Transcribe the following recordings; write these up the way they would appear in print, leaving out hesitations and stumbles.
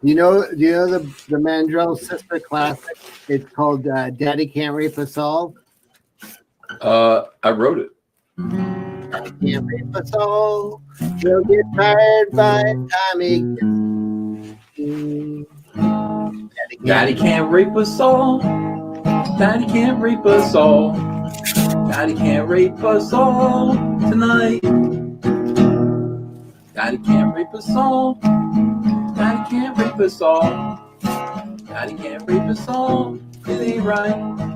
Do you know the Mandrell sister classic? It's called Daddy Can't Rape Us All. I wrote it. Daddy can't rape us all. He'll get tired by the time he gets. Daddy can't rape us all. Daddy can't rape us all. Daddy can't rape us all tonight. Daddy can't rape us all. Daddy can't rape us all. Daddy can't rape us all. It ain't right.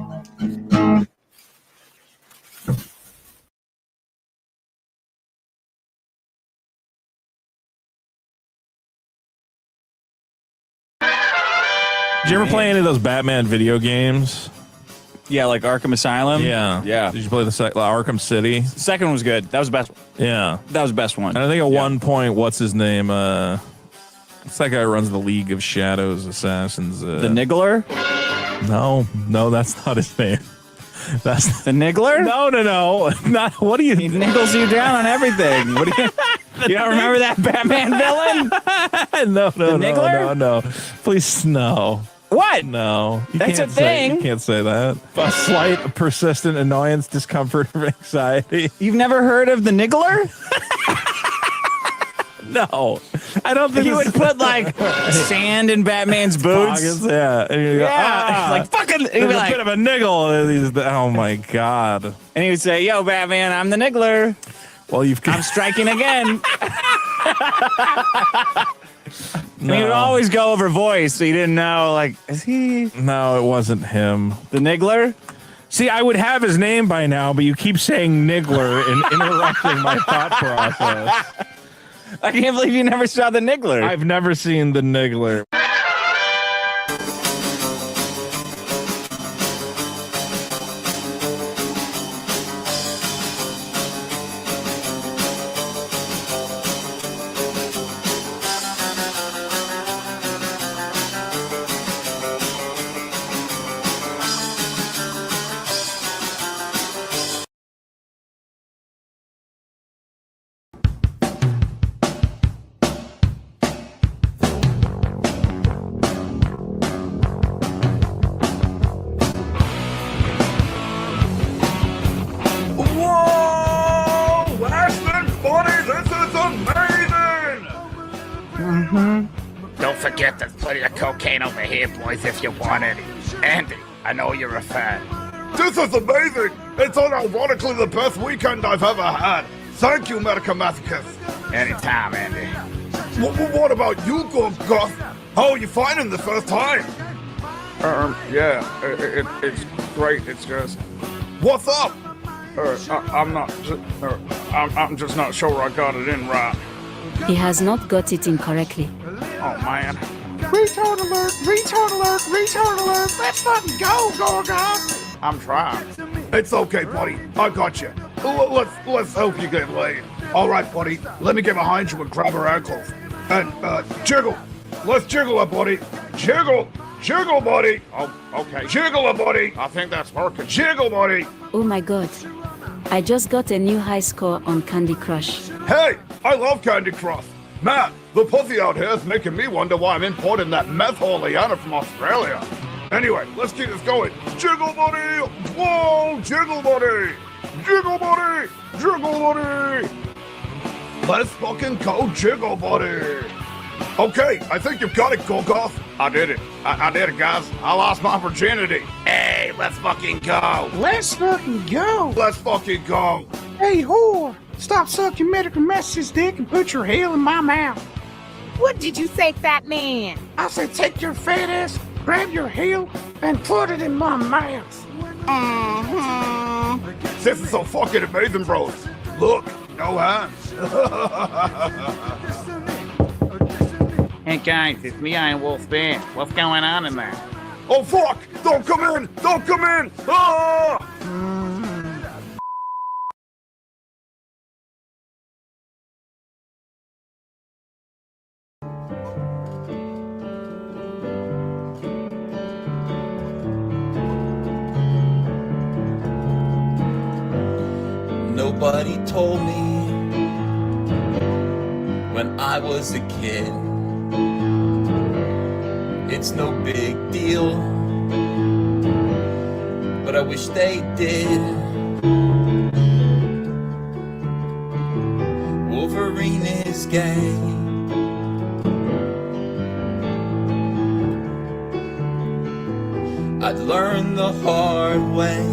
Did you ever play any of those Batman video games? Yeah, like Arkham Asylum. Yeah. Yeah. Did you play the Arkham City? The second one was good. That was the best one. Yeah. That was the best one. And I think at one point, what's his name? It's that guy who runs the League of Shadows Assassins. The Niggler? No, that's not his name. That's the Niggler? No. Not what do you? He niggles you down on everything. What do you? You don't remember that Batman villain? No. Please, no. What? No. That's a thing. You can't say that. A slight, persistent annoyance, discomfort, or anxiety. You've never heard of the Niggler? No. I don't think he would put like sand in Batman's boots. Pockets, yeah. And you go, like fucking. He'd be There's like, a bit of a niggle. Oh my God. And he would say, "Yo, Batman, I'm the Niggler. Well, I'm striking again." And he would always go over voice, so you didn't know, like, is he? No, it wasn't him. The Niggler? See, I would have his name by now, but you keep saying Niggler and interrupting my thought process. I can't believe you never saw the Niggler. I've never seen the Niggler. Don't forget there's plenty of cocaine over here, boys, if you want any. Andy, I know you're a fan. This is amazing! It's unironically the best weekend I've ever had. Thank you, Medicamathicus. Anytime, Andy. What about you, Gus? How are you finding the first time? Yeah, it's great. It's just... What's up? I'm just not sure I got it in right. He has not got it in correctly. Oh, man. Retard alert! Retard alert! Retard alert! Let's fucking go, Gorgon! I'm trying. It's okay, buddy. I got you. Let's help you get laid. All right, buddy. Let me get behind you and grab her ankles. And, jiggle. Let's jiggle it, buddy. Jiggle. Jiggle, buddy. Oh, okay. Jiggle it, buddy. I think that's working. Jiggle, buddy. Oh my god. I just got a new high score on Candy Crush. Hey, I love Candy Crush. Matt, the pussy out here is making me wonder why I'm importing that meth Oleana from Australia. Anyway, let's keep this going. Jiggle, buddy. Whoa, jiggle, buddy. Jiggle, buddy. Jiggle, buddy. Let's fucking go jiggle, buddy. Okay, I think you've got it, Gogoth. I did it. I did it, guys. I lost my virginity. Hey, let's fucking go. Let's fucking go. Let's fucking go. Hey, whore. Stop sucking medical messages, dick, and put your heel in my mouth. What did you say, fat man? I said take your fat ass, grab your heel, and put it in my mouth. This is so fucking amazing, bros. Look, no hands. Hey, guys, it's me, Iron Wolf Bear. What's going on in there? Oh, fuck! Don't come in! Don't come in! Ah! Nobody told me when I was a kid It's no big deal, but I wish they did. Wolverine is gay. I'd learned the hard way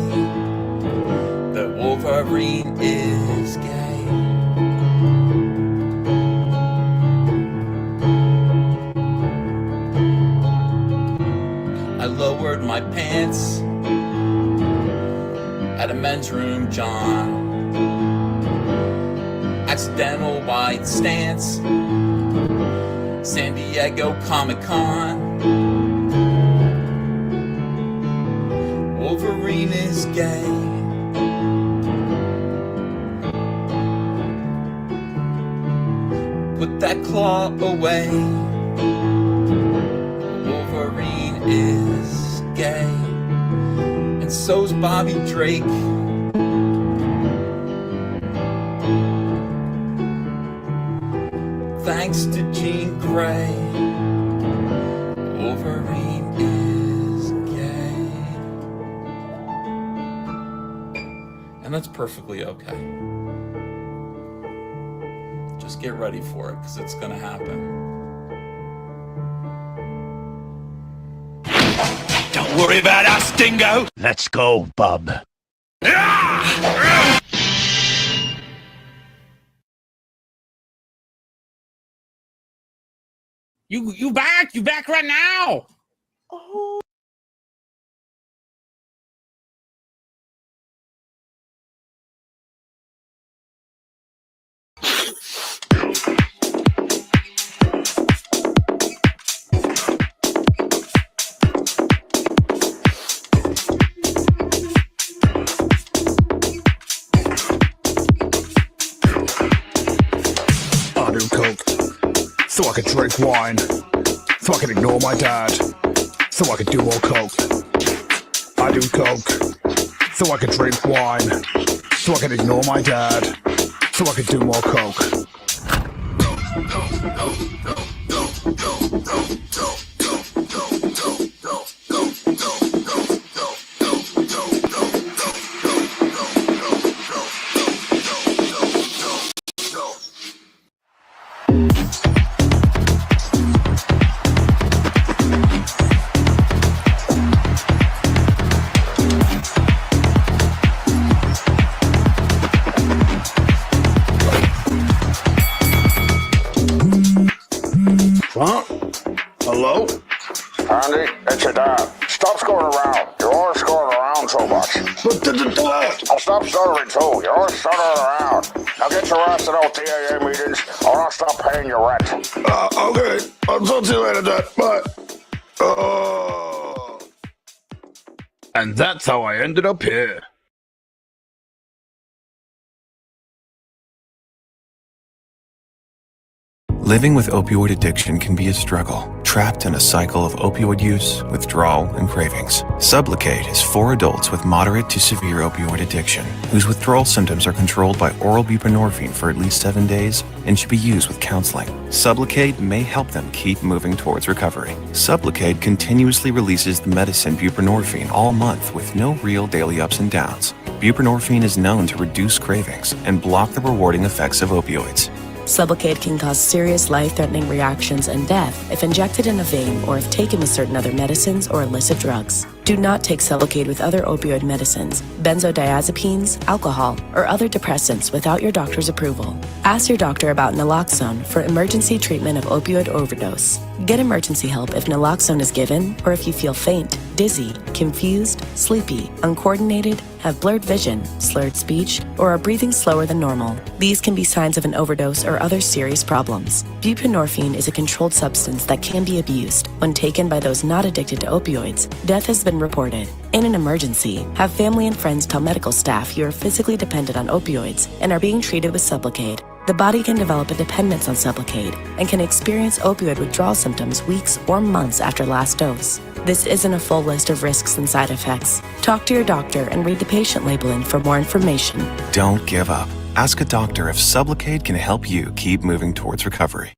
that Wolverine is gay. I lowered my pants at a men's room, John. Accidental white stance, San Diego Comic-Con. Wolverine is gay. Put that claw away. Wolverine is gay. And so's Bobby Drake. Thanks to Jean Grey, Wolverine is gay. And that's perfectly okay. Just get ready for it, because it's gonna happen. Don't worry about us, Dingo. Let's go, bub. You back? You back right now? I do coke, so I can drink wine, so I can ignore my dad, so I can do more coke. I do coke, so I can drink wine, so I can ignore my dad, so I can do more coke. Huh? Hello? Andy, it's your dad. Stop screwing around. You're always screwing around so much. But I'll stop stuttering too. You're always stuttering around. Now get your ass to those TAA meetings, or I'll stop paying your rent. okay. I'll talk to you later, Dad. Bye. And that's how I ended up here. Living with opioid addiction can be a struggle, trapped in a cycle of opioid use, withdrawal, and cravings. Sublocade is for adults with moderate to severe opioid addiction, whose withdrawal symptoms are controlled by oral buprenorphine for at least 7 days and should be used with counseling. Sublocade may help them keep moving towards recovery. Sublocade continuously releases the medicine buprenorphine all month with no real daily ups and downs. Buprenorphine is known to reduce cravings and block the rewarding effects of opioids. Sublocade can cause serious life-threatening reactions and death if injected in a vein or if taken with certain other medicines or illicit drugs. Do not take Sublocade with other opioid medicines, benzodiazepines, alcohol, or other depressants without your doctor's approval. Ask your doctor about naloxone for emergency treatment of opioid overdose. Get emergency help if naloxone is given or if you feel faint, dizzy, confused, sleepy, uncoordinated, have blurred vision, slurred speech, or are breathing slower than normal. These can be signs of an overdose or other serious problems. Buprenorphine is a controlled substance that can be abused. When taken by those not addicted to opioids, death has been reported. In an emergency, have family and friends tell medical staff you are physically dependent on opioids and are being treated with Sublocade. The body can develop a dependence on Sublocade and can experience opioid withdrawal symptoms weeks or months after last dose. This isn't a full list of risks and side effects. Talk to your doctor and read the patient labeling for more information. Don't give up. Ask a doctor if Sublocade can help you keep moving towards recovery.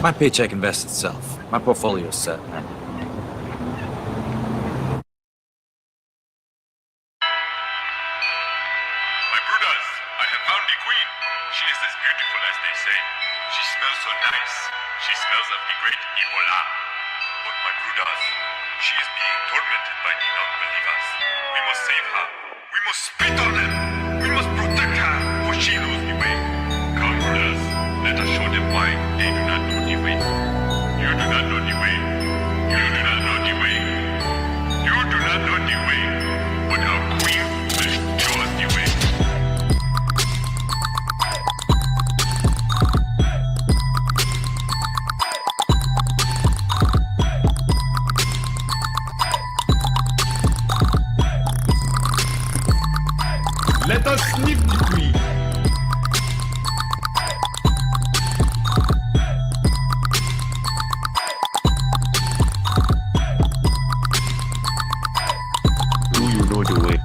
My paycheck invests itself. My portfolio's set, man. My brothers, I have found the queen. She is as beautiful as they say. She smells so nice. She smells of the great Ebola. But my brothers, she is being tormented by the non-believers. We must save her. We must spit on them. We must protect her, for she knows the way. Come, brothers, let us show them why they do not know the way. You do not know the way. You do not know the way. You do not know the way. But our queen will show us the way. Let us sniff the queen. Do you know the way?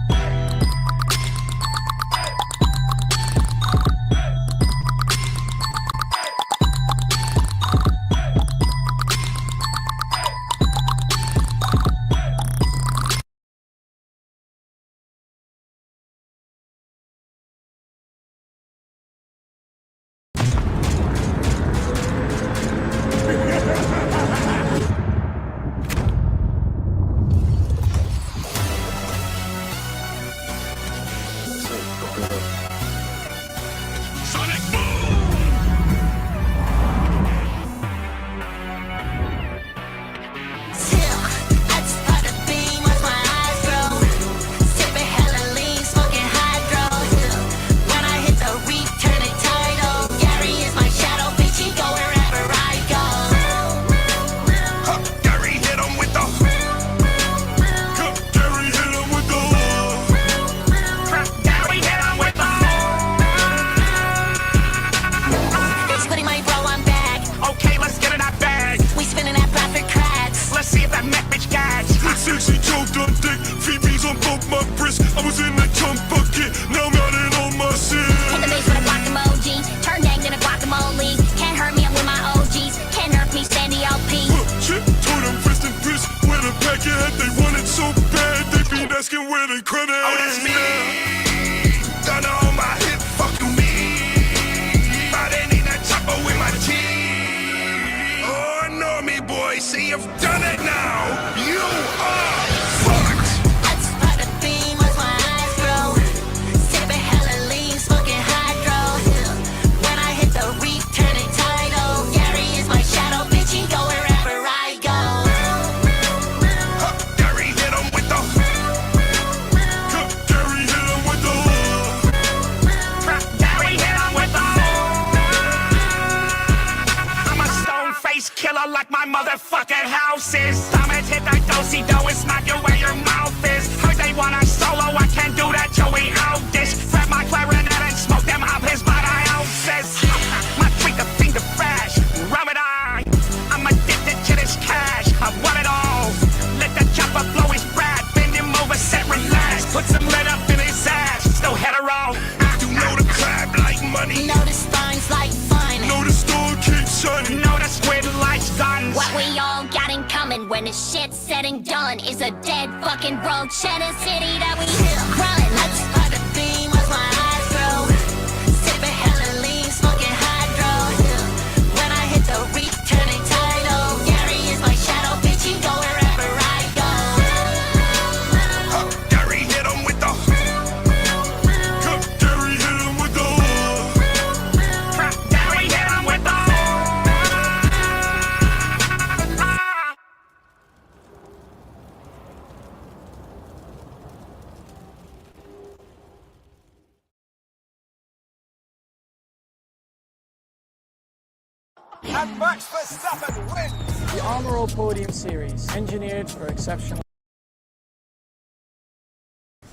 And Max Verstappen wins the Honorable Podium Series, engineered for exceptional.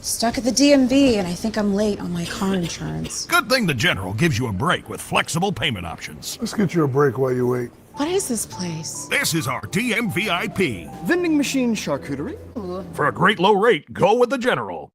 Stuck at the DMV, and I think I'm late on my car insurance. Good thing the General gives you a break with flexible payment options. Let's get you a break while you wait. What is this place? This is our DMVIP. Vending machine charcuterie. Ooh. For a great low rate, go with the General.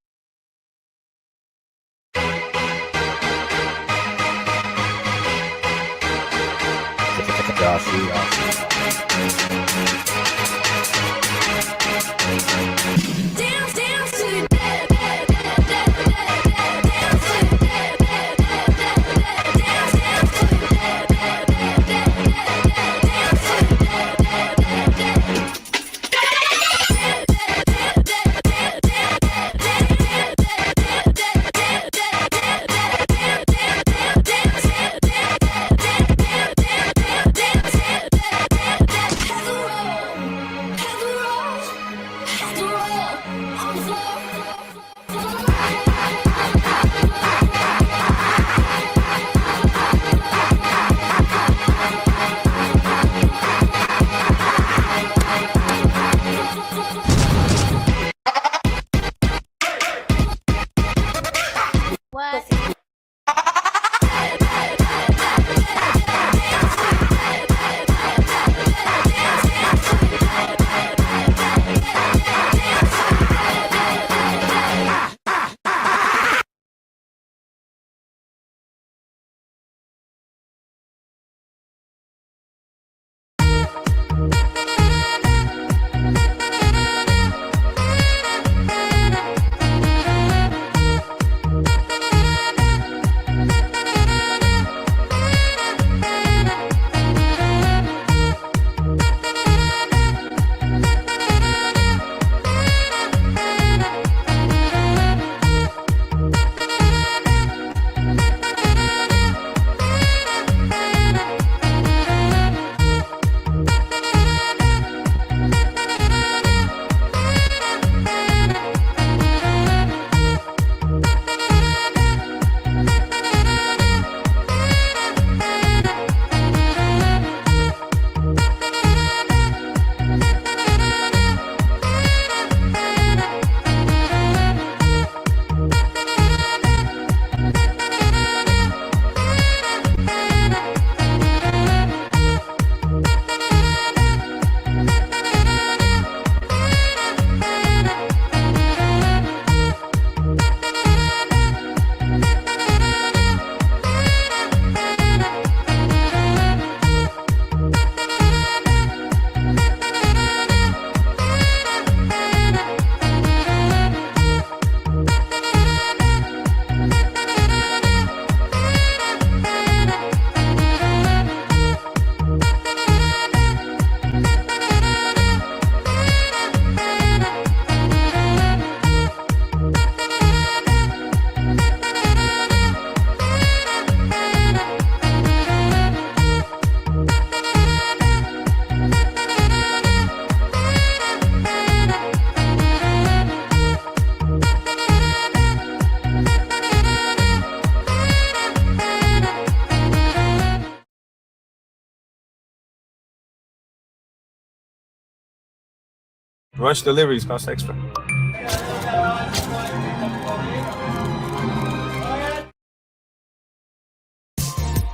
Rush deliveries cost extra.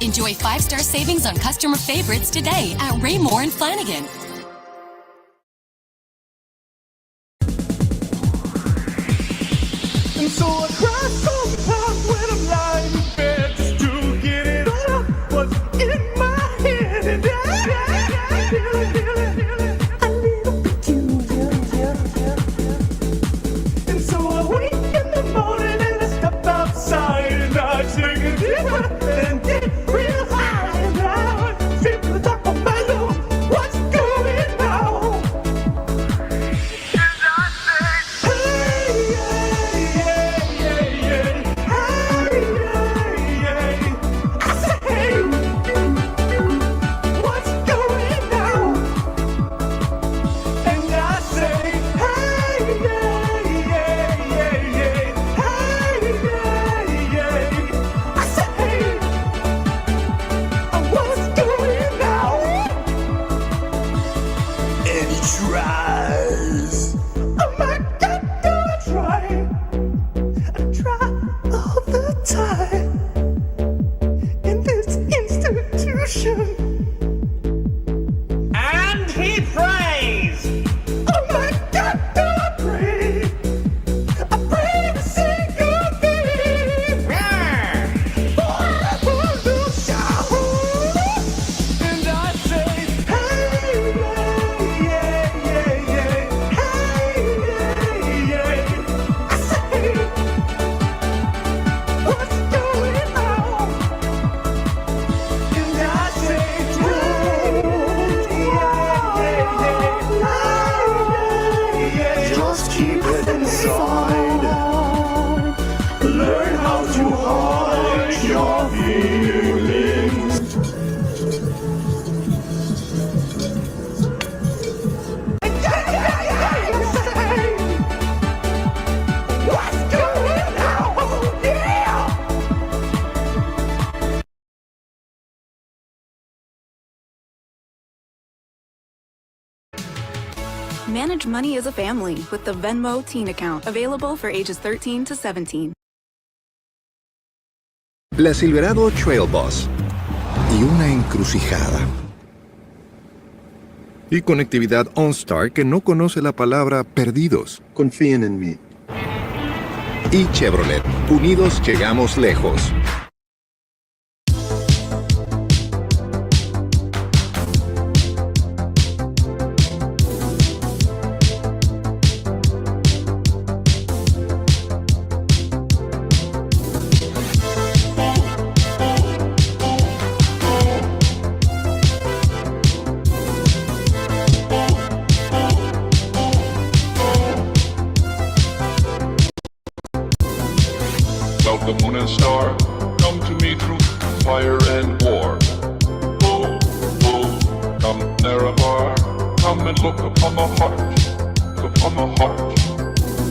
Enjoy 5-star savings on customer favorites today at Raymore and Flanagan. And so I cry sometimes when I'm lying in bed just to get it all out what's in my head. And I feel it a little peculiar. And so I wake in the morning and I step outside and I take a deep breath and get real high. And I feel the top of my lungs. What's going on? And I say, hey, tries. Oh my God, do I try? I try all the time in this institution. And he prays. Oh my God, do I pray? I pray to single thing. For a little shower. And I say, Manage money as a family with the Venmo Teen Account, available for ages 13 to 17. La Silverado Trail Bus y una encrucijada. Y conectividad OnStar que no conoce la palabra perdidos. Confíen en mí. Y Chevrolet. Unidos llegamos lejos. About the moon and star, come to me through fire and war. Oh, oh, come Nerevar, come and look upon my heart, look upon my heart.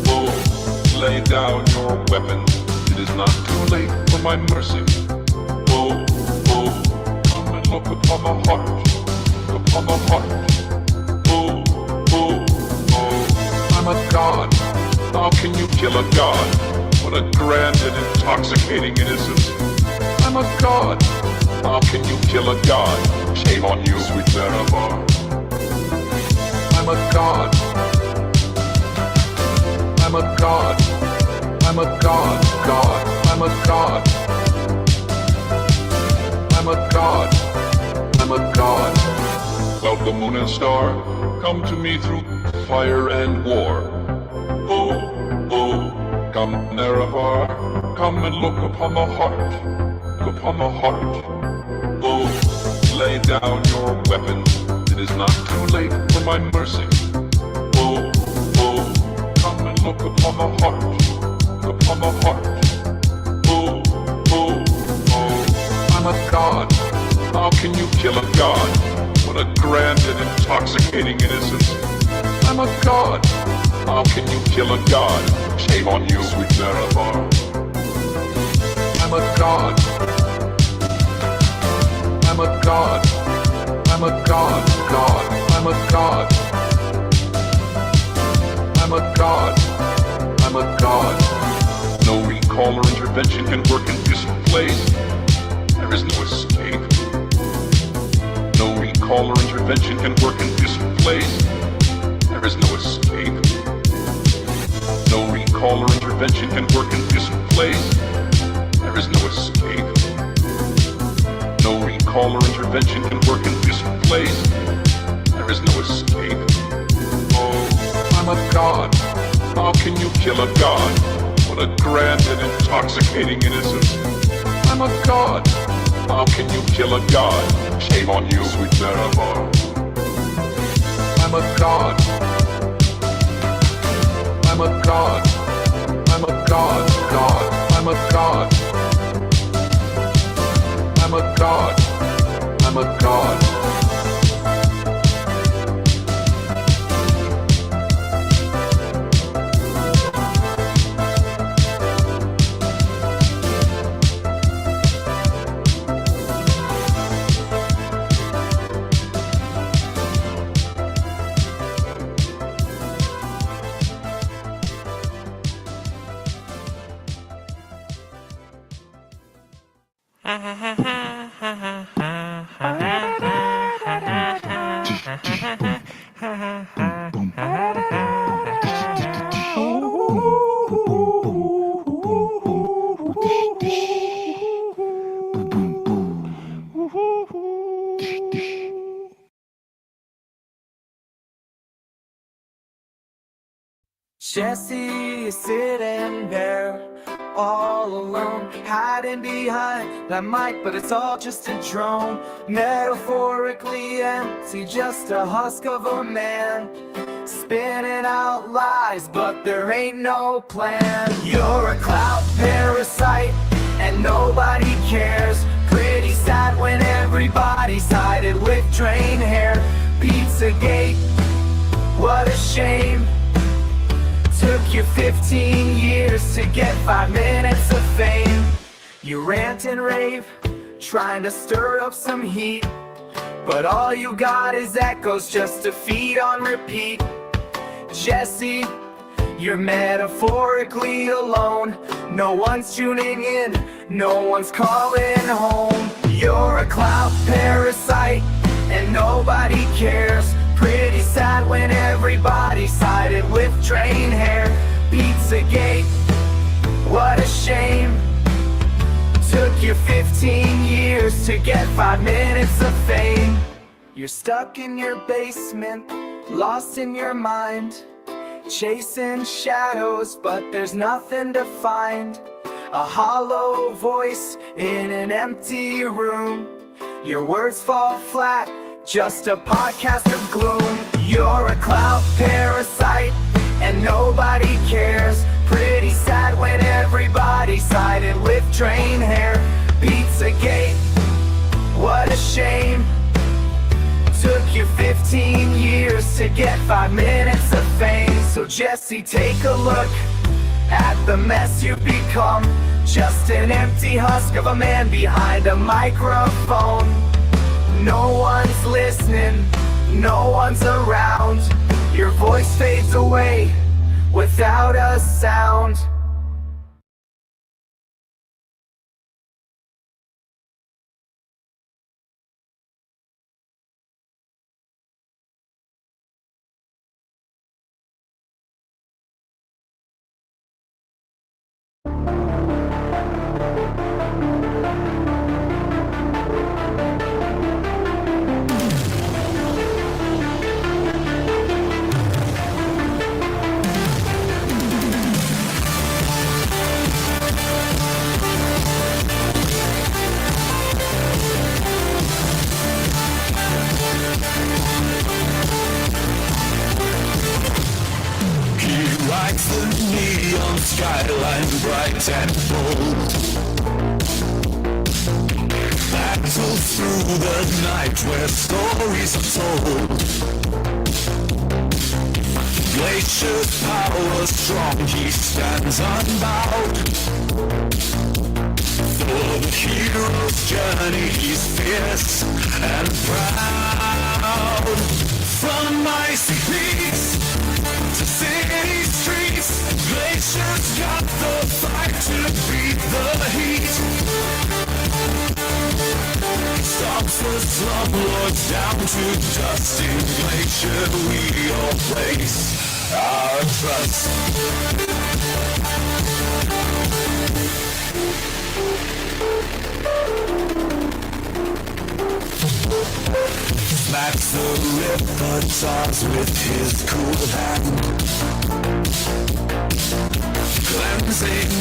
Oh, lay down your weapons, it is not too late for my mercy. Oh, oh, come and look upon my heart, look upon my heart. Oh, oh, oh, I'm a god, how can you kill a god? What a grand and intoxicating innocence. I'm a god. How can you kill a god? Shame on you, sweet Nerevar. I'm a god. I'm a god. I'm a god. God. I'm a god. I'm a god. I'm a god. Cloud the moon and star, come to me through fire and war. Oh, oh. Come, Nerevar, come and look upon my heart, look upon my heart. Oh, lay down your weapons, it is not too late for my mercy. Oh, oh, come and look upon my heart, look upon my heart. Oh, oh, oh, I'm a god, how can you kill a god? What a grand and intoxicating innocence. I'm a god, how can you kill a god? Shame on you, sweet Nerevar. I'm a god. I'm a god. I'm a god. God. I'm a god. I'm a god. I'm a god. No recall or intervention can work in this place. There is no escape. No recall or intervention can work in this place. There is no escape. No recall or intervention can work in this place. There is no escape. No recall or intervention can work in this place. There is no escape. Oh, I'm a god. How can you kill a god? What a grand and intoxicating innocence. I'm a god. How can you kill a god? Shame on you, sweet Nerevar. I'm a god. I'm a god. I'm a god. God. I'm a god. I'm a god. I'm a god. Jesse is sitting there all alone, hiding behind that mic, but it's all just a drone. Metaphorically empty, just a husk of a man, spinning out lies, but there ain't no plan. You're a cloud parasite, and nobody cares. Pretty sad when everybody's sided with drain hair. Pizzagate, what a shame. Took you 15 years to get 5 minutes of fame. You rant and rave, trying to stir up some heat, but all you got is echoes just to feed on repeat. Jesse, you're metaphorically alone. No one's tuning in, no one's calling home. You're a cloud parasite, and nobody cares. Pretty sad when everybody sided with train hair. Pizzagate, what a shame. Took you 15 years to get 5 minutes of fame. You're stuck in your basement, lost in your mind, chasing shadows, but there's nothing to find. A hollow voice in an empty room. Your words fall flat, just a podcast of gloom. You're a cloud parasite, and nobody cares. Pretty sad when everybody sided with train hair. Pizzagate, what a shame. Took you 15 years to get 5 minutes of fame. So Jesse, take a look at the mess you've become. Just an empty husk of a man behind a microphone. No one's listening, no one's around. Your voice fades away without a sound. Lights the neon skyline bright and bold. Battle through the night where stories are told. Glacier's power strong, he stands unbowed. For the hero's journey he's fierce and proud. From icy peaks to city streets, Glacier's got the fight to beat the heat. He stomps the slumlords down to dust. In Glacier we all place our trust. Smacks the repertoires with his cool hand, cleansing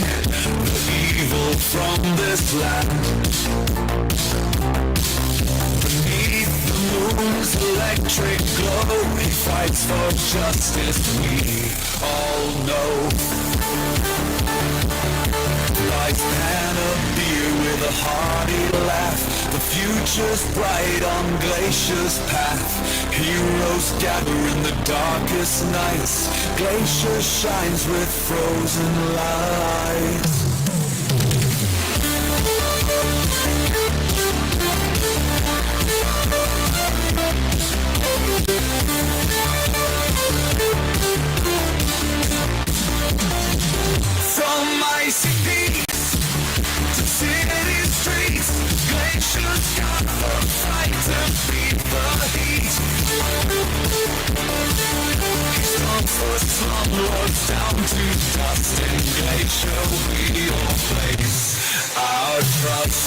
the evil from this land. Beneath the moon's electric glow, he fights for justice, we all know. Life can appear with a hearty laugh. The future's bright on Glacier's path. Heroes gather in the darkest nights. Glacier shines with frozen lights. From icy peaks to city streets, Glacier's got the fight to beat the heat. He stomps the slumlords down to dust. In Glacier we all place our trust.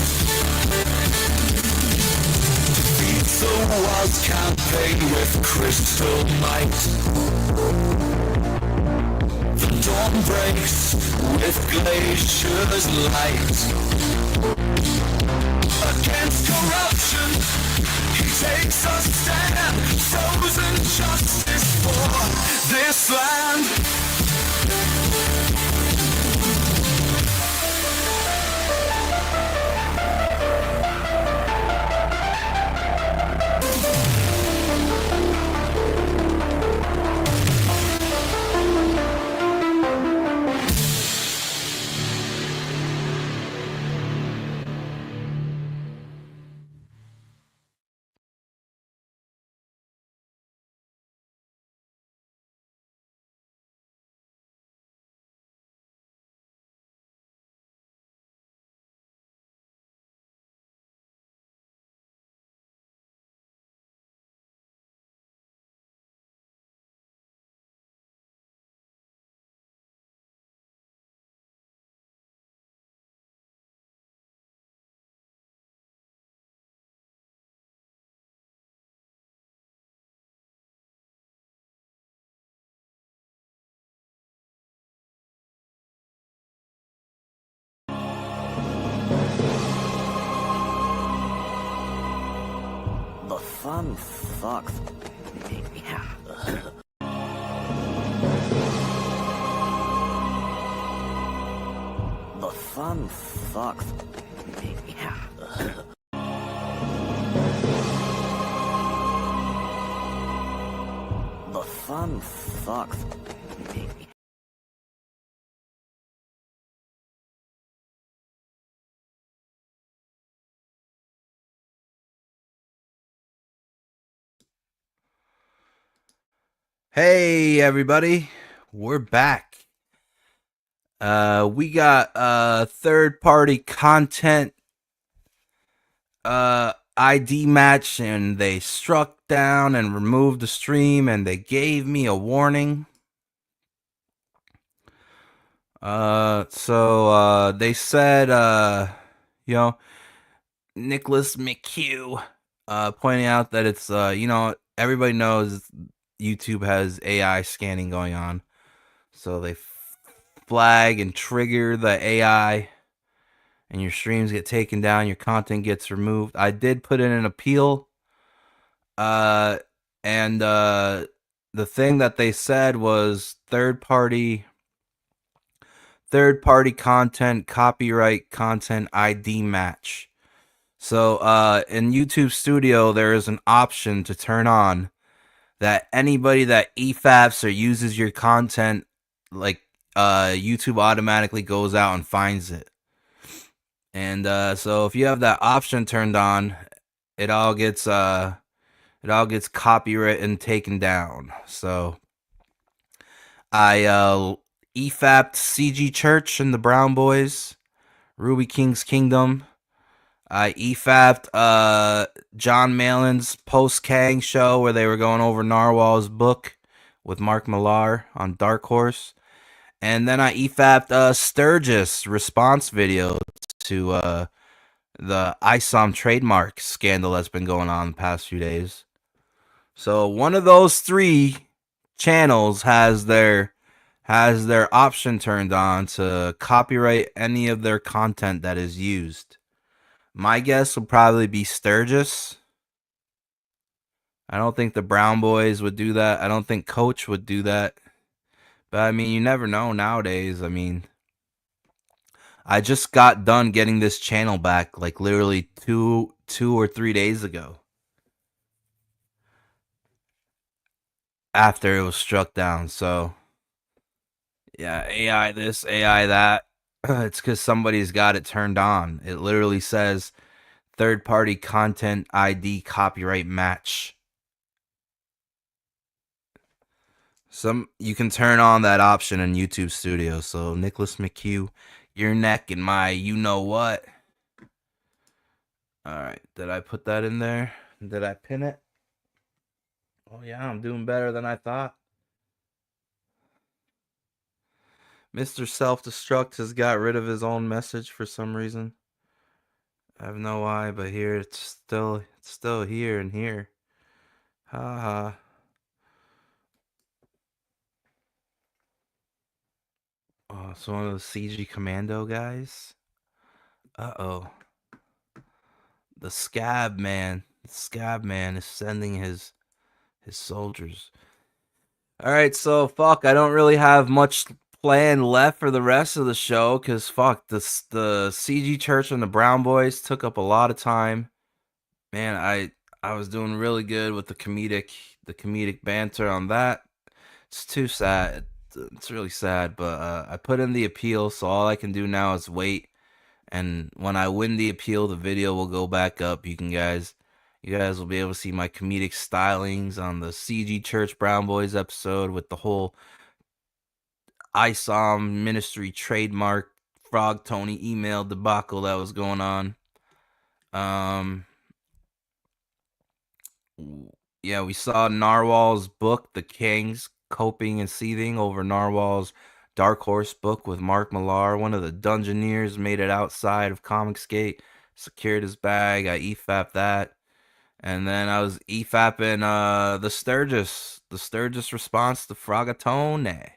Defeats the world's campaign with crystal might. The dawn breaks with Glacier's light. Against corruption, he takes a stand. Frozen justice for this land. fun fucked me. The fun fucked me. The fun fucked me. Hey everybody, we're back. We got third-party content ID match, and they struck down and removed the stream, and they gave me a warning. So they said, Nicholas McHugh, pointing out that it's, everybody knows YouTube has AI scanning going on. So they flag and trigger the AI, and your streams get taken down, your content gets removed. I did put in an appeal, and the thing that they said was third-party content, copyright content ID match. So in YouTube Studio, there is an option to turn on that anybody that EFAPs or uses your content, like YouTube automatically goes out and finds it. And so if you have that option turned on, it all gets copyright and taken down. So I EFAP'd CG Church and the Brown Boys, Ruby King's Kingdom. I EFAP'd John Malin's Post Kang show where they were going over Narwhal's book with Mark Millar on Dark Horse. And then I EFAP'd Sturgis response video to the ISOM trademark scandal that's been going on the past few days. So one of those three channels has their option turned on to copyright any of their content that is used. My guess would probably be Sturgis. I don't think the Brown Boys would do that. I don't think Coach would do that. But I mean, you never know nowadays. I mean, I just got done getting this channel back like literally two or 3 days ago. After it was struck down. So yeah, AI this, AI that. It's because somebody's got it turned on. It literally says third-party content ID copyright match. You can turn on that option in YouTube Studio. So Nicholas McHugh, your neck and my you know what. All right, did I put that in there? Did I pin it? Oh yeah, I'm doing better than I thought. Mr. Self-Destruct has got rid of his own message for some reason. I have no why, but here it's still here and here. Ha. Oh, it's one of the CG Commando guys. Uh-oh. The Scab Man. The Scab Man is sending his soldiers. Alright, so fuck, I don't really have much plan left for the rest of the show, because fuck, the CG Church and the Brown Boys took up a lot of time. Man, I was doing really good with the comedic banter on that. It's too sad. It's really sad, but I put in the appeal, so all I can do now is wait. And when I win the appeal, the video will go back up. You guys will be able to see my comedic stylings on the CG Church Brown Boys episode with the whole ISOM Ministry trademark Frog Tony email debacle that was going on. Yeah, we saw Narwhal's book, The Kings, coping and seething over Narwhal's Dark Horse book with Mark Millar. One of the Dungeoneers made it outside of Comicsgate, secured his bag. I EFAP'd that. And then I was EFAPing the Sturgis response to Frogatone.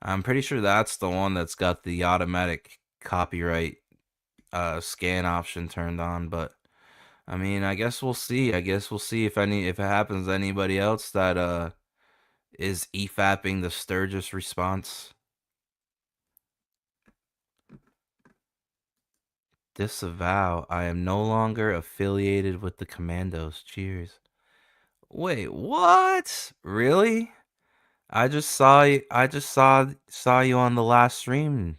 I'm pretty sure that's the one that's got the automatic copyright scan option turned on, but I mean, I guess we'll see. I guess we'll see if it happens to anybody else that is EFAPing the Sturgis response. Disavow. I am no longer affiliated with the Commandos. Cheers. Wait, what? Really? I just saw you. I just saw you on the last stream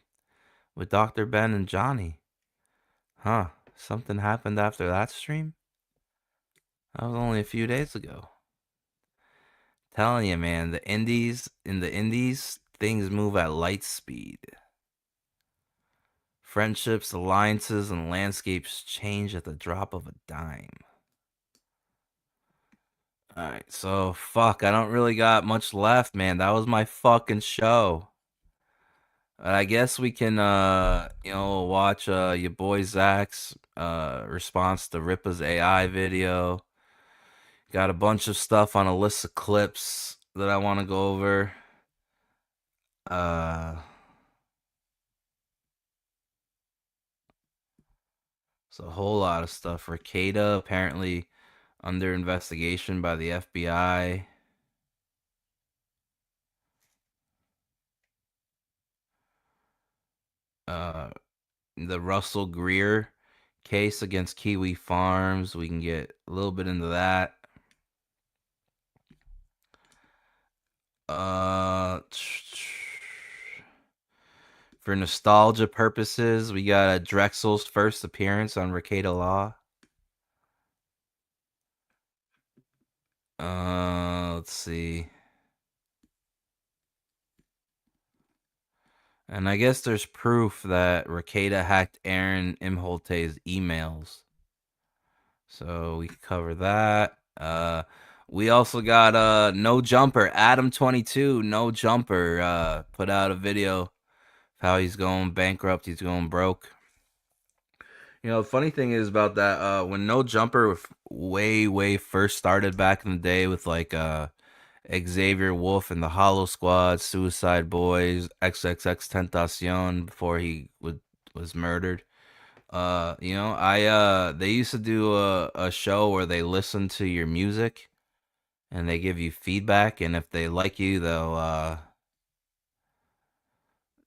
with Dr. Ben and Johnny. Huh? Something happened after that stream? That was only a few days ago. Telling you, man, in the indies, things move at light speed. Friendships, alliances, and landscapes change at the drop of a dime. Alright, so fuck, I don't really got much left, man. That was my fucking show. I guess we can watch your boy Zach's response to Ripa's AI video. Got a bunch of stuff on a list of clips that I want to go over. It's a whole lot of stuff. Ricada apparently under investigation by the FBI. The Russell Greer case against Kiwi Farms. We can get a little bit into that. For nostalgia purposes, we got Drexel's first appearance on Ricada Law. Let's see. And I guess there's proof that Ricada hacked Aaron Imholte's emails. So we can cover that. We also got No Jumper, Adam22, No Jumper, put out a video of how he's going bankrupt, he's going broke. You know, the funny thing is about that, when No Jumper way first started back in the day with like Xavier Wolf and the Hollow Squad, Suicide Boys, XXX Tentacion before he was murdered. They used to do a show where they listen to your music and they give you feedback, and if they like you, they'll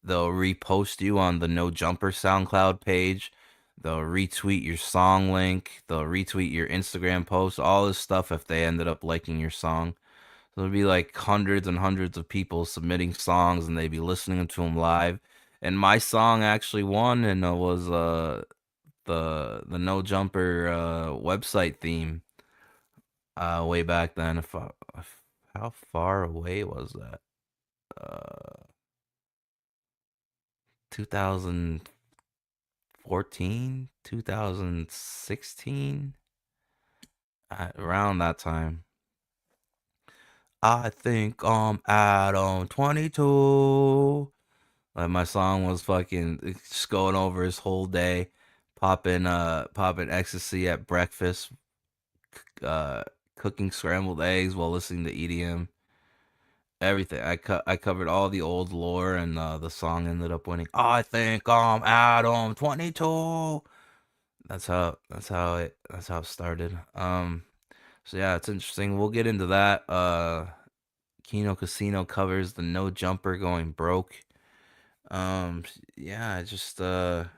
repost you on the No Jumper SoundCloud page. They'll retweet your song link. They'll retweet your Instagram post. All this stuff if they ended up liking your song. So there'll be like hundreds and hundreds of people submitting songs, and they'd be listening to them live. And my song actually won, and it was the No Jumper website theme way back then. How far away was that? 2014, 2016, around that time. I think I'm Adam 22. Like my song was fucking just going over his whole day, popping ecstasy at breakfast, cooking scrambled eggs while listening to EDM. Everything. I covered all the old lore, and the song ended up winning. I think I'm Adam 22. That's how it started. So yeah, it's interesting. We'll get into that. Kino Casino covers the No Jumper going broke. Yeah, just I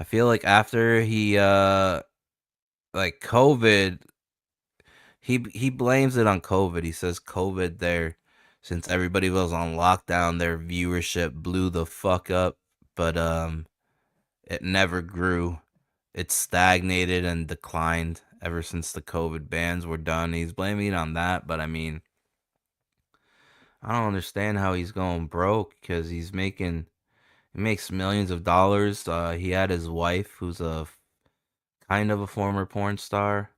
feel like after he like COVID, he blames it on COVID. He says COVID there, since everybody was on lockdown, their viewership blew the fuck up, but it never grew. It stagnated and declined ever since the COVID bans were done. He's blaming it on that, but I mean, I don't understand how he's going broke, because he makes millions of dollars. He had his wife, who's a kind of a former porn star.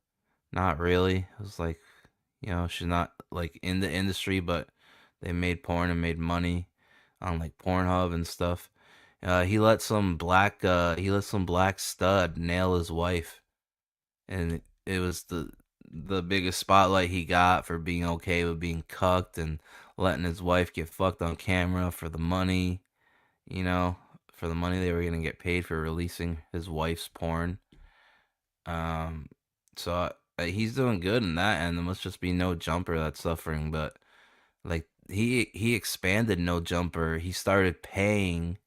Not really. It was like, she's not like in the industry, but they made porn and made money on like Pornhub and stuff. He let some black stud nail his wife, and it was the biggest spotlight he got for being okay with being cucked and letting his wife get fucked on camera for the money, for the money they were gonna get paid for releasing his wife's porn. So he's doing good in that, and there must just be No Jumper that's suffering. But like he expanded No Jumper. He started paying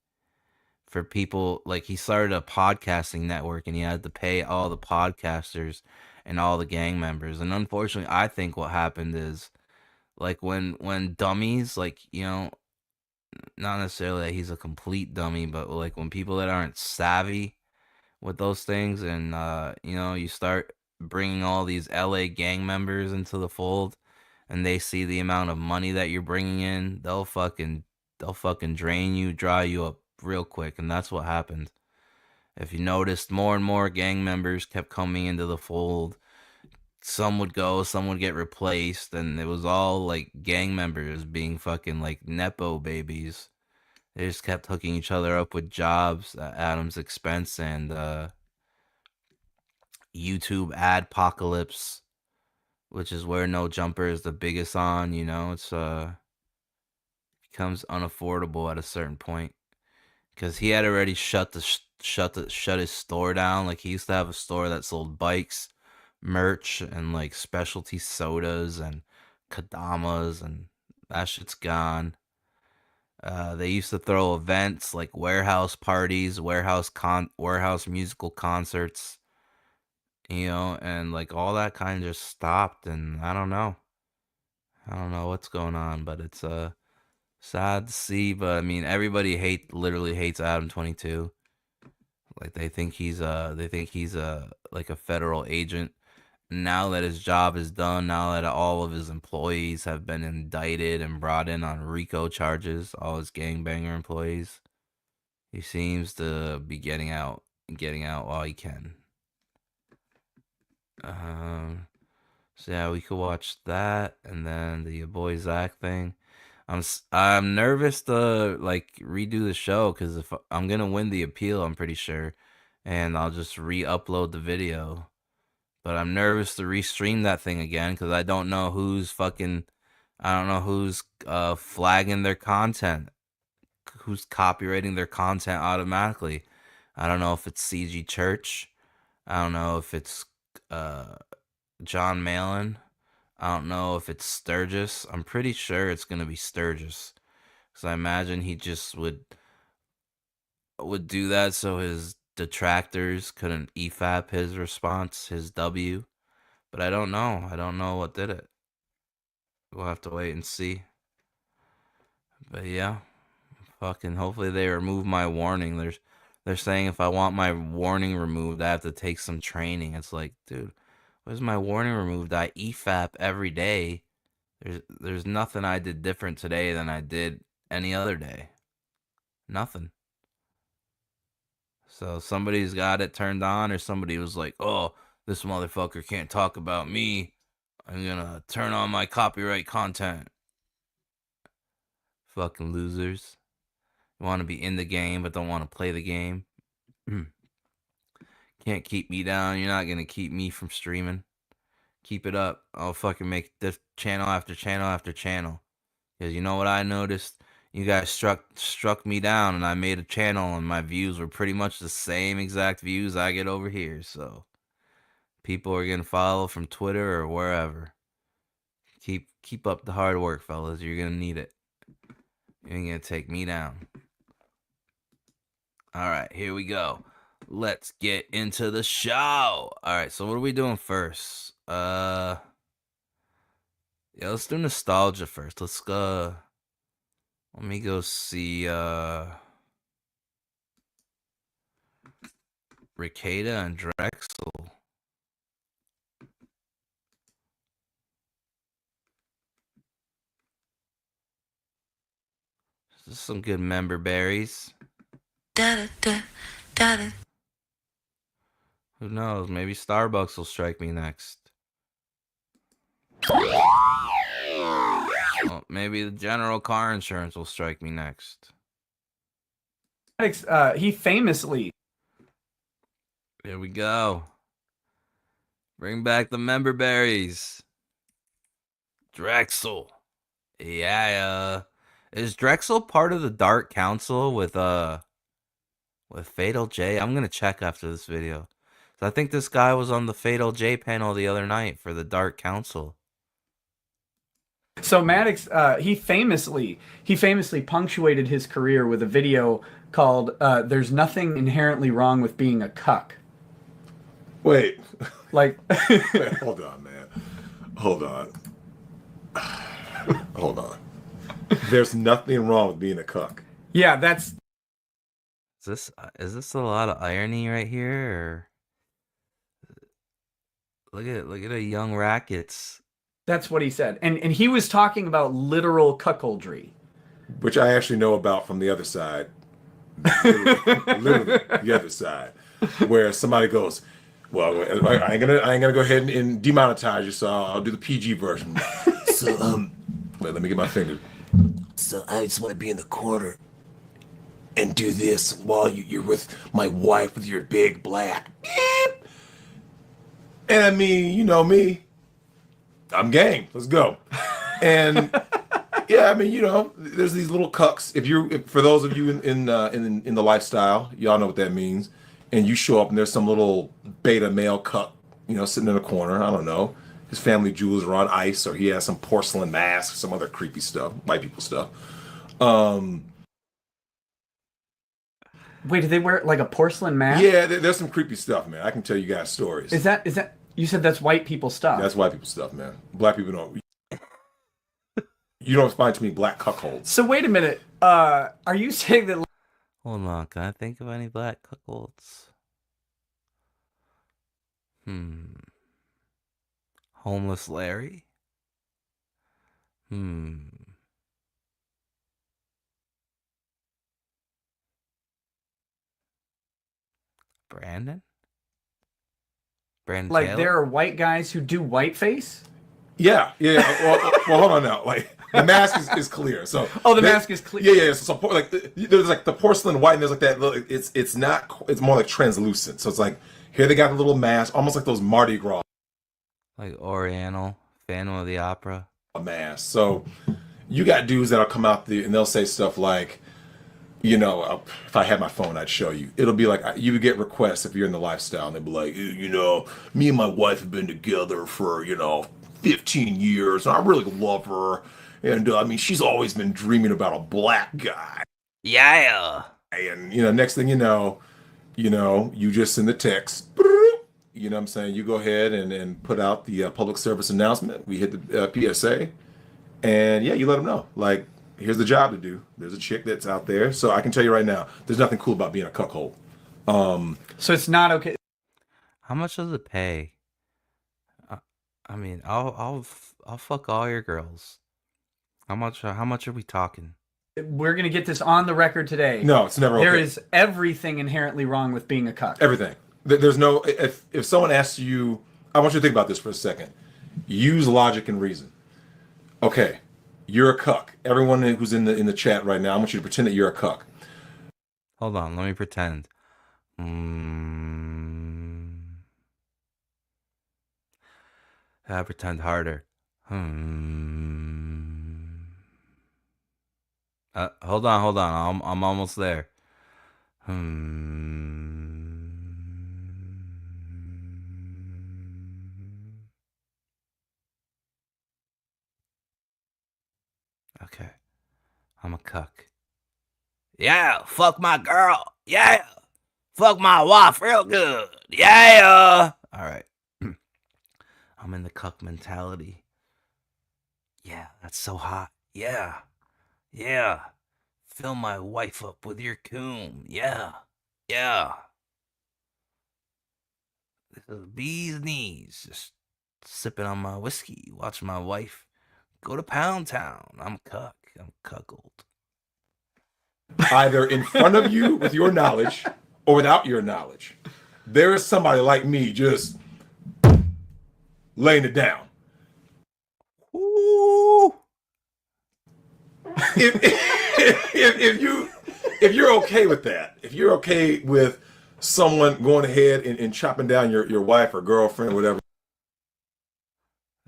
for people. Like he started a podcasting network, and he had to pay all the podcasters and all the gang members. And unfortunately, I think what happened is like when dummies, like, you know, not necessarily that he's a complete dummy, but like when people that aren't savvy with those things, and you know, you start bringing all these LA gang members into the fold, and they see the amount of money that you're bringing in, they'll fucking drain you, dry you up real quick. And that's what happened. If you noticed, more and more gang members kept coming into the fold. Some would go, some would get replaced, and it was all like gang members being fucking like nepo babies. They just kept hooking each other up with jobs at Adam's expense, and YouTube adpocalypse, which is where No Jumper is the biggest on. You know, it's becomes unaffordable at a certain point because he had already shut his store down. Like he used to have a store that sold bikes, merch, and like specialty sodas and kadamas, and that shit's gone. They used to throw events like warehouse parties, warehouse musical concerts, you know, and like all that kind of just stopped. And I don't know. I don't know what's going on, but it's sad to see. But I mean, everybody literally hates Adam 22. Like they think he's like a federal agent. Now that his job is done, now that all of his employees have been indicted and brought in on RICO charges, all his gangbanger employees, he seems to be getting out while he can. So yeah, we could watch that, and then the Your Boy Zach thing. I'm nervous to like redo the show because if I'm gonna win the appeal, I'm pretty sure, and I'll just re-upload the video. But I'm nervous to restream that thing again because I don't know who's flagging their content, who's copyrighting their content automatically. I don't know if it's CG Church. I don't know if it's John Malin. I don't know if it's Sturgis. I'm pretty sure it's gonna be Sturgis, because I imagine he just would do that so his detractors couldn't EFAP his response, his W. But I don't know. I don't know what did it. We'll have to wait and see. But yeah, fucking hopefully they remove my warning. They're saying if I want my warning removed, I have to take some training. It's like, dude, where's my warning removed? I EFAP every day. There's nothing I did different today than I did any other day. Nothing. So somebody's got it turned on, or somebody was like, "Oh, this motherfucker can't talk about me. I'm gonna turn on my copyright content." Fucking losers. You want to be in the game but don't want to play the game. Can't keep me down. You're not gonna keep me from streaming. Keep it up. I'll fucking make this channel after channel after channel. Because you know what I noticed? You guys struck me down, and I made a channel, and my views were pretty much the same exact views I get over here. So people are gonna follow from Twitter or wherever. Keep up the hard work, fellas. You're gonna need it. You ain't gonna take me down. All right, here we go. Let's get into the show. All right, so what are we doing first? Yeah, let's do nostalgia first. Let's go. Let me go see Ricada and Drexel. This is some good member berries. Who knows? Maybe Starbucks will strike me next. Well, maybe the General Car Insurance will strike me next. He famously. Here we go. Bring back the member berries. Drexel. Yeah, is Drexel part of the Dark Council with Fatal J? I'm gonna check after this video. So I think this guy was on the Fatal J panel the other night for the Dark Council. So Maddox, he famously punctuated his career with a video called "There's Nothing Inherently Wrong with Being a Cuck." Wait. Like, Wait, hold on, man. Hold on. Hold on. There's nothing wrong with being a cuck. Yeah, that's. Is this a lot of irony right here? Or look at a young Rackets. That's what he said, and he was talking about literal cuckoldry, Which I actually know about from the other side. Literally the other side. Where somebody goes, well, I ain't gonna go ahead and demonetize you, so I'll do the PG version. So, wait, let me get my finger. So I just want to be in the corner and do this while you're with my wife with your big black. And I mean, you know me, I'm game. Let's go. And yeah, I mean, you know, there's these little cucks. For those of you in the lifestyle, y'all know what that means. And you show up and there's some little beta male cuck, you know, sitting in a corner. I don't know. His family jewels are on ice, or he has some porcelain mask, some other creepy stuff, white people stuff. Wait, did they wear like a porcelain mask? Yeah, there's some creepy stuff, man. I can tell you guys stories. Is that you said that's white people stuff? That's white people stuff, man. Black people don't. You don't find too many black cuckolds. So wait a minute. Are you saying that? Hold on, can I think of any black cuckolds? Homeless Larry? Brandon? Brandon Like Taylor? there are white guys who do whiteface? Yeah. Well, hold on now. Like the mask is clear. So mask is clear. Yeah. So like there's like the porcelain white, and there's like that. It's more like translucent. So it's like here they got the little mask, almost like those Mardi Gras. Like Oriental, Phantom of the Opera. A mask. So you got dudes that'll come out there and they'll say stuff like, you know, if I had my phone, I'd show you. It'll be like, you would get requests if you're in the lifestyle, and they'd be like, you know, me and my wife have been together for, 15 years, and I really love her. And, I mean, she's always been dreaming about a black guy. Yeah. And, next thing you know, you just send the text. You know what I'm saying? You go ahead and put out the public service announcement. We hit the PSA. And, yeah, you let them know. Like, here's the job to do. There's a chick that's out there. So I can tell you right now, there's nothing cool about being a cuckold. So it's not okay. How much does it pay? I mean, I'll fuck all your girls. How much are we talking? We're gonna get this on the record today. No, it's never okay. There is everything inherently wrong with being a cuck. Everything. There's no. If someone asks you, I want you to think about this for a second. Use logic and reason. Okay, you're a cuck. Everyone who's in the chat right now, I want you to pretend that you're a cuck. Hold on, let me pretend. I pretend harder. Hold on. I'm almost there. Okay. I'm a cuck. Yeah, fuck my girl. Yeah. Fuck my wife real good. Yeah. All right. I'm in the cuck mentality. Yeah, that's so hot. Yeah. Fill my wife up with your coom. Yeah. This is bee's knees. Just sipping on my whiskey, watching my wife go to Pound Town. I'm a cuck. I'm cuckold. Either in front of you with your knowledge or without your knowledge. There is somebody like me just laying it down. Ooh. If you're okay with that, if you're okay with someone going ahead and chopping down your wife or girlfriend or whatever.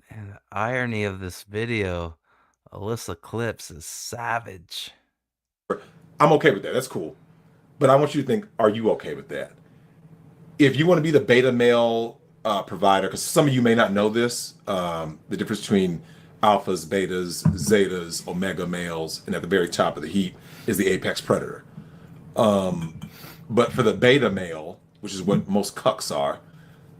And the irony of this video, Alyssa Clips is savage. I'm okay with that. That's cool. But I want you to think, are you okay with that? if you want to be the beta male provider, because some of you may not know this, the difference between alphas, betas, zetas, omega males, and at the very top of the heap is the apex predator. But for the beta male, which is what most cucks are,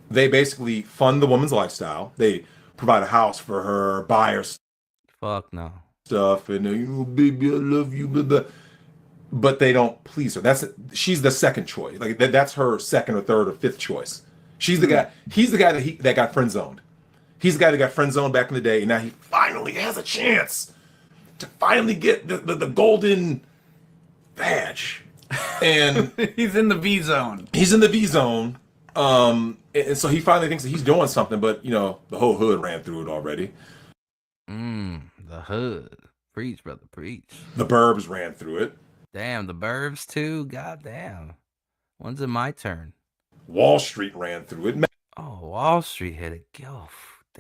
they basically fund the woman's lifestyle. They provide a house for her, buy her Fuck no. stuff, and baby, I love you, blah, blah. But they don't please her. She's the second choice. Like that's her second or third or fifth choice. She's the guy. He's the guy that got friend zoned. He's the guy that got friend zoned back in the day, and now he finally has a chance to finally get the golden badge. And he's in the V zone. He's in the V zone. And so he finally thinks that he's doing something, but the whole hood ran through it already. The hood. Preach, brother, preach. The burbs ran through it. Damn, the burbs too? God damn. When's it my turn? Wall Street ran through it. Oh, Wall Street hit it. Damn.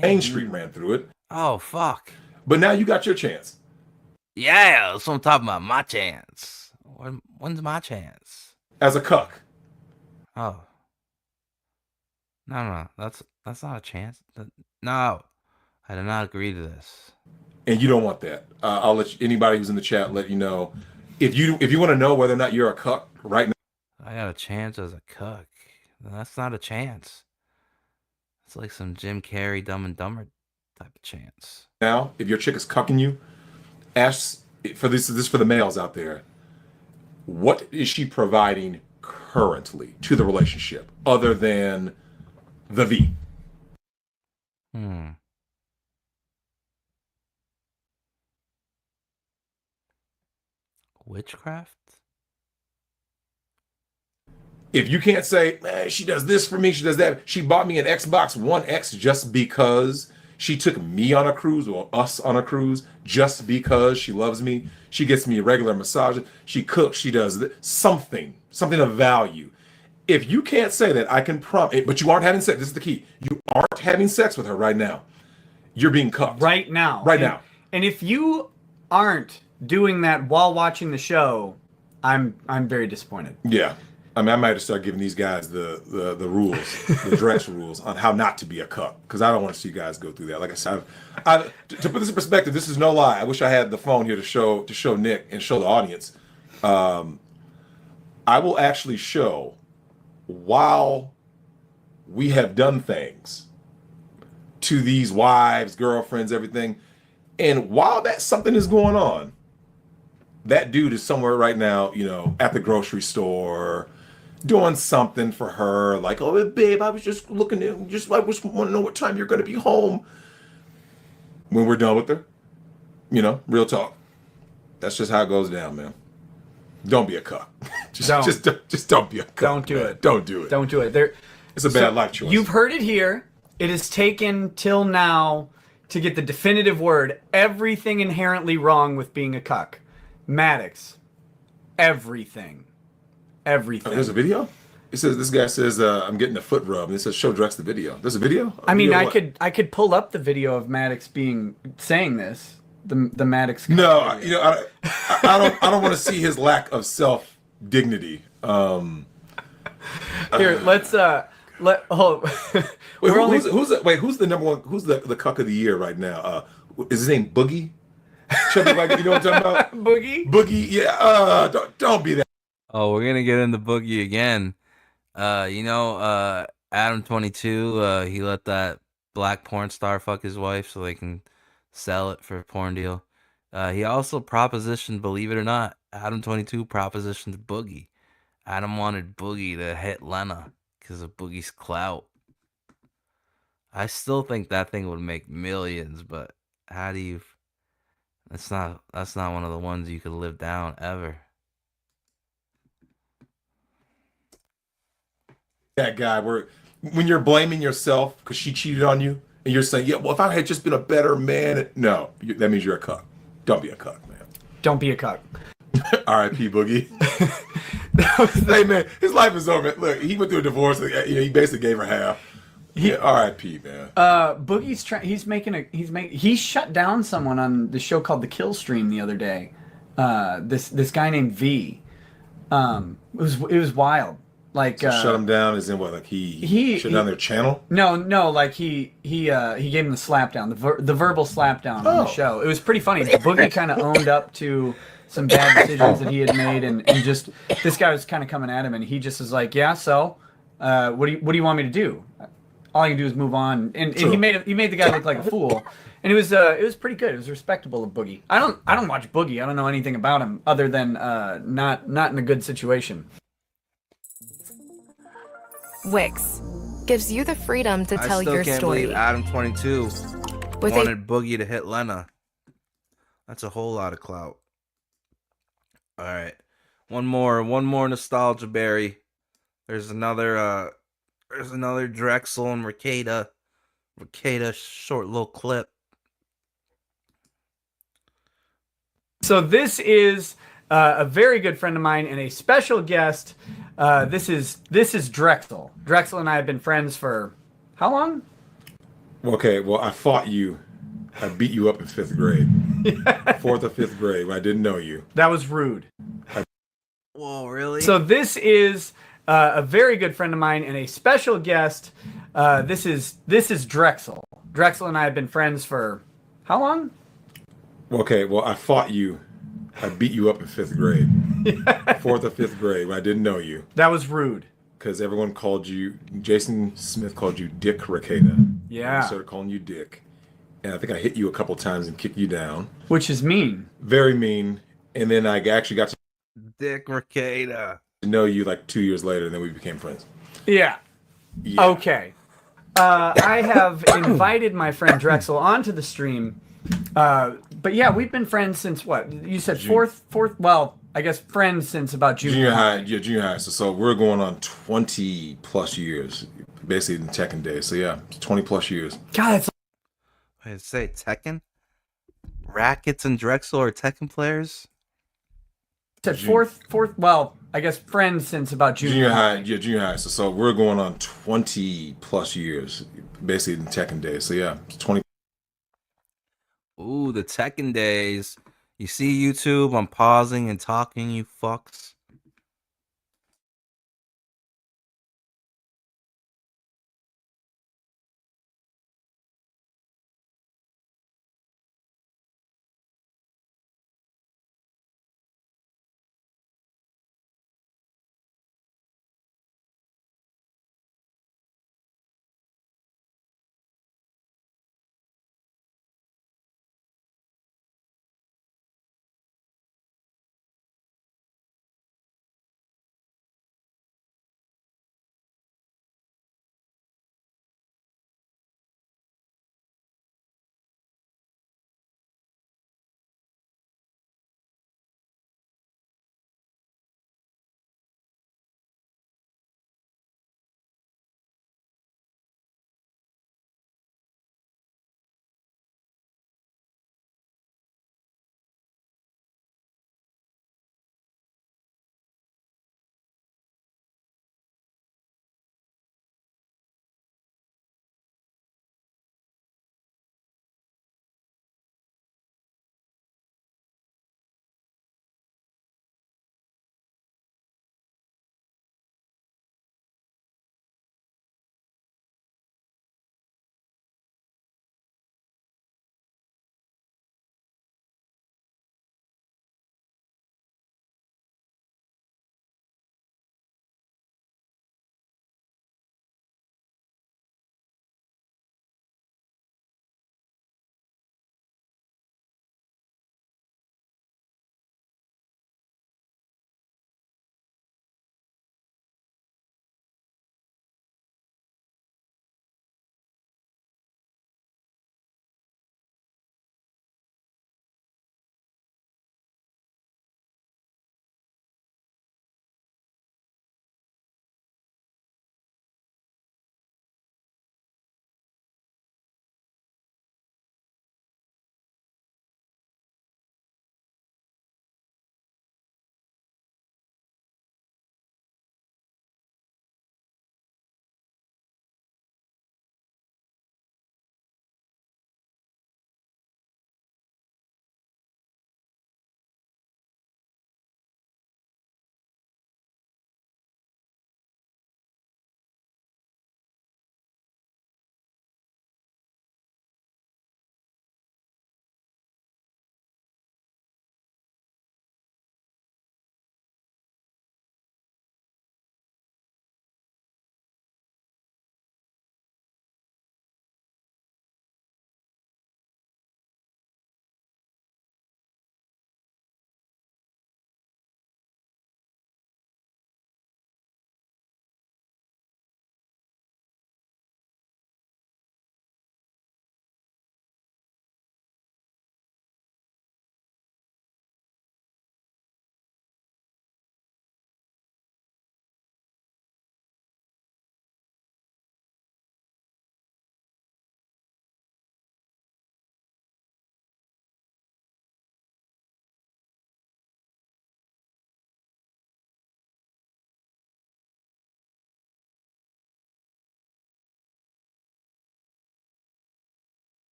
Main Street ran through it. Oh, fuck. But now you got your chance. Yeah, that's what I'm talking about. My chance. When's my chance? As a cuck. Oh. No. That's not a chance. No. I did not agree to this. And you don't want that. I'll let anybody who's in the chat let you know. If you want to know whether or not you're a cuck right now. I got a chance as a cuck. That's not a chance. It's like some Jim Carrey Dumb and Dumber type of chance. Now, if your chick is cucking you, ask for this is for the males out there. What is she providing currently to the relationship other than the V? Witchcraft? If you can't say, man, she does this for me, she does that. She bought me an Xbox One X just because she took me on a cruise or us on a cruise, just because she loves me. She gets me a regular massage. She cooks. She does something of value. If you can't say that, I can promise, but you aren't having sex. This is the key. You aren't having sex with her right now. You're being cucked. Right now. And if you aren't doing that while watching the show, I'm very disappointed. Yeah. I mean, I might have started giving these guys the rules, the dress rules on how not to be a cuck, because I don't want to see you guys go through that. Like I said, to put this in perspective, this is no lie. I wish I had the phone here to show Nick and show the audience. I will actually show while we have done things to these wives, girlfriends, everything, and while that something is going on, that dude is somewhere right now, at the grocery store, doing something for her, like, oh, babe, I was just looking at, I just want to know what time you're going to be home. When we're done with her, real talk. That's just how it goes down, man. Don't be a cuck. just don't be a cuck. Don't do it. Don't do it. Don't do it. It's a bad life choice. You've heard it here. It has taken till now to get the definitive word. Everything inherently wrong with being a cuck. Maddox. Everything. Oh, there's a video? It says, this guy says, I'm getting a foot rub. And it says, show Drex the video. There's a video? I mean, I could pull up the video of Maddox saying this. The Maddox. No, I don't want to see his lack of self dignity. Here, let's wait, who's the number one? Who's the cuck of the year right now? Is his name Boogie? Chubby, like, you know what I'm talking about? Boogie, yeah. Don't be that. Oh, we're gonna get into Boogie again. Adam 22. He let that black porn star fuck his wife so they can sell it for a porn deal. He also propositioned, believe it or not, Adam 22 propositioned Boogie. Adam wanted Boogie to hit Lena because of Boogie's clout. I still think that thing would make millions, but how do you? That's not one of the ones you could live down ever. That guy when you're blaming yourself because she cheated on you and you're saying, yeah, well, if I had just been a better man, no, that means you're a cuck. Don't be a cuck, man. Don't be a cuck. R.I.P. Boogie. Hey, man, his life is over. Look, he went through a divorce. He basically gave her half. R.I.P. man. Boogie's he shut down someone on the show called The Kill Stream the other day. This guy named V. It was wild. Like So shut him down is in what? Like he shut down their channel? No, like he gave him the slap down, the verbal slap down on the show. It was pretty funny. Boogie kind of owned up to some bad decisions that he had made, and just this guy was kind of coming at him, and he just was like, yeah, so what do you want me to do? All you can do is move on, and he made the guy look like a fool, and it was pretty good. It was respectable of Boogie. I don't watch Boogie. I don't know anything about him other than not in a good situation. Wix gives you the freedom to tell your I still can't story. believe Adam 22 With wanted Boogie to hit Lena. That's a whole lot of clout. All right, one more nostalgia berry. There's another Drexel and Ricada short little clip. So this is a very good friend of mine and a special guest. This is Drexel. Drexel and I have been friends for how long? Okay, well, I fought you. I beat you up in 5th grade. 4th or 5th grade when I didn't know you. That was rude. Whoa, really? So this is a very good friend of mine and a special guest. This is Drexel. Drexel and I have been friends for how long? Okay, well, I fought you. I beat you up in 5th grade. 4th or 5th grade when I didn't know you. That was rude. Because everyone called you, Jason Smith called you Dick Ricada. Yeah. I started calling you Dick. And I think I hit you a couple times and kicked you down. Which is mean. Very mean. And then I actually got to Dick Ricada. know you like 2 years later, and then we became friends. Yeah. Yeah. Okay. I have invited my friend Drexel onto the stream. But yeah, we've been friends since what? You said fourth, well, I guess friends since about junior high. Yeah, junior high. So we're going on 20 plus years, basically in Tekken days. So yeah, 20 plus years. God, it's Wait, say Tekken? Rackets and Drexel are Tekken players? said fourth, well, I guess friends since about junior high. Yeah, junior high. So we're going on 20 plus years, basically in Tekken days. So yeah, 20. Ooh, the Tekken days. You see YouTube, I'm pausing and talking, you fucks.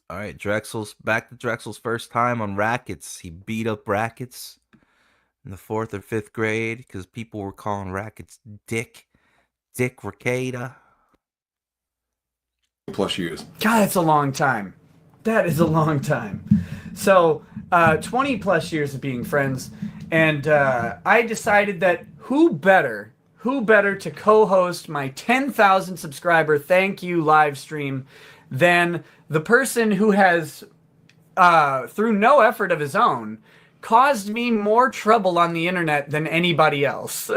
All right, back to Drexel's first time on rackets. He beat up rackets in the 4th or 5th grade because people were calling rackets Dick Ricada. Plus years. God, that's a long time. That is a long time. So, 20 plus years of being friends, and I decided that who better to co-host my 10,000 subscriber thank you live stream than the person who has, through no effort of his own, caused me more trouble on the internet than anybody else.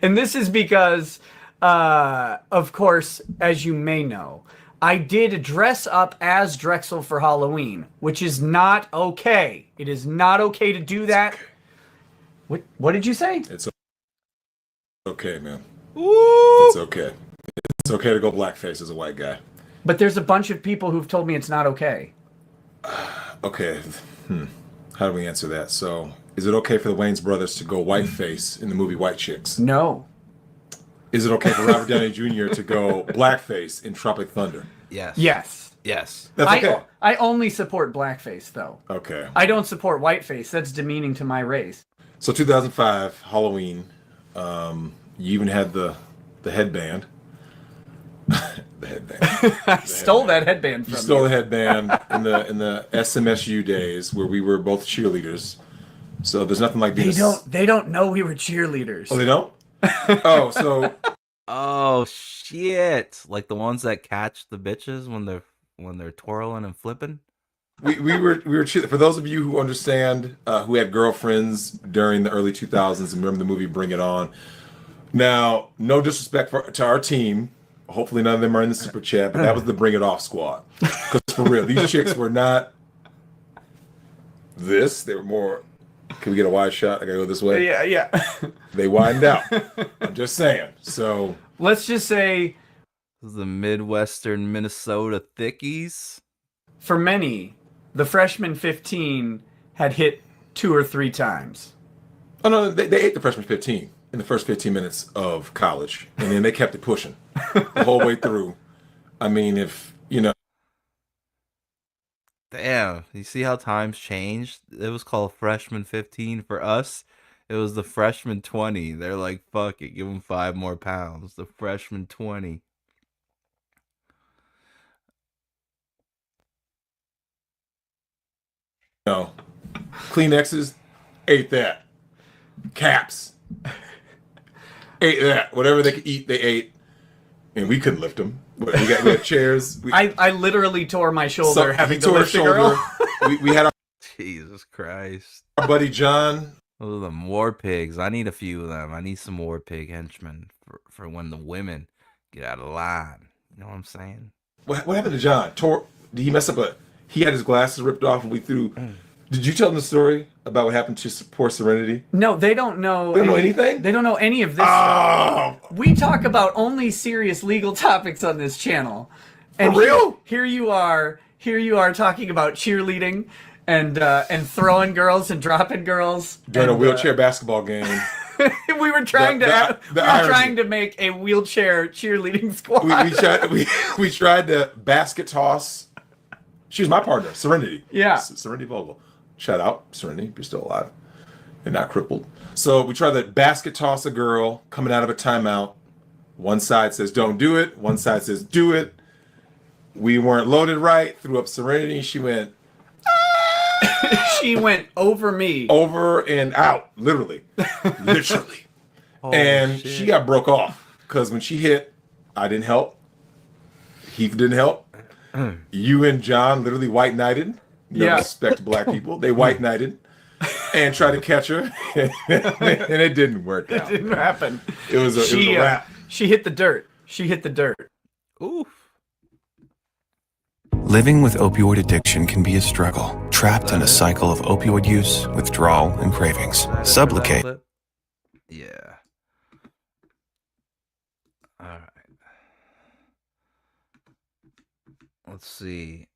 And this is because, of course, as you may know, I did dress up as Drexel for Halloween, which is not okay. It is not okay to do that. What did you say? It's okay, man. Woo! It's okay. It's okay to go blackface as a white guy. But there's a bunch of people who've told me it's not okay. Okay. How do we answer that? So, is it okay for the Wayans brothers to go whiteface in the movie White Chicks? No. Is it okay for Robert Downey Jr. to go blackface in Tropic Thunder? Yes. Yes. That's okay. I only support blackface, though. Okay. I don't support whiteface. That's demeaning to my race. So 2005 Halloween, you even had the headband. The headband. I stole that headband from you. You stole the headband in the SMSU days where we were both cheerleaders. So there's nothing like being They don't know we were cheerleaders. Oh, they don't? Oh, so Oh shit! Like the ones that catch the bitches when they're twirling and flipping. we were for those of you who understand, who had girlfriends during the early 2000s and remember the movie Bring It On. Now, no disrespect to our team. Hopefully none of them are in the super chat, but that was the Bring It Off squad. Because for real, these chicks were not this. They were more. Can we get a wide shot? I gotta go this way. Yeah. They widened out. I'm just saying. So let's just say the Midwestern Minnesota thickies. For many, the freshman 15 had hit 2 or 3 times. Oh no, they ate the freshman 15 in the first 15 minutes of college, and then they kept it pushing the whole way through. I mean, if you know. Damn, you see how times changed? It was called freshman 15 for us. It was the freshman 20. They're like, fuck it, give them 5 more pounds. The freshman 20. No. Kleenexes, ate that. Caps, ate that. Whatever they could eat, they ate. And we couldn't lift them. We had chairs. I literally tore my shoulder having to lift a girl. we had our Jesus Christ. Our buddy John. Those are them war pigs. I need a few of them. I need some war pig henchmen for when the women get out of line. You know what I'm saying? What happened to John? Did he mess up he had his glasses ripped off and we threw. Did you tell them the story about what happened to poor Serenity? No, they don't know. They don't know anything? They don't know any of this. Oh. We talk about only serious legal topics on this channel. And For real? Here you are talking about cheerleading and throwing girls and dropping girls During a wheelchair basketball game. We were trying to make a wheelchair cheerleading squad. We tried to basket toss. She was my partner, Serenity. Yeah. Serenity Vogel. Shout out, Serenity, if you're still alive and not crippled. So we tried to basket toss a girl coming out of a timeout. One side says, don't do it. One side says, do it. We weren't loaded right. Threw up Serenity. She went. She went over me. Over and out, literally. Literally. And shit. she got broke off because when she hit, I didn't help. Heath didn't help. You and John literally white knighted. No respect to black people. They white knighted and tried to catch her, and it didn't work out. It didn't happen. It was a wrap. She hit the dirt. Oof. Living with opioid addiction can be a struggle. Trapped in a cycle of opioid use, withdrawal, and cravings. Sublocade. Yeah. All right. Let's see.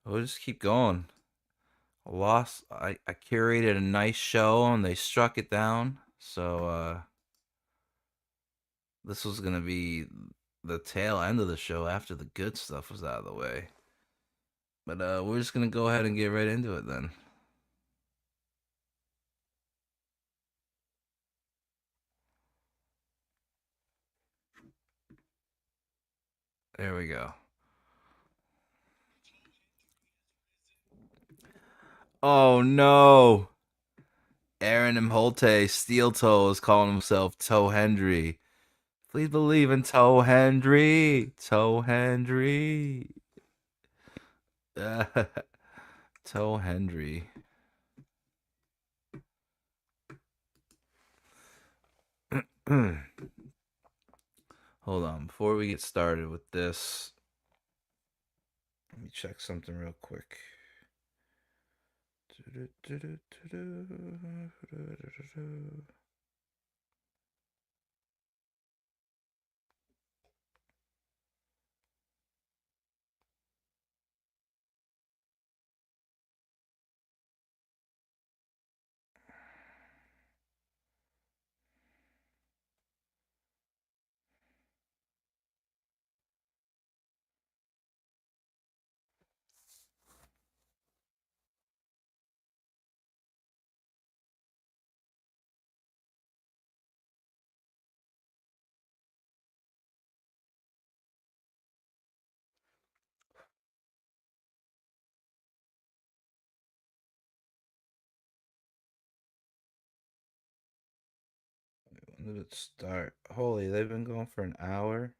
We'll just keep going. I curated a nice show and they struck it down. So this was gonna be the tail end of the show after the good stuff was out of the way. But we're just gonna go ahead and get right into it then. There we go. Oh no! Aaron Imholte, Steel Toe, is calling himself Toe Hendry. Please believe in Toe Hendry. Toe Hendry. Toe Hendry. Hold on, before we get started with this, let me check something real quick. When did it start? Holy, they've been going for an hour.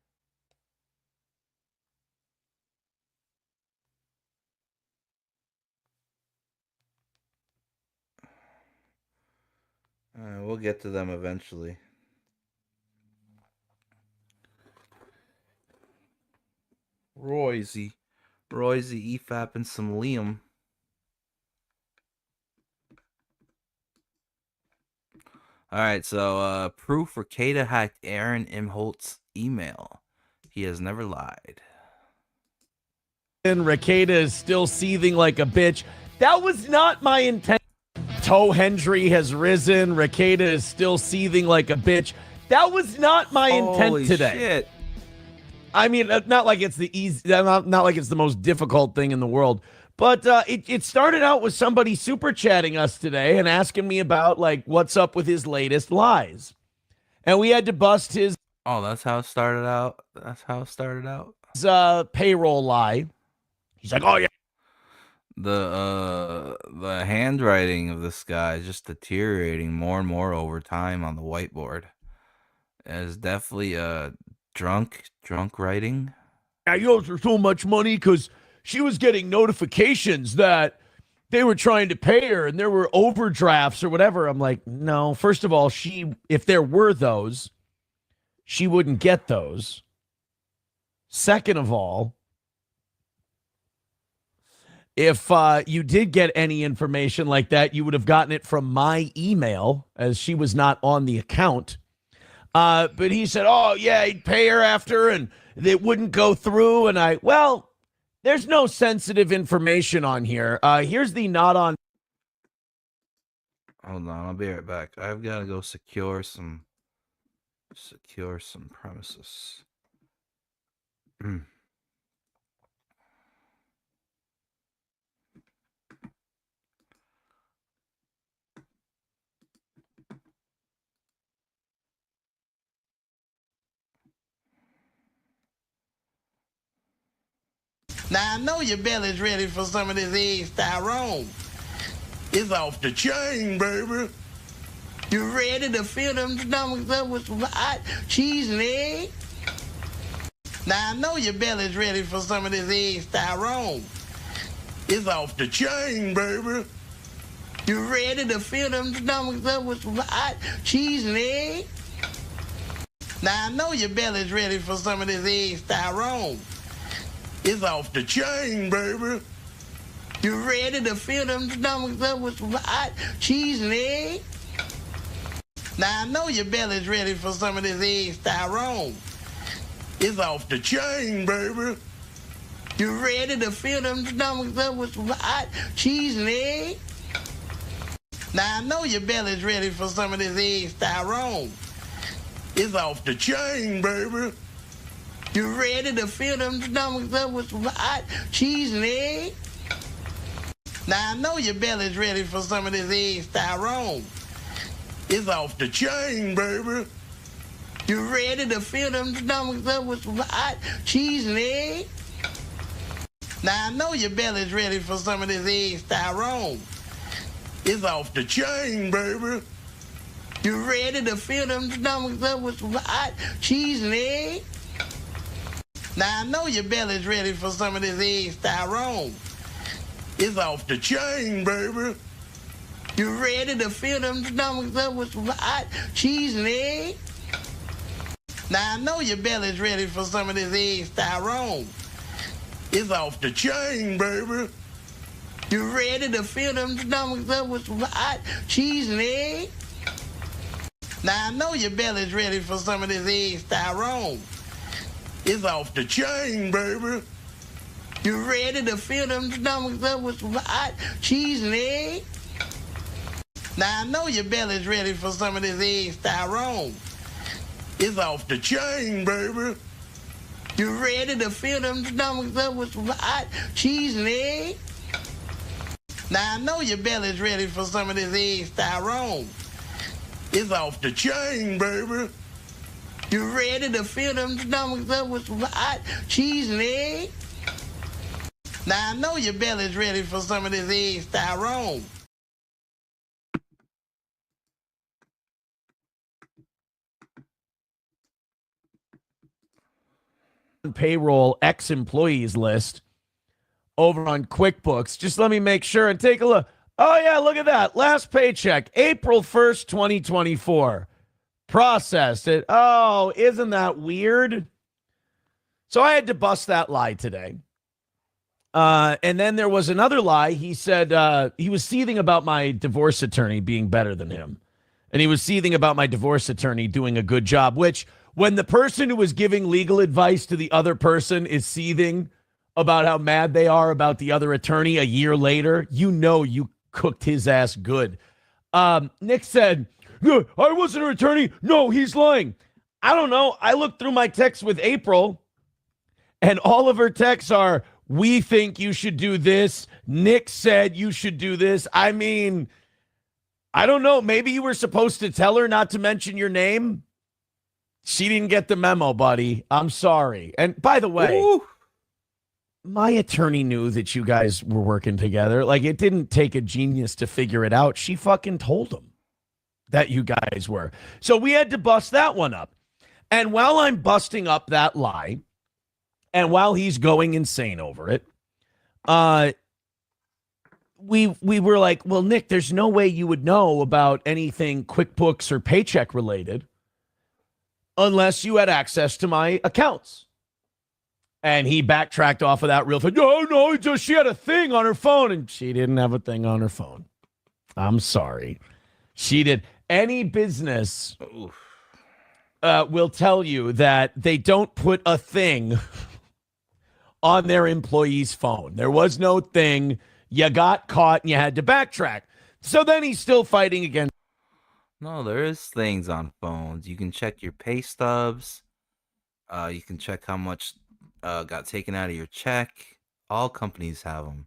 We'll get to them eventually. Royzy, EFAP, and some Liam. All right, so proof Rekieta hacked Aaron Imholt's email. He has never lied. And Rekieta is still seething like a bitch. That was not my intent. Toe Hendry has risen. Rekieta is still seething like a bitch. That was not my intent today. Shit. I mean, not like it's the easy, not like it's the most difficult thing in the world. But it started out with somebody super chatting us today and asking me about, like, what's up with his latest lies. And we had to bust his... Oh, that's how it started out? That's how it started out? Payroll lie. He's like, oh, yeah. The handwriting of this guy is just deteriorating more and more over time on the whiteboard. It's definitely drunk writing. I owed her so much money because she was getting notifications that they were trying to pay her and there were overdrafts or whatever. I'm like, no, first of all, if there were those, she wouldn't get those. Second of all, if you did get any information like that, you would have gotten it from my email, as she was not on the account. But he said, oh, yeah, he'd pay her after and it wouldn't go through. And well, there's no sensitive information on here. Here's the not on. Hold on, I'll be right back. I've got to go secure some premises. Now, I know your belly's ready for some of this egg styrone. It's off the chain, baby. You ready to fill them stomachs up with some hot cheese and egg? Now, I know your belly's ready for some of this egg styrone. It's off the chain, baby. You ready to fill them stomachs up with some hot cheese and egg? Now, I know your belly's ready for some of this egg styrone. It's off the chain, baby. You ready to fill them stomachs up with some hot cheese and egg? Now, I know your belly's ready for some of this egg styrone. It's off the chain, baby. You ready to fill them stomachs up with some hot cheese and egg? Now, I know your belly's ready for some of this egg styrone. It's off the chain, baby. You ready to fill them stomachs up with some hot cheese and egg? Now I know your belly's ready for some of this egg styrone. It's off the chain, baby. You ready to fill them stomachs up with some hot cheese and egg? Now I know your belly's ready for some of this egg styrone. It's off the chain, baby. You ready to fill them stomachs up with some hot cheese and egg? Now I know your belly's ready for some of this egg styrone. It's off the chain, baby. You ready to fill them stomachs up with some hot cheese and egg? Now I know your belly's ready for some of this egg styrone. It's off the chain, baby. You ready to fill them stomachs up with some hot cheese and egg? Now I know your belly's ready for some of this egg styrone. It's off the chain, baby. You ready to fill them stomachs up with some hot cheese and egg? Now I know your belly's ready for some of this egg styrone. It's off the chain, baby. You ready to fill them stomachs up with some hot cheese and egg? Now I know your belly's ready for some of this egg styrone. It's off the chain, baby. You ready to fill them stomachs up with some hot cheese and egg? Now I know your belly's ready for some of this egg styrone. Payroll ex-employees list over on QuickBooks. Just let me make sure and take a look. Oh, yeah, look at that. Last paycheck, April 1st, 2024. Processed it. Oh, isn't that weird? So I had to bust that lie today. And then there was another lie. He said he was seething about my divorce attorney being better than him. And he was seething about my divorce attorney doing a good job, which when the person who was giving legal advice to the other person is seething about how mad they are about the other attorney a year later, you know you cooked his ass good. Nick said, "Yeah, I wasn't an attorney. No, he's lying." I don't know. I looked through my texts with April, and all of her texts are, "We think you should do this. Nick said you should do this." I mean, I don't know. Maybe you were supposed to tell her not to mention your name. She didn't get the memo, buddy. I'm sorry. And by the way, my attorney knew that you guys were working together. Like, it didn't take a genius to figure it out. She fucking told him that you guys were. So we had to bust that one up. And while I'm busting up that lie, and while he's going insane over it, we were like, well, Nick, there's no way you would know about anything QuickBooks or paycheck related unless you had access to my accounts. And he backtracked off of that real fast. No, just she had a thing on her phone, and she didn't have a thing on her phone. I'm sorry. She did. Any business will tell you that they don't put a thing on their employee's phone. There was no thing. You got caught and you had to backtrack. So then he's still fighting against. No, there is things on phones. You can check your pay stubs. You can check how much got taken out of your check. All companies have them.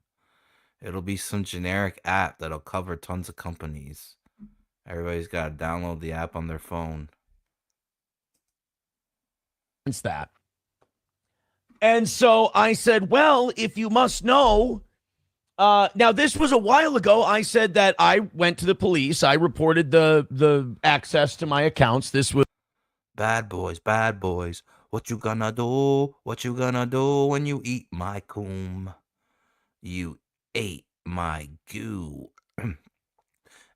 It'll be some generic app that'll cover tons of companies. Everybody's got to download the app on their phone. It's that. And so I said, well, if you must know, now this was a while ago. I said that I went to the police. I reported the access to my accounts. This was bad boys. What you gonna do? What you gonna do when you eat my coom? You ate my goo.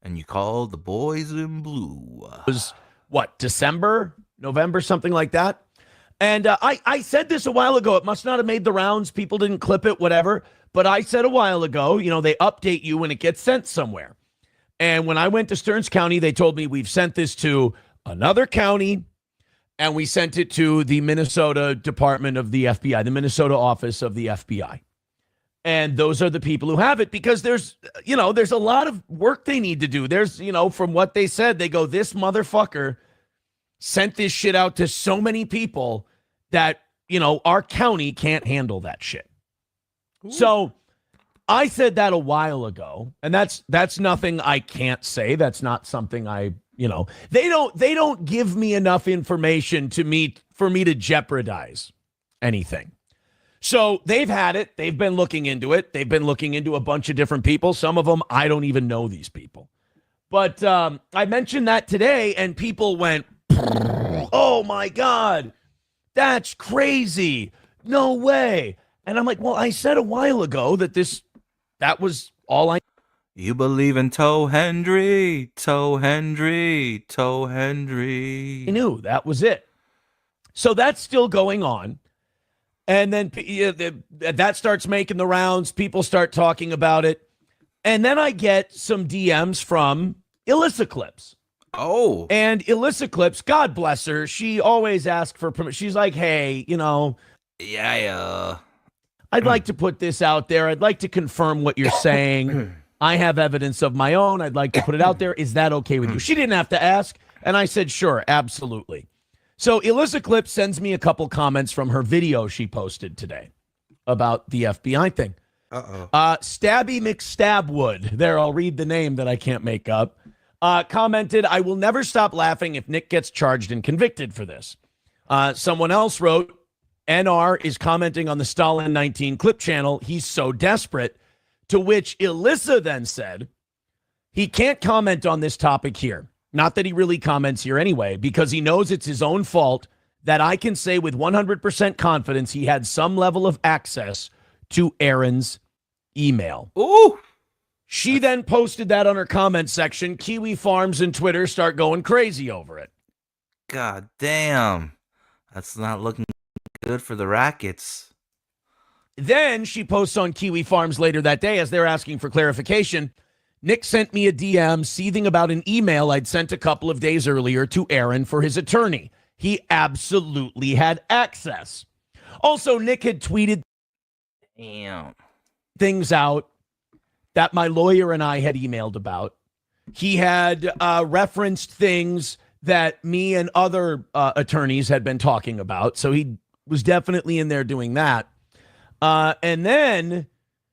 And you called the boys in blue. Was what, December, November, something like that? And I said this a while ago. It must not have made the rounds. People didn't clip it, whatever. But I said a while ago, they update you when it gets sent somewhere. And when I went to Stearns County, they told me we've sent this to another county, and we sent it to the Minnesota Department of the FBI, the Minnesota office of the FBI. And those are the people who have it, because there's a lot of work they need to do. There's, from what they said, they go, this motherfucker sent this shit out to so many people that our county can't handle that shit. So I said that a while ago, and that's nothing I can't say. That's not something they don't give me enough information for me to jeopardize anything. So they've had it. They've been looking into it. They've been looking into a bunch of different people. Some of them, I don't even know these people. But I mentioned that today, and people went, oh, my God, that's crazy. No way. And I'm like, well, I said a while ago that was all I. You believe in Toe Hendry, Toe Hendry, Toe Hendry. I knew that was it. So that's still going on. And then that starts making the rounds. People start talking about it. And then I get some DMs from Alyssa Clips. Oh. And Alyssa Clips, God bless her, she always asks for permission. She's like, hey, Yeah. I'd like to put this out there. I'd like to confirm what you're saying. I have evidence of my own. I'd like to put it out there. Is that okay with you? She didn't have to ask. And I said, sure, absolutely. So Alyssa Clip sends me a couple comments from her video she posted today about the FBI thing. Stabby McStabwood, there, I'll read the name that I can't make up, commented, I will never stop laughing if Nick gets charged and convicted for this. Someone else wrote, NR is commenting on the Stalin 19 clip channel. He's so desperate. To which Alyssa then said, he can't comment on this topic here. Not that he really comments here anyway, because he knows it's his own fault, that I can say with 100% confidence he had some level of access to Aaron's email. Ooh. She then posted that on her comment section. Kiwi Farms and Twitter start going crazy over it. God damn. That's not looking good for the Rackets. Then she posts on Kiwi Farms later that day as they're asking for clarification. Nick sent me a DM seething about an email I'd sent a couple of days earlier to Aaron for his attorney. He absolutely had access. Also, Nick had tweeted things out that my lawyer and I had emailed about. He had referenced things that me and other attorneys had been talking about. So he was definitely in there doing that. And then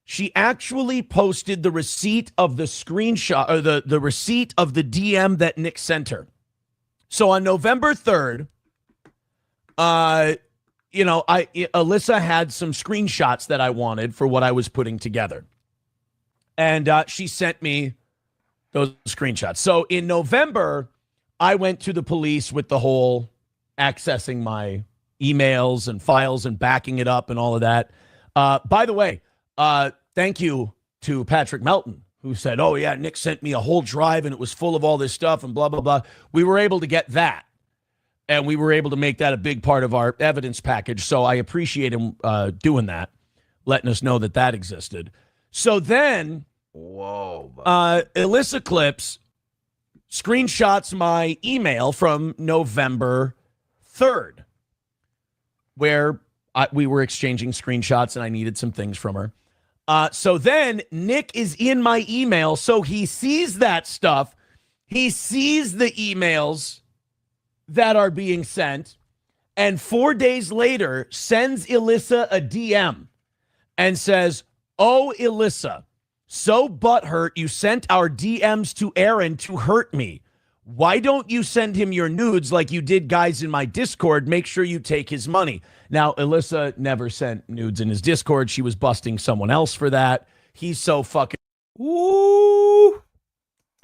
she actually posted the receipt of the screenshot, or the receipt of the DM that Nick sent her. So on November 3rd, Alyssa had some screenshots that I wanted for what I was putting together. And she sent me those screenshots. So in November, I went to the police with the whole accessing my emails and files and backing it up and all of that. By the way, thank you to Patrick Melton, who said, oh, yeah, Nick sent me a whole drive and it was full of all this stuff and blah, blah, blah. We were able to get that. And we were able to make that a big part of our evidence package. So I appreciate him doing that, letting us know that existed. So then, Alyssa Clips screenshots my email from November 3rd, where we were exchanging screenshots and I needed some things from her. So then Nick is in my email. So he sees that stuff. He sees the emails that are being sent. And 4 days later sends Alyssa a DM and says, oh, Alyssa, so butthurt you sent our DMs to Aaron to hurt me. Why don't you send him your nudes like you did guys in my Discord? Make sure you take his money. Now, Alyssa never sent nudes in his Discord. She was busting someone else for that. He's so fucking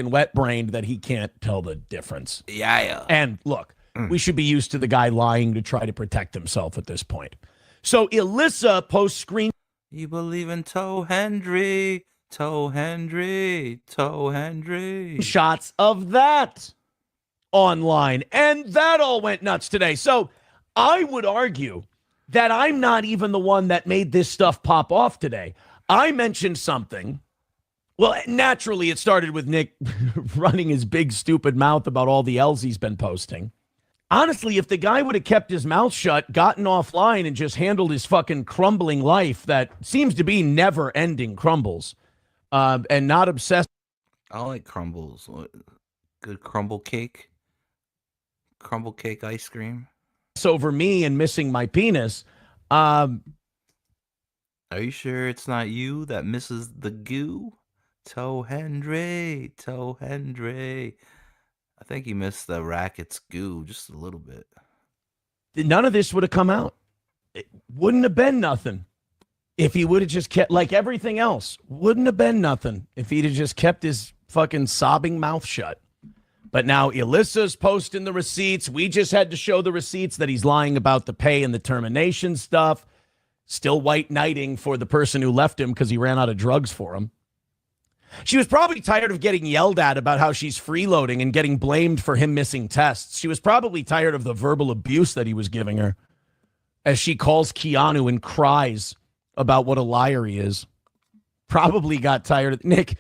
wet-brained that he can't tell the difference. Yeah. And look, we should be used to the guy lying to try to protect himself at this point. So Alyssa posts screen. You believe in Toe Hendry, Toe Hendry, Toe Hendry. Shots of that online. And that all went nuts today. So I would argue that I'm not even the one that made this stuff pop off today. I mentioned something. Well, naturally, it started with Nick running his big, stupid mouth about all the L's he's been posting. Honestly, if the guy would have kept his mouth shut, gotten offline, and just handled his fucking crumbling life that seems to be never-ending crumbles, and not obsessed. I like crumbles. Good crumble cake. Crumble cake ice cream. Over me and missing my penis, Are you sure it's not you that misses the goo? Toe Hendry. I think he missed the Rackets goo just a little bit. None of this would have come out. It wouldn't have been nothing if he would have just kept, like everything else, wouldn't have been nothing if he'd have just kept his fucking sobbing mouth shut. But now Alyssa's posting the receipts. We just had to show the receipts that he's lying about the pay and the termination stuff. Still white knighting for the person who left him because he ran out of drugs for him. She was probably tired of getting yelled at about how she's freeloading and getting blamed for him missing tests. She was probably tired of the verbal abuse that he was giving her as she calls Keanu and cries about what a liar he is. Probably got tired of Nick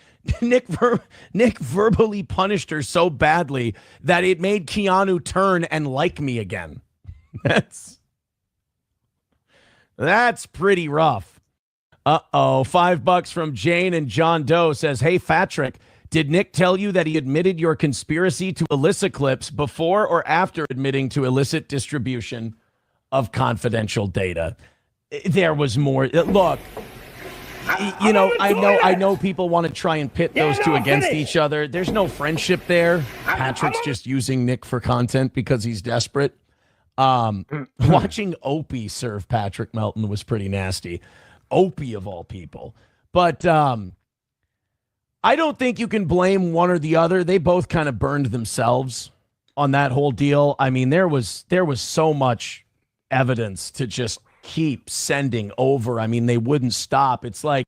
verbally punished her so badly that it made Keanu turn and like me again. That's pretty rough. $5 from Jane and John Doe says, hey, Patrick, did Nick tell you that he admitted your conspiracy to illicit clips before or after admitting to illicit distribution of confidential data? There was more. Look, I know people want to try and pit those two against each other. There's no friendship there. Patrick's just using Nick for content because he's desperate. Watching Opie serve Patrick Melton was pretty nasty. Opie of all people. But I don't think you can blame one or the other. They both kind of burned themselves on that whole deal. I mean, there was so much evidence to just keep sending over. I mean, they wouldn't stop. It's like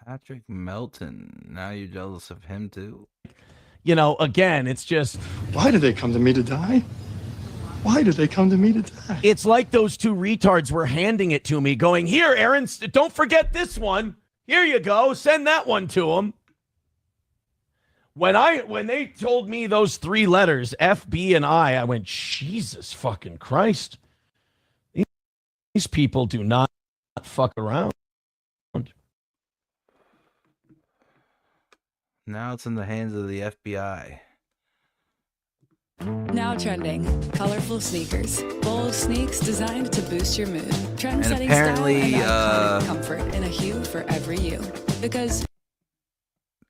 Patrick Melton. Now you're jealous of him too. Again, it's just, why did they come to me to die? Why did they come to me to die? It's like those two retards were handing it to me going, here, Aaron, don't forget this one. Here you go. Send that one to him. When they told me those three letters, F, B, and I went, Jesus fucking Christ. These people do not fuck around. Now it's in the hands of the FBI. Now trending, colorful sneakers. Bold sneaks designed to boost your mood. Trend-setting style and iconic comfort in a hue for every you. Because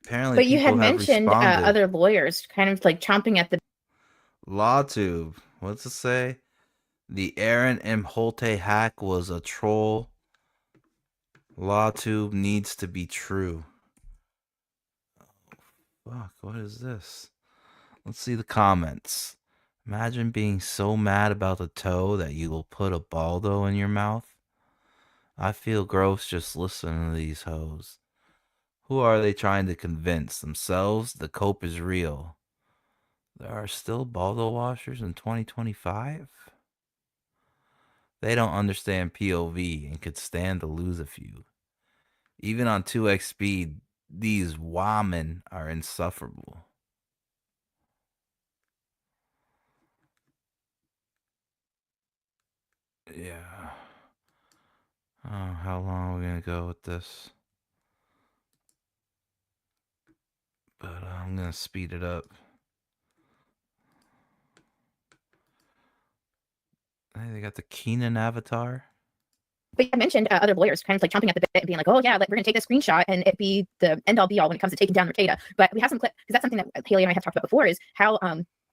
apparently, but you had people have mentioned responded. other lawyers kind of like chomping at the. LawTube. What's it say? The Aaron M. Holte hack was a troll. LawTube needs to be true. Oh, fuck, what is this? Let's see the comments. Imagine being so mad about the toe that you will put a Baldo in your mouth. I feel gross just listening to these hoes. Who are they trying to convince? Themselves? The cope is real. There are still Baldo washers in 2025? They don't understand POV and could stand to lose a few. Even on 2x speed, these women are insufferable. Yeah. Oh, how long are we going to go with this? But I'm going to speed it up. Hey, they got the Keenan avatar. But I mentioned other lawyers kind of like chomping at the bit and being like, oh yeah, like, we're going to take this screenshot and it be the end all be all when it comes to taking down their data. But we have some clips, because that's something that Haley and I have talked about before, is how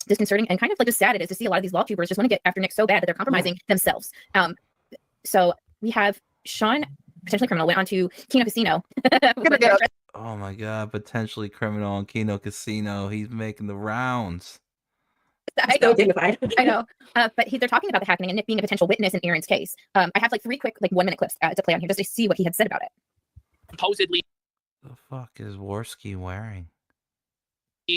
disconcerting and kind of like just sad it is to see a lot of these law tubers just want to get after Nick so bad that they're compromising themselves. So we have Sean, potentially criminal, went on to Kino Casino. Oh my God, potentially criminal on Kino Casino. He's making the rounds. I know, dignified. I know. But they're talking about the happening and Nick being a potential witness in Aaron's case. I have like 3 quick, like 1-minute clips to play on here just to see what he had said about it. Supposedly, The fuck is Worski wearing?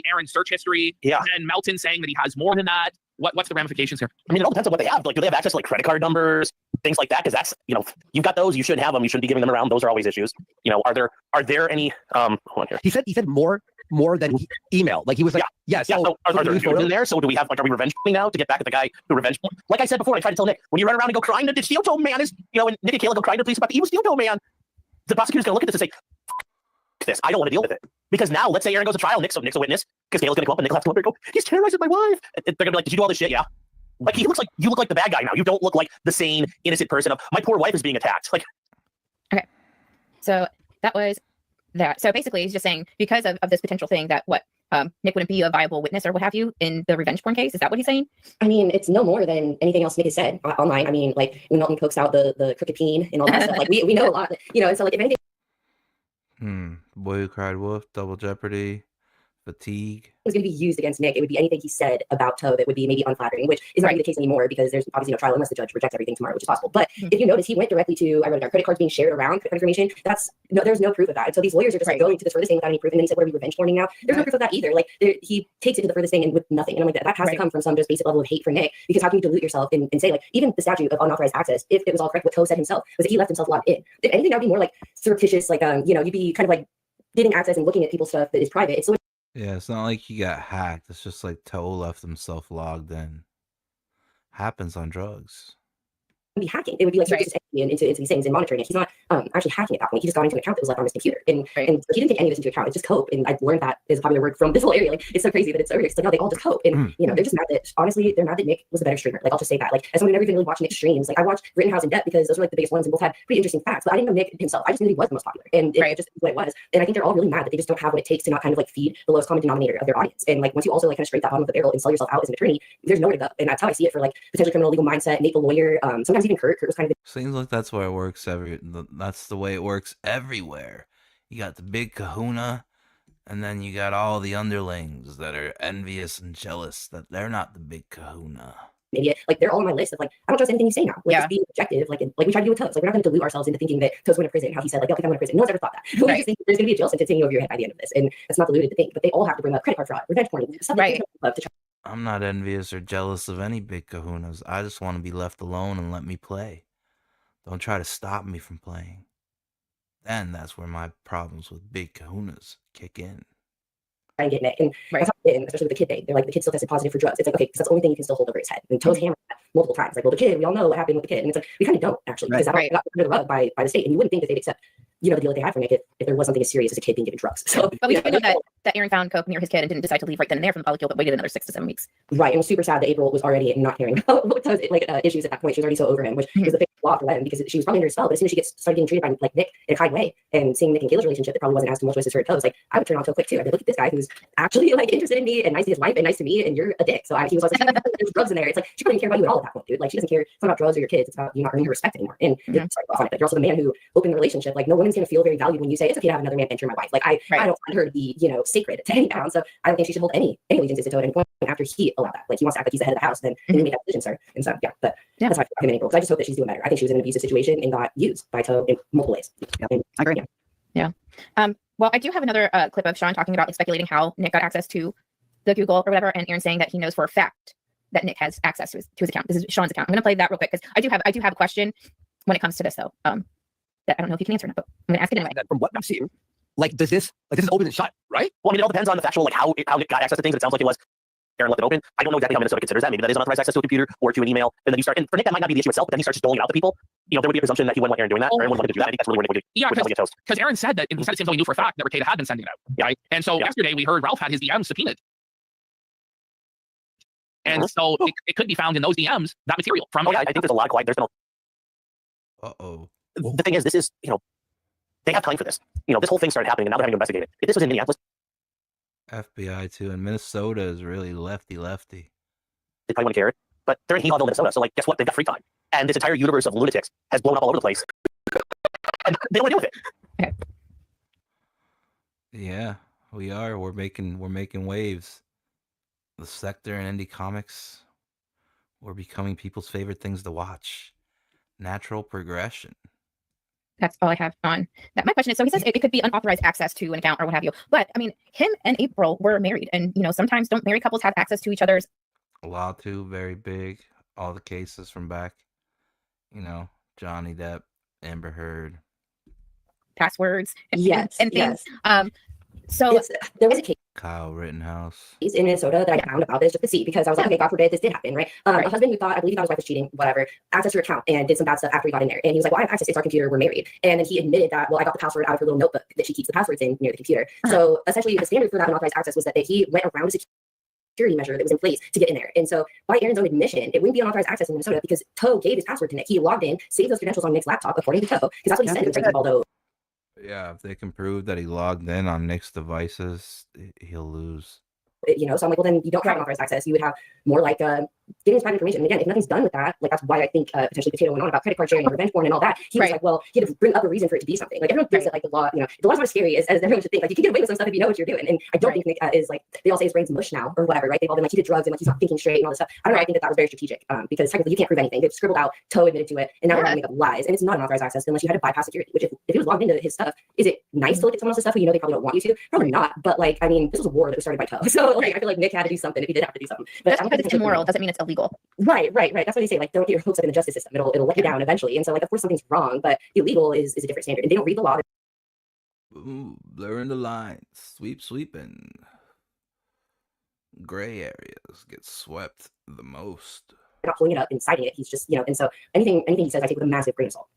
Aaron's search history. Yeah. And Melton saying that he has more than that. What's the ramifications here? I mean, it all depends on what they have. Like, do they have access to like credit card numbers, things like that? Because that's, you've got those. You shouldn't have them. You shouldn't be giving them around. Those are always issues. Are there any? Hold on here. He said more than email. Like he was like, yes. Yeah. So are there dudes in there? So do we have are we revenge now to get back at the guy who revenge? Like I said before, I tried to tell Nick, when you run around and go crying to the steel toe man is, and Nick and Kayla go crying to the police about the evil steel toe man, the prosecutor's gonna look at this and say, this. I don't want to deal with it. Because now, let's say Aaron goes to trial, Nick's a witness, because Kayla's going to come up and Nick will have to come up and go, he's terrorizing my wife. They're going to be like, did you do all this shit? Yeah. Like you look like the bad guy now. You don't look like the sane, innocent person of my poor wife is being attacked. Like, okay, so that was that. So basically, he's just saying because of this potential thing that Nick wouldn't be a viable witness or what have you in the revenge porn case. Is that what he's saying? I mean, it's no more than anything else Nick has said online. I mean, like when Milton pokes out the crooked peen and all that stuff. Like we know a lot, and so like if anything. Boy Who Cried Wolf, Double Jeopardy, Fatigue. Was going to be used against Nick, it would be anything he said about Toe that would be maybe unflattering, which is not really the case anymore because there's obviously no trial unless the judge rejects everything tomorrow, which is possible. But if you notice, he went directly to, I wrote it down, credit cards being shared around information. There's no proof of that. And so these lawyers are just like going to this furthest thing without any proof. And then he said, what are we revenge porning now? There's no proof of that either. Like he takes it to the furthest thing and with nothing. And I'm like, that has to come from some just basic level of hate for Nick, because how can you dilute yourself and say like, even the statute of unauthorized access, if it was all correct, what Toe said himself was that he left himself logged in. If anything, that would be more like surreptitious, like, you'd be kind of like getting access and looking at people's stuff that is private. It's so Yeah, it's not like he got hacked. It's just like Toe left himself logged in. Happens on drugs. Be hacking. It would be like into these things and monitoring it. He's not actually hacking at that point. He just got into an account that was left on his computer, and so he didn't take any of this into account. It's just cope, and I've learned that is a popular word from this whole area. Like it's so crazy that it's over here. It's like no, they all just cope, and they're just mad that honestly they're mad that Nick was a better streamer. Like I'll just say that. Like as someone who never even really watched Nick's streams, like I watched Rittenhouse and Depp because those were like the biggest ones and both had pretty interesting facts. But I didn't know Nick himself. I just knew he was the most popular, and it just what it was. And I think they're all really mad that they just don't have what it takes to not kind of like feed the lowest common denominator of their audience. And like once you also like kind of scrape that bottom of the barrel and sell yourself out as an attorney, there's nowhere to go. And that's how I see it for like potentially criminal legal mindset, Nate the lawyer, sometimes even Kurt. Kurt was kind of Seems like that's where it works that's the way it works everywhere. You got the big kahuna, and then you got all the underlings that are envious and jealous that they're not the big kahuna. Maybe like they're all on my list of like I don't trust anything you say now. Like just being objective, like we try to do with Toes. Like we're not going to delude ourselves into thinking that Toes went to prison. How he said like, okay, I'm going to prison. No one's ever thought that. We just think there's going to be a jail sentence hanging over your head by the end of this, and that's not deluded to think. But they all have to bring up credit card fraud, revenge porn, stuff that they love to try. I'm not envious or jealous of any big kahunas. I just want to be left alone and let me play. Don't try to stop me from playing. Then that's where my problems with big kahunas kick in. Try and get Nick. And that's how it's been, especially with the kid thing. They're like, the kid still tested positive for drugs. It's like, okay, because that's the only thing you can still hold over his head. And Toes hammered that multiple times. Like, well, the kid, we all know what happened with the kid. And it's like, we kind of don't actually, because that got under the rug by the state. And you wouldn't think that they'd accept, the deal that they had for Nick if there was something as serious as a kid being given drugs. So, but we do know that Aaron found coke near his kid and didn't decide to leave right then and there from the polykill, but waited another 6 to 7 weeks. Right. And it was super sad that April was already not caring about Toes issues at that point. She was already so over him, which was a big flaw for them because she was probably under a spell. But as soon as she started getting treated by like Nick in a kind way and seeing Nick and Kayla's relationship, that probably wasn't as tumultuous as her Toes. Like I would turn on Toe quick too. I'd be look at this guy who's actually like interested in me and nice to his wife and nice to me, and you're a dick. So he was like, there's drugs in there. It's like she doesn't care about you at all at that point, dude. Like she doesn't care. It's not about drugs or your kids. It's about you not earning her respect anymore. And sorry, off on it, but you're also the man who opened the relationship. Like no woman's gonna feel very valued when you say it's okay to have another man enter my wife. Like I don't find her to be sacred to any pound. So I don't think she should hold any allegiance to Toe at any point after he allowed that. Like he wants to act like he's the head of the house, then you make that decision, sir. And so but that's how I feel about him and April. Because I just hope that she's doing better. I think she was in an abusive situation and got used by Toe in multiple ways. And, I agree. Yeah. Well, I do have another clip of Sean talking about like speculating how Nick got access to the Google or whatever, and Aaron saying that he knows for a fact that Nick has access to his account. This is Sean's account. I'm going to play that real quick because I do have a question when it comes to this though. That I don't know if you can answer or not, but I'm going to ask it anyway. From what I'm seeing, like this is open and shut, right? Well, I mean, it all depends on the factual, like how Nick got access to things. It sounds like it was Aaron left it open. I don't know exactly how Minnesota considers that. Maybe that is unauthorized access to a computer or to an email. And then you start, and for Nick, that might not be the issue itself, but then he starts just doling it out to people. There would be a presumption that he wouldn't want Aaron doing that. Or Aaron wouldn't want to do that. I think that's really where Nick would because Aaron said that, he said it seems like he knew for a fact that Ricada had been sending it out. Right? And so yesterday we heard Ralph had his DMs subpoenaed. And so it could be found in those DMs, that material from. I think there's a lot of quiet. There's no. The thing is, this is, they have time for this. This whole thing started happening and now they're having to investigate it. If this was in Minneapolis, FBI too, and Minnesota is really lefty. they probably wouldn't care. But they're in Hillville, Minnesota, so guess what? They've got free time. And this entire universe of lunatics has blown up all over the place. And they don't want to deal with it. Yeah, we are. We're making waves. The sector and indie comics, we're becoming people's favorite things to watch. Natural progression. That's all I have on that. My question is, so he says it could be unauthorized access to an account or what have you. But I mean, him and April were married, and sometimes don't married couples have access to each other's? Law 2, very big. All the cases from back, Johnny Depp, Amber Heard, passwords, and things. Yes. So there was a case. Kyle Rittenhouse. He's in Minnesota that I found about this just to see because I was like, okay, God forbid this did happen, right? A husband who I believe he thought his wife was cheating, whatever, access her account and did some bad stuff after he got in there. And he was like, well, I have access. It's our computer. We're married. And then he admitted that, well, I got the password out of her little notebook that she keeps the passwords in near the computer. So essentially the standard for that unauthorized access was that he went around a security security measure that was in place to get in there. And so by Aaron's own admission, it wouldn't be unauthorized access in Minnesota because Toe gave his password to Nick. He logged in, saved those credentials on Nick's laptop, according to Toe, because that's what he said in the although. Yeah, if they can prove that he logged in on Nick's devices, he'll lose. So I'm like, well, then you don't have unauthorized access. You would have more like getting his private information. And again, if nothing's done with that, like that's why I think potentially Potato went on about credit card sharing and revenge porn and all that. He was like, well, he had to bring up a reason for it to be something. Like everyone thinks that like the law, the law's not as scary as everyone should think. Like you can get away with some stuff if you know what you're doing. And I don't think Nick is like, they all say his brain's mush now or whatever, right? They've all been like, he did drugs and like he's not thinking straight and all this stuff. I don't know. I think that was very strategic because technically you can't prove anything. They've scribbled out, Toe admitted to it, and now we're going to make up lies. And it's not unauthorized access unless you had to bypass security, which if he was logged into his stuff, is it nice to look at someone else's stuff who they probably don't want you to? Probably not. But like, I mean, this was a war that was started by Toe. So like, I feel like Nick had to do something if he did have to do something. But just because it's immoral doesn't mean it's illegal. Right. That's what they say. Like, don't get your hopes up in the justice system. It'll let you down eventually. And so, like, of course, something's wrong, but illegal is a different standard. And they don't read the law. Ooh, blurring the lines, sweeping. Gray areas get swept the most. They're not pulling it up and citing it. He's just, and so anything he says, I take with a massive grain of salt.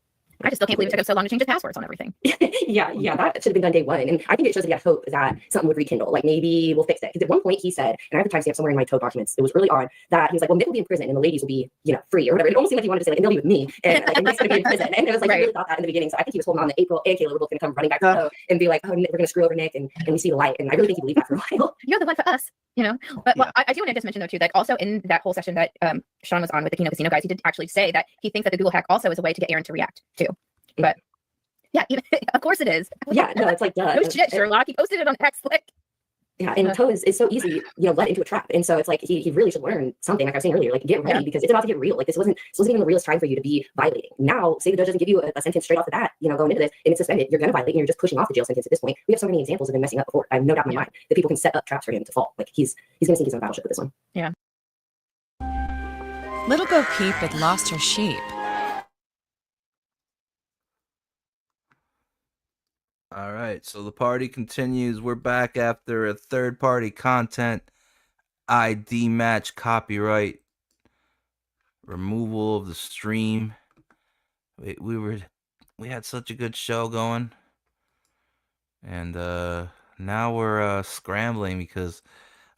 I just still can't believe it took him so long to change his passwords on everything. Yeah, that should have been done day one. And I think it shows that he had hope that something would rekindle. Like maybe we'll fix it. Because at one point he said, and I have the timestamp somewhere in my Toe documents, it was early on, that he was like, well, Nick will be in prison and the ladies will be, free or whatever. It almost seemed like he wanted to say, like, and they'll be with me. And like, Nick's going to be in prison. And it was like, he really thought that in the beginning. So I think he was holding on that April and Kayla were both going to come running back to Toe and be like, oh, we're going to screw over Nick and we see the light. And I really think he believed that for a while. You're the one for us, But well, I do want to just mention though too, that also in that whole session that Sean was on with the Kino Casino guys, he did actually say that he thinks that the Google hack also is a way to get Aaron to react too. But yeah, of course it is. Yeah, no, it's like no shit, Sherlock. He posted it on X. Yeah, and Toe is so easy, led into a trap. And so it's like he really should learn something, like I was saying earlier, like get ready because it's about to get real. Like this wasn't even the realest time for you to be violating. Now, say the judge doesn't give you a sentence straight off the bat, going into this, and it's suspended, you're gonna violate and you're just pushing off the jail sentence at this point. We have so many examples of him messing up before. I have no doubt in my mind that people can set up traps for him to fall. Like he's gonna sink his own battleship with this one. Yeah. Little Bo Peep had lost her sheep. All right, so the party continues. We're back after a third-party content ID match copyright removal of the stream. We had such a good show going, and now we're scrambling because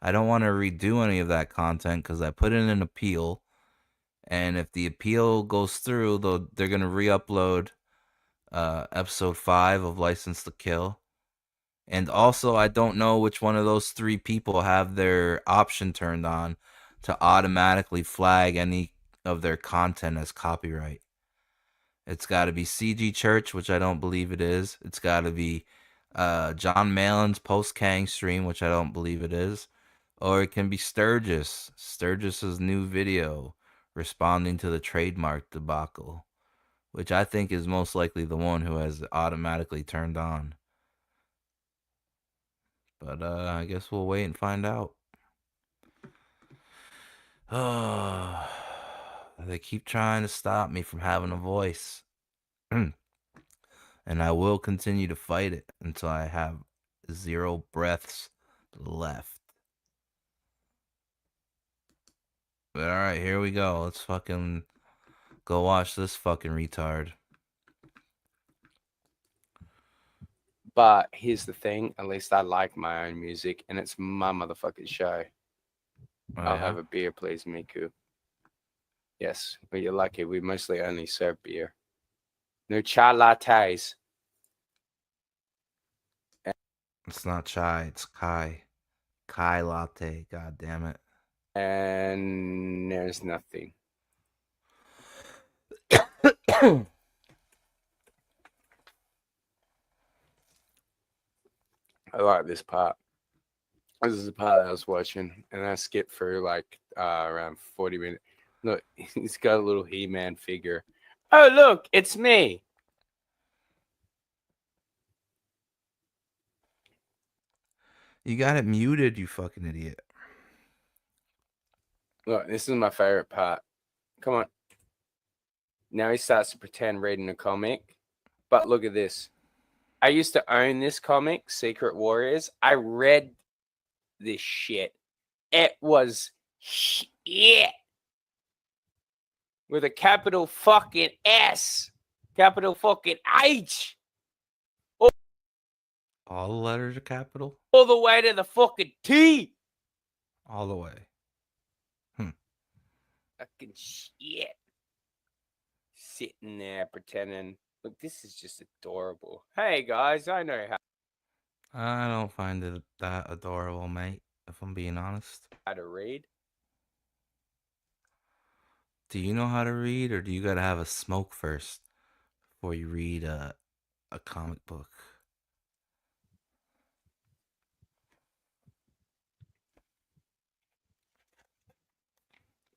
I don't want to redo any of that content because I put in an appeal, and if the appeal goes through, they're gonna re-upload episode 5 of License to Kill. And also I don't know which one of those 3 people have their option turned on to automatically flag any of their content as copyright. It's got to be CG Church, which I don't believe it is. It's got to be John Malin's Post Kang stream, which I don't believe it is. Or it can be Sturgis's new video responding to the trademark debacle, which I think is most likely the one who has automatically turned on. But I guess we'll wait and find out. Oh, they keep trying to stop me from having a voice. And I will continue to fight it until I have 0 breaths left. But alright, here we go. Let's fucking go watch this fucking retard. But here's the thing, at least I like my own music, and it's my motherfucking show. I'll have a beer, please, Miku. Yes, but you're lucky. We mostly only serve beer. No chai lattes. It's not chai, it's Kai. Kai latte, god damn it. And there's nothing. I like this part. This is the part I was watching, and I skipped through like around 40 minutes. Look, he's got a little He-Man figure. Oh, look, it's me. You got it muted, you fucking idiot. Look, this is my favorite part. Come on. Now he starts to pretend reading a comic. But look at this. I used to own this comic, Secret Warriors. I read this shit. It was shit. With a capital fucking S. Capital fucking H. All the letters are capital? All the way to the fucking T. all the way. Fucking shit. Sitting there pretending. Look, this is just adorable. Hey guys, I know I don't find it that adorable, mate, if I'm being honest. how to read. Do you know how to read, or do you gotta have a smoke first before you read a comic book?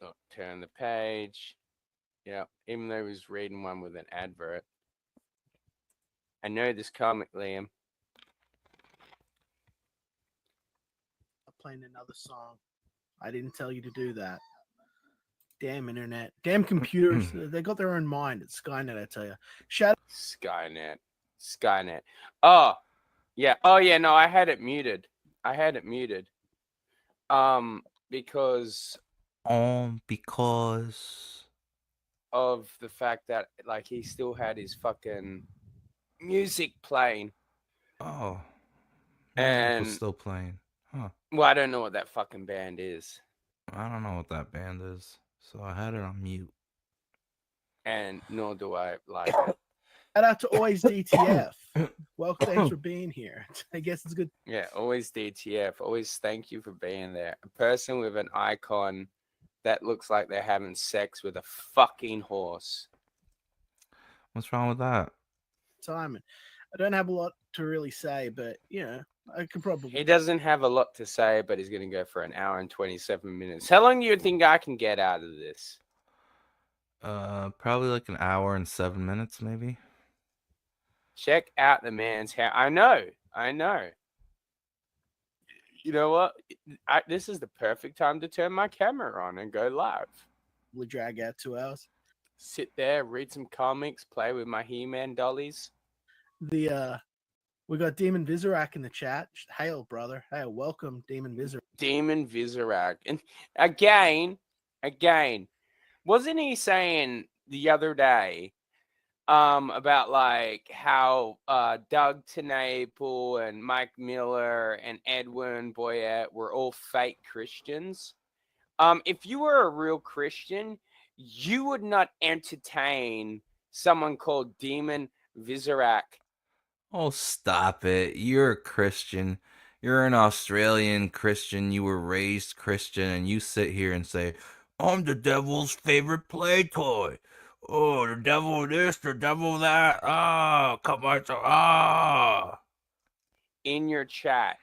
Look, turn the page. Yeah, even though he was reading one with an advert. I know this comic, Liam. Playing another song. I didn't tell you to do that. Damn internet. Damn computers. They got their own mind. It's Skynet, I tell you. Skynet. Skynet. Oh, yeah. Oh, yeah. No, I had it muted. Because of the fact that like he still had his fucking music playing. Oh. And was still playing. Huh. Well, I don't know what that fucking band is. I don't know what that band is, so I had it on mute. And nor do I like it. Shout out to Always DTF. Well, thanks for being here. I guess it's good. Yeah, always DTF. Always thank you for being there. A person with an icon that looks like they're having sex with a fucking horse. What's wrong with that? Simon, I don't have a lot to really say, but I could probably. He doesn't have a lot to say, but he's going to go for an hour and 27 minutes. How long do you think I can get out of this? Probably like an hour and 7 minutes, maybe. Check out the man's hair. I know. You know what? This is the perfect time to turn my camera on and go live. We'll drag out 2 hours. Sit there, read some comics, play with my He-Man dollies. We got Demon Vizorak in the chat. Hail, brother. Hail, welcome, Demon Vizorak. Demon Vizorak. And again, wasn't he saying the other day about like how Doug TenNapel and Mike Miller and Edwin Boyette were all fake Christians? If you were a real Christian, you would not entertain someone called Demon Vizorak. Oh, stop it. You're a Christian. You're an Australian Christian. You were raised Christian, and you sit here and say, I'm the devil's favorite play toy. Oh, the devil this, the devil that. Ah, come on. In your chat.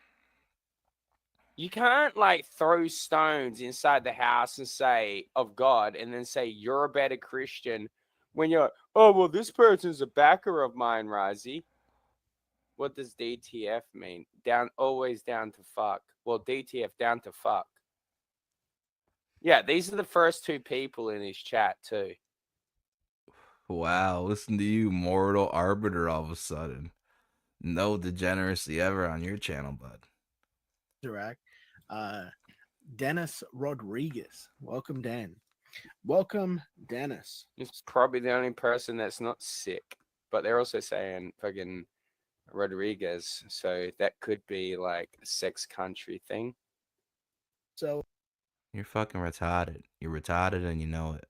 You can't like throw stones inside the house and say of God and then say you're a better Christian when you're, oh, well, this person's a backer of mine, Razi. What does DTF mean? Always down to fuck. Well, DTF down to fuck. Yeah, these are the first two people in his chat too. Wow, listen to you, mortal arbiter, all of a sudden. No degeneracy ever on your channel, bud. Vizorak. Dennis Rodriguez. Welcome, Dan. Welcome, Dennis. It's probably the only person that's not sick, but they're also saying fucking Rodriguez, so that could be like a sex country thing. So you're fucking retarded. You're retarded and you know it.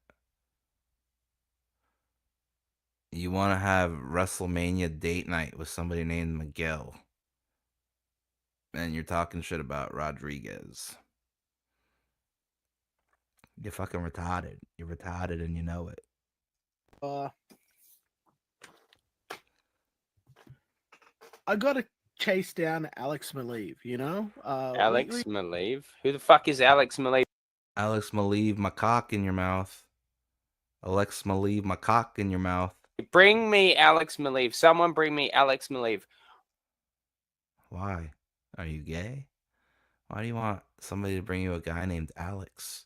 You want to have WrestleMania date night with somebody named Miguel, and you're talking shit about Rodriguez. You're fucking retarded. You're retarded and you know it. I gotta chase down Alex Maleev, Alex Maleev? Who the fuck is Alex Maleev? Alex Maleev, my cock in your mouth. Alex Maleev, my cock in your mouth. Bring me Alex Maleev. Someone bring me Alex Maleev. Why? Are you gay? Why do you want somebody to bring you a guy named Alex?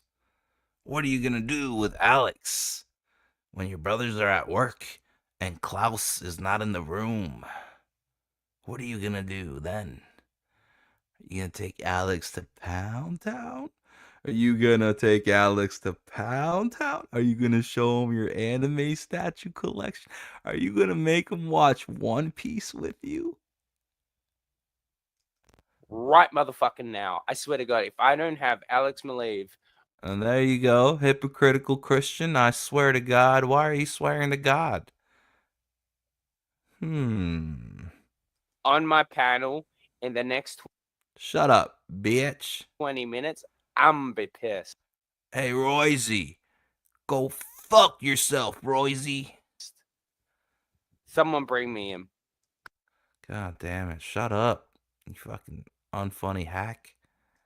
What are you gonna do with Alex when your brothers are at work and Klaus is not in the room? What are you gonna do then? Are you gonna take Alex to Pound Town? Are you gonna take Alex to Pound Town? Are you gonna show him your anime statue collection? Are you gonna make him watch One Piece with you? right motherfucking now. I swear to God, if I don't have Alex Maleev, And there you go, hypocritical Christian. I swear to God. Why are you swearing to God? on my panel in the next Shut up, bitch. 20 minutes, I'm be pissed. Hey, Royzy. Go fuck yourself, Royzy. Someone bring me him. God damn it. Shut up. You fucking unfunny hack.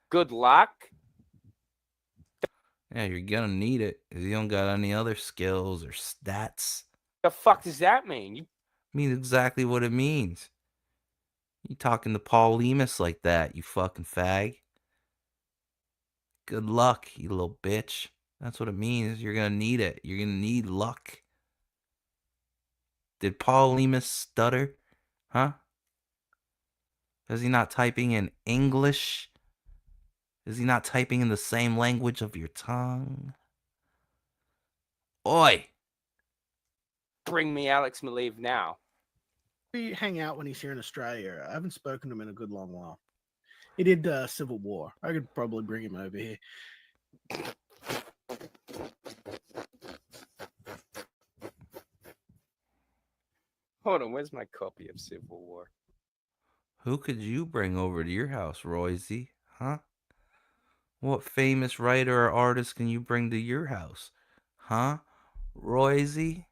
Good luck. Yeah, you're gonna need it. You don't got any other skills or stats. The fuck does that mean? You Means exactly what it means. You talking to Paul Lemus like that, you fucking fag. Good luck, you little bitch. That's what it means. You're gonna need it. You're gonna need luck. Did Paul Lemus stutter? Huh? Is he not typing in English? Is he not typing in the same language of your tongue? Oi! bring me Alex Maleev now. We hang out when he's here in Australia. I haven't spoken to him in a good long while. He did Civil War. I could probably bring him over here. Hold on, where's my copy of Civil War? Who could you bring over to your house, Royzy? Huh? What famous writer or artist can you bring to your house? Huh? Royzy?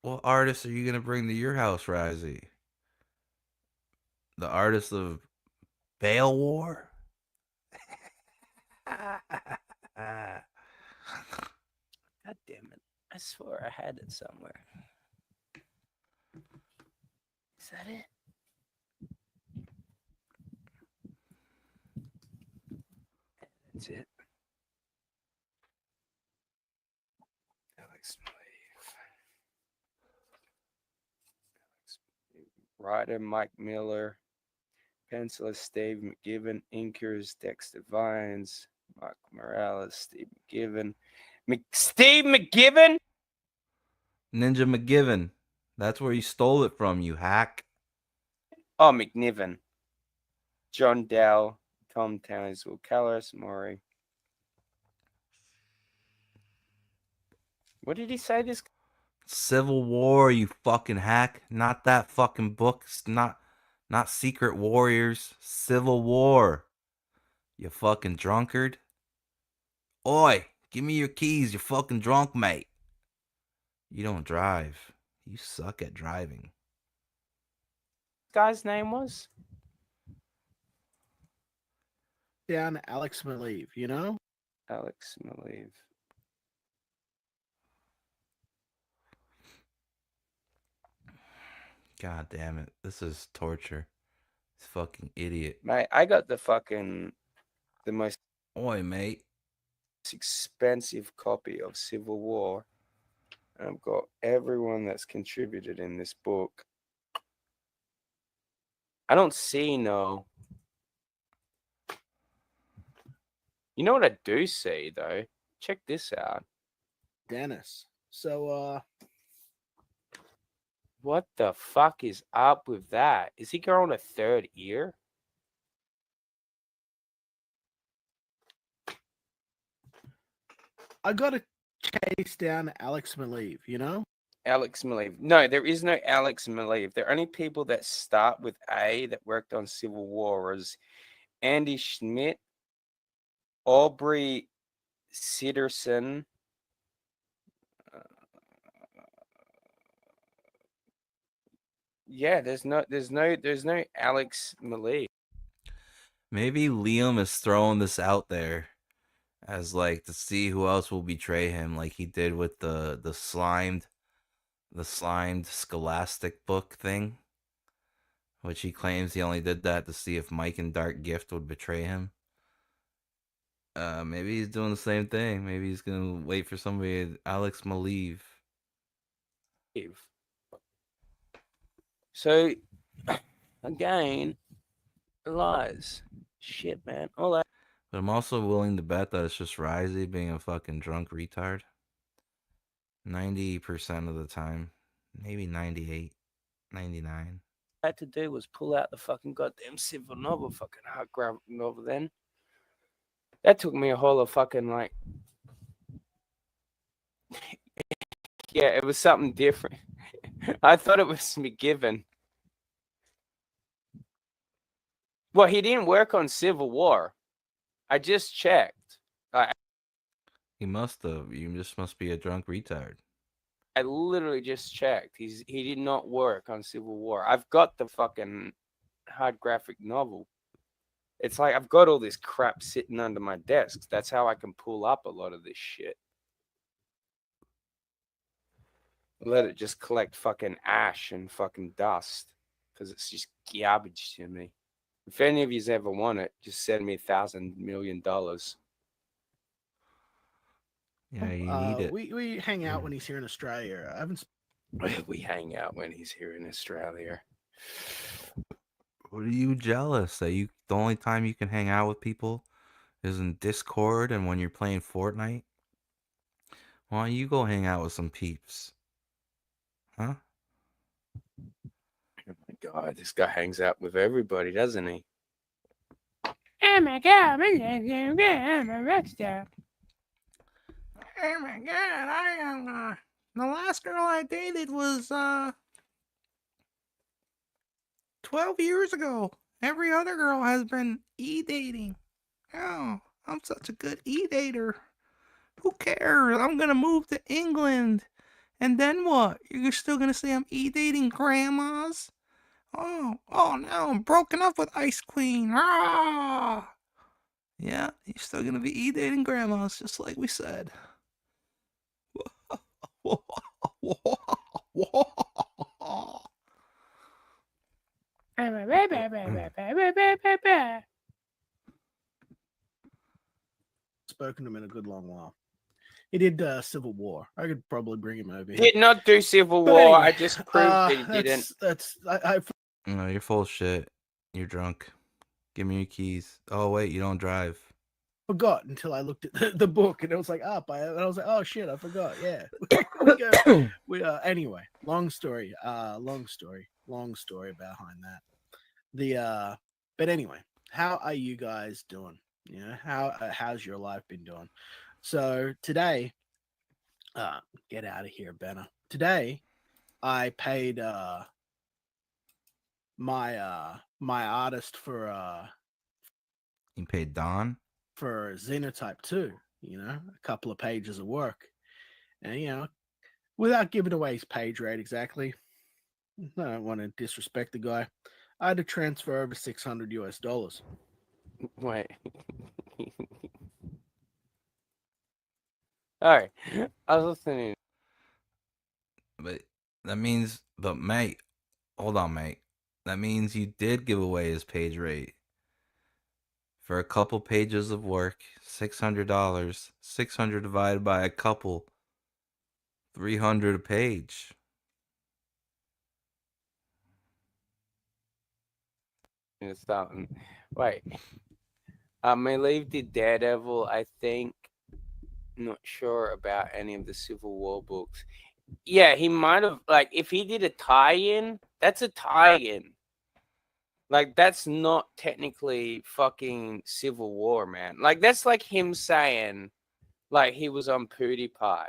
What artist are you going to bring to your house, Royzy? The artist of Bale War? God damn it. I swore I had it somewhere. Is that it? That's it. Alex Maleev. Writer Mike Miller. Penciler Steve McGiven. Inkers Dexter Vines. Mark Morales. Steve McGiven. Steve McGiven? Ninja McGiven. That's where you stole it from, you hack. Oh, McNiven. John Dow. Tom Townsville. Callis Maury. What did he say this? Civil War, you fucking hack. Not that fucking book. Not Secret Warriors. Civil War. You fucking drunkard. Oi, give me your keys, you fucking drunk, mate. You don't drive. You suck at driving. Guy's name was? Down Alex Maleev, you know? Alex Maleev. God damn it. This is torture. This fucking idiot. Mate, I got the most Oi, mate. Expensive copy of Civil War. And I've got everyone that's contributed in this book. I don't see no. You know what I do see though? Check this out. Dennis. So what the fuck is up with that? Is he growing a third ear? I gotta chase down Alex Maleev, you know? Alex Maleev. No, there is no Alex Maleev. The only people that start with A that worked on Civil War was Andy Schmidt, Aubrey Sitterson, yeah, there's no Alex Maleev. Maybe Liam is throwing this out there as like to see who else will betray him, like he did with the slimed Scholastic book thing, which he claims he only did that to see if Mike and Dark Gift would betray him. Maybe he's doing the same thing. Maybe he's gonna wait for somebody, Alex Maleev. So again, lies. Shit, man. All that. But I'm also willing to bet that it's just Risey being a fucking drunk retard. 90% of the time. Maybe 98, 99. I had to do was pull out the fucking goddamn civil novel, fucking hard graphic novel then. That took me a whole of fucking like yeah, it was something different. I thought it was McGiven. Well, he didn't work on Civil War. I just checked. He must have. You just must be a drunk retard. I literally just checked. He did not work on Civil War. I've got the fucking hard graphic novel. It's like I've got all this crap sitting under my desk. That's how I can pull up a lot of this shit. Let it just collect fucking ash and fucking dust because it's just garbage to me. If any of yous ever want it, just send me $1,000 million. Yeah, you need it. We hang out when he's here in Australia. I haven't. We hang out when he's here in Australia. What are you jealous that you? The only time you can hang out with people is in Discord and when you're playing Fortnite. Why don't you go hang out with some peeps? Huh? Oh my god, this guy hangs out with everybody, doesn't he? Oh my god, I'm a rock star. Oh my god, I am the last girl I dated was 12 years ago. Every other girl has been e-dating. Oh, I'm such a good e-dater. Who cares? I'm gonna move to England. And then what? You're still gonna say I'm e-dating grandmas? Oh, now I'm broken up with Ice Queen. Ah! Yeah, you're still gonna be e-dating grandmas, just like we said. I'm a rah. Spoken to him in a good long while. He did Civil War. I could probably bring him over here. Did not do Civil But War. anyway, I just proved that he didn't. No, you're full of shit. You're drunk. Give me your keys. Oh, wait, you don't drive. Forgot until I looked at the book and it was like up. And I was like, oh shit, I forgot. Yeah. Anyway, long story behind that. But anyway, how are you guys doing? You know, how's your life been doing? So today, get out of here, Benna. Today, I paid my artist for You paid Don? For Xenotype 2, you know, a couple of pages of work. And, you know, without giving away his page rate exactly, I don't want to disrespect the guy. I had to transfer over $600 US. Wait. All right. I was listening. But mate, hold on, mate. That means you did give away his page rate. For a couple pages of work, $600. 600 divided by a couple, 300 a page. Something. Wait. Leave did Daredevil, I think. Not sure about any of the Civil War books. Yeah, he might have, like, if he did a tie-in, that's a tie-in. Like, that's not technically fucking Civil War, man. Like, that's like him saying, like, he was on PewDiePie.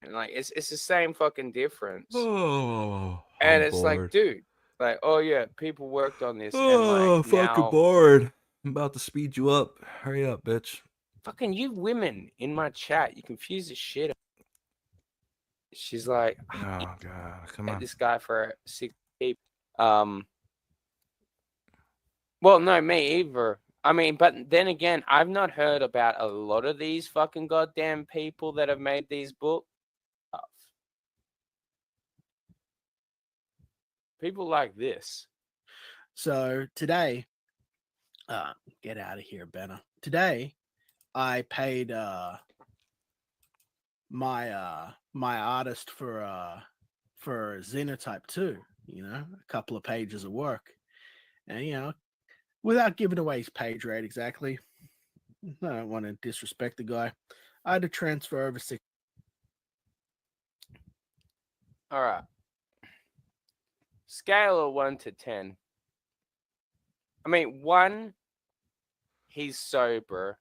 And, like, it's the same fucking difference. Oh, and I'm it's bored. like, dude, like, oh, yeah, people worked on this. Oh, and, like, fucking now, bored. I'm about to speed you up. Hurry up, bitch. fucking you women in my chat, you confuse the shit. She's like, oh, God, come on. This guy for 6 people. Well, no, me either. I mean, but then again, I've not heard about a lot of these fucking goddamn people that have made these books. People like this. So today, get out of here, Benna. Today, I paid my artist for Xenotype 2, you know, a couple of pages of work. And, you know, without giving away his page rate exactly, I don't want to disrespect the guy. I had to transfer over All right. Scale of 1 to 10. I mean, 1, he's sober.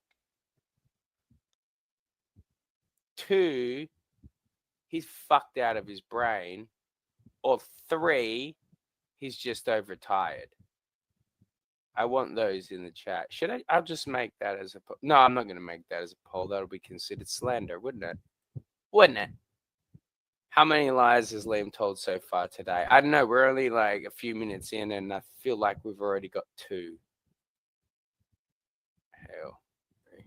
2, he's fucked out of his brain. Or 3, he's just overtired. I want those in the chat. Should I? I'll just make that as a poll. No, I'm not going to make that as a poll. That'll be considered slander, wouldn't it? Wouldn't it? How many lies has Liam told so far today? I don't know. We're only like a few minutes in, and I feel like we've already got 2. Hell. 3.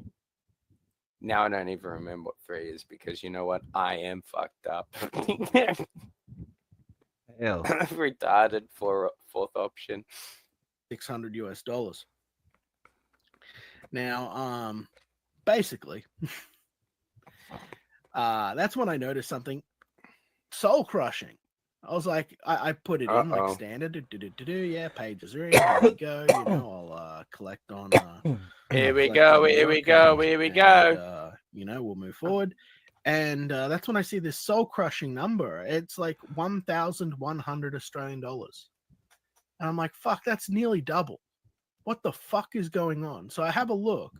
Now I don't even remember what 3 is because you know what? I am fucked up. Hell. Retarded for fourth option. $600. Now, basically, that's when I noticed something soul crushing. I was like, I put it in like standard. Yeah, pages are in. Here we go. You know, I'll collect on. Here we go. Here we go. Here we go. You know, we'll move forward. And that's when I see this soul crushing number. It's like 1,100 Australian dollars. And I'm like, fuck, that's nearly double. What the fuck is going on? So I have a look,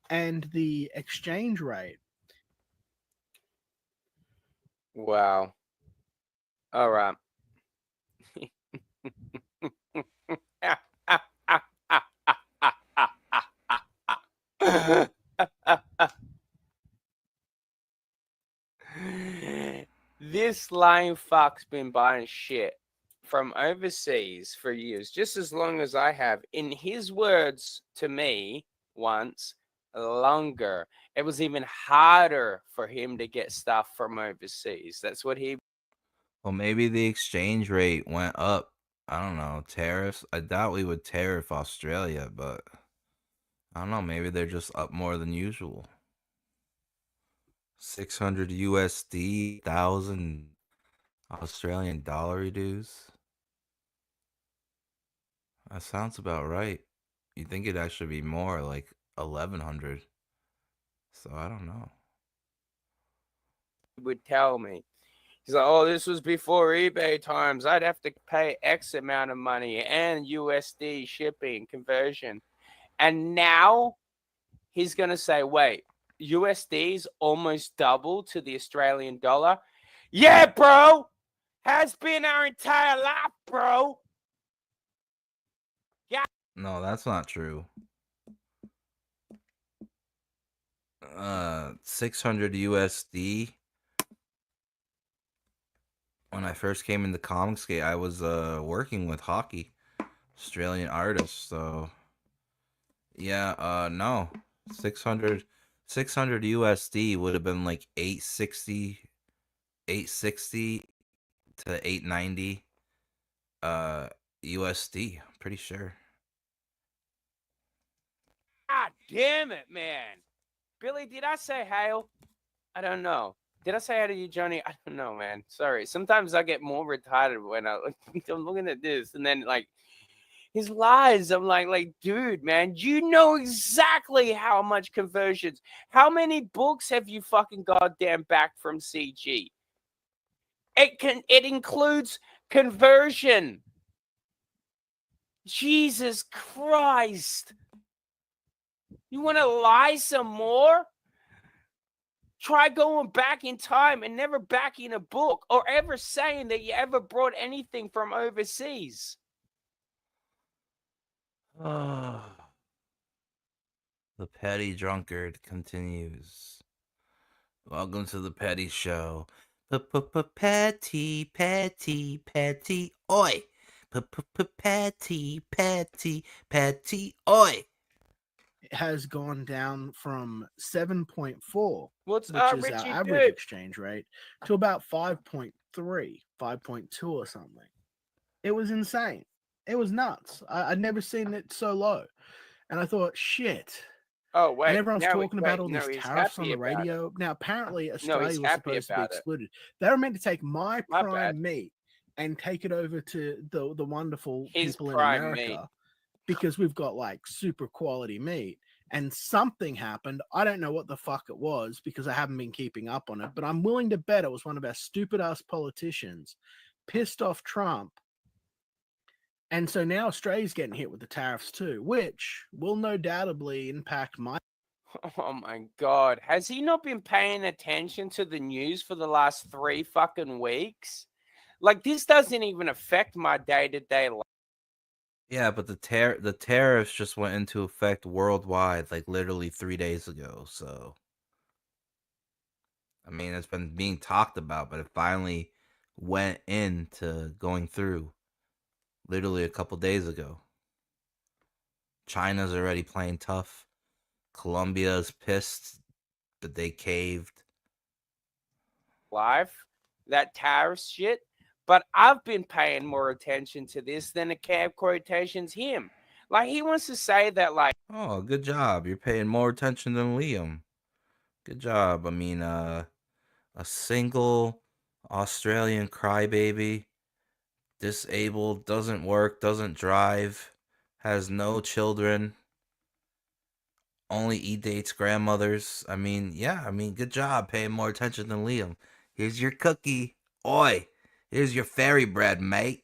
and the exchange rate. Wow. All right. This lame fuck's been buying shit from overseas for years, just as long as I have. In his words to me once, longer. It was even harder for him to get stuff from overseas. That's what he... Well, maybe the exchange rate went up. I don't know. Tariffs? I doubt we would tariff Australia, but I don't know. Maybe they're just up more than usual. 600 USD, 1,000 Australian dollar dues. That sounds about right. You think it'd actually be more, like 1,100. So I don't know. Would tell me. He's like, oh, this was before eBay times. I'd have to pay X amount of money and USD shipping conversion. And now he's going to say, wait, USD's almost double to the Australian dollar? Yeah, bro. Has been our entire life, bro. Yeah. No, that's not true. 600 USD. When I first came into Comicsgate, I was working with hockey, Australian artists. So yeah, no, 600 USD would have been like 860 to 890 USD. I'm pretty sure. God damn it, man. Billy, did I say hail? I don't know. Did I say hi to you, Johnny? I don't know, man. Sorry. Sometimes I get more retarded when I'm looking at this, and then like his lies. I'm like, dude, man, you know exactly how much conversions. How many books have you fucking goddamn back from CG? It includes conversion. Jesus Christ. You want to lie some more? Try going back in time and never backing a book or ever saying that you ever brought anything from overseas. The petty drunkard continues. Welcome to the petty show. Petty, petty, petty, oi. Petty, petty, petty, oi. It has gone down from 7.4, which is our Richie average do? exchange rate, to about 5.3, 5.2 or something. It was insane. It was nuts. I'd never seen it so low. And I thought, shit. Oh, wait. And everyone's now talking about all no, these he's tariffs on happy the about radio. it. Now, apparently, No, Australia he's was happy supposed to be about it. excluded. They were meant to take my My prime bad. meat and take it over to the wonderful His people in prime America meat. because we've got like super quality meat. and something happened. I don't know what the fuck it was because I haven't been keeping up on it, but I'm willing to bet it was one of our stupid ass politicians pissed off Trump. And so now Australia's getting hit with the tariffs too, which will no doubtably impact my. Oh my God. Has he not been paying attention to the news for the last 3 fucking weeks? Like, this doesn't even affect my day-to-day life. Yeah, but the tariffs just went into effect worldwide, like literally 3 days ago. So, I mean, it's been being talked about, but it finally went into going through literally a couple days ago. China's already playing tough. Colombia's pissed that they caved. Life, that tariff shit. But I've been paying more attention to this than the cab quotations him. Like, he wants to say that, like, Oh, good job. You're paying more attention than Liam. Good job. I mean, a single Australian crybaby, disabled, doesn't work, doesn't drive, has no children, only dates grandmothers. I mean, yeah, I mean, good job paying more attention than Liam. Here's your cookie. Oi, here's your fairy bread, mate.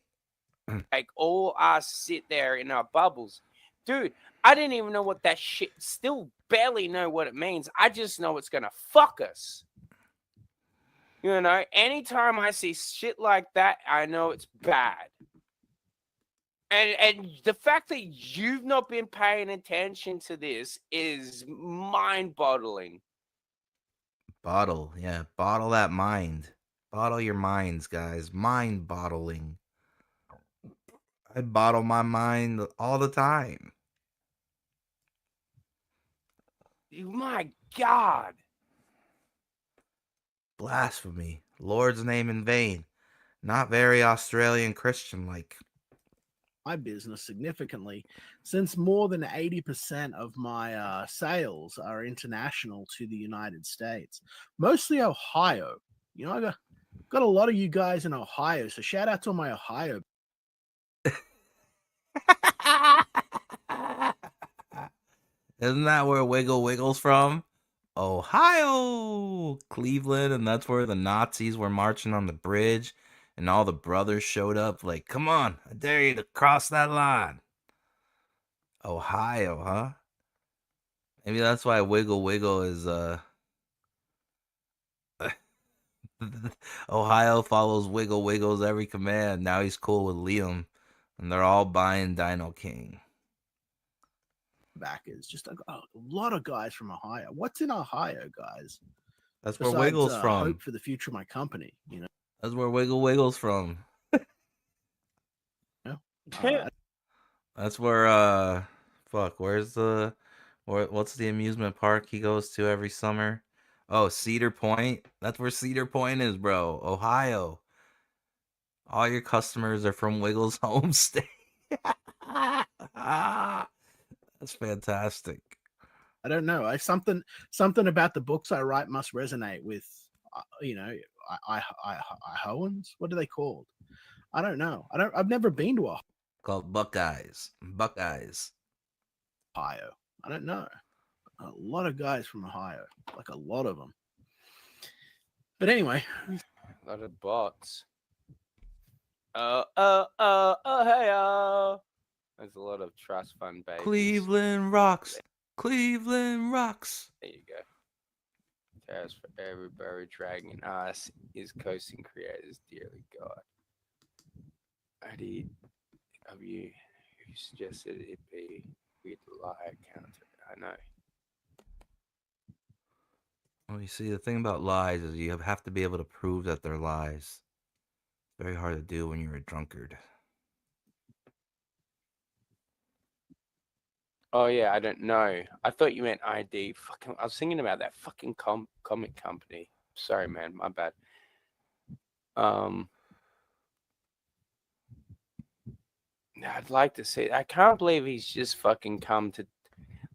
like all us sit there in our bubbles. Dude, I didn't even know what that shit, still barely know what it means. I just know it's gonna fuck us. You know, anytime I see shit like that, I know it's bad. And the fact that you've not been paying attention to this is mind-boggling. Bottle, yeah, bottle that mind. Bottle your minds, guys. Mind bottling. I bottle my mind all the time. My God. Blasphemy. Lord's name in vain. Not very Australian Christian like. My business significantly, since more than 80% of my sales are international to the United States, mostly Ohio. You know, I got a lot of you guys in Ohio, so shout out to my Ohio. Isn't that where Wiggle Wiggle's from? Ohio, Cleveland, and that's where the Nazis were marching on the bridge, and all the brothers showed up like, come on, I dare you to cross that line. Ohio, huh? Maybe that's why Wiggle Wiggle is, Ohio follows Wiggle Wiggle's every command. Now he's cool with Liam, and they're all buying Dino King. Backers, just a lot of guys from Ohio. What's in Ohio, guys? That's where Wiggle's from. Hope for the future of my company, you know. That's where Wiggle Wiggle's from. Yeah. That's where what's the amusement park he goes to every summer? Oh, Cedar Point. That's where Cedar Point is, bro. Ohio. All your customers are from Wiggle's home state. That's fantastic. I don't know. Something about the books I write must resonate with, you know, Iowans. What are they called? I don't know. I've never been to Called Buckeyes. Buckeyes. Ohio. I don't know. A lot of guys from Ohio, like a lot of them. But anyway, a lot of bots. Ohio. There's a lot of trust fund babies. Cleveland rocks. Cleveland rocks. There you go. Tariffs for everybody dragging us is coasting creators dearly God. I did of you who suggested it be with lie counter. I know. Well, you see, the thing about lies is you have to be able to prove that they're lies. Very hard to do when you're a drunkard. Oh yeah, I don't know. I thought you meant ID. Fucking, I was thinking about that fucking comic company. Sorry, man, my bad. I'd like to see. I can't believe he's just fucking come to,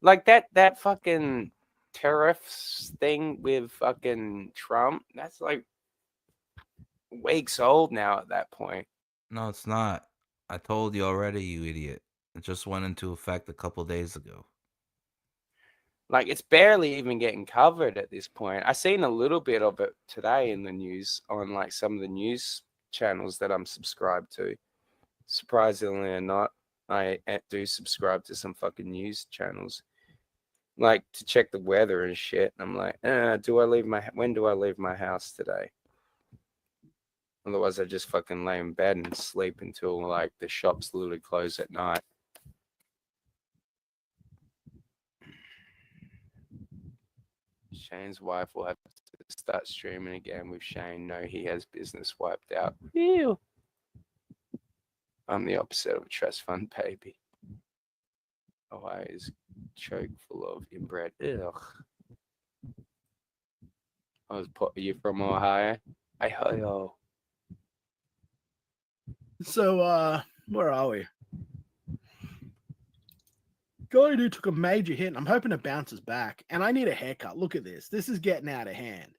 like that fucking tariffs thing with fucking Trump. That's like weeks old now at that point. No, it's not. I told you already, you idiot. It just went into effect a couple days ago. Like, it's barely even getting covered at this point. I seen a little bit of it today in the news on like some of the news channels that I'm subscribed to. Surprisingly or not, I do subscribe to some fucking news channels, like to check the weather and shit. I'm like, when do I leave my house today? Otherwise, I just fucking lay in bed and sleep until like the shops literally close at night. Shane's wife will have to start streaming again with Shane. No, he has business wiped out. Ew. I'm the opposite of a trust fund baby. Ohio is choke full of inbred. Ugh. Are you from Ohio? Ohio. So, where are we? Guy who took a major hit, and I'm hoping it bounces back. And I need a haircut. Look at this. This is getting out of hand.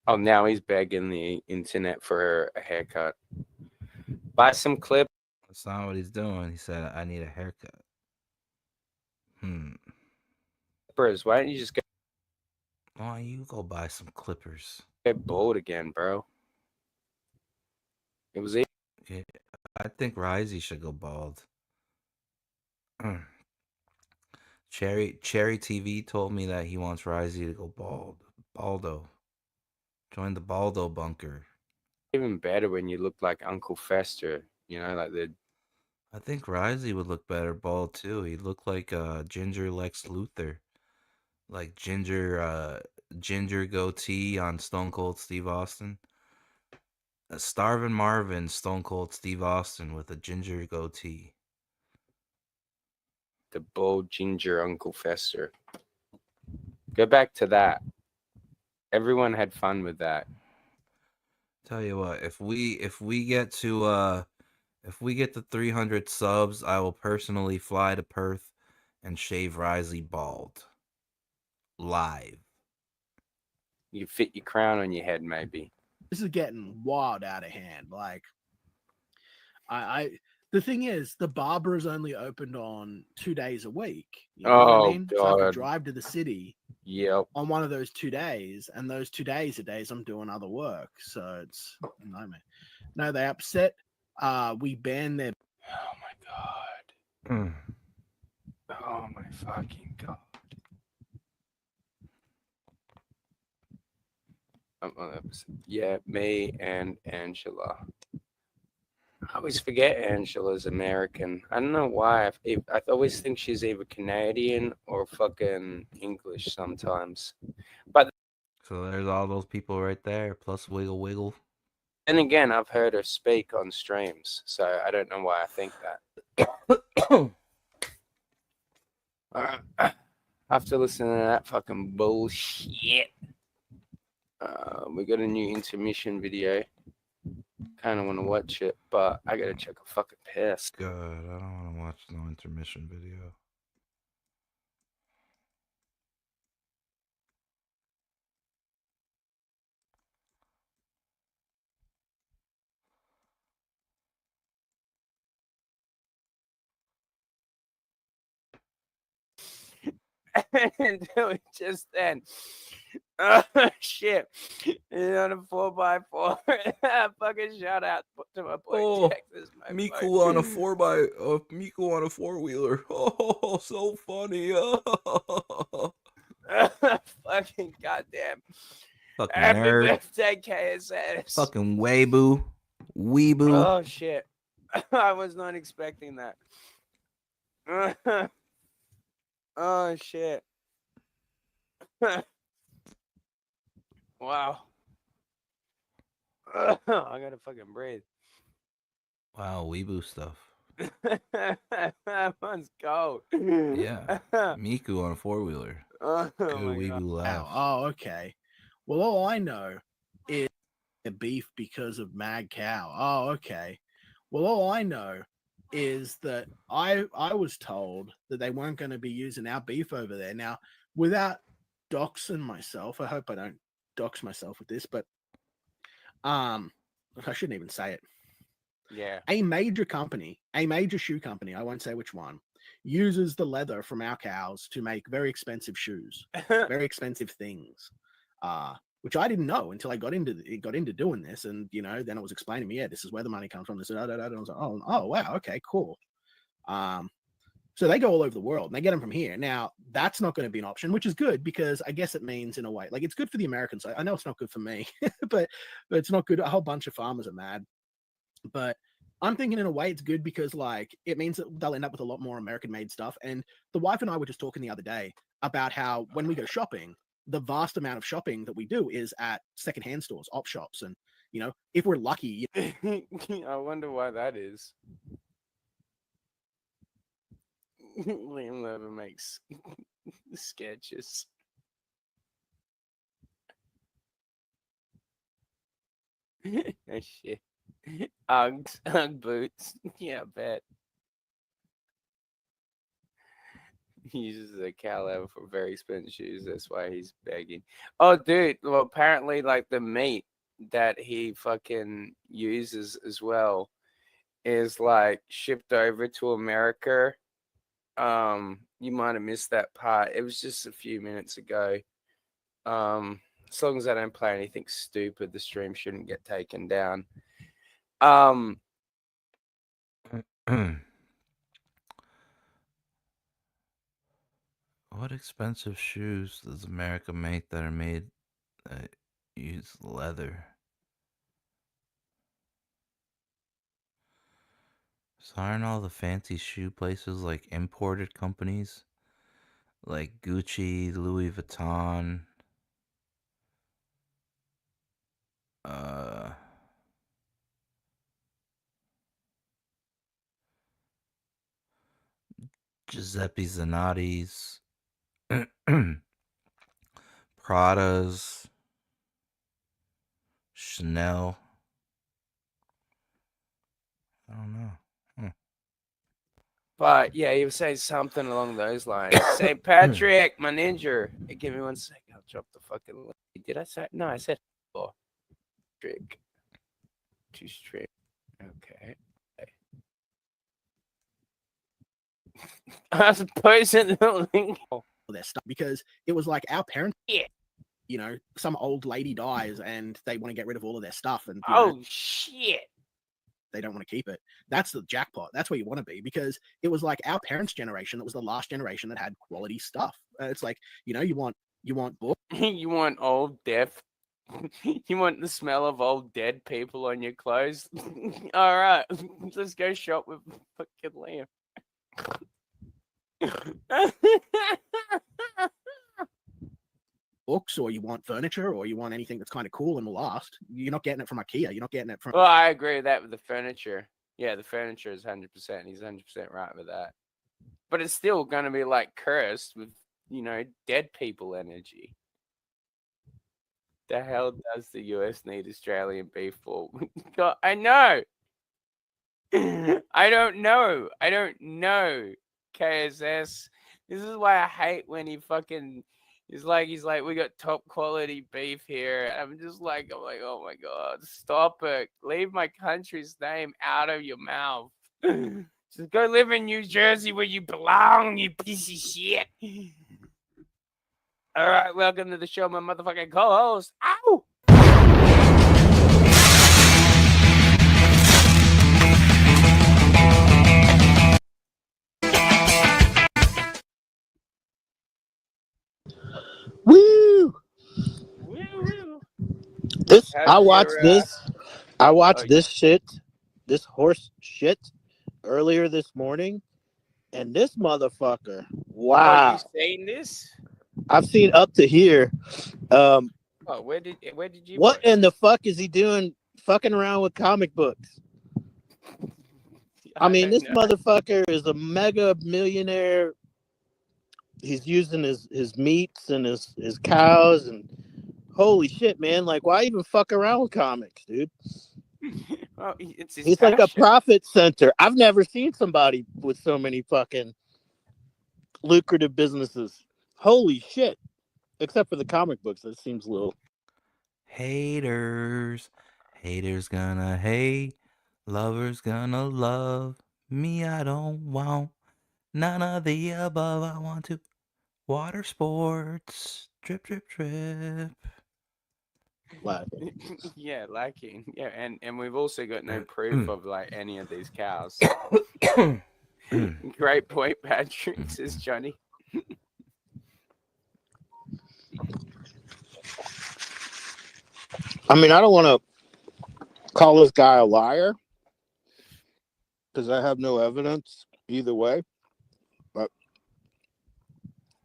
Oh, now he's begging the internet for a haircut. Buy some clips. That's not what he's doing. He said, I need a haircut. Clippers. Why don't you just Why you go buy some clippers? get bald again, bro? It was easy. Yeah, I think Risey should go bald. Cherry TV told me that he wants Risey to go bald. Baldo. Join the Baldo bunker. Even better when you look like Uncle Fester, you know, like the. I think Risey would look better bald too. He'd look like Ginger Lex Luthor. Like ginger goatee on Stone Cold Steve Austin. Starvin' Marvin, Stone Cold Steve Austin with a ginger goatee. The bald ginger Uncle Fester. Go back to that. Everyone had fun with that. Tell you what, if we get to 300 subs, I will personally fly to Perth and shave Risey bald. Live. You fit your crown on your head, maybe. This is getting wild out of hand. Like, the thing is, the barber is only opened on 2 days a week. You know what I mean? God. So I could drive to the city. Yep. On one of those 2 days, and those 2 days are days I'm doing other work. So it's a nightmare. No, they upset. We banned their. Oh my god. Oh my fucking god. Yeah, me and Angela. I always forget Angela's American. I don't know why. I always think she's either Canadian or fucking English sometimes. But So there's all those people right there, plus Wiggle Wiggle. then again, I've heard her speak on streams, so I don't know why I think that. I have to listen to that fucking bullshit. We got a new intermission video. Kind of want to watch it, but I gotta check a fucking piss. God, I don't want to watch no intermission video. Until just then. Oh shit! On a 4x4. Fucking shout out to my boy Texas. Miku on a 4-wheeler. Oh, so funny. Fucking goddamn. Fucking Happy nerd. birthday, KSS. Fucking weeboo. Oh shit! I was not expecting that. Oh shit! Wow. I gotta fucking breathe. Wow, weeboo stuff. That one's cold. Yeah. Miku on a 4-wheeler. Oh, Good my weeboo God. laugh. Oh, okay. Well, all I know is beef because of Mad Cow. Oh, okay. Well, all I know is that I was told that they weren't going to be using our beef over there. Now, without doxing myself, I hope I don't dox myself with this, but I shouldn't even say it. Yeah. A major company, a major shoe company, I won't say which one, uses the leather from our cows to make very expensive shoes, very expensive things. Which I didn't know until I got into doing this, and then it was explained to me, yeah, this is where the money comes from. This, and I was like, oh wow, okay, cool. So they go all over the world and they get them from here. Now that's not going to be an option, which is good because I guess it means in a way, like it's good for the Americans. I know it's not good for me, but it's not good. A whole bunch of farmers are mad, but I'm thinking in a way it's good because like it means that they'll end up with a lot more American-made stuff. And the wife and I were just talking the other day about how when we go shopping, the vast amount of shopping that we do is at secondhand stores, op shops, and if we're lucky. I wonder why that is. Liam Never makes sketches. Oh shit. Ugg boots. Yeah, I bet. He uses a cow leather for very expensive shoes. That's why he's begging. Oh, dude. Well, apparently, like the meat that he fucking uses as well is like shipped over to America. You might have missed that part. It was just a few minutes ago. As long as I don't play anything stupid, the stream shouldn't get taken down. What expensive shoes does America make that are made that use leather? So aren't all the fancy shoe places like imported companies? Like Gucci, Louis Vuitton, Giuseppe Zanotti's, Prada's, Chanel. I don't know. But yeah, he was saying something along those lines. St. Patrick, my ninja. Hey, give me 1 second. I'll drop the fucking link. Did I say? No, I said Patrick. To stream. Okay. I was posting the link. Their stuff because it was like our parents. Yeah. Some old lady dies and they want to get rid of all of their stuff, and shit. They don't want to keep it. That's the jackpot. That's where you want to be because it was like our parents' generation that was the last generation that had quality stuff. It's like you want books. You want old death. You want the smell of old dead people on your clothes. All right, let's go shop with fucking Liam. Books, or you want furniture, or you want anything that's kind of cool and will last. You're not getting it from IKEA. You're not getting it from. Well, I agree with that with the furniture. Yeah, the furniture is 100%. He's 100% right with that. But it's still going to be like cursed with, dead people energy. The hell does the US need Australian beef for? God, I know. I don't know. KSS. This is why I hate when he fucking. He's like, we got top quality beef here. I'm like, oh my God, stop it. Leave my country's name out of your mouth. Just go live in New Jersey where you belong, you piece of shit. All right, welcome to the show, my motherfucking co-host. Ow! Woo! This I watched this shit, this horse shit earlier this morning, and this motherfucker. Wow! You saying this? I've seen up to here. Where did you? What in the fuck is he doing? Fucking around with comic books. I mean, this motherfucker is a mega millionaire. He's using his meats and his cows, and holy shit, man! Like, why even fuck around with comics, dude? Well, it's his He's passion. like a profit center. I've never seen somebody with so many fucking lucrative businesses. Holy shit! Except for the comic books, that seems a little. Haters gonna hate, lovers gonna love me. I don't want None of the above. I want to. Water sports. Drip, drip, drip. Yeah, lacking. Yeah, and we've also got no proof of like any of these cows. Great point, Patrick, says Johnny. I mean, I don't want to call this guy a liar because I have no evidence either way. But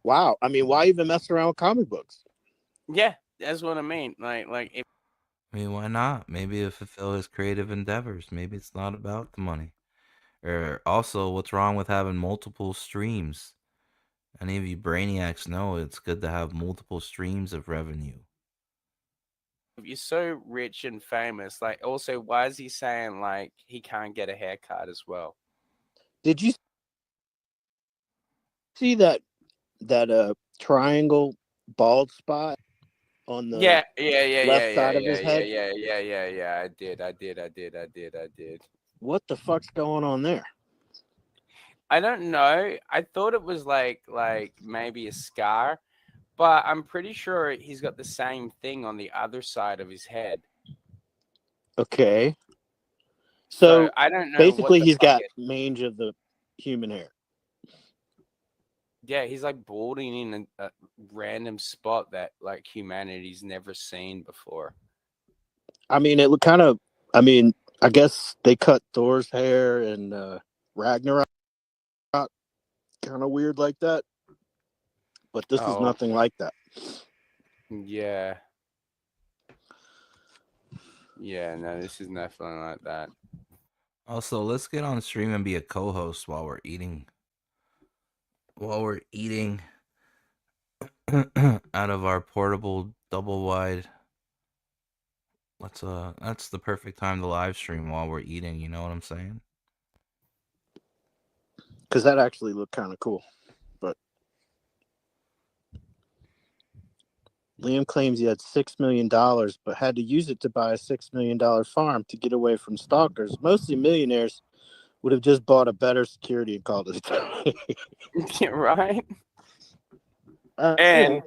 wow, I mean, why even mess around with comic books? Yeah, that's what I mean. Like if I mean, why not? Maybe it'll fulfill his creative endeavors. Maybe it's not about the money. Or also, what's wrong with having multiple streams? Any of you brainiacs know it's good to have multiple streams of revenue. you're so rich and famous, like also why is he saying like he can't get a haircut as well? Did you see that triangle bald spot on the Yeah, left side of his head? yeah. I did. What the fuck's going on there? I don't know. I thought it was like maybe a scar, but I'm pretty sure he's got the same thing on the other side of his head. Okay. So So I don't know. basically, what the he's fuck got it, mange of the human hair. yeah, he's like balding in a random spot that like humanity's never seen before. I mean, it looked kind of. I mean, I guess they cut Thor's hair and Ragnarok kind of weird like that, but this is nothing like that. Yeah. Yeah, no, this is nothing like that. Also, let's get on stream and be a co-host while we're eating. Out of our portable double wide. That's the perfect time to live stream while we're eating, you know what I'm saying? Because that actually looked kind of cool. But Liam claims he had $6 million, but had to use it to buy a $6 million farm to get away from stalkers. Mostly millionaires would have just bought a better security and called it. Yeah, right. And And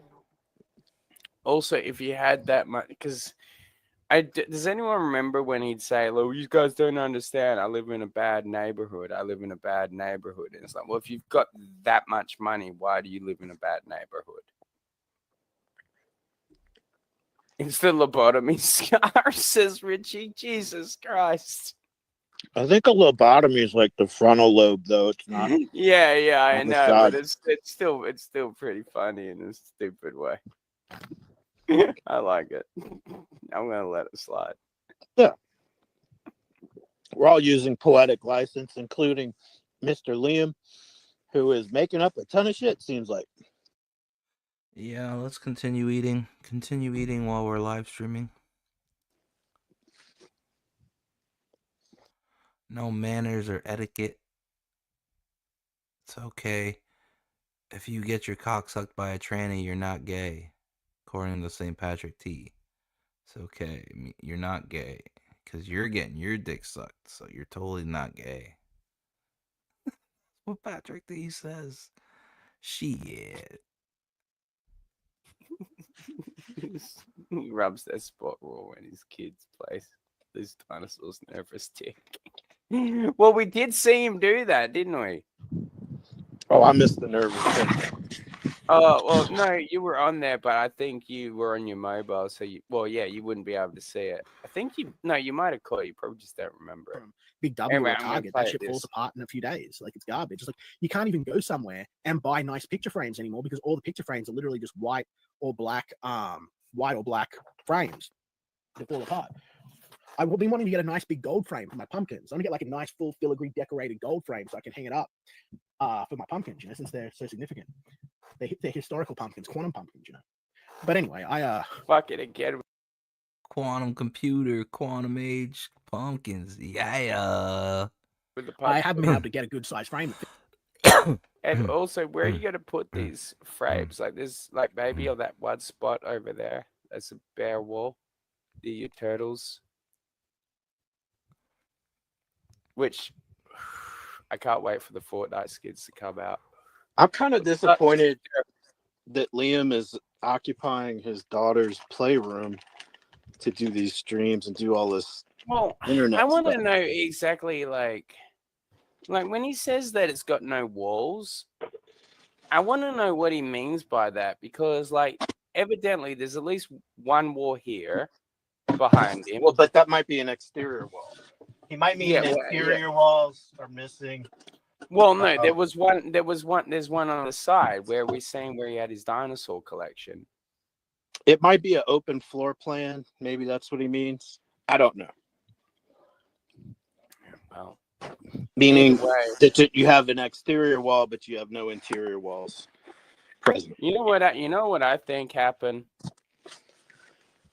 also, if you had that much, because does anyone remember when he'd say, "Look, you guys don't understand. I live in a bad neighborhood. I live in a bad neighborhood." And it's like, well, if you've got that much money, why do you live in a bad neighborhood? It's the lobotomy scar, says Richie. Jesus Christ. I think a lobotomy is like the frontal lobe, though. It's not. Yeah, I on the know, side. but it's still pretty funny in a stupid way. I like it. I'm gonna let it slide. Yeah. We're all using poetic license, including Mr. Liam, who is making up a ton of shit, seems like. Yeah, let's continue eating. Continue eating while we're live streaming. No manners or etiquette. It's okay. If you get your cock sucked by a tranny, you're not gay. According to St. Patrick T. It's okay. You're not gay. Because you're getting your dick sucked. So you're totally not gay. What Patrick T says. Shit. He rubs that spot raw in his kid's place. This dinosaur's nervous tick. Well, we did see him do that, didn't we? Oh, I missed the nervous thing. Oh, well, no, you were on there, but I think you were on your mobile, so you wouldn't be able to see it. I think you might have caught it, you probably just don't remember it. Big W Anyway, or I'm gonna Target, play that it shit falls this. apart in a few days. Like, it's garbage. It's like you can't even go somewhere and buy nice picture frames anymore because all the picture frames are literally just white or black frames. They fall apart. I've been wanting to get a nice big gold frame for my pumpkins. I'm gonna get like a nice full filigree decorated gold frame so I can hang it up for my pumpkins, you know, since they're so significant. They're historical pumpkins, quantum pumpkins, you know. But anyway, fuck it again. Quantum computer, quantum age, pumpkins. Yeah. I haven't been able to get a good size frame. And also, where are you going to put these frames? Like, there's like maybe on that one spot over there. That's a bare wall. The turtles. Which I can't wait for the Fortnite skins to come out. I'm kind of disappointed that Liam is occupying his daughter's playroom to do these streams and do all this Well, internet I want to stuff. know exactly like when he says that it's got no walls, I want to know what he means by that, because like evidently there's at least one wall here behind him. Well, but that might be an exterior wall. He might mean interior walls are missing. Well, no, there's one on the side where we're saying where he had his dinosaur collection. It might be an open floor plan. Maybe that's what he means. I don't know. Well, meaning way, you have an exterior wall, but you have no interior walls present. You know what I think happened?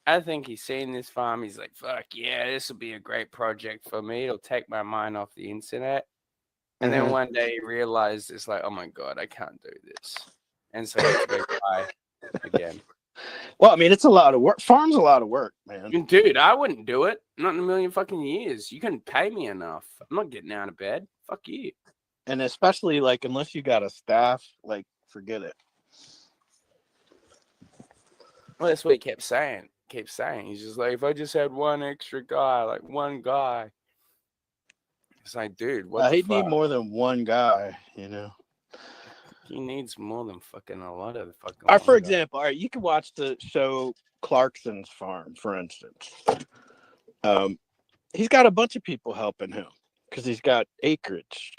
I think he's seen this farm. He's like, "Fuck yeah, this will be a great project for me. It'll take my mind off the internet." And then one day he realized it's like, "Oh my god, I can't do this," and so he has to go buy again. Well, I mean, it's a lot of work. Farm's a lot of work, man. Dude, I wouldn't do it. Not in a million fucking years. You couldn't pay me enough. I'm not getting out of bed. Fuck you. And especially like unless you got a staff, like forget it. Well, that's what he kept saying. He's just like, if I just had one extra guy, like one guy. It's like, dude, what the He'd fuck? need more than one guy, you know. He needs more than fucking a lot of the fucking. All right, for example, all right, you can watch the show Clarkson's Farm, for instance. He's got a bunch of people helping him because he's got acreage.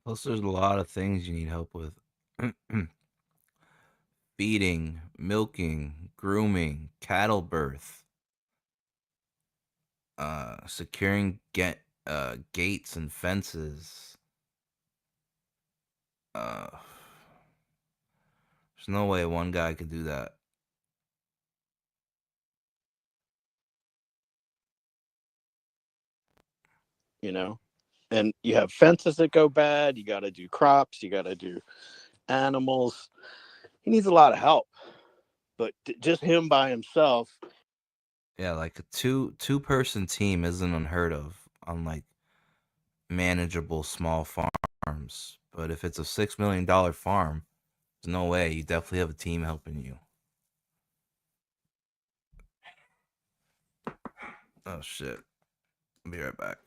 Plus, there's a lot of things you need help with. Feeding, milking, grooming, cattle birth, securing gates and fences. There's no way one guy could do that. You know, and you have fences that go bad. You got to do crops. You got to do animals. He needs a lot of help, but just him by himself. Yeah, like a two-person team isn't unheard of on like manageable small farms. But if it's a $6 million farm, there's no way. You definitely have a team helping you. Oh shit. I'll be right back.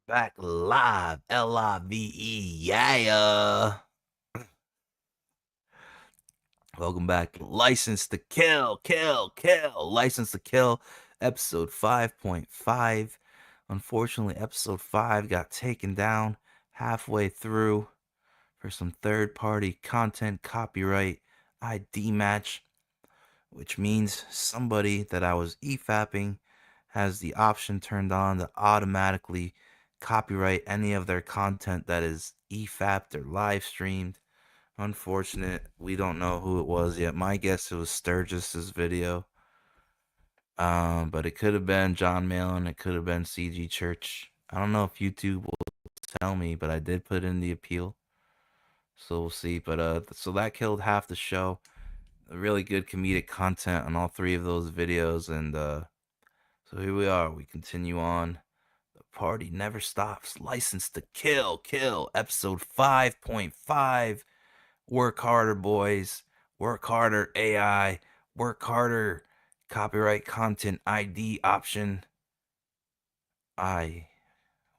back live. Live. Yeah. Welcome back. License to Kill. License to Kill, episode 5.5. Unfortunately, episode 5 got taken down halfway through for some third-party content copyright ID match, which means somebody that I was EFAPing has the option turned on to automatically copyright any of their content that is EFAPed or live streamed. Unfortunate. We don't know who it was yet. My guess it was Sturgis's video. But it could have been John Malin. It could have been CG Church. I don't know if YouTube will tell me, but I did put in the appeal. So we'll see. But so that killed half the show. Really good comedic content on all 3 of those videos, and so here we are. We continue on. The party never stops. License to Kill, episode 5.5. Work harder, boys. Work harder, AI. Work harder. Copyright content ID option. I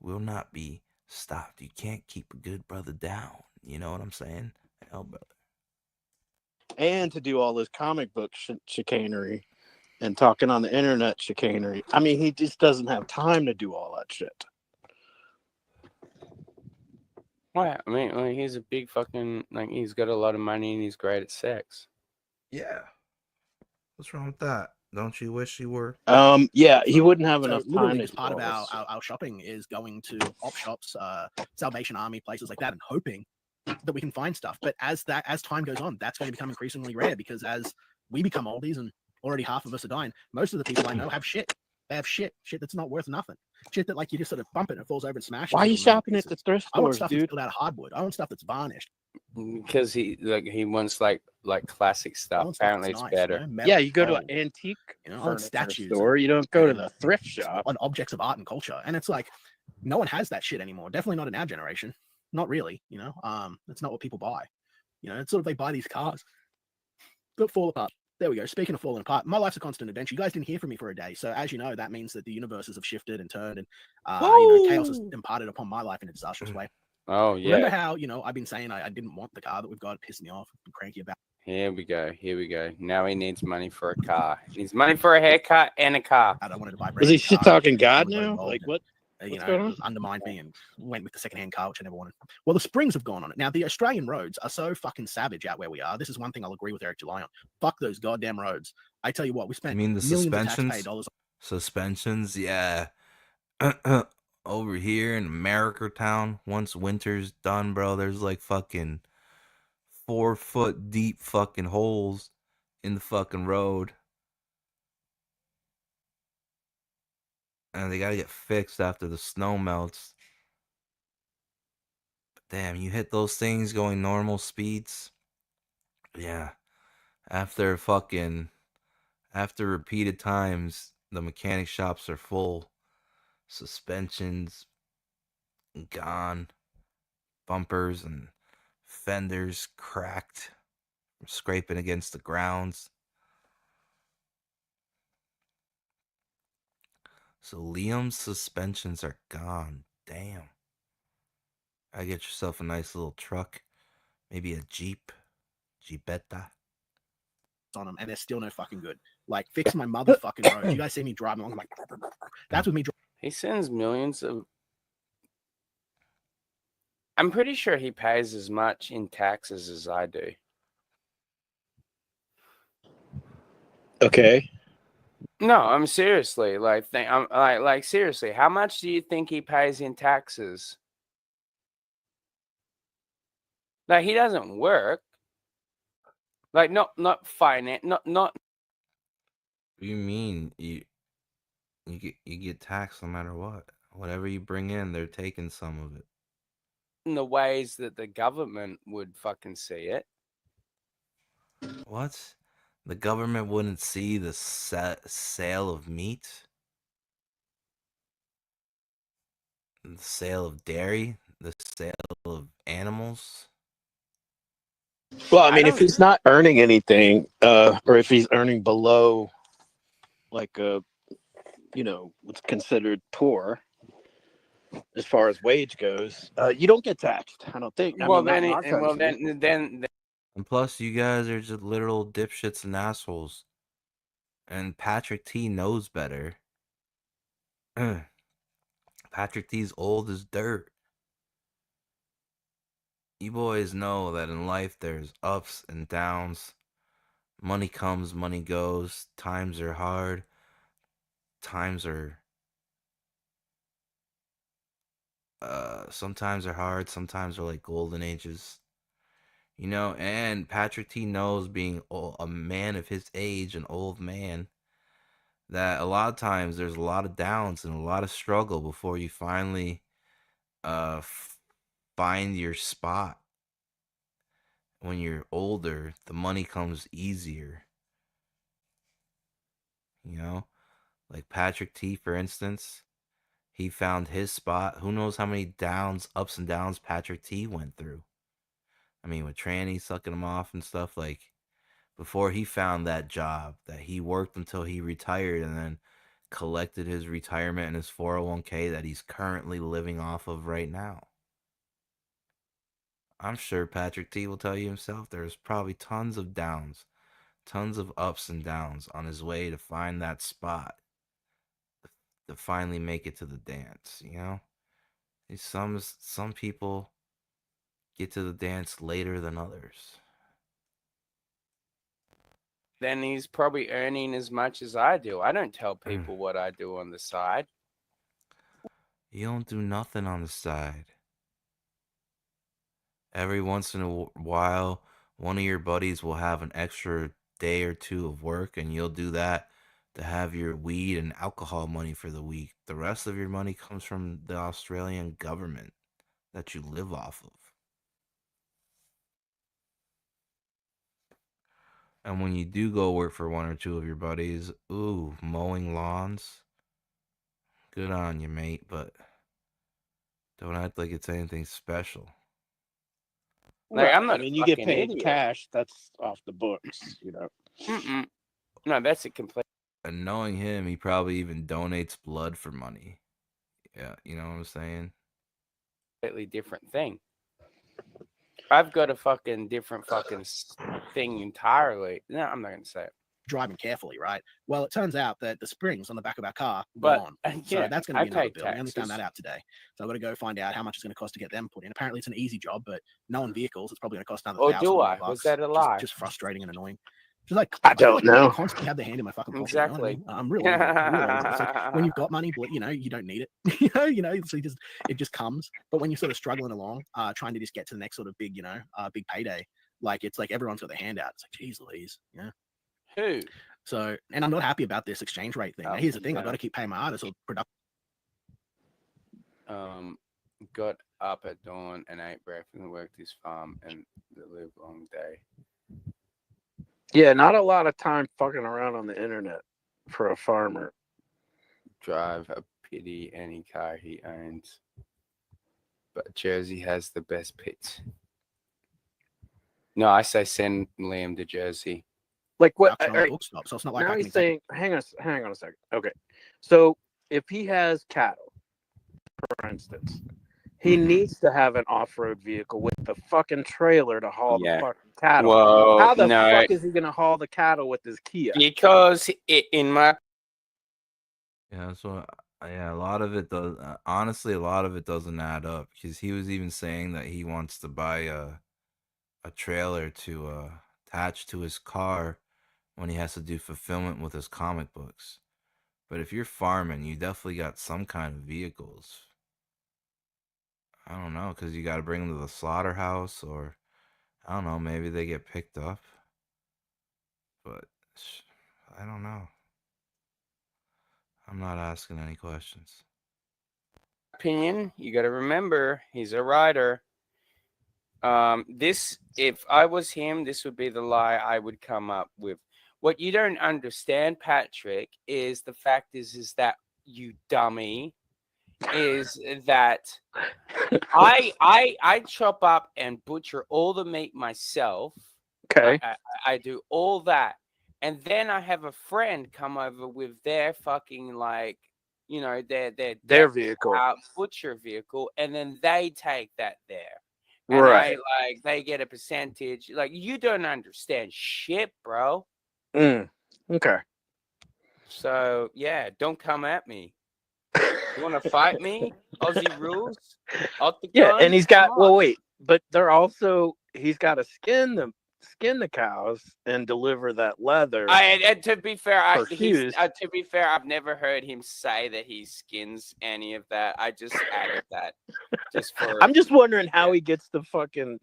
will not be stopped. You can't keep a good brother down. You know what I'm saying? Hell, brother. And to do all this comic book chicanery and talking on the internet chicanery. I mean, he just doesn't have time to do all that shit. Well, I mean, he's a big fucking, he's got a lot of money and he's great at sex. Yeah. What's wrong with that? Don't you wish you were? Yeah, he wouldn't have enough time. Literally, to just part of our shopping is going to op shops, Salvation Army, places like that, and hoping that we can find stuff. But as time goes on, that's going to become increasingly rare, because as we become oldies and already half of us are dying, most of the people I know have shit. They have shit that's not worth nothing. Shit that you just sort of bump it and it falls over and smashes. Why are you shopping at the thrift I want stores, stuff dude? that's built out of hardwood. I want stuff that's varnished. Because he wants like classic stuff. Apparently it's nice, better. Yeah, you go to an antique statues store. You don't go to the thrift shop. On objects of art and culture, and it's like no one has that shit anymore. Definitely not in our generation. Not really. It's not what people buy. It's sort of they buy these cars that fall apart. There we go. Speaking of falling apart, my life's a constant adventure. You guys didn't hear from me for a day, so as you know, that means that the universes have shifted and turned, and chaos has imparted upon my life in a disastrous way. Oh yeah. Remember how I've been saying I didn't want the car that we've got. It pissed me off. I'm cranky about. Here we go. Now he needs money for a car. He needs money for a haircut and a car. I wanted to buy. Is he shit talking God now? Like what? What's going on? Undermined me and went with the secondhand car, which I never wanted. Well, the springs have gone on it. Now, the Australian roads are so fucking savage out where we are. This is one thing I'll agree with Eric July on. Fuck those goddamn roads. I tell you what, we spent the millions of suspensions? taxpayer dollars. Suspensions, yeah. Over here in America Town, once winter's done, bro, there's like fucking 4-foot deep fucking holes in the fucking road. And they gotta get fixed after the snow melts. But damn, you hit those things going normal speeds. Yeah. After repeated times, the mechanic shops are full. Suspensions gone. Bumpers and fenders cracked from scraping against the grounds. So Liam's suspensions are gone. Damn. I get yourself a nice little truck. Maybe a Jeep. Jeepetta. On them, and they're still no fucking good. Like, fix my motherfucking roads. You guys see me driving along, I'm like, that's with me. He sends millions of. I'm pretty sure he pays as much in taxes as I do. Okay. No, I'm seriously I'm like seriously. How much do you think he pays in taxes? Like, he doesn't work. Like, not finance, not. What do you mean? You get taxed no matter what. Whatever you bring in, they're taking some of it. In the ways that the government would fucking see it. What? The government wouldn't see the sale of meat? The sale of dairy? The sale of animals? Well, I mean, if he's not earning anything, or if he's earning below, like, what's considered poor, as far as wage goes. You don't get taxed. I don't think. I Well, mean, not then, in our country. then, And plus, you guys are just literal dipshits and assholes. And Patrick T knows better. Patrick T's old as dirt. You boys know that in life there's ups and downs. Money comes, money goes. Times are hard. Times are sometimes are hard, sometimes are like golden ages. You know, and Patrick T knows, being a man of his age, an old man, that a lot of times there's a lot of downs and a lot of struggle before you finally find your spot. When you're older, the money comes easier. You know, like Patrick T, for instance, he found his spot. Who knows how many downs, ups and downs Patrick T went through. I mean, with tranny sucking him off and stuff, like, before he found that job, that he worked until he retired and then collected his retirement and his 401k that he's currently living off of right now. I'm sure Patrick T will tell you himself there's probably tons of downs, tons of ups and downs on his way to find that spot, to finally make it to the dance, you know? Some people get to the dance later than others. then he's probably earning as much as I do. I don't tell people what I do on the side. You don't do nothing on the side. Every once in a while, one of your buddies will have an extra day or two of work, and you'll do that to have your weed and alcohol money for the week. The rest of your money comes from the Australian government that you live off of. And when you do go work for one or two of your buddies, ooh, mowing lawns, good on you, mate, but don't act like it's anything special. Like, Right. I'm not I mean, a you get fucking paid idiot. cash. That's off the books, you know. No, that's a complete. And knowing him, he probably even donates blood for money. Yeah, you know what I'm saying? Completely different thing. I've got a fucking different fucking thing entirely. No, I'm not gonna say it. Driving carefully, right? Well, it turns out that the springs on the back of our car But, gone. yeah, So that's going to I be another pay bill. We only found taxes. that out today. So I've got to go find out how much it's going to cost to get them put in. Apparently, it's an easy job, but knowing vehicles, it's probably going to cost another Or $1,000 do I? bucks. Was that a lie? Just frustrating and annoying. Just like I don't know. I constantly have their hand in my fucking pocket. Exactly. You know what I mean? I'm real evil. Real evil. It's like when you've got money, but you know you don't need it. you know, so it just comes. But when you're sort of struggling along, trying to just get to the next sort of big, big payday, like it's like everyone's got their hand out. It's like, geez Louise, yeah. Who? So, and I'm not happy about this exchange rate thing. Now, here's the thing: I've got to keep paying my artists or production. Got up at dawn and ate breakfast and worked his farm and the live long day. Yeah, not a lot of time fucking around on the internet for a farmer. Drive a pity any car he owns, but Jersey has the best pits. No, I say send Liam to Jersey. Like what? All right, so it's not like now I can he's saying, hang on a second. Okay, so if he has cattle, for instance, he needs to have an off-road vehicle with the fucking trailer to haul the fucking cattle. Well, how the no. fuck is he gonna haul the cattle with his Kia? Because in my Yeah, so yeah, a lot of it does. Honestly, a lot of it doesn't add up, because he was even saying that he wants to buy a trailer to attach to his car when he has to do fulfillment with his comic books. But if you're farming, you definitely got some kind of vehicles. I don't know, because you got to bring them to the slaughterhouse, or I don't know, maybe they get picked up. But I don't know. I'm not asking any questions. opinion, you got to remember he's a writer. If I was him, this would be the lie I would come up with. What you don't understand, Patrick, is the fact is that you dummy, is that I chop up and butcher all the meat myself. Okay. I do all that. And then I have a friend come over with their fucking you know, their vehicle, butcher vehicle, and then they take that there. Right. And they get a percentage. Like, you don't understand shit, bro. Okay. So yeah, don't come at me. You want to fight me? Aussie rules. Yeah, and he's got. Come Well, on. wait, but he's got to skin the cows and deliver that leather. And to be fair, shoes. to be fair, I've never heard him say that he skins any of that. I just added that just for. I'm just wondering how he gets the fucking.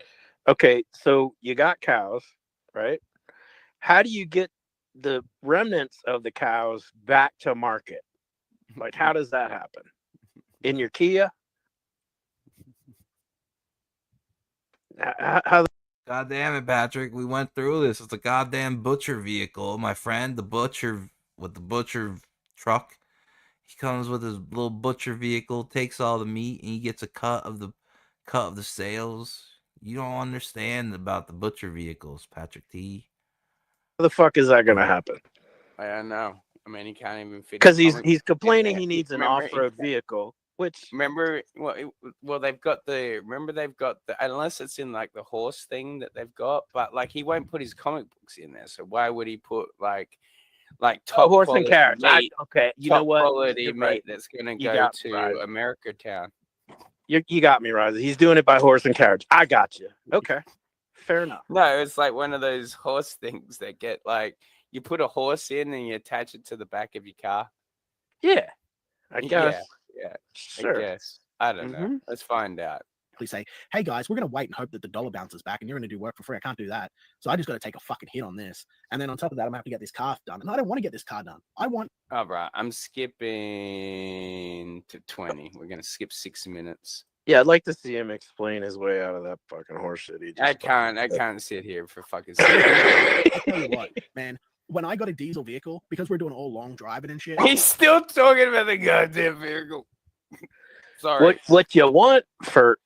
Okay, so you got cows, right? How do you get the remnants of the cows back to market? Like, how does that happen? In your Kia? How God damn it, Patrick. We went through this. It's a goddamn butcher vehicle. My friend, the butcher with the butcher truck. He comes with his little butcher vehicle, takes all the meat, and he gets a cut of the sales. You don't understand about the butcher vehicles, Patrick T. How the fuck is that gonna happen? I don't know. I mean, he can't even fit. Because he's complaining he needs an off-road vehicle. Which they've got the unless it's in like the horse thing that they've got, but like he won't put his comic books in there. So why would he put like top horse and carriage? Okay, you know what? Quality You're meat right. that's gonna You go got to me, right. America Town. You got me, Riser. He's doing it by horse and carriage. I got you. Okay, fair enough. No, it's like one of those horse things that get like you put a horse in and you attach it to the back of your car. Yeah, I guess. Yeah, sure. I guess. I don't know. Let's find out. Please say, hey guys, we're going to wait and hope that the dollar bounces back and you're going to do work for free. I can't do that. So I just got to take a fucking hit on this. And then on top of that, I'm going to have to get this car done. And I don't want to get this car done. I want. All right. I'm skipping to 20. We're going to skip 6 minutes. Yeah, I'd like to see him explain his way out of that fucking horse shit. I can't sit here for fucking I tell you what, man. When I got a diesel vehicle, because we're doing all long driving and shit. He's still talking about the goddamn vehicle. Sorry. What you want for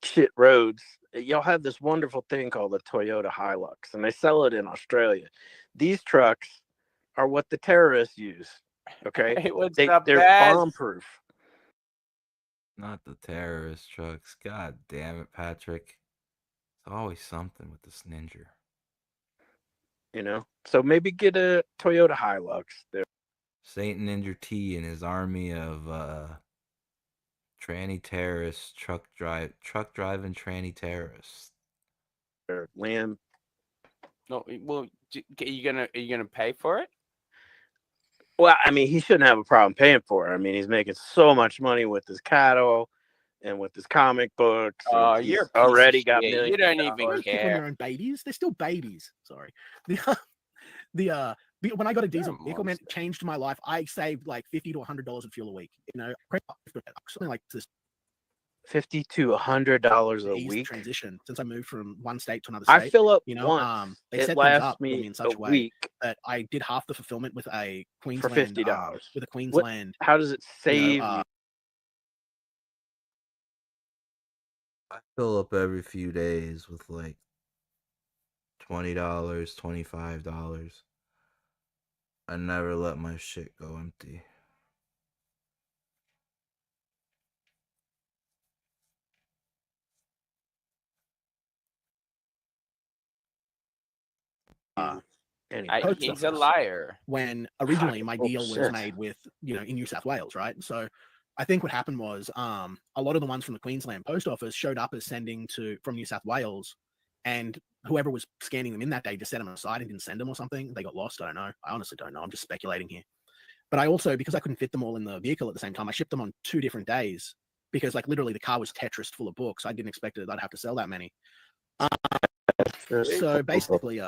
shit roads, y'all have this wonderful thing called the Toyota Hilux, and they sell it in Australia. These trucks are what the terrorists use. Okay, Hey, they're bomb-proof. Not the terrorist trucks. God damn it, Patrick. It's always something with this ninja. You know, so maybe get a Toyota Hilux there. Saint Ninja T and his army of tranny terrorists, truck driving tranny terrorists. Liam. No, well, are you gonna pay for it? Well, I mean, he shouldn't have a problem paying for it. I mean, he's making so much money with his cattle and with his comic books. Oh, you're already got shit. millions. You don't even People care. their own babies. They're still babies. Sorry. When I got a diesel vehicle, man, it changed my life. I saved like $50 to $100 of fuel a week. You know, something like this. $50 to $100 a week transition since I moved from one state to another state. I fill up, you know, once. they It set things lasts up for me me in such a a way week that I did half the fulfillment with a Queensland for $50. with a Queensland. How does it save? I fill up every few days with like $20, $25. I never let my shit go empty. He's a liar. When originally my deal was made with, you know, in New South Wales, right? So I think what happened was a lot of the ones from the Queensland post office showed up as sending from New South Wales, and whoever was scanning them in that day just set them aside and didn't send them or something. They got lost. I don't know. I honestly don't know. I'm just speculating here. But I also, because I couldn't fit them all in the vehicle at the same time, I shipped them on 2 different days because, like, literally the car was Tetris full of books. I didn't expect that I'd have to sell that many. So basically,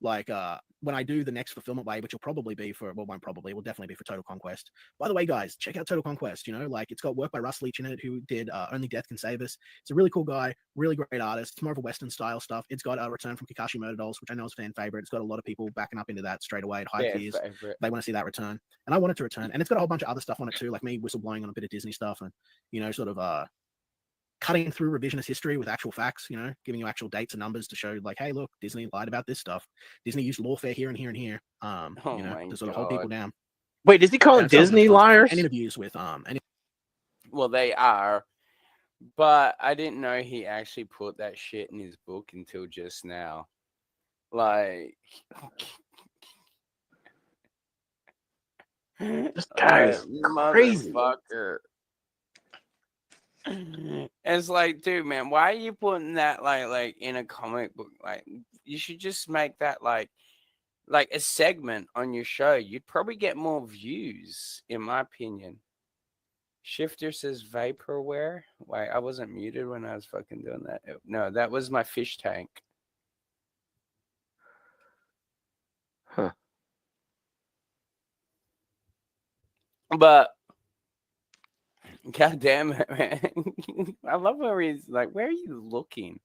like when I do the next fulfillment wave, which will probably be for, well, won't probably, will definitely be for Total Conquest. By the way, guys, check out Total Conquest. You know, like, it's got work by Russ Leach in it, who did Only Death Can Save Us. It's a really cool guy, really great artist. It's more of a Western style stuff. It's got a return from Kakashi Murder Dolls, which I know is fan favorite. It's got a lot of people backing up into that straight away at high tiers. They want to see that return, and I want it to return. And it's got a whole bunch of other stuff on it too, like me whistleblowing on a bit of Disney stuff, and, you know, sort of cutting through revisionist history with actual facts, you know, giving you actual dates and numbers to show, like, hey, look, Disney lied about this stuff. Disney used lawfare here and here and here, you know, to sort of hold people down. Wait, is he calling Disney liars? And interviews with Well, they are, but I didn't know he actually put that shit in his book until just now. Like, this guy is crazy. Motherfucker. It's like, dude, man, why are you putting that like in a comic book? Like, you should just make that like a segment on your show. You'd probably get more views, in my opinion. Shifter says vaporware. Wait, I wasn't muted when I was fucking doing that. No, that was my fish tank. Huh. But God damn it, man. I love where he's like, where are you looking?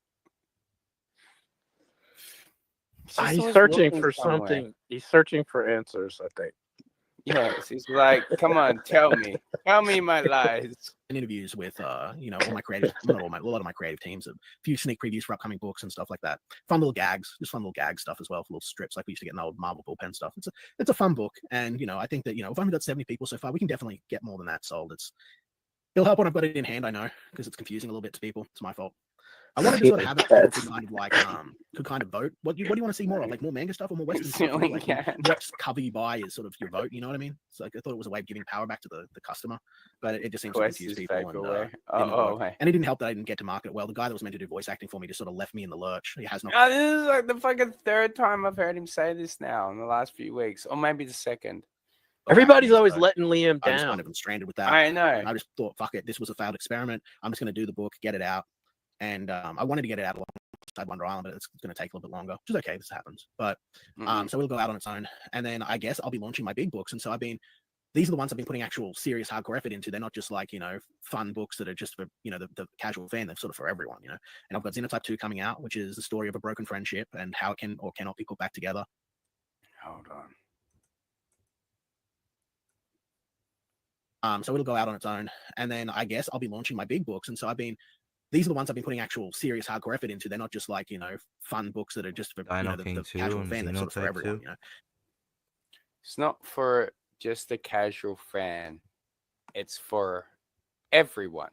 He's searching for something. He's searching for answers, I think. Yes, he's like, come on, tell me my lies. And interviews with all my creative, a lot of my creative teams, a few sneak previews for upcoming books and stuff like that. Fun little gags, just fun little gag stuff as well, for little strips like we used to get in the old Marvel bullpen stuff. It's a fun book, and I think that we've only got 70 people so far. We can definitely get more than that sold. It'll help when I've got it in hand, I know, because it's confusing a little bit to people. It's my fault. I wanted to sort of have it so people could kind of vote. What do you want to see more of? Like more manga stuff or more Western stuff? Like what cover you buy is sort of your vote. You know what I mean? So like, I thought it was a way of giving power back to the customer, but it just seems to confuse people. And it didn't help that I didn't get to market it well. The guy that was meant to do voice acting for me just sort of left me in the lurch. He has no. This is like the fucking third time I've heard him say this now in the last few weeks, or maybe the second. Everybody's always letting Liam down. I was kind of stranded with that. I know. I just thought, fuck it, this was a failed experiment. I'm just going to do the book, get it out. And I wanted to get it out alongside Wonder Island, but it's going to take a little bit longer, which is okay. This happens. But so it'll go out on its own. And then I guess I'll be launching my big books. And so these are the ones I've been putting actual serious hardcore effort into. They're not just like, fun books that are just for, the casual fan. They're sort of for everyone, And I've got Xenotype 2 coming out, which is the story of a broken friendship and how it can or cannot be put back together. Hold on. So it'll go out on its own. And then I guess I'll be launching my big books. And so these are the ones I've been putting actual serious hardcore effort into. They're not just like, fun books that are just for the casual fan. They're sort of for everyone, It's not for just the casual fan. It's for everyone.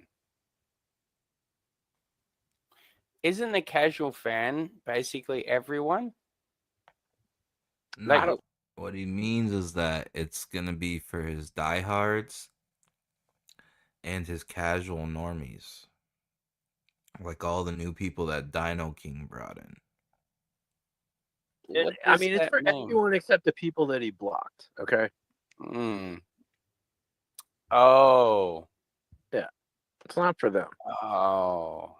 Isn't the casual fan basically everyone? No. What he means is that it's going to be for his diehards and his casual normies. Like all the new people that Dino King brought in. I mean, it's for everyone except the people that he blocked. Okay. Oh. Yeah. It's not for them. Oh.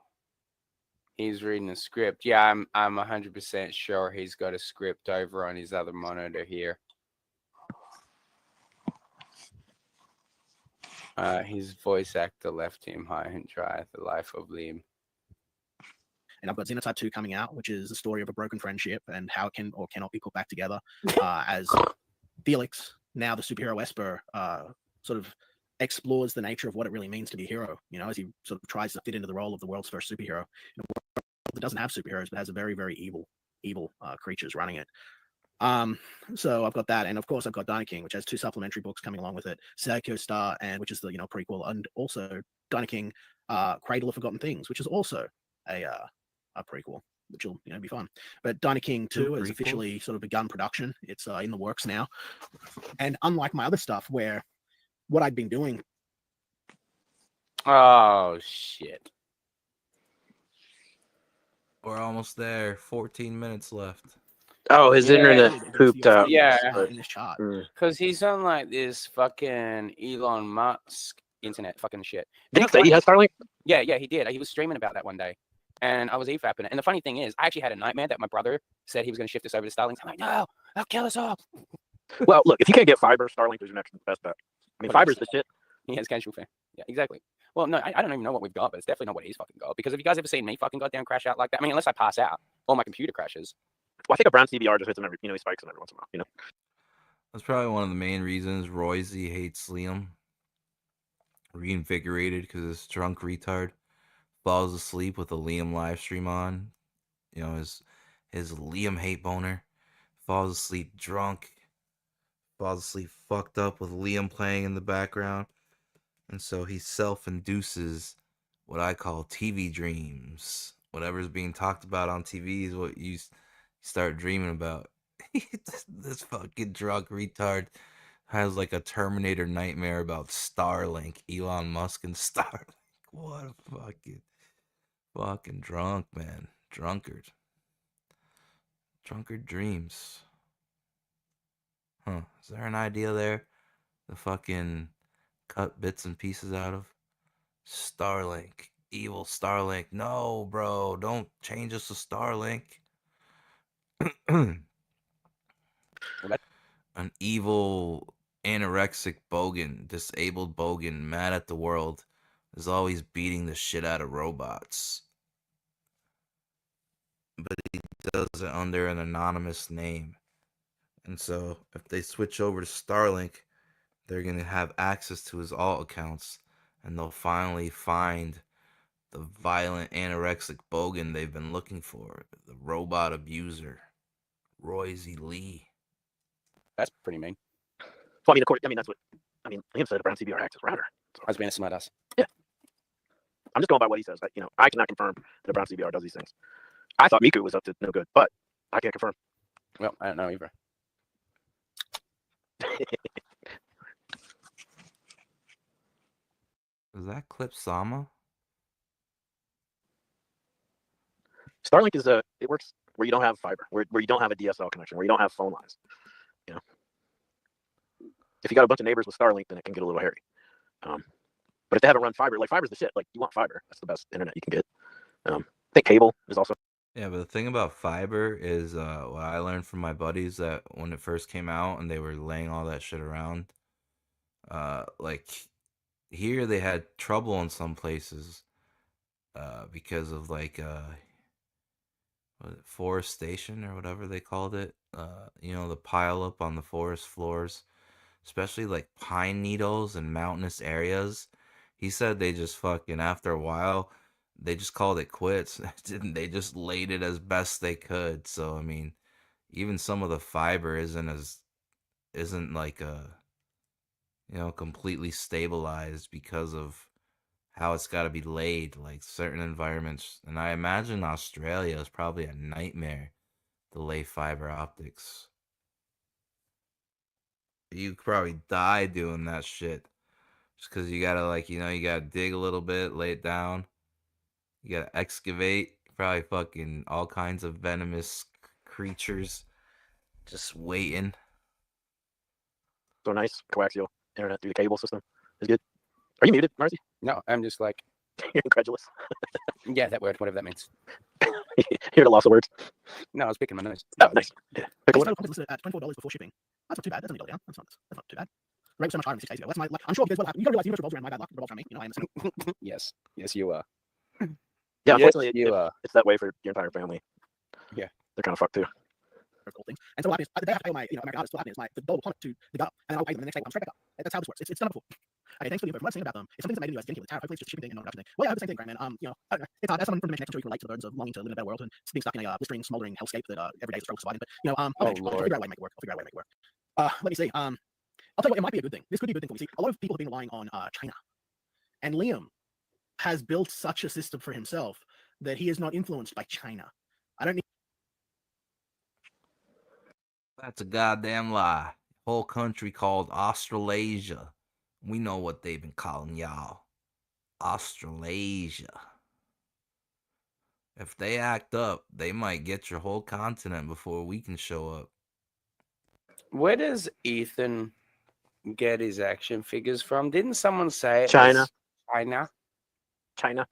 He's reading a script. Yeah, I'm 100% sure he's got a script over on his other monitor here. His voice actor left him high and dry. The life of Liam. And I've got Xenotype 2 coming out, which is the story of a broken friendship and how it can or cannot be put back together. As Felix, now the superhero Esper, sort of explores the nature of what it really means to be a hero, as he sort of tries to fit into the role of the world's first superhero in a world that doesn't have superheroes, but has a very, very evil creatures running it. So I've got that, and of course I've got Dino King, which has 2 supplementary books coming along with it, Psycho Star, and which is the prequel, and also Dino King, Cradle of Forgotten Things, which is also a prequel, which will be fun. But Dino King 2 has officially sort of begun production. It's in the works now, and unlike my other stuff, where what I'd been doing. Oh shit! We're almost there. 14 minutes left. Oh, his internet pooped out. Yeah, in this chart. Because he's on like this fucking Elon Musk internet fucking shit. Did he say he has Starlink? Yeah, he did. He was streaming about that one day. And I was EFAPing it. And the funny thing is, I actually had a nightmare that my brother said he was going to shift us over to Starlink. I'm like, no, I'll kill us all. Well, look, if you can't get fiber, Starlink is your next best bet. I mean, fiber's the shit. Yeah, it's casual fan. Yeah, exactly. Well, no, I don't even know what we've got, but it's definitely not what he's fucking got. Because have you guys ever seen me fucking goddamn crash out like that? I mean, unless I pass out or my computer crashes. Well, I think a brown CBR just hits him every, he spikes him every once in a while, That's probably one of the main reasons Royzy hates Liam. Reinvigorated because this drunk retard falls asleep with a Liam live stream on. His Liam hate boner. Falls asleep drunk. falls asleep fucked up with Liam playing in the background. And so he self-induces what I call TV dreams. Whatever's being talked about on TV is what you start dreaming about. This fucking drunk retard has like a Terminator nightmare about Starlink, Elon Musk and Starlink. What a fucking drunk, man. Drunkard dreams. Huh. Is there an idea there? The fucking cut bits and pieces out of? Starlink. Evil Starlink. No, bro. Don't change us to Starlink. An evil anorexic bogan, disabled bogan, mad at the world, is always beating the shit out of robots. But he does it under an anonymous name. And so if they switch over to Starlink, they're going to have access to his alt accounts, and they'll finally find the violent anorexic bogan they've been looking for, the robot abuser, Royce Lee. That's pretty mean. Well, I mean, that's what Liam said. Brown CBR hacks his router. So. I was being a smartass. Yeah. I'm just going by what he says. I cannot confirm that Brown CBR does these things. I thought Miku was up to no good, but I can't confirm. Well, I don't know either. Is that Clip Sama? Starlink is it works where you don't have fiber, where you don't have a DSL connection, where you don't have phone lines. You know, if you got a bunch of neighbors with Starlink, then it can get a little hairy. But if they haven't run fiber, like fiber's the shit. Like you want fiber, that's the best internet you can get. I think cable is also. Yeah, but the thing about fiber is what I learned from my buddies that when it first came out and they were laying all that shit around, like here they had trouble in some places because of like forestation or whatever they called it. The pile up on the forest floors, especially like pine needles and mountainous areas. He said they just fucking after a while they just called it quits. They just laid it as best they could. So I mean, even some of the fiber isn't like completely stabilized because of how it's got to be laid, like certain environments. And I imagine Australia is probably a nightmare to lay fiber optics. You could probably die doing that shit just because you gotta you gotta dig a little bit, lay it down. You gotta excavate, probably fucking all kinds of venomous creatures just waiting. So nice coaxial internet through the cable system is good. Are you muted, Marcy? No, I'm just like incredulous. Yeah, that word, whatever that means. Hear the loss of words. No, I was picking my nose. Oh, nice. Yeah. I started listed at $24 before shipping. That's not too bad. That's only $1 down. That's not too bad. Right, so much higher than 6 days ago. That's my. I'm sure because what happened. You gotta realize universe revolves around my bad luck. Revolves around me. I am. Yes, you are. Yeah, unfortunately, it's that way for your entire family. Yeah, they're kind of fucked too. Cool things. And so what happens is the day I pay my American artist, what happens is the dollar will plummet to the gut, and then I'll pay them the next day. I'm straight back up. That's how this works. It's done before. Okay, thanks for the info. One thing about them. It's something that's made in the US. Getting the tariff. Hopefully, it's just a shipping thing and not a production thing. Well, yeah, I have the same thing, Grant, man. I don't know. It's hard. As someone from the Dimension, I'm sure you can relate to the burdens of longing to live in a better world and being stuck in a blistering, smoldering hellscape that every day is a struggle surviving. But I'll figure out a way to make it work. Let me see. I'll tell you what. It might be a good thing. This could be a good thing for me. See, a lot of people have been relying on China, and Liam has built such a system for himself that he is not influenced by China. I don't need. That's a goddamn lie. Whole country called Australasia. We know what they've been calling y'all. Australasia. If they act up, they might get your whole continent before we can show up. Where does Ethan get his action figures from? Didn't someone say it China? was China. China.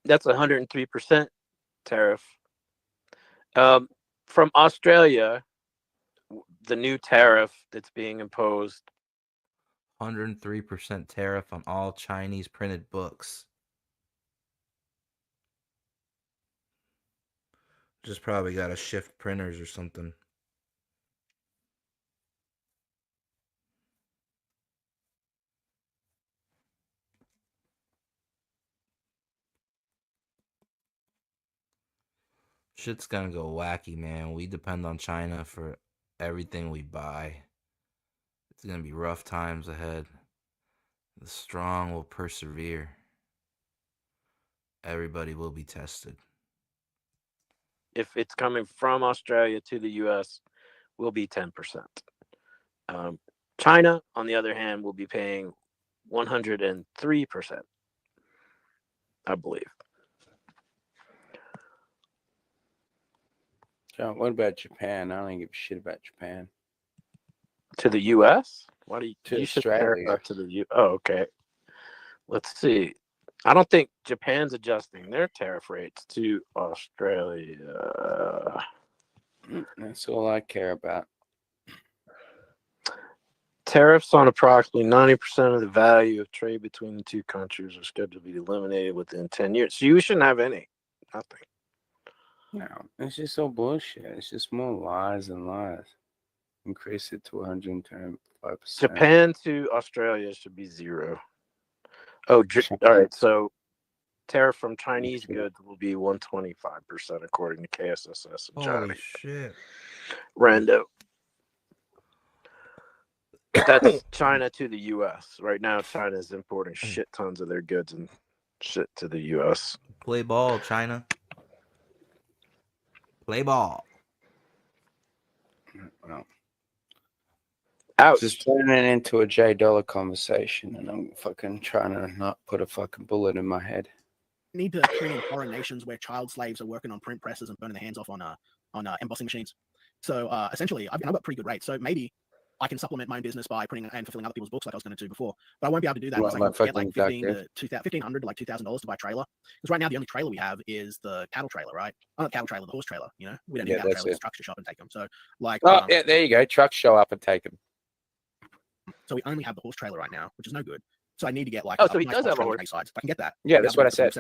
That's 103% tariff. From Australia, the new tariff that's being imposed. 103% tariff on all Chinese printed books. Just probably got to shift printers or something. Shit's gonna go wacky, man. We depend on China for everything we buy. It's going to be rough times ahead. The strong will persevere. Everybody will be tested. If it's coming from Australia to the U.S., will be 10%. China, on the other hand, will be paying 103%, I believe. John, what about Japan? I don't give a shit about Japan. To the U.S.? Why do you? To You should Australia. to the U. Oh, okay. Let's see. I don't think Japan's adjusting their tariff rates to Australia. That's all I care about. Tariffs on approximately 90% of the value of trade between the two countries are scheduled to be eliminated within 10 years. So you shouldn't have any. Nothing. No, it's just all bullshit. It's just more lies and lies. Increase it to 125%. Japan to Australia should be 0. Oh, all right. So tariff from Chinese goods will be 125%, according to KSSS and Johnny. Holy shit. Rando. That's China to the U.S. Right now, China is importing shit tons of their goods and shit to the U.S. Play ball, China. Play ball. Well, ouch. Just turning it into a J dollar conversation, and I'm fucking trying to not put a fucking bullet in my head. Need to bring in foreign nations where child slaves are working on print presses and burning their hands off on embossing machines. So essentially, I've got pretty good rates. So maybe I can supplement my own business by printing and fulfilling other people's books like I was going to do before. But I won't be able to do that unless I can get like $1,500 to like $2,000 to buy a trailer. Because right now the only trailer we have is the cattle trailer, right? Not the cattle trailer, the horse trailer. You know, we don't need cattle trailers. Trucks to shop and take them. So like, yeah, there you go. Trucks show up and take them. So we only have the horse trailer right now, which is no good. So I need to get like. Oh, so he does have a horse. Sides. If I can get that. Yeah, that's what I said.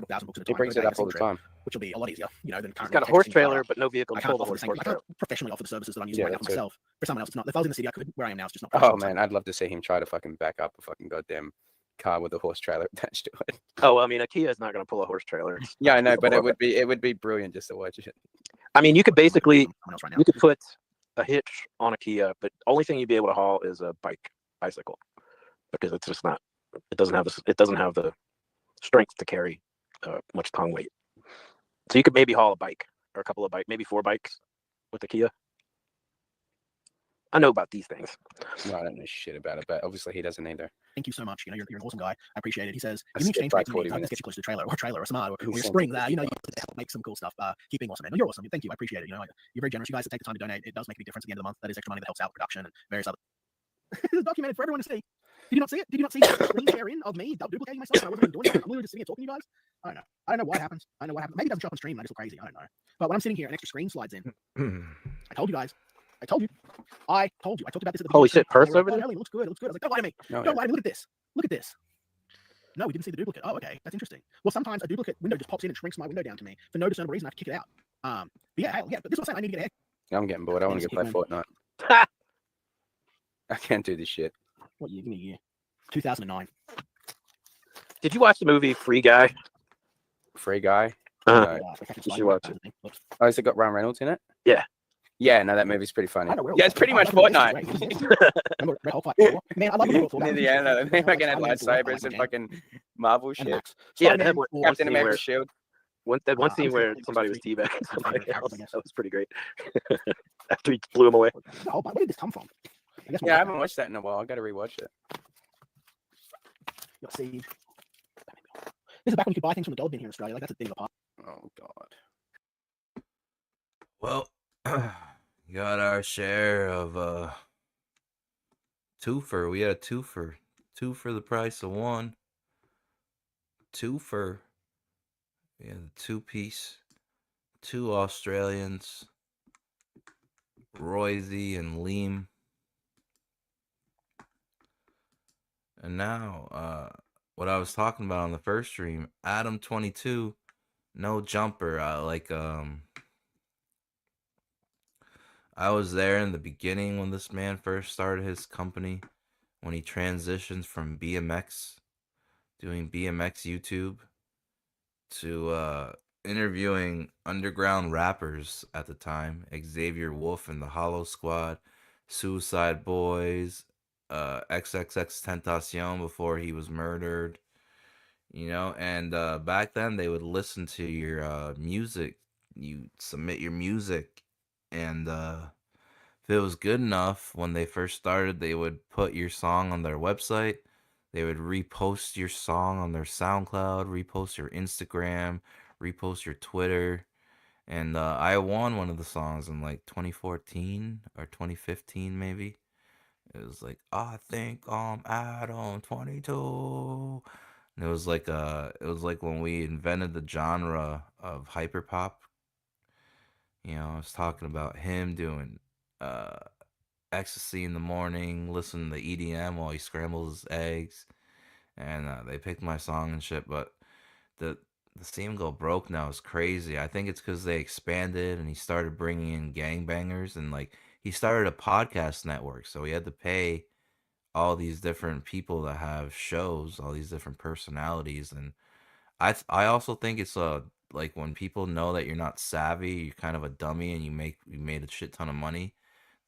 He brings it up all the time. Which will be a lot easier, you know, than currently. He's got a horse trailer, but no vehicle to pull the horse. I can't professionally offer the services that I'm using right now for myself. For someone else, it's not. If I was in the city, I could. Where I am now, it's just not. Oh man, I'd love to see him try to fucking back up a fucking goddamn car with a horse trailer attached to it. Oh, well, I mean, a Kia is not going to pull a horse trailer. Yeah, I know, but it would be brilliant just to watch it. I mean, you could basically you could put a hitch on a Kia, but only thing you'd be able to haul is a bicycle, because it's just not. It doesn't have the strength to carry much tongue weight. So you could maybe haul a bike or a couple of bikes, maybe 4 bikes with the Kia. I know about these things. No, I don't know shit about it, but obviously he doesn't either. Thank you so much. You know, you're an awesome guy. I appreciate it. He says, "Give me exchange rates. Let's get you close to a trailer or smart or your spring there. You know, you help make some cool stuff. Keep being awesome, man. You're awesome. Thank you. I appreciate it. You know, you're very generous. You guys that take the time to donate. It does make a big difference at the end of the month. That is extra money that helps out production and various other. It's documented for everyone to see. Did you not see it? Did you not see the screen share in of me duplicating myself? I wasn't even doing it. I'm literally just sitting here talking to you guys. I don't know. I don't know what happens. Maybe it doesn't show up on stream and I just look crazy. I don't know. But when I'm sitting here, an extra screen slides in. I told you guys. I told you. I talked about this at the beginning. Holy shit, Perth over there? It looks good. It looks good. I was like, don't lie to me. Don't lie to me. Look at this. Look at this. No, we didn't see the duplicate. Oh, okay. That's interesting. Well, sometimes a duplicate window just pops in and shrinks my window down to me for no discernible reason. I have to kick it out. But yeah, but this is what I'm saying. I need to get a I'm getting bored. I want to go play Fortnite. I can't do this shit. What year? Give me a year. 2009. Did you watch the movie Free Guy? Free Guy? No. You should watch it. Oh, has it got Ryan Reynolds in it? Yeah. Yeah, no, that movie's pretty funny. Yeah, it's pretty much Fortnite. Man, I love it. Near the end, they fucking had lightsabers and fucking Marvel shit. Yeah, they had Captain America's shield. One scene where somebody was teabagging somebody else. That was pretty great. After he blew him away. Oh, where did this come from? Yeah, I haven't watched that in a while. I got to rewatch it. Got Siege. This is back when you could buy things from the dollar bin here in Australia. Like, that's a thing apart. Oh god. Well, got our share of twofer. We had a twofer. 2 for the price of 1. 2 for. We had a 2-piece. 2 Australians. Roisy and Liam. And now, what I was talking about on the first stream, Adam 22, no jumper. I was there in the beginning when this man first started his company, when he transitioned from BMX, doing BMX YouTube, to interviewing underground rappers at the time, Xavier Wolf and the Hollow Squad, Suicide Boys, XXX Tentacion before he was murdered. And back then they would listen to your music. You submit your music, and if it was good enough when they first started, they would put your song on their website. They would repost your song on their SoundCloud, repost your Instagram, repost your Twitter. And I won one of the songs in like 2014 or 2015 maybe. It was like, I think I'm Adam 22. And it was like when we invented the genre of hyperpop. I was talking about him doing uh ecstasy in the morning, listening to EDM while he scrambles his eggs, and they picked my song and shit. But the the scene go broke now is crazy. I think it's because they expanded and he started bringing in gangbangers, and like he started a podcast network, so he had to pay all these different people that have shows, all these different personalities. And I also think it's like when people know that you're not savvy, you're kind of a dummy, and you made a shit ton of money.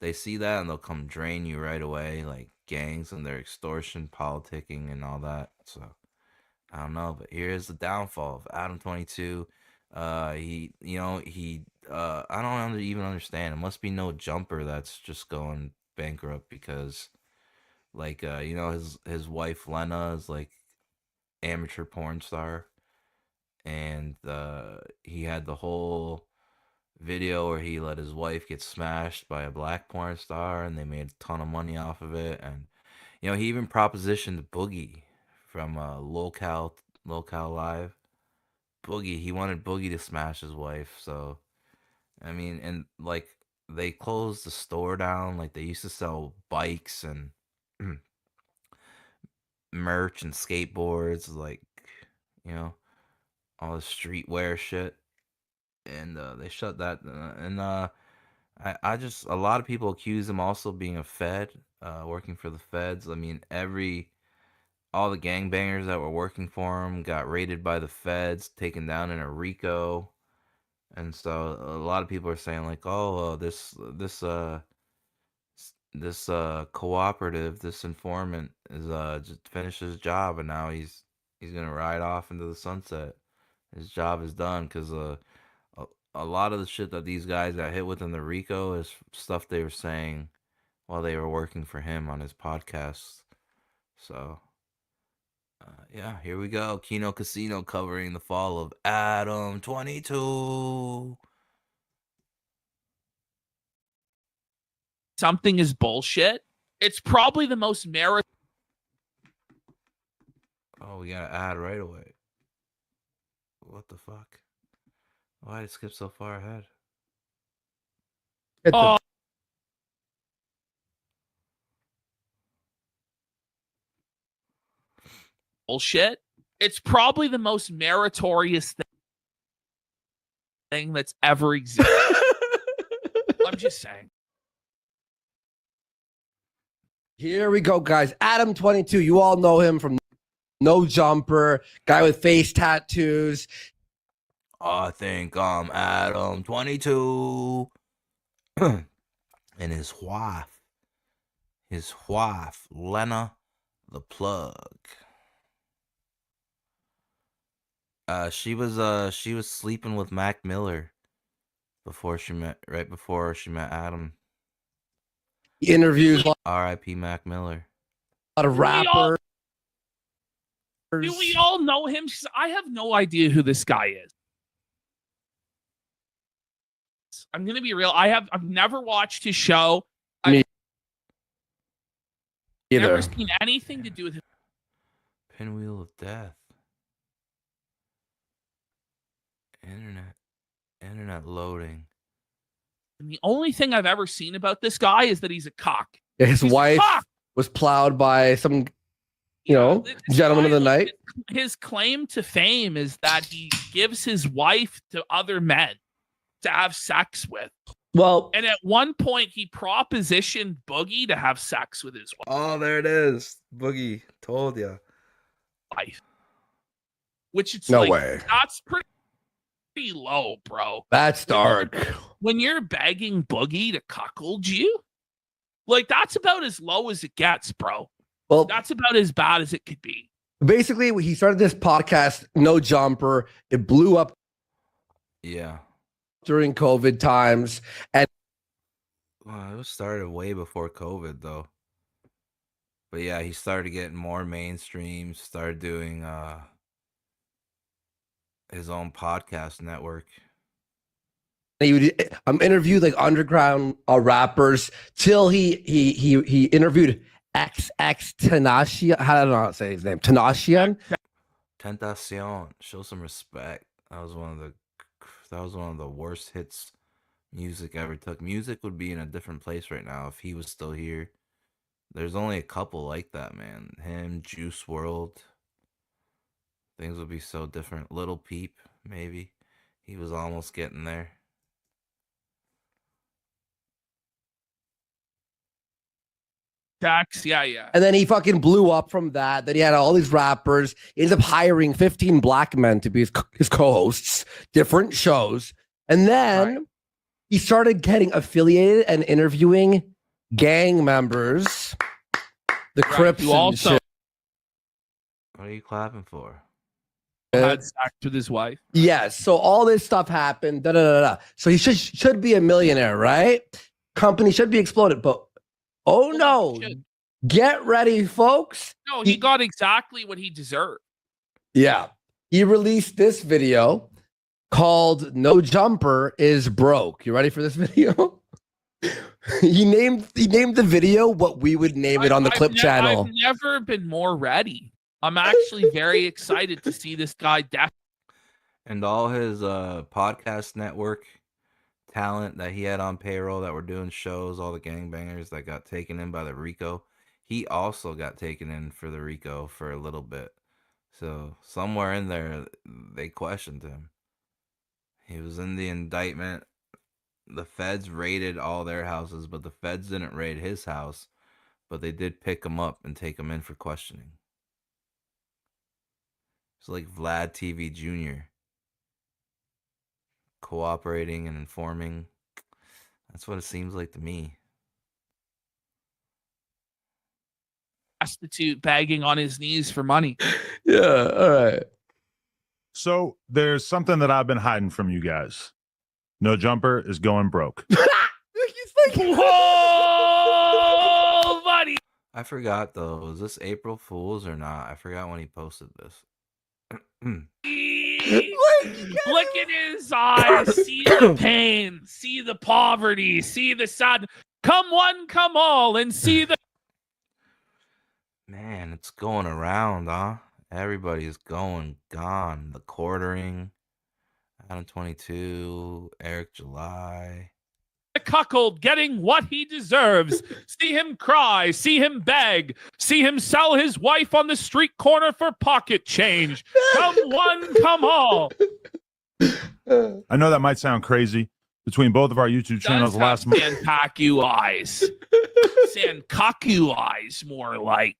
They see that and they'll come drain you right away, like gangs and their extortion, politicking, and all that. So I don't know, but here's the downfall of Adam 22. I don't even understand. It must be no jumper that's just going bankrupt because, like, his wife Lena is like amateur porn star, and he had the whole video where he let his wife get smashed by a black porn star, and they made a ton of money off of it. And he even propositioned Boogie from Locale Live. Boogie, he wanted Boogie to smash his wife. So I mean, and like they closed the store down. Like they used to sell bikes and merch and skateboards, like you know all the streetwear shit, and they shut that. I just a lot of people accuse him also being a Fed, working for the Feds. I mean, all the gangbangers that were working for him got raided by the Feds, taken down in a RICO, and so a lot of people are saying like, oh, this cooperative, this informant is just finished his job, and now he's gonna ride off into the sunset. His job is done because a, a lot of the shit that these guys got hit with in the RICO is stuff they were saying while they were working for him on his podcast. So, yeah, here we go. Kino Casino covering the fall of Adam 22. Something is bullshit. It's probably the most merit. Oh, we got to add right away. What the fuck? Why did it skip so far ahead? Oh. Bullshit. It's probably the most meritorious thing that's ever existed. I'm just saying. Here we go, guys. Adam 22. You all know him from No Jumper, guy with face tattoos. I think I'm Adam 22. And his wife, Lena the Plug. She was sleeping with Mac Miller right before she met Adam. Interviews. R.I.P. Mac Miller. A lot of rappers. Do we all know him? I have no idea who this guy is. I'm gonna be real. I've never watched his show. I've never seen anything to do with him. Pinwheel of Death. Internet loading. And the only thing I've ever seen about this guy is that he's a cock. Yeah, his wife was plowed by some, gentleman of the night. His claim to fame is that he gives his wife to other men to have sex with. Well, and at one point he propositioned Boogie to have sex with his wife. Oh, there it is. Boogie told ya. Wife. Which it's no way. That's pretty low, bro. That's dark. When you're begging Boogie to cuckold you, Like, that's about as low as it gets, bro. Well, that's about as bad as it could be. Basically, he started this podcast, No Jumper. It blew up. Yeah. During COVID times, and well, it started way before COVID though. But yeah, he started getting more mainstream. Started doing his own podcast network. he would interview like underground rappers till he interviewed XX Tenacion. How do I not say his name? Tenacion. Tentacion. Show some respect. That was one of the worst hits music ever took. Music would be in a different place right now if he was still here. There's only a couple like that, man. Him, Juice World. Things would be so different. Little Peep, maybe. He was almost getting there. Dax, yeah. And then he fucking blew up from that. Then he had all these rappers. He ended up hiring 15 black men to be his co-hosts, different shows. And then he started getting affiliated and interviewing gang members, the Crips and shit. What are you clapping for? Had sex with his wife. Yes. So all this stuff happened. So he should be a millionaire, right? Company should be exploded. But oh no. Get ready, folks. No, he got exactly what he deserved. Yeah. He released this video called No Jumper is Broke. You ready for this video? he named the video what we would name it on the clip channel. I've never been more ready. I'm actually very excited to see this guy. And all his podcast network talent that he had on payroll that were doing shows, all the gangbangers that got taken in by the RICO, he also got taken in for the RICO for a little bit. So somewhere in there, they questioned him. He was in the indictment. The feds raided all their houses, but the feds didn't raid his house. But they did pick him up and take him in for questioning. It's like Vlad TV Jr. cooperating and informing. That's what it seems like to me. Prostitute begging on his knees for money. Yeah, all right. So there's something that I've been hiding from you guys. No Jumper is going broke. Whoa, buddy. I forgot though. Was this April Fool's or not? I forgot when he posted this. Look at his eyes. See the pain. See the poverty. See the sad. Come one, come all, and see the. Man, it's going around, huh? Everybody's gone. The quartering. Adam 22. Eric July. The cuckold getting what he deserves. See him cry. See him beg. See him sell his wife on the street corner for pocket change. Come one, come all. I know that might sound crazy. Between both of our YouTube channels last month. Sankaku eyes. Sankaku eyes, more like.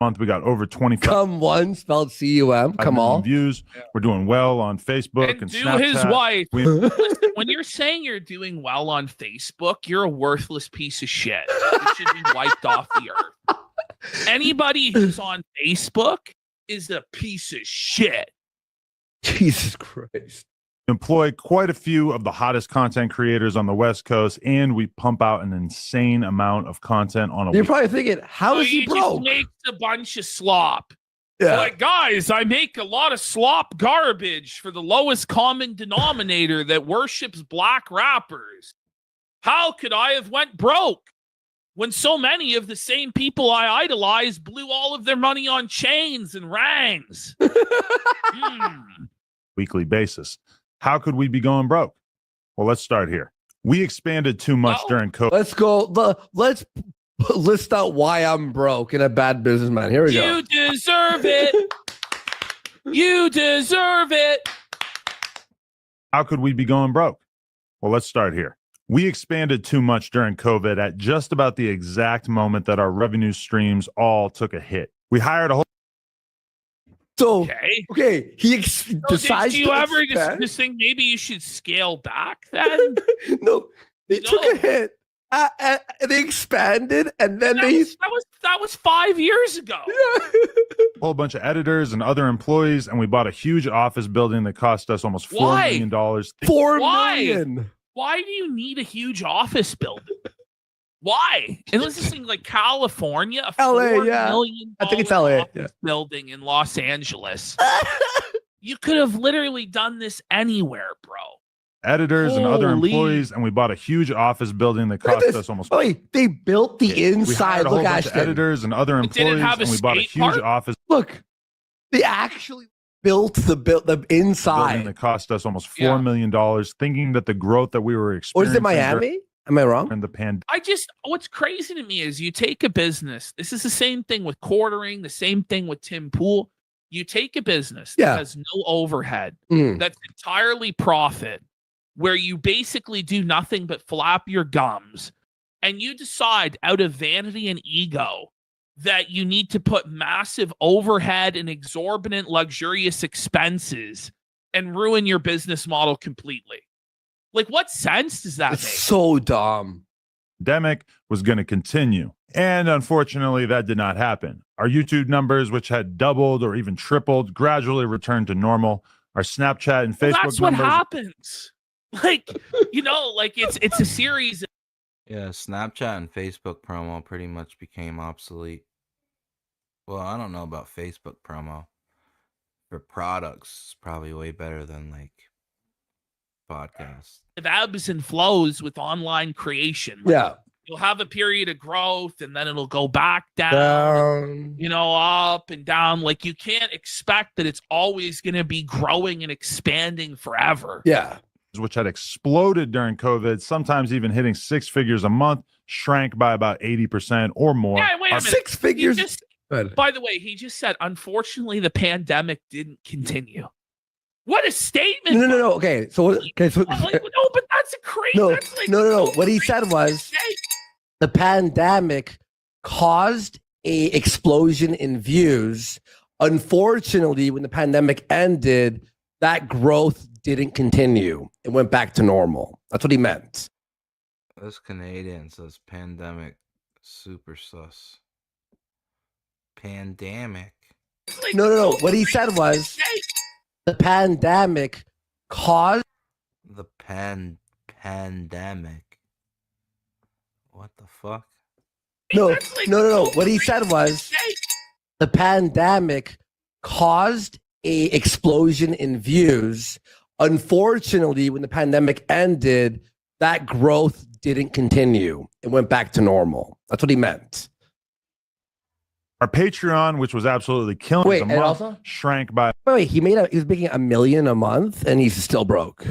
Month we got over 25. Come one, spelled C-U-M. Come on. Views. We're doing well on Facebook and do Snapchat. His wife. Listen, when you're saying you're doing well on Facebook, you're a worthless piece of shit. You should be wiped off the earth. Anybody who's on Facebook is a piece of shit. Jesus Christ. Employ quite a few of the hottest content creators on the West Coast, and we pump out an insane amount of content on a You're week. probably thinking, how is he broke? Just makes a bunch of slop. Yeah. Like, guys, I make a lot of slop garbage for the lowest common denominator that worships black rappers. How could I have went broke when so many of the same people I idolize blew all of their money on chains and rangs? Weekly basis. How could we be going broke? Well, let's start here. We expanded too much during COVID. Let's go. Let's list out why I'm broke and a bad businessman. Here we go. You deserve it. You deserve it. How could we be going broke? Well, let's start here. We expanded too much during COVID at just about the exact moment that our revenue streams all took a hit. We hired a whole. So, okay. He Do decides you to ever expand. just think maybe you should scale back then? No, they took a hit. They expanded, and then that was 5 years ago. A whole bunch of editors and other employees, and we bought a huge office building that cost us almost $4 million. Why do you need a huge office building? Why? Unless this thing like California, a LA, $4 yeah. million I think it's LA. office building in Los Angeles. You could have literally done this anywhere, bro. Editors and other employees, and we bought a huge office building that cost us almost. Wait, they built the inside. We hired a whole Look, bunch of Ashton. editors and other employees, and we bought a huge office. Look, they actually built the inside. Building that cost us almost $4 million, thinking that the growth that we were Or experiencing. is it Miami? Am I wrong? In the pandemic. What's crazy to me is you take a business. This is the same thing with quartering, the same thing with Tim Pool. You take a business that has no overhead, that's entirely profit, where you basically do nothing but flap your gums, and you decide out of vanity and ego that you need to put massive overhead and exorbitant luxurious expenses and ruin your business model completely. Like, what sense does that make? So dumb. Pandemic was going to continue. And unfortunately, that did not happen. Our YouTube numbers, which had doubled or even tripled, gradually returned to normal. Our Snapchat and Facebook That's what numbers. happens. Like, like it's a series. Yeah, Snapchat and Facebook promo pretty much became obsolete. Well, I don't know about Facebook promo. For products, it's probably way better than like podcasts. Of ebbs and flows with online creation. Yeah. You'll have a period of growth and then it'll go back down, up and down. Like, you can't expect that it's always going to be growing and expanding forever. Yeah. Which had exploded during COVID, sometimes even hitting 6 figures a month, shrank by about 80% or more. Yeah, wait a minute. 6 figures. By the way, he just said, unfortunately, the pandemic didn't continue. What a statement! No. Okay, so no, but that's a crazy. No, that's like no. What he said was the pandemic caused a explosion in views. Unfortunately, when the pandemic ended, that growth didn't continue. It went back to normal. That's what he meant. This Canadian says pandemic super sus. Pandemic. No. What he said was the pandemic caused the pandemic. What the fuck? No. What he said was the pandemic caused a explosion in views. Unfortunately, when the pandemic ended, that growth didn't continue. It went back to normal. That's what he meant. Our Patreon, which was absolutely killing us a month, also? shrank by. Wait, he was making $1 million a month, and he's still broke.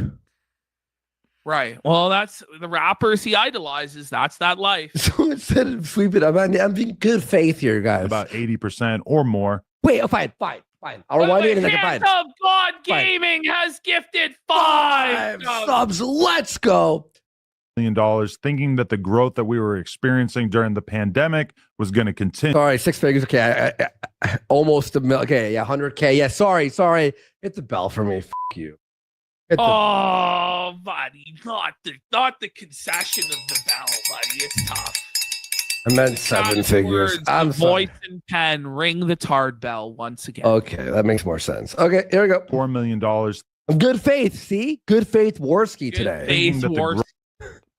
Right. Well, that's the rappers he idolizes. That's that life. So instead of sweeping, I'm being good faith here, guys. About 80% or more. Wait, fine. I'll rewind it in a second. Hands of God Gaming has gifted 5 subs. Let's go. $1 million, thinking that the growth that we were experiencing during the pandemic was going to continue. All right, 6 figures. Okay, I almost $1 million. Okay, yeah, 100K. Yeah, sorry. Hit the bell for me. F you. Oh, buddy, not the concession of the bell, buddy. It's tough. I meant 7 figures. I'm sorry. Voice and pen, ring the tard bell once again. Okay, that makes more sense. Okay, here we go. $4 million. Good faith. See, good faith Worski today. Faith the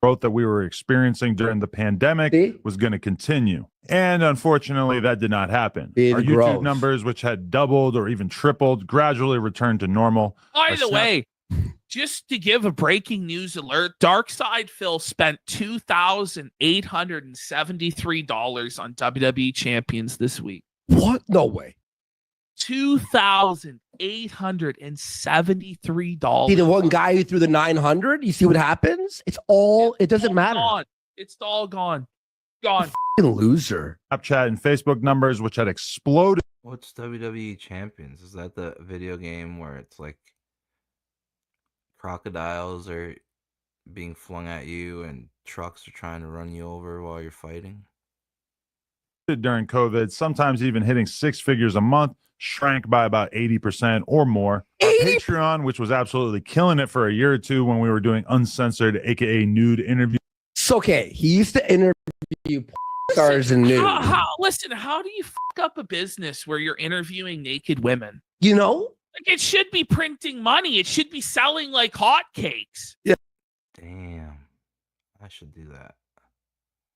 growth that we were experiencing during the pandemic was going to continue. And unfortunately, that did not happen. Our YouTube numbers, which had doubled or even tripled, gradually returned to normal. By the way, just to give a breaking news alert, Darkside Phil spent $2,873 on WWE Champions this week. What? No way. $2,873. See the one guy who threw the 900? You see what happens? It doesn't matter. Gone. It's all gone. Gone. Loser. Snapchat and Facebook numbers, which had exploded. What's WWE Champions? Is that the video game where it's like crocodiles are being flung at you and trucks are trying to run you over while you're fighting? During COVID, sometimes even hitting 6 figures a month, shrank by about 80% or more. Our Patreon, which was absolutely killing it for a year or two when we were doing uncensored, aka nude interviews. So, okay, he used to interview porn stars and nude. Listen, how do you fuck up a business where you're interviewing naked women? You know? Like, it should be printing money. It should be selling like hotcakes. Yeah. Damn. I should do that.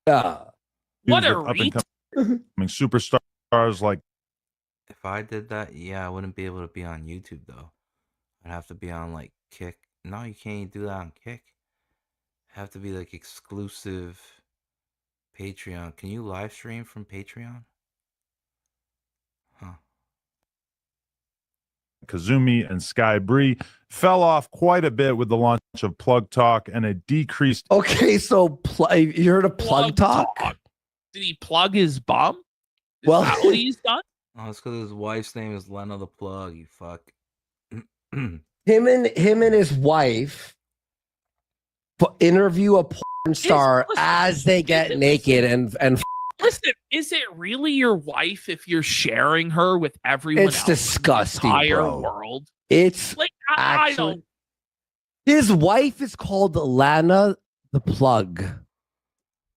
Yeah. What a With up and reach. coming superstars like. If I did that, yeah, I wouldn't be able to be on YouTube though. I'd have to be on like Kick. No, you can't do that on Kick. Have to be like exclusive Patreon. Can you live stream from Patreon? Huh. Kazumi and Sky Bree fell off quite a bit with the launch of Plug Talk and a decreased. Okay, so you heard of Plug Talk? Did he plug his bum? Well, that what he's done? Oh, it's because his wife's name is Lena the Plug. You fuck. him and his wife interview a porn star as they get naked and. Listen, is it really your wife if you're sharing her with everyone It's else disgusting, in the entire bro. world? It's like I actually. don't. His wife is called Lana the Plug.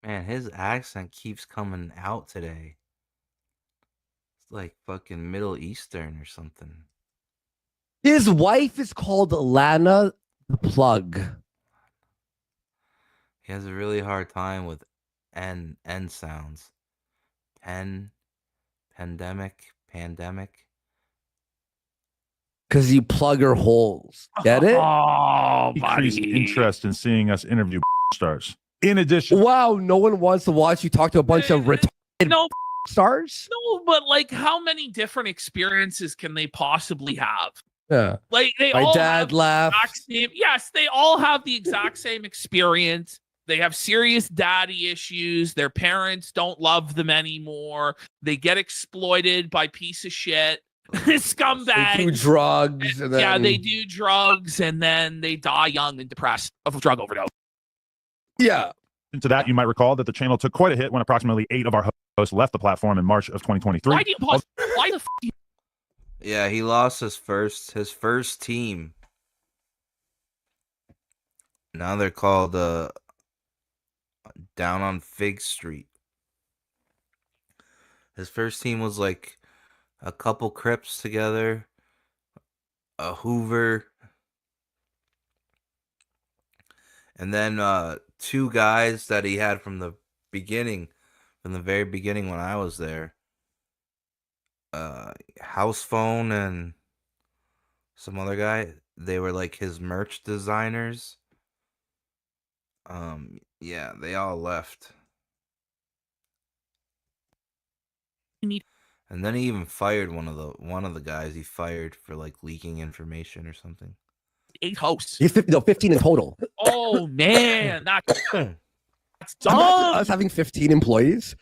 Man, his accent keeps coming out today. It's like fucking Middle Eastern or something. His wife is called Lana the Plug. He has a really hard time with N sounds. Pandemic. Because you plug her holes. Get it? Oh, Decreased interest in seeing us interview stars. In addition, wow, no one wants to watch you talk to a bunch of retarded stars. No, but like, how many different experiences can they possibly have? Yeah, like they my all dad have the laughed. exact same, yes, they all have the exact same experience. They have serious daddy issues. Their parents don't love them anymore. They get exploited by piece of shit scumbags. They do drugs. And then... Yeah, they do drugs, and then they die young and depressed of a drug overdose. Yeah. To that, you might recall that the channel took quite a hit when approximately 8 of our hosts left the platform in March of 2023. Why do you pause? Why the f*** you? Yeah, he lost his first team. Now they're called Down on Fig Street. His first team was like a couple Crips together, a Hoover, and then 2 guys that he had from the very beginning when I was there. House Phone and some other guy. They were like his merch designers. Yeah, they all left. And then he even fired one of the guys he fired for like leaking information or something. 8 hosts. He's 15 in total. Oh man, that's dumb. I was having 15 employees.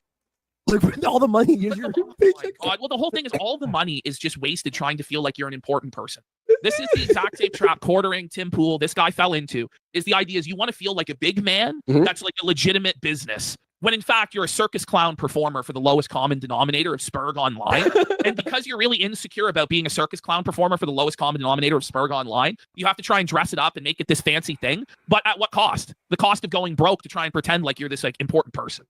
Like all the money is your paycheck. God. Well, the whole thing is all the money is just wasted trying to feel like you're an important person. This is the exact same trap quartering Tim Pool, this guy fell into. Is the idea is you want to feel like a big man that's like a legitimate business. When in fact you're a circus clown performer for the lowest common denominator of Spurg Online. And because you're really insecure about being a circus clown performer for the lowest common denominator of Spurg Online, you have to try and dress it up and make it this fancy thing. But at what cost? The cost of going broke to try and pretend like you're this like important person.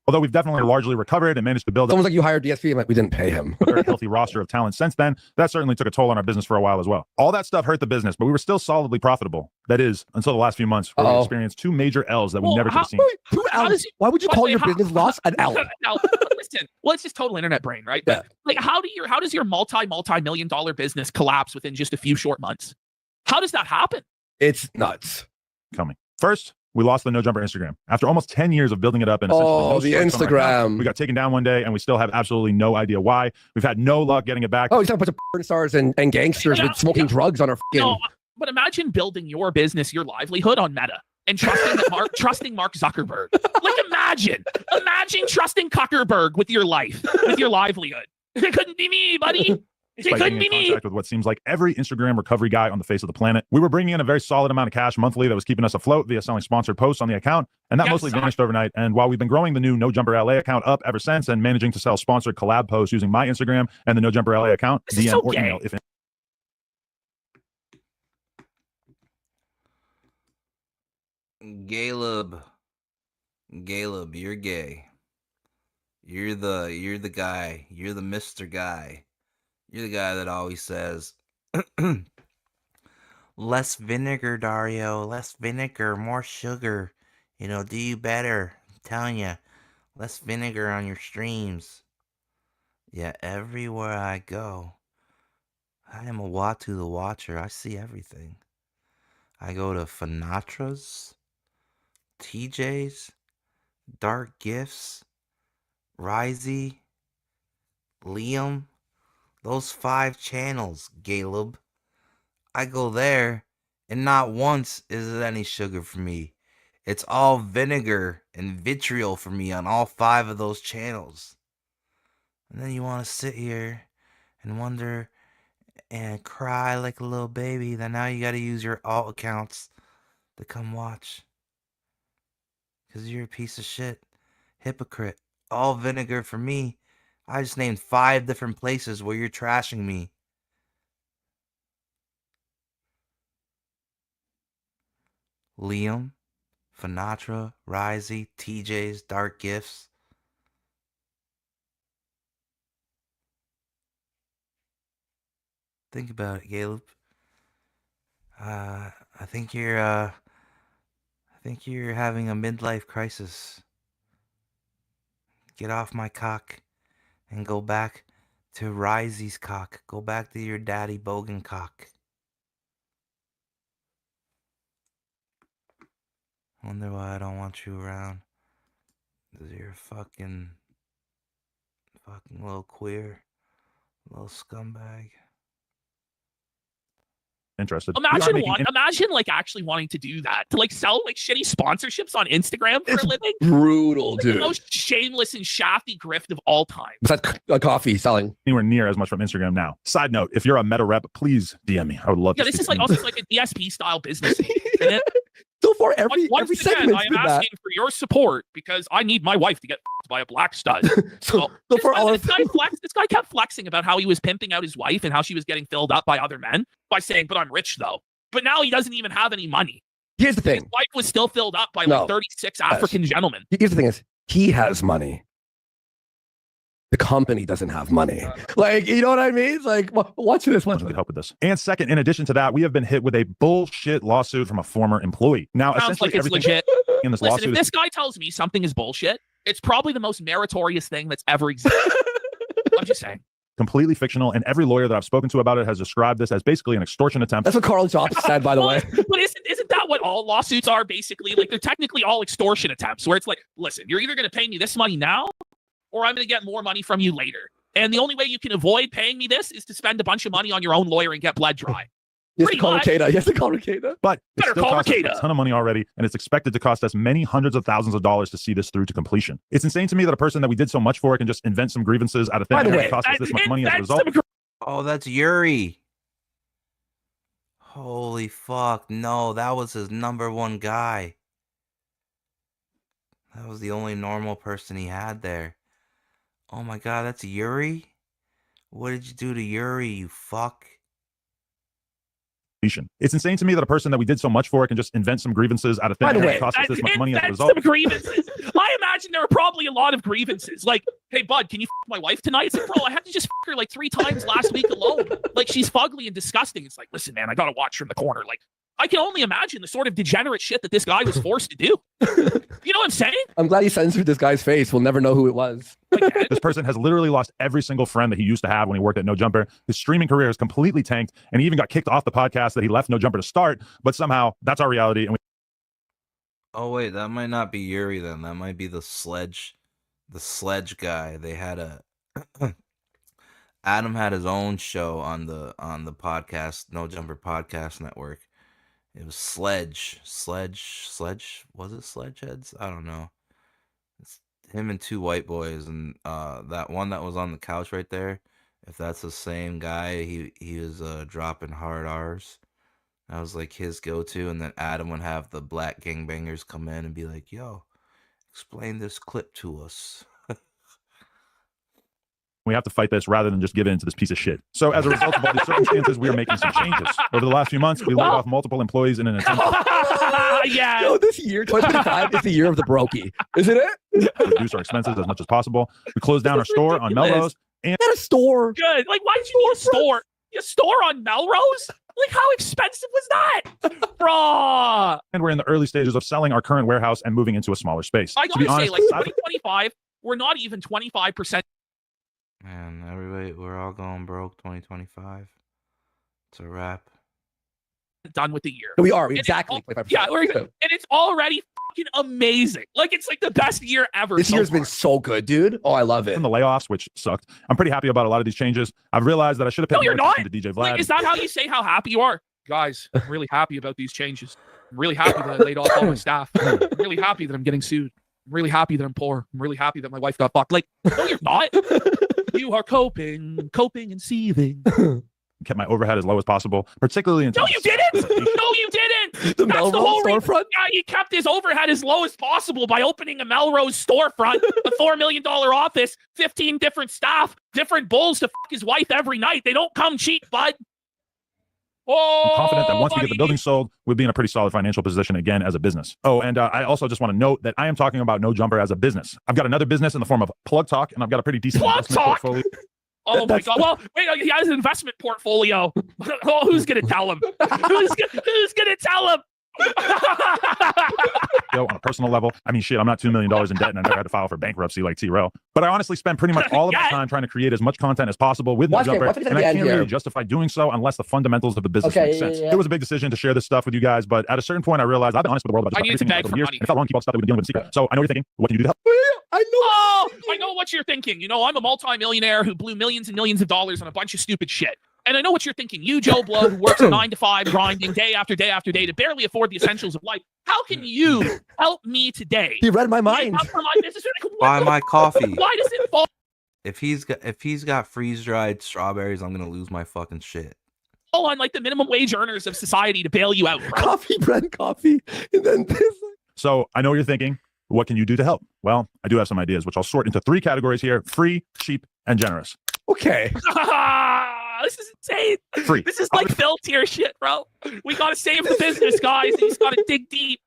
Although we've definitely largely recovered and managed to build Someone's like, you hired DSP, like we didn't pay him. a very healthy roster of talent since then, that certainly took a toll on our business for a while as well. All that stuff hurt the business, but we were still solidly profitable. That is, until the last few months, where we experienced 2 major L's that we never could have seen. 2 L's? Why would you call your business loss an L? Now, listen, well, it's just total internet brain, right? But like, how does your multi-million dollar business collapse within just a few short months? How does that happen? It's nuts. Coming. First, we lost the No Jumper Instagram. After almost 10 years of building it up and essentially the no stories on our account, Instagram. we got taken down one day and we still have absolutely no idea why. We've had no luck getting it back. Oh, he's got a bunch of porn stars and gangsters with smoking drugs on our fucking... No, but imagine building your business, your livelihood on Meta and trusting Mark Zuckerberg. Like imagine trusting Zuckerberg with your life, with your livelihood. It couldn't be me, buddy. It By couldn't being be in me. contact with what seems like every Instagram recovery guy on the face of the planet. We were bringing in a very solid amount of cash monthly that was keeping us afloat via selling sponsored posts on the account, and that mostly vanished overnight. And while we've been growing the new No Jumper LA account up ever since and managing to sell sponsored collab posts using my Instagram and the No Jumper LA account, DM or email if Caleb. Caleb, you're gay. You're the guy. You're the Mr. Guy. You're the guy that always says, less vinegar, Dario. Less vinegar, more sugar. Do you better. I'm telling you, less vinegar on your streams. Yeah, everywhere I go, I am a Watu the Watcher. I see everything. I go to Fanatra's, TJ's, Dark Gifts, Risey, Liam. Those 5 channels, Caleb. I go there, and not once is it any sugar for me. It's all vinegar and vitriol for me on all 5 of those channels. And then you want to sit here and wonder and cry like a little baby that now you got to use your alt accounts to come watch. Because you're a piece of shit. Hypocrite. All vinegar for me. I just named 5 different places where you're trashing me. Liam, Fanatra, Risey, TJ's, Dark Gifts. Think about it, Caleb. I think you're having a midlife crisis. Get off my cock and go back to Risey's cock. Go back to your daddy Bogan cock. Wonder why I don't want you around. 'Cause you're a fucking little queer, little scumbag. Interested. Imagine like actually wanting to do that, to like sell like shitty sponsorships on Instagram for a living. Brutal, like, dude. The most shameless and shafty grift of all time. Besides coffee selling. Anywhere near as much from Instagram now. Side note, if you're a meta rep, please DM me. I would love to. Yeah, this is like also like a DSP style business. So far, every Once segment again, I am asking for your support because I need my wife to get by a black stud. This guy kept flexing about how he was pimping out his wife and how she was getting filled up by other men by saying, "But I'm rich though." But now he doesn't even have any money. Here's the thing: his wife was still filled up by like 36 African gentlemen. Here's the thing: is he has money. The company doesn't have money. Like, you know what I mean? It's like, watch this. Watch help with this. And second, in addition to that, we have been hit with a bullshit lawsuit from a former employee. Now, Sounds essentially, like it's everything legit. in this Listen, lawsuit if this guy tells me something is bullshit, it's probably the most meritorious thing that's ever existed. I'm just saying. Completely fictional, and every lawyer that I've spoken to about it has described this as basically an extortion attempt. That's what Carl Jobs said, by the way. But isn't that what all lawsuits are, basically? Like, they're technically all extortion attempts, where it's like, listen, you're either going to pay me this money now, or I'm going to get more money from you later. And the only way you can avoid paying me this is to spend a bunch of money on your own lawyer and get bled dry. Yes, to call Ricada. Yes, to call Ricada. But it Better still call costs us Ricada. a ton of money already, and it's expected to cost us many hundreds of thousands of dollars to see this through to completion. It's insane to me that a person that we did so much for can just invent some grievances out of thin air and cost us this much money as a result. Oh, that's Yuri. Holy fuck. No, that was his #1 guy. That was the only normal person he had there. Oh my god, that's Yuri? What did you do to Yuri, you fuck? It's insane to me that a person that we did so much for can just invent some grievances out of thin air and cost us this much money as a result. Some grievances. I imagine there are probably a lot of grievances. Like, hey, bud, can you f my wife tonight? It's like, bro, I had to just f her like 3 times last week alone. Like, she's fugly and disgusting. It's like, listen, man, I gotta watch her in the corner. Like, I can only imagine the sort of degenerate shit that this guy was forced to do. You know what I'm saying? I'm glad you censored this guy's face. We'll never know who it was. This person has literally lost every single friend that he used to have when he worked at No Jumper. His streaming career is completely tanked, and he even got kicked off the podcast that he left No Jumper to start. But somehow, that's our reality. And Oh wait, that might not be Yuri then. That might be the sledge guy. They had a Adam had his own show on the podcast, No Jumper Podcast Network. It was Sledge. Was it Sledgeheads? I don't know. It's him and 2 white boys, and that one that was on the couch right there. If that's the same guy, he was dropping hard R's. That was like his go-to, and then Adam would have the black gangbangers come in and be like, "Yo, explain this clip to us." We have to fight this rather than just give in to this piece of shit. So as a result of all these circumstances, we are making some changes. Over the last few months, we laid off multiple employees in an attempt yeah. Yo, this year, 2025, is the year of the brokey. Isn't it? to reduce our expenses as much as possible. We closed down our store on Melrose. And at a store. Good. Like, why did you need a store? A store on Melrose? Like, how expensive was that? Bro. And we're in the early stages of selling our current warehouse and moving into a smaller space. I To be gotta say, honest, like, 2025, we're not even 25%. Man, everybody, we're all going broke 2025. It's a wrap. Done with the year. We are, And exactly. yeah, and it's already fucking amazing. Like, it's like the best year ever. This year's been so good, dude. Oh, I love it. From the layoffs, which sucked. I'm pretty happy about a lot of these changes. I've realized that I should have paid No, you're more not. attention to DJ Vlad. Like, is that how you say how happy you are? Guys, I'm really happy about these changes. I'm really happy that I laid off all my staff. I'm really happy that I'm getting sued. I'm really happy that I'm poor. I'm really happy that my wife got fucked. Like, no, you're not. You are coping and seething. Kept my overhead as low as possible, particularly in No, you didn't. No, you didn't. The That's Melrose the whole reason. storefront? Yeah, he kept his overhead as low as possible by opening a Melrose storefront, a $4 million office, 15 different staff, different bulls to fuck his wife every night. They don't come cheap, bud. I'm confident that Oh, once we get the building sold, we'll be in a pretty solid financial position again as a business. Oh, and I also just want to note that I am talking about No Jumper as a business. I've got another business in the form of Plug Talk, and I've got a pretty decent Plug investment Talk? portfolio. Oh my god! Well, wait, he has an investment portfolio. Oh, who's gonna tell him? Who's gonna tell him? On a personal level, I mean, shit, I'm not $2 million in debt, and I never had to file for bankruptcy like T-Row. But I honestly spend pretty much all of my time trying to create as much content as possible with No Jumper, and I can't really justify doing so unless the fundamentals of the business make sense. It was a big decision to share this stuff with you guys, but at a certain point, I realized I've been honest with the world about just I needed to everything beg over for the years, money. and if I want to keep all the stuff that we've been dealing with in secret. So I know what you're thinking. What can you do to help? I know what you're thinking. You know, I'm a multi-millionaire who blew millions and millions of dollars on a bunch of stupid shit. And I know what you're thinking. You, Joe Blow, who works a 9 to 5, grinding day after day after day to barely afford the essentials of life. How can you help me today? He read my mind. Buy my coffee. Why does it fall? If he's got freeze dried strawberries, I'm gonna lose my fucking shit. On like the minimum wage earners of society to bail you out, bro. Coffee, bread, coffee, and then this. So I know what you're thinking. What can you do to help? Well, I do have some ideas, which I'll sort into 3 categories here: free, cheap, and generous. Okay. This is insane. Free. This is like Phil tier shit, bro. We gotta save the business, guys. He's gotta dig deep.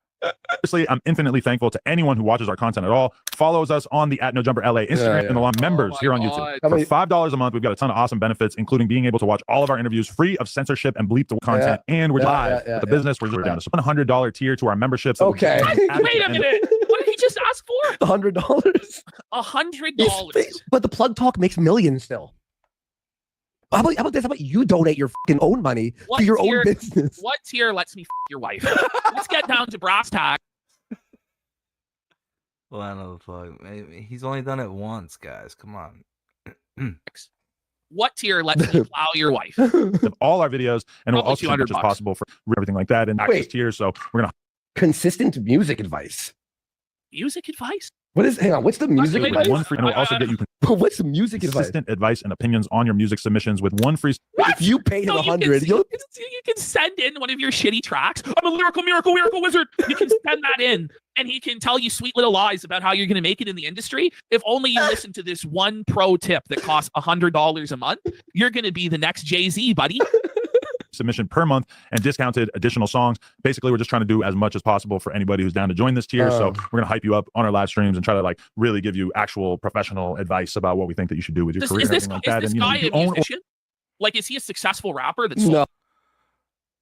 Honestly, I'm infinitely thankful to anyone who watches our content at all, follows us on the @NoJumperLA Instagram, and along members here on YouTube. For $5 a month, we've got a ton of awesome benefits, inclinging being able to watch all of our interviews free of censorship and bleeped content, and we're live with the business. We're down to $100 tier to our memberships. Okay. Wait a minute. What did he just ask for? $100. $100. But the Plug Talk makes millions still. How about this? How about you donate your fucking own money to your own business? What tier lets me f your wife? Let's get down to brass tacks. Well, I know the fuck. Maybe he's only done it once, guys. Come on. What tier lets me plow your wife? Of all our videos, and we'll Probably also do as much as $200. possible for everything like that and access tiers. So we're gonna consistent music advice. Music advice? What is? Hang on. What's the music advice? one free, and we'll also get you What's the music advice? consistent advice and opinions on your music submissions with one free. If you pay him No, you 100, you can send in one of your shitty tracks. I'm a lyrical miracle wizard. You can send that in, and he can tell you sweet little lies about how you're going to make it in the industry. If only you listen to this one pro tip that costs $100 a month, you're going to be the next Jay-Z, buddy. submission per month and discounted additional songs. Basically, we're just trying to do as much as possible for anybody who's down to join this tier. So we're gonna hype you up on our live streams and try to like really give you actual professional advice about what we think that you should do with your career and everything like that. Is this And guy you a own musician? Like, is he a successful rapper? That's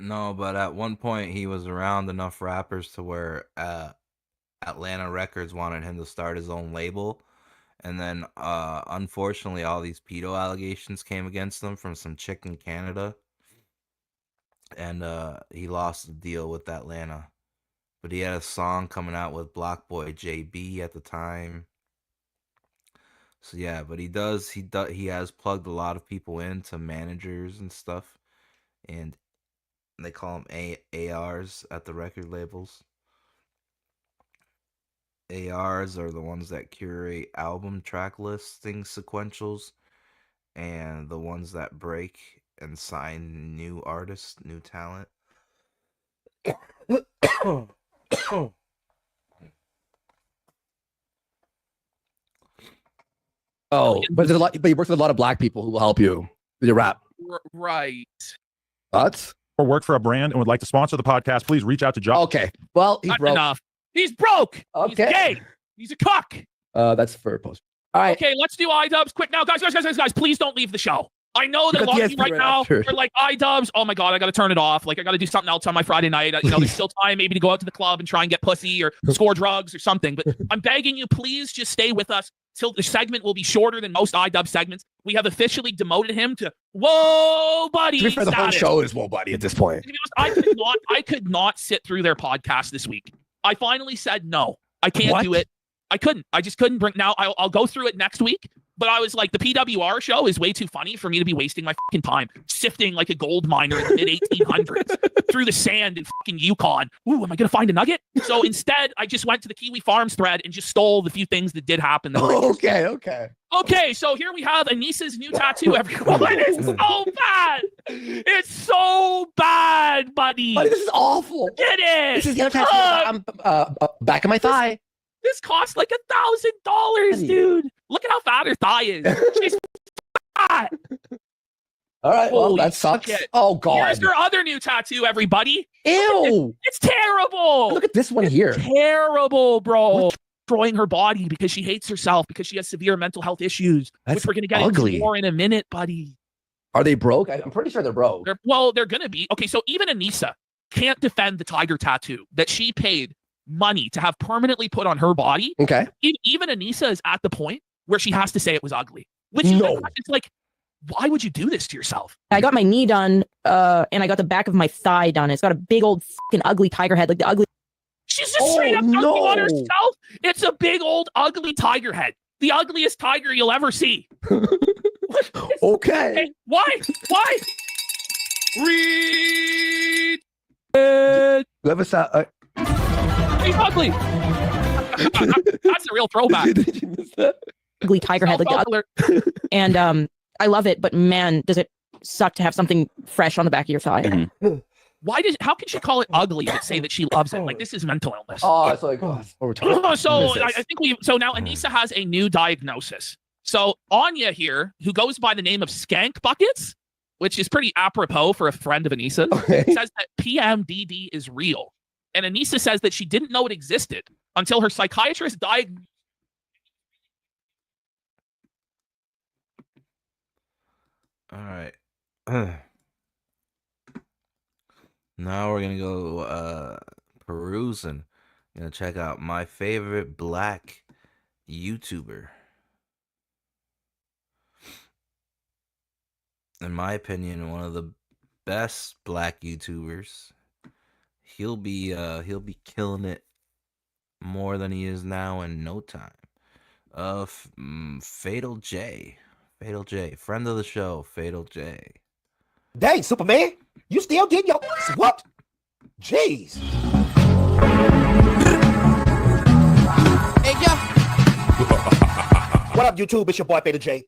No, but at one point he was around enough rappers to where Atlanta Records wanted him to start his own label. And then, unfortunately, all these pedo allegations came against him from some chick in Canada. And he lost the deal with Atlanta. But he had a song coming out with Block Boy JB at the time. So yeah, but he has plugged a lot of people into managers and stuff. And they call them ARs at the record labels. ARs are the ones that curate album track listing sequentials, and the ones that break and sign new artists, new talent. Oh, but there's a lot. But you work with a lot of black people who will help you with your rap. Right. Thoughts? Or work for a brand and would like to sponsor the podcast, please reach out to Josh. Okay. Well, he's broke. Enough. He's broke. Okay. He's gay. He's a cuck. That's for post. All right. Okay, let's do iDubbbz quick now, guys. Please don't leave the show. I know that a lot of you right now are like iDubbbz. Oh my god, I got to turn it off. Like I got to do something else on my Friday night. You know, there's still time maybe to go out to the club and try and get pussy or score drugs or something. But I'm begging you, please just stay with us till the segment will be shorter than most iDubbbz segments. We have officially demoted him to whoa, buddy. To be fair, the whole show is whoa, buddy. At this point, I could not sit through their podcast this week. I finally said no. I can't do it. I couldn't. I just couldn't bring. Now I'll go through it next week. But I was like, the PWR show is way too funny for me to be wasting my fucking time sifting like a gold miner in the mid 1800s through the sand in fucking Yukon. Ooh, am I gonna find a nugget? So instead, I just went to the Kiwi Farms thread and just stole the few things that did happen. Okay. So here we have Anissa's new tattoo. Everyone, it's so bad. It's so bad, buddy. Buddy, this is awful. Get it. This is the other tattoo. I'm back of my thigh. This costs like $1,000, dude. Look at how fat her thigh is. She's fat. All right, well, that sucks. Shit. Oh, God. Here's her other new tattoo, everybody. Ew. It's terrible. Look at this one here. Terrible, bro. Destroying her body because she hates herself, because she has severe mental health issues, which we're going to get into more in a minute, buddy. Are they broke? I'm pretty sure they're broke. They're going to be. Okay, so even Anissa can't defend the tiger tattoo that she paid money to have permanently put on her body. Okay. Even Anissa is at the point where she has to say it was ugly. Which it's like, why would you do this to yourself? I got my knee done, and I got the back of my thigh done. It's got a big old fucking ugly tiger head, like the ugly. She's just straight up dunking on herself. It's a big old ugly tiger head. The ugliest tiger you'll ever see. Okay. Hey, why? Read. Whoever saw. He's ugly. That's a real throwback. Ugly tiger head, like the ugly. And I love it, but man, does it suck to have something fresh on the back of your thigh. Mm-hmm. How can she call it ugly but say that she loves it? Like, this is mental illness. Oh, it's like, I think now Anissa has a new diagnosis. So Anya here, who goes by the name of Skank Buckets, which is pretty apropos for a friend of Anissa's, says that PMDD is real. And Anissa says that she didn't know it existed until her psychiatrist diagnosed. All right. Now we're going to go perusing. Going to check out my favorite black YouTuber. In my opinion, one of the best black YouTubers. He'll be killing it more than he is now in no time. Fatal J, friend of the show, Fatal J. Dang, Superman, you still getting your what? Jeez. Hey, yo. What up, YouTube? It's your boy, Fatal J.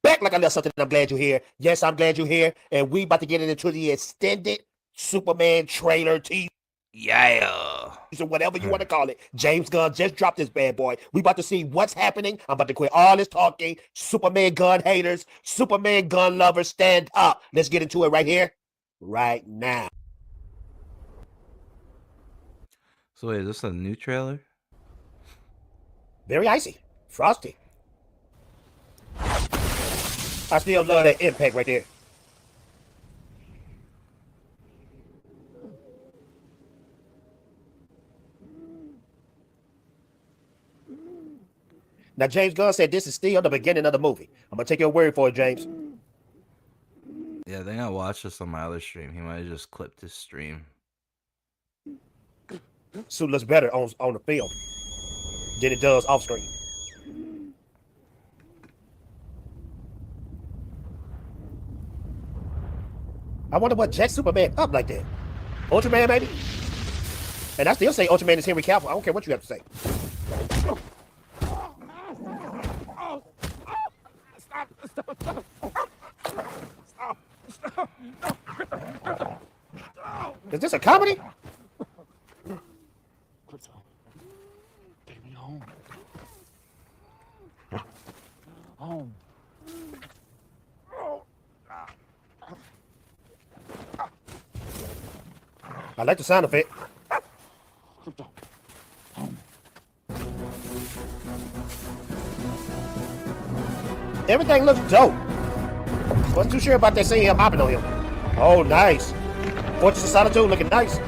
Back like I left something. I'm glad you're here. Yes, I'm glad you're here. And we about to get into the extended Superman trailer teaser. Yeah. So whatever you want to call it. James Gunn just dropped this bad boy. We about to see what's happening. I'm about to quit all this talking. Superman gun haters, Superman gun lovers, stand up. Let's get into it right here, right now. So wait, is this a new trailer? Very icy, frosty. I still love that impact right there. Now, James Gunn said this is still the beginning of the movie. I'm going to take your word for it, James. Yeah, I think I watched this on my other stream. He might have just clipped his stream. Suit looks better on the film than it does off screen. I wonder what jacks Superman up like that. Ultraman, maybe? And I still say Ultraman is Henry Cavill. I don't care what you have to say. Is this a comedy? Take me home. home. I like the sound of it. Everything looks dope. Wasn't too sure about that seeing him hopping on him. Oh, nice. Fortress of Solitude looking nice.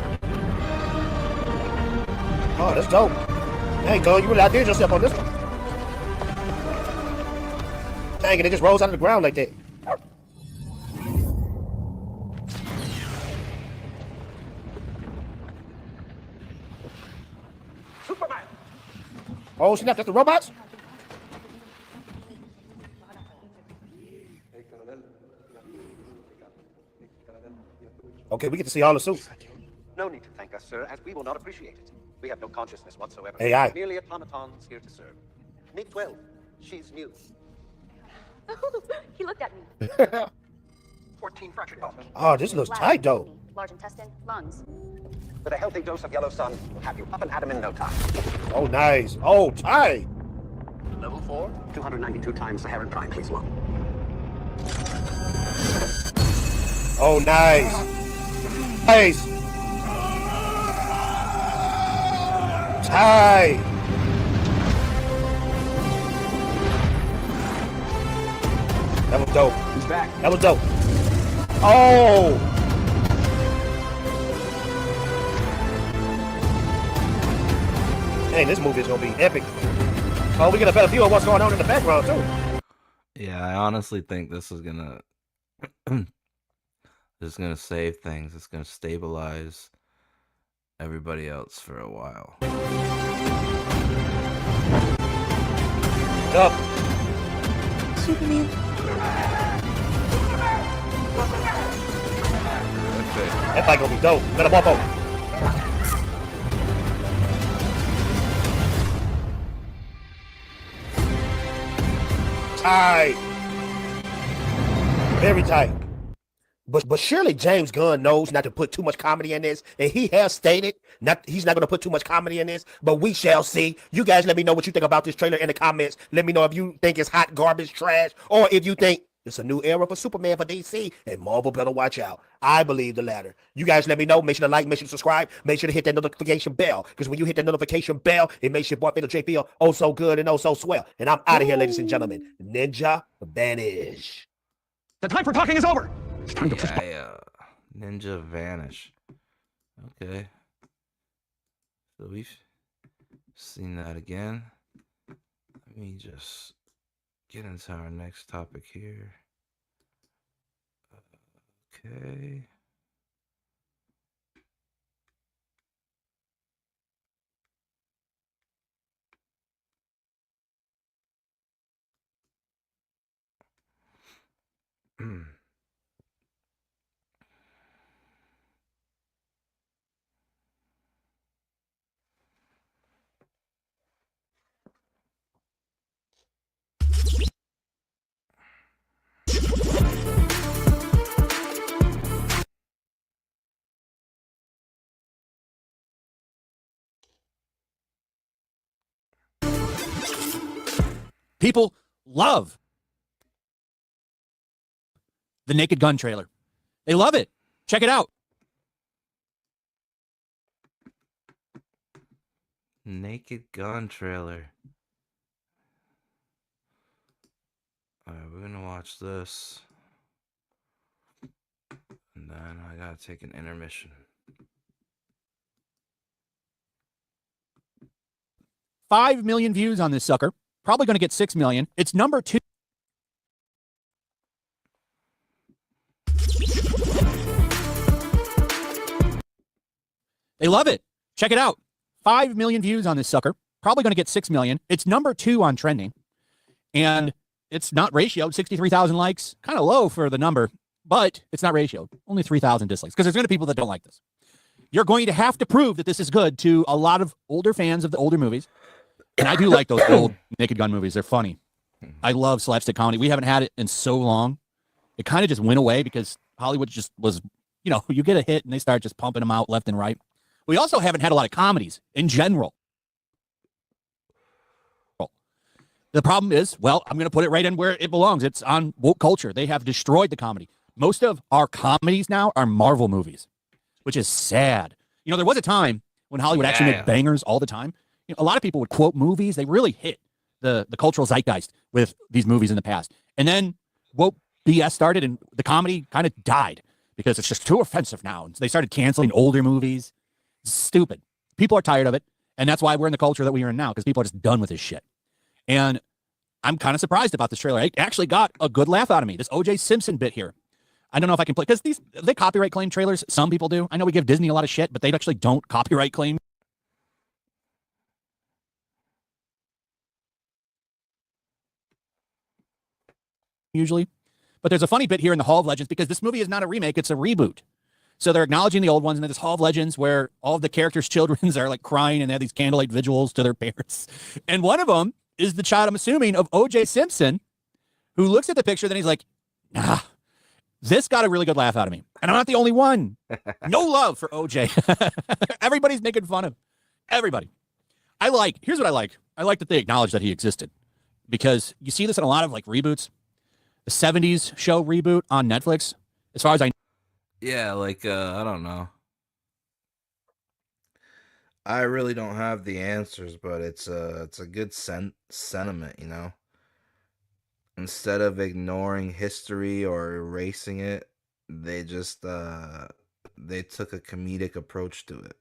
Oh, that's dope. Dang, girl, you really outdid yourself on this one. Dang, and it just rolls out of the ground like that. Oh, snap, that's the robots? Okay, we get to see all the suits. No need to thank us, sir, as we will not appreciate it. We have no consciousness whatsoever. AI. Merely automatons here to serve. Meet 12. She's new. He looked at me. 14 fractured bones. Oh, this looks tight, though. Large intestine, lungs. With a healthy dose of yellow sun, we'll have you up and at 'em in no time. Oh, nice. Oh, tight. Level 4, 292 times Saharan Prime, please look. Oh, nice. Nice. Tight. That was dope. He's back. That was dope. Oh. Dang, this movie is gonna be epic. Oh, we get a better view of what's going on in the background too. Yeah, I honestly think this is gonna this is gonna save things. It's gonna stabilize everybody else for a while. Up. Superman. That fight gonna be dope. Let him up over. Tight. Very tight. But surely James Gunn knows not to put too much comedy in this, and he has stated he's not going to put too much comedy in this. But we shall see. You guys, let me know what you think about this trailer in the comments. Let me know if you think it's hot garbage trash, or if you think it's a new era for Superman for DC, and Marvel better watch out. I believe the latter. You guys, let me know. Make sure to like, make sure to subscribe, make sure to hit that notification bell, because when you hit that notification bell, it makes your boy Fatal J feel oh so good and oh so swell. And I'm out of here, ladies and gentlemen. Ninja Vanish. The time for talking is over. It's time to push. Ninja Vanish. Okay. So we've seen that again. Let me just get into our next topic here. Okay. People love the Naked Gun trailer. They love it. Check it out. Naked Gun trailer. Alright, we're gonna watch this. And then I gotta take an intermission. 5 million views on this sucker. Probably going to get 6 million. It's number 2. They love it. Check it out. 5 million views on this sucker. Probably going to get 6 million. It's number 2 on trending. And it's not ratioed. 63,000 likes. Kind of low for the number, but it's not ratioed. Only 3,000 dislikes, because there's going to be people that don't like this. You're going to have to prove that this is good to a lot of older fans of the older movies. And I do like those old Naked Gun movies. They're funny. I love slapstick comedy. We haven't had it in so long. It kind of just went away because Hollywood just was, you get a hit and they start just pumping them out left and right. We also haven't had a lot of comedies in general. The problem is, well, I'm going to put it right in where it belongs. It's on woke culture. They have destroyed the comedy. Most of our comedies now are Marvel movies, which is sad. You know, there was a time when Hollywood actually made bangers all the time. You know, a lot of people would quote movies. They really hit the cultural zeitgeist with these movies in the past. And then woke BS started and the comedy kind of died because it's just too offensive now. And so they started canceling older movies. Stupid. People are tired of it. And that's why we're in the culture that we are in now, because people are just done with this shit. And I'm kind of surprised about this trailer. It actually got a good laugh out of me. This O.J. Simpson bit here. I don't know if I can play, because they copyright claim trailers. Some people do. I know we give Disney a lot of shit, but they actually don't copyright claim. Usually. But there's a funny bit here in the Hall of Legends, because this movie is not a remake, it's a reboot. So they're acknowledging the old ones, and then this Hall of Legends where all of the characters' children are like crying and they have these candlelight vigils to their parents. And one of them is the child, I'm assuming, of O.J. Simpson, who looks at the picture, then he's like, nah, this got a really good laugh out of me. And I'm not the only one. No love for O.J. Everybody's making fun of everybody. Here's what I like. I like that they acknowledge that he existed, because you see this in a lot of like reboots. The 70s show reboot on Netflix, as far as I know. Yeah, like, I don't know. I really don't have the answers, but it's a good sentiment, you know? Instead of ignoring history or erasing it, they just, they took a comedic approach to it.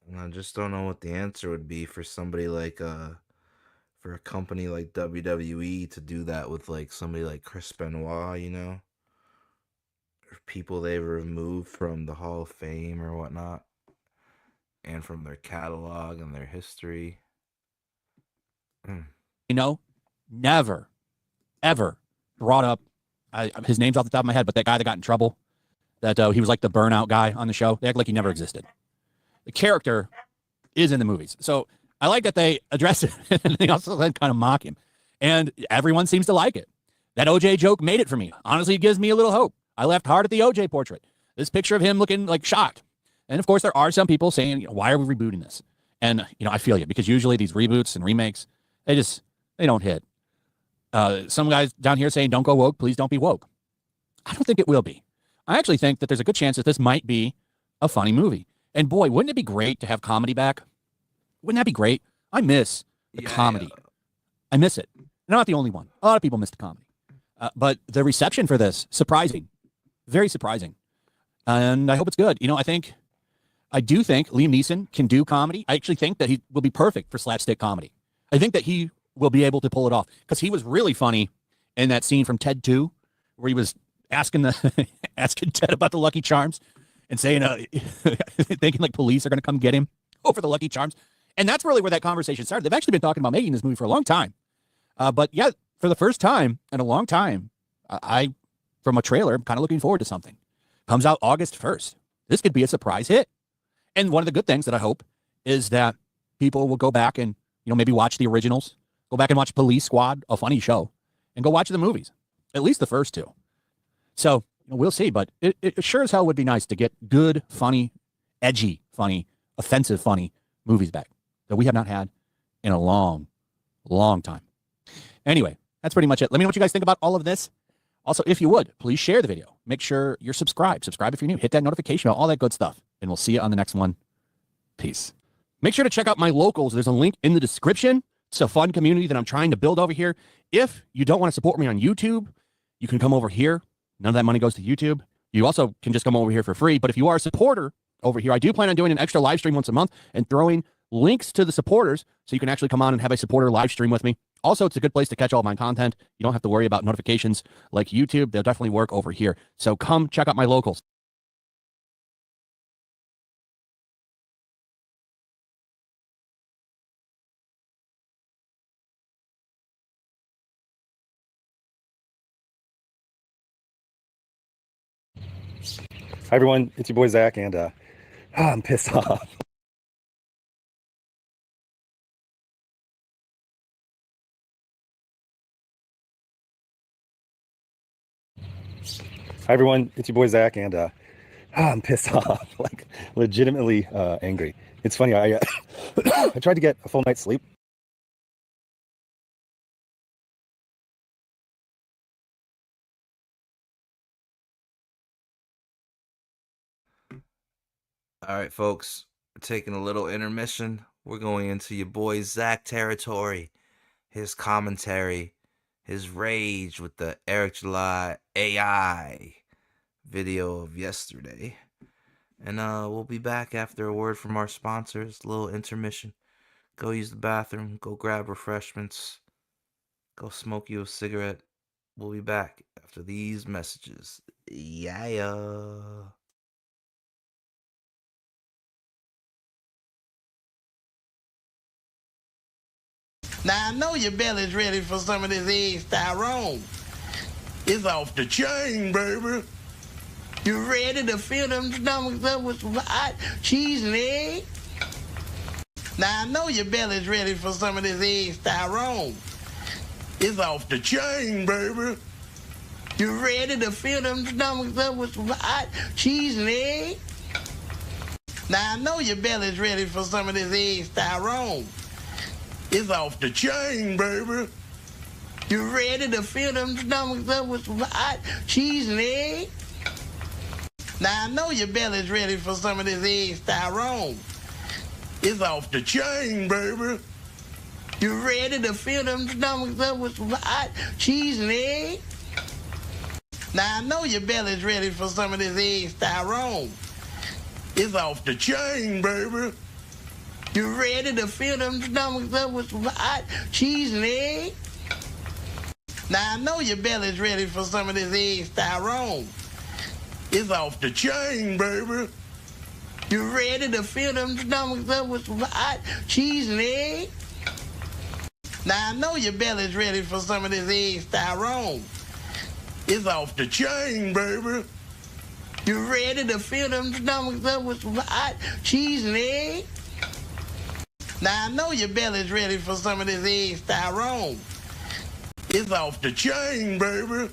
And I just don't know what the answer would be for somebody like, for a company like WWE to do that with like somebody like Chris Benoit, you know? Or people they've removed from the Hall of Fame or whatnot, and from their catalog and their history. You know, never, ever brought up, his name's off the top of my head, but that guy that got in trouble, that he was like the burnout guy on the show. They act like he never existed. The character is in the movies. So I like that they address it, and they also then kind of mock him. And everyone seems to like it. That OJ joke made it for me. Honestly, it gives me a little hope. I laughed hard at the OJ portrait. This picture of him looking like shocked. And of course, there are some people saying, you know, why are we rebooting this? And, you know, I feel you, because usually these reboots and remakes, they don't hit. Some guys down here saying, don't go woke, please don't be woke. I don't think it will be. I actually think that there's a good chance that this might be a funny movie. And boy, wouldn't it be great to have comedy back? Wouldn't that be great? I miss the comedy. Yeah. I miss it. And I'm not the only one. A lot of people miss the comedy. But the reception for this, surprising. Very surprising. And I hope it's good. You know, I do think Liam Neeson can do comedy. I actually think that he will be perfect for slapstick comedy. I think that he will be able to pull it off, because he was really funny in that scene from Ted 2 where he was asking Ted about the Lucky Charms and saying, thinking like police are going to come get him over the Lucky Charms. And that's really where that conversation started. They've actually been talking about making this movie for a long time. But yeah, for the first time in a long time, from a trailer, I'm kind of looking forward to something. Comes out August 1st. This could be a surprise hit. And one of the good things that I hope is that people will go back and, you know, maybe watch the originals, go back and watch Police Squad, a funny show, and go watch the movies, at least the first two. So we'll see, but it sure as hell would be nice to get good, funny, edgy, funny, offensive, funny movies back that we have not had in a long, long time. Anyway, that's pretty much it. Let me know what you guys think about all of this. Also, if you would, please share the video. Make sure you're subscribed. Subscribe if you're new. Hit that notification bell, all that good stuff. And we'll see you on the next one. Peace. Make sure to check out my locals. There's a link in the description. It's a fun community that I'm trying to build over here. If you don't want to support me on YouTube, you can come over here. None of that money goes to YouTube. You also can just come over here for free. But if you are a supporter over here, I do plan on doing an extra live stream once a month and throwing links to the supporters so you can actually come on and have a supporter live stream with me. Also, it's a good place to catch all my content. You don't have to worry about notifications like YouTube. They'll definitely work over here. So come check out my locals. Hi everyone, it's your boy Zach, and I'm pissed off. Hi everyone, it's your boy Zach, and I'm pissed off, like legitimately angry. It's funny. I I tried to get a full night's sleep. All right, folks, we're taking a little intermission. We're going into your boy Zach territory, his commentary, his rage with the Eric July AI video of yesterday. And we'll be back after a word from our sponsors, a little intermission. Go use the bathroom, go grab refreshments, go smoke you a cigarette. We'll be back after these messages. Yeah. Now I know your belly's ready for some of this egg styrone. It's off the chain, baby. You ready to fill them stomachs up with some hot cheese and egg? Now I know your belly's ready for some of this egg styrone. It's off the chain, baby. You ready to fill them stomachs up with some hot cheese and egg? Now I know your belly's ready for some of this egg styrone. It's off the chain, baby. You ready to fill them stomachs up with some hot cheese and egg? Now I know your belly's ready for some of this egg styrone. It's off the chain, baby. You ready to fill them stomachs up with some hot cheese and egg? Now I know your belly's ready for some of this egg styrone. It's off the chain, baby. You ready to fill them stomachs up with some hot cheese and egg? Now I know your belly's ready for some of this egg styrone. It's off the chain, baby. You ready to fill them stomachs up with some hot cheese and egg? Now I know your belly's ready for some of this egg styrone. It's off the chain, baby. You ready to fill them stomachs up with some hot cheese and egg? Now I know your belly's ready for some of this egg styrone. It's off the chain, baby.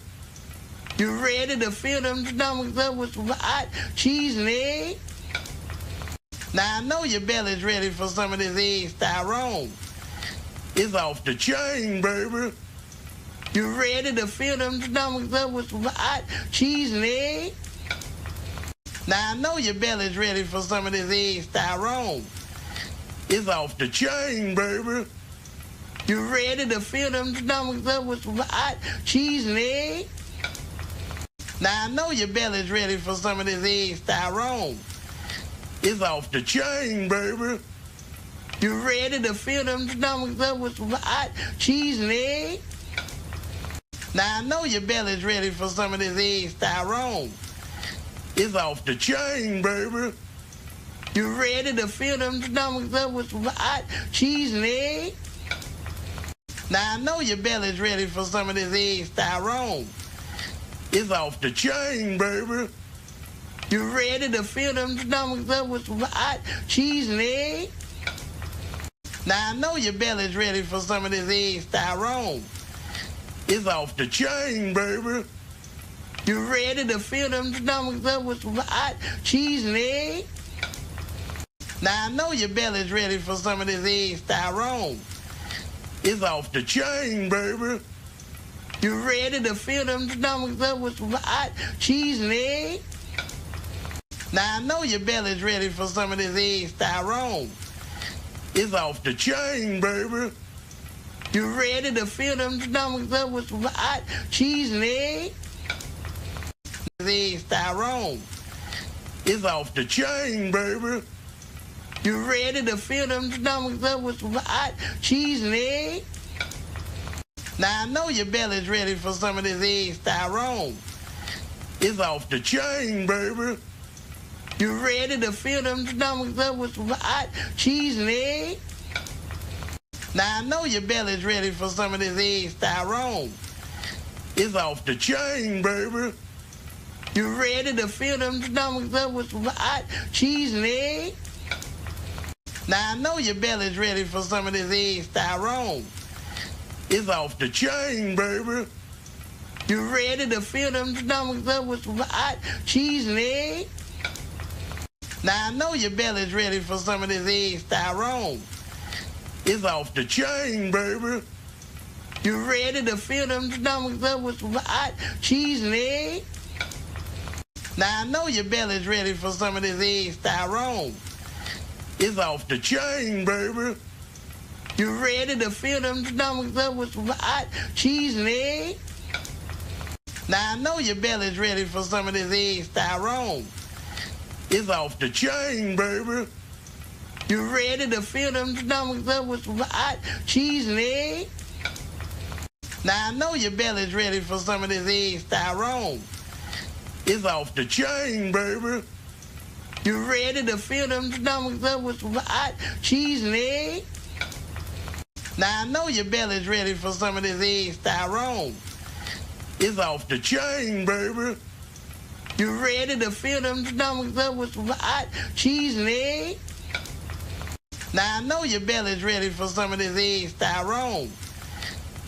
You ready to fill them stomachs up with some hot cheese and egg? Now I know your belly's ready for some of this egg styrone. It's off the chain, baby. You ready to fill them stomachs up with some hot cheese and egg? Now I know your belly's ready for some of this egg styrone. It's off the chain, baby. You ready to fill them stomachs up with some hot cheese and egg? Now I know your belly's ready for some of this egg styrone. It's off the chain, baby. You ready to fill them stomachs up with some hot cheese and egg? Now I know your belly's ready for some of this egg styrone. It's off the chain, baby. You ready to fill them stomachs up with some hot cheese and egg? Now I know your belly's ready for some of this egg styrone. It's off the chain, baby. You ready to fill them stomachs up with some hot cheese and egg? Now I know your belly's ready for some of this egg styrone. It's off the chain, baby. You ready to fill them stomachs up with some hot cheese and egg? Now I know your belly's ready for some of this egg styrone. It's off the chain, baby. You ready to fill them stomachs up with some hot cheese and egg? Now I know your belly's ready for some of this egg styrone. It's off the chain, baby. You ready to fill them stomachs up with some hot cheese and egg? Egg styrone. It's off the chain, baby. You ready to fill them stomachs up with some hot cheese and egg? Now I know your belly's ready for some of this egg styrone. It's off the chain, baby. You ready to fill them stomachs up with some hot cheese and egg? Now I know your belly's ready for some of this egg styrone. It's off the chain, baby. You ready to fill them stomachs up with some hot cheese and egg? Now I know your belly's ready for some of this egg styrone. It's off the chain, baby. You ready to fill them stomachs up with some hot cheese and egg? Now, I know your belly's ready for some of this egg Tyrone. It's off the chain, baby. You ready to fill them stomachs up with some hot cheese and egg? Now, I know your belly's ready for some of this egg Tyrone. It's off the chain, baby. You ready to fill them stomachs up with some hot cheese and egg? Now, I know your belly's ready for some of this egg Tyrone. It's off the chain, baby. You ready to fill them stomachs up with some hot cheese and egg? Now, I know your belly's ready for some of this egg Tyrone. It's off the chain, baby. You ready to fill them stomachs up with some hot cheese and egg? Now, I know your belly's ready for some of this egg Tyrone. It's off the chain, baby. You ready to fill them stomachs up with some hot cheese and egg? Now, I know your belly's ready for some of this egg Tyrone.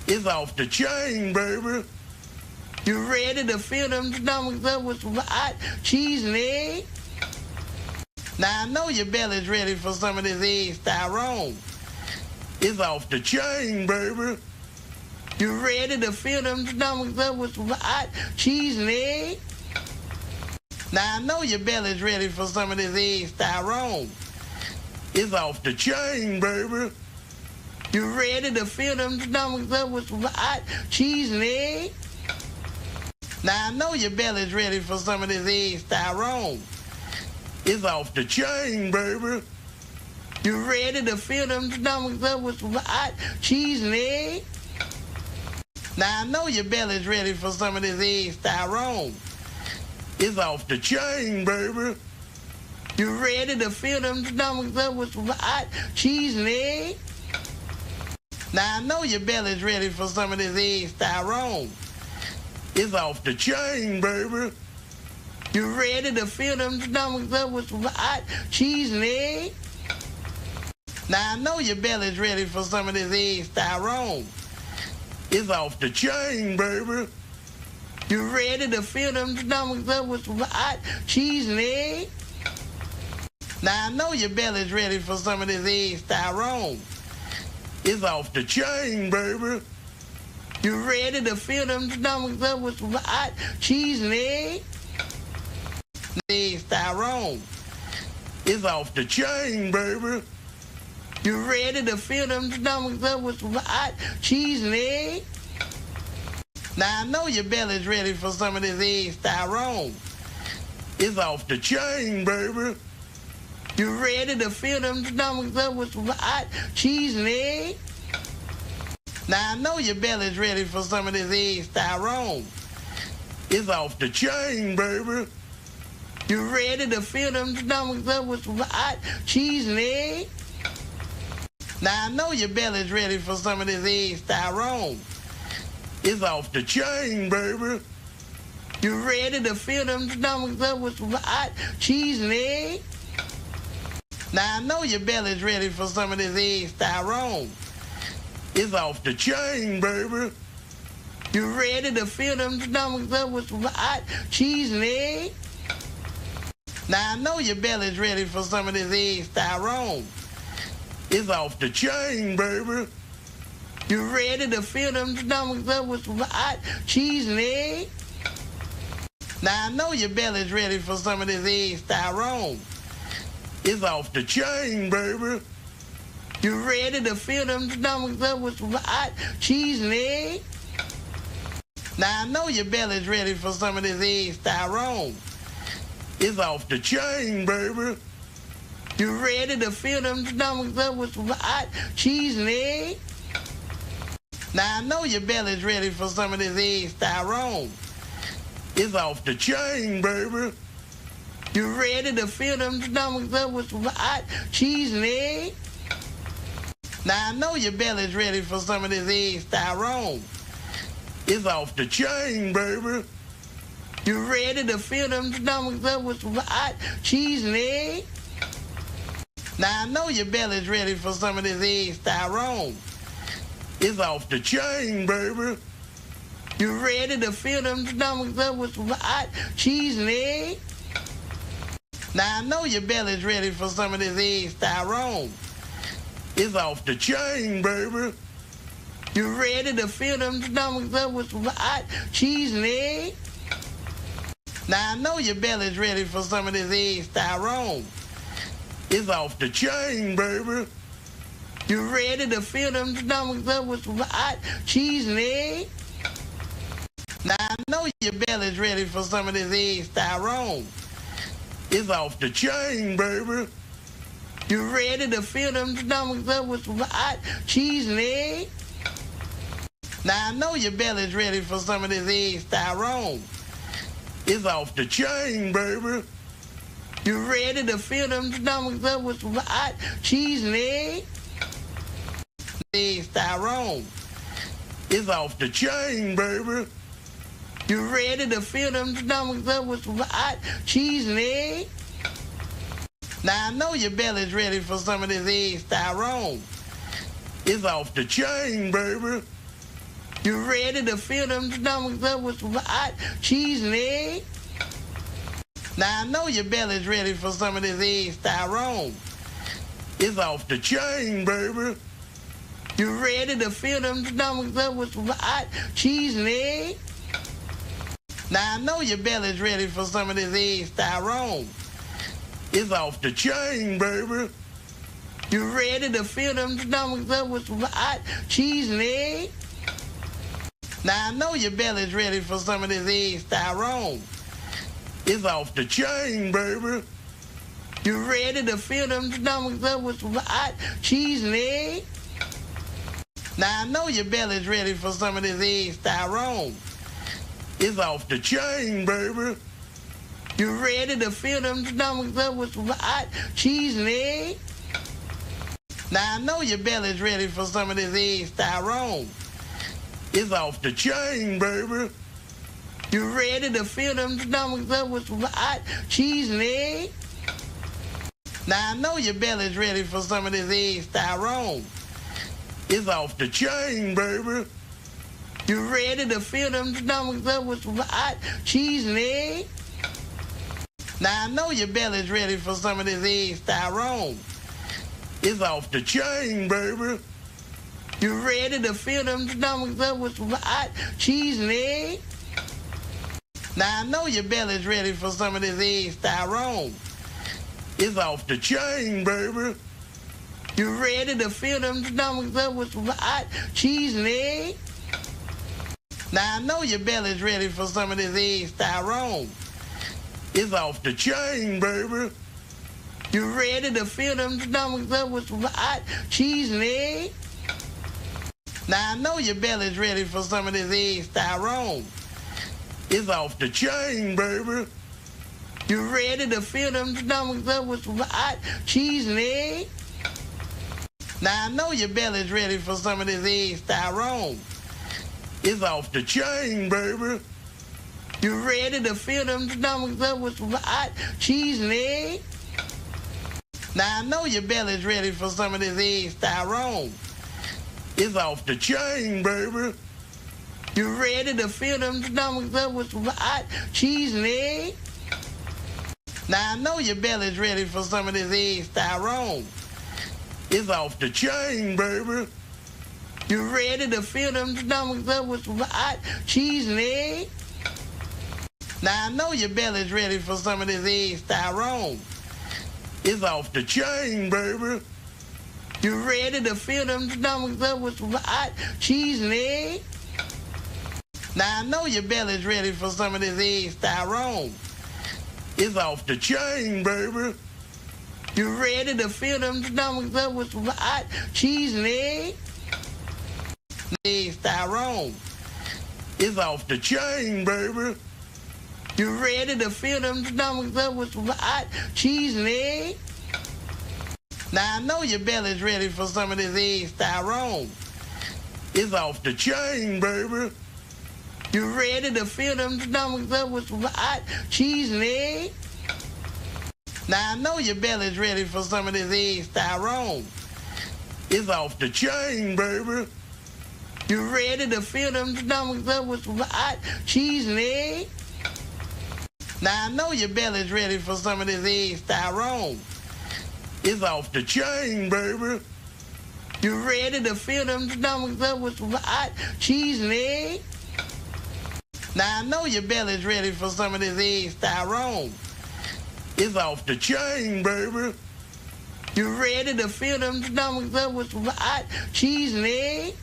It's off the chain, baby. You ready to fill them stomachs up with some hot cheese and egg? Now, I know your belly's ready for some of this egg Tyrone. It's off the chain, baby. You ready to fill them stomachs up with some hot cheese and egg? Now, I know your belly's ready for some of this egg Tyrone. It's off the chain, baby. You ready to fill them stomachs up with some hot cheese and egg? Now, I know your belly's ready for some of this egg Tyrone. It's off the chain, baby. You ready to fill them stomachs up with some hot cheese and egg? Now, I know your belly's ready for some of this egg Tyrone. It's off the chain, baby. You ready to fill them stomachs up with some hot cheese and egg? Now, I know your belly's ready for some of this egg Tyrone. It's off the chain, baby. You ready to fill them stomachs up with some hot cheese and egg? Now, I know your belly's ready for some of this egg Tyrone. It's off the chain, baby. You ready to fill them stomachs up with some hot cheese and egg? Now, I know your belly's ready for some of this egg Tyrone. It's off the chain, baby. You ready to fill them stomachs up with some hot cheese and egg? Egg Tyrone. It's off the chain, baby. You ready to fill them stomachs up with some hot cheese and egg? Now, I know your belly's ready for some of this egg Tyrone. It's off the chain, baby. You ready to fill them stomachs up with some hot cheese and egg? Now, I know your belly's ready for some of this egg Tyrone. It's off the chain, baby. You ready to fill them stomachs up with some hot cheese and egg? Now, I know your belly's ready for some of this egg Tyrone. It's off the chain, baby. You ready to fill them stomachs up with some hot cheese and egg? Now, I know your belly's ready for some of this egg Tyrone. It's off the chain, baby. You ready to fill them stomachs up with some hot cheese and egg? Now, I know your belly's ready for some of this egg Tyrone. It's off the chain, baby. You ready to fill them stomachs up with some hot cheese and egg? Now, I know your belly's ready for some of this egg Tyrone. It's off the chain, baby. You ready to fill them stomachs up with some hot cheese and egg? Now, I know your belly's ready for some of this egg Tyrone. It's off the chain, baby. You ready to fill them stomachs up with some hot cheese and egg? Now, I know your belly's ready for some of this egg Tyrone. It's off the chain, baby. You ready to fill them stomachs up with some hot cheese and egg? Now, I know your belly's ready for some of this egg Tyrone. It's off the chain, baby. You ready to fill them stomachs up with some hot cheese and egg? Now, I know your belly's ready for some of this egg Tyrone. It's off the chain, baby. You ready to fill them stomachs up with some hot cheese and egg? Now, I know your belly's ready for some of this egg styrone. It's off the chain, baby. You ready to fill them stomachs up with some hot cheese and egg? Now, I know your belly's ready for some of this egg styrone. It's off the chain, baby. You ready to fill them stomachs up with some hot cheese and egg? Now, I know your belly's ready for some of this egg styrone. It's off the chain, baby. You ready to fill them stomachs up with some hot cheese and egg? Now, I know your belly's ready for some of this egg styrone. It's off the chain, baby. You ready to fill them stomachs up with some hot cheese and egg? Egg styrone. It's off the chain, baby. You ready to fill them stomachs up with some hot cheese and egg? Now, I know your belly's ready for some of this egg styrone. It's off the chain, baby. You ready to fill them stomachs up with some hot cheese and egg? Now, I know your belly's ready for some of this egg styrone. It's off the chain, baby. You ready to fill them stomachs up with some hot cheese and egg? Now, I know your belly's ready for some of this egg styrone. It's off the chain, baby. You ready to fill them stomachs up with some hot cheese and egg? Now, I know your belly's ready for some of this egg styrone. It's off the chain, baby. You ready to fill them stomachs up with some hot cheese and egg? Now, I know your belly's ready for some of this egg styrone. It's off the chain, baby. You ready to fill them stomachs up with some hot cheese and egg? Now, I know your belly's ready for some of this egg styrone. It's off the chain, baby. You ready to fill them stomachs up with some hot cheese and egg? Now, I know your belly's ready for some of this egg styrone. It's off the chain, baby. You ready to fill them stomachs up with some hot cheese and egg? Now, I know your belly's ready for some of this egg styrone. It's off the chain, baby. You ready to fill them stomachs up with some hot cheese and egg? Now, I know your belly's ready for some of this egg styrone. It's off the chain, baby. You ready to fill them stomachs up with some hot cheese and egg? Now, I know your belly's ready for some of this egg styrone. It's off the chain, baby. You ready to fill them stomachs up with some hot cheese and egg? Now, I know your belly's ready for some of this egg styrone. It's off the chain, baby. You ready to fill them stomachs up with some hot cheese and egg? Now, I know your belly's ready for some of this egg styrone. It's off the chain, baby. You ready to fill them stomachs up with some hot cheese and egg? Now, I know your belly's ready for some of this egg styrone. It's off the chain, baby. You ready to fill them stomachs up with some hot cheese and egg? Now, I know your belly's ready for some of this egg styrone. It's off the chain, baby. You ready to fill them stomachs up with some hot cheese and egg? Now, I know your belly's ready for some of this egg styrone. It's off the chain, baby. You ready to fill them stomachs up with some hot cheese and egg? Now, I know your belly's ready for some of this egg styrone. It's off the chain, baby. You ready to fill them stomachs up with some hot cheese and egg? Egg styrone. It's off the chain, baby. You ready to fill them stomachs up with some hot cheese and egg? Now, I know your belly's ready for some of this egg styrone. It's off the chain, baby. You ready to fill them stomachs up with some hot cheese and egg? Now, I know your belly's ready for some of this egg styrone. It's off the chain, baby. You ready to fill them stomachs up with some hot cheese and egg? Now I know your belly's ready for some of this egg Tyrone. It's off the chain, baby. You ready to fill them stomachs up with some hot cheese and egg? Now I know your belly's ready for some of this egg Tyrone. It's off the chain, baby. You ready to fill them stomachs up with some hot cheese and egg?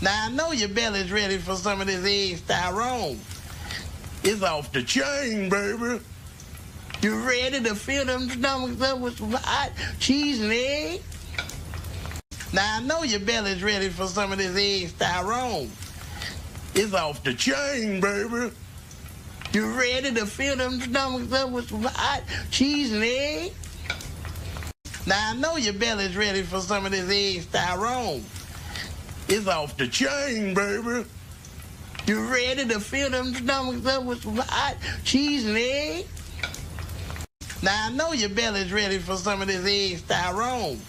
Now I know your belly's ready for some of this egg Tyrone. It's off the chain, baby. You ready to fill them stomachs up with some hot cheese and egg? Now I know your belly's ready for some of this egg Tyrone. It's off the chain, baby. You ready to fill them stomachs up with some hot cheese and egg? Now I know your belly's ready for some of this egg Tyrone. It's off the chain, baby. You ready to fill them stomachs up with some hot cheese and egg? Now I know your belly's ready for some of this egg Tyrone.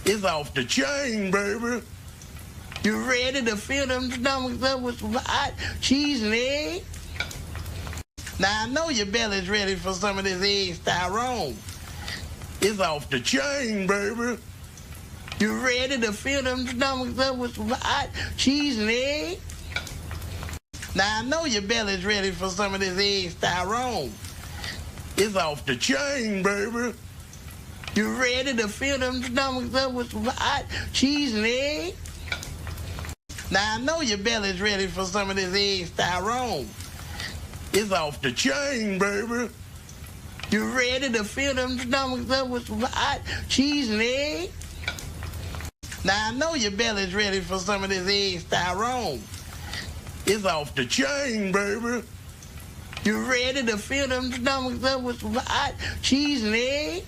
It's off the chain, baby. You ready to fill them stomachs up with some hot cheese and egg? Now I know your belly's ready for some of this egg Tyrone. It's off the chain, baby. You ready to fill them stomachs up with some hot cheese and egg? Now I know your belly's ready for some of this egg Tyrone. It's off the chain, baby. You ready to fill them stomachs up with some hot cheese and egg? Now I know your belly's ready for some of this egg Tyrone. It's off the chain, baby. You ready to fill them stomachs up with some hot cheese and egg? Now I know your belly's ready for some of this egg Tyrone. It's off the chain, baby. You ready to fill them stomachs up with some hot cheese and egg?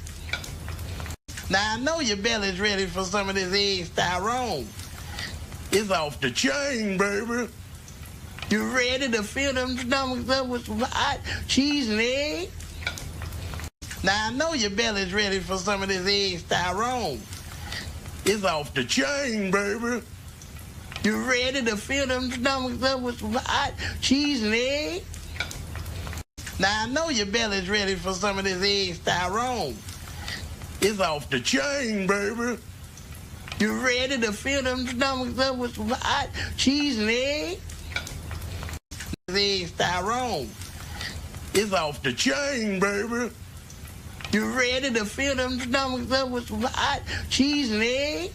Now I know your belly's ready for some of this egg Tyrone. It's off the chain, baby. You ready to fill them stomachs up with some hot cheese and egg? Now I know your belly's ready for some of this egg Tyrone. It's off the chain, baby. You ready to fill them stomachs up with some hot cheese and egg? Now I know your belly's ready for some of this egg Tyrone. It's off the chain, baby. You ready to fill them stomachs up with some hot cheese and egg? Egg Tyrone. It's off the chain, baby. You ready to fill them stomachs up with some hot cheese and egg?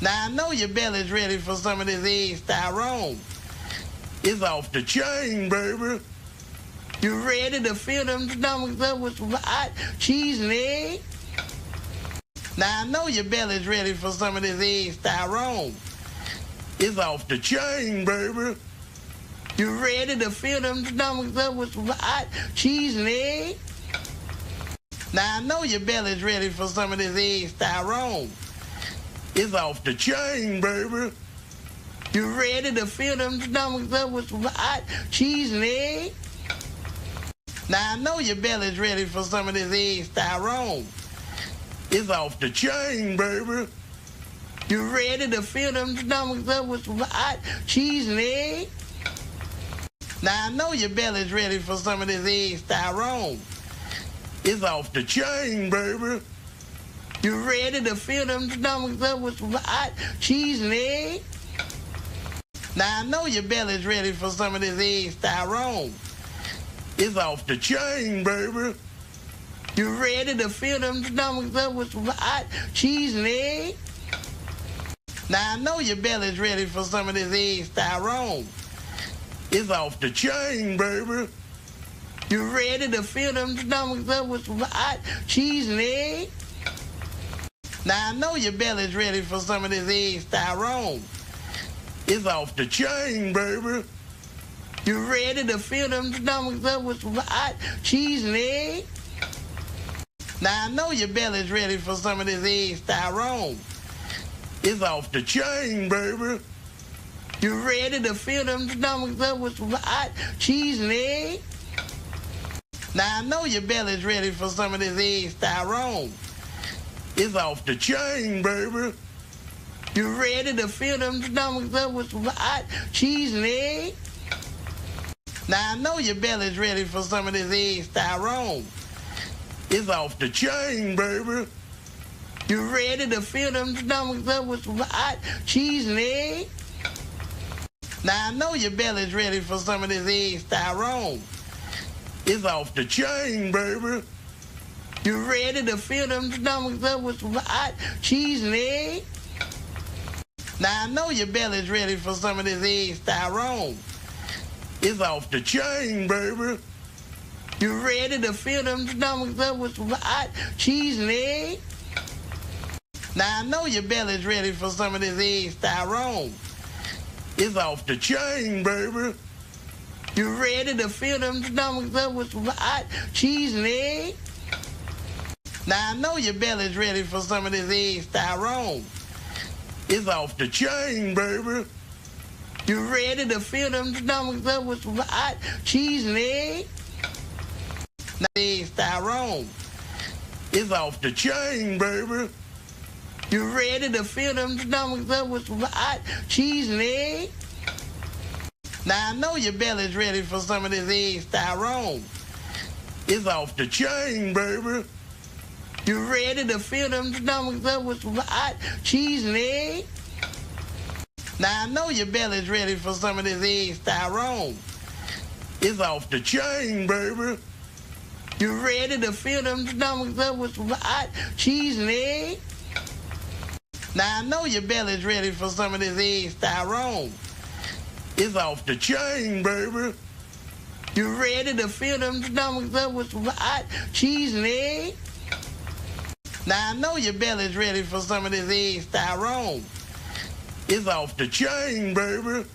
Now I know your belly's ready for some of this egg Tyrone. It's off the chain, baby. You ready to fill them stomachs up with some hot cheese and egg? Now I know your belly's ready for some of this egg Tyrone. It's off the chain, baby. You ready to fill them stomachs up with some hot cheese and egg? Now I know your belly's ready for some of this egg Tyrone. It's off the chain, baby. You ready to fill them stomachs up with some hot cheese and egg? Now I know your belly's ready for some of this egg Tyrone. It's off the chain, baby. You ready to fill them stomachs up with some hot cheese and egg? Now I know your belly's ready for some of this egg Tyrone. It's off the chain, baby. You ready to fill them stomachs up with some hot cheese and egg? Now I know your belly's ready for some of this egg Tyrone. It's off the chain, baby. You ready to fill them stomachs up with some hot cheese and egg? Now I know your belly's ready for some of this egg Tyrone. It's off the chain, baby. You ready to fill them stomachs up with some hot cheese and egg? Now I know your belly's ready for some of this egg Tyrone. It's off the chain, baby. You ready to fill them stomachs up with some hot cheese and egg? Now I know your belly's ready for some of this egg Tyrone. It's off the chain, baby. You ready to fill them stomachs up with some hot cheese and egg? Now I know your belly's ready for some of this egg Tyrone. It's off the chain, baby. You ready to fill them stomachs up with some hot cheese and egg? Now I know your belly's ready for some of this egg Tyrone. It's off the chain, baby. You ready to fill them stomachs up with some hot cheese and egg? Now I know your belly's ready for some of this egg Tyrone. It's off the chain, baby. You ready to fill them stomachs up with some hot cheese and egg? Now I know your belly's ready for some of this egg Tyrone. It's off the chain, baby. You ready to fill them stomachs up with some hot cheese and egg? Now I know your belly's ready for some of this egg Tyrone. It's off the chain, baby. You ready to fill them stomachs up with some hot cheese and egg? Now I know your belly's ready for some of this egg Tyrone. It's off the chain, baby. You ready to fill them stomachs up with some hot cheese and egg? Now egg Tyrone. It's off the chain, baby. You ready to fill them stomachs up with some hot cheese and egg? Now I know your belly's ready for some of this egg Tyrone. It's off the chain, baby. You ready to fill them stomachs up with some hot cheese and egg? Now I know your belly's ready for some of this egg Tyrone. It's off the chain, baby. You ready to fill them stomachs up with some hot cheese and egg? Now I know your belly's ready for some of this egg Tyrone. It's off the chain, baby. You ready to fill them stomachs up with some hot cheese and egg? Now I know your belly's ready for some of this egg Tyrone. It's off the chain, baby.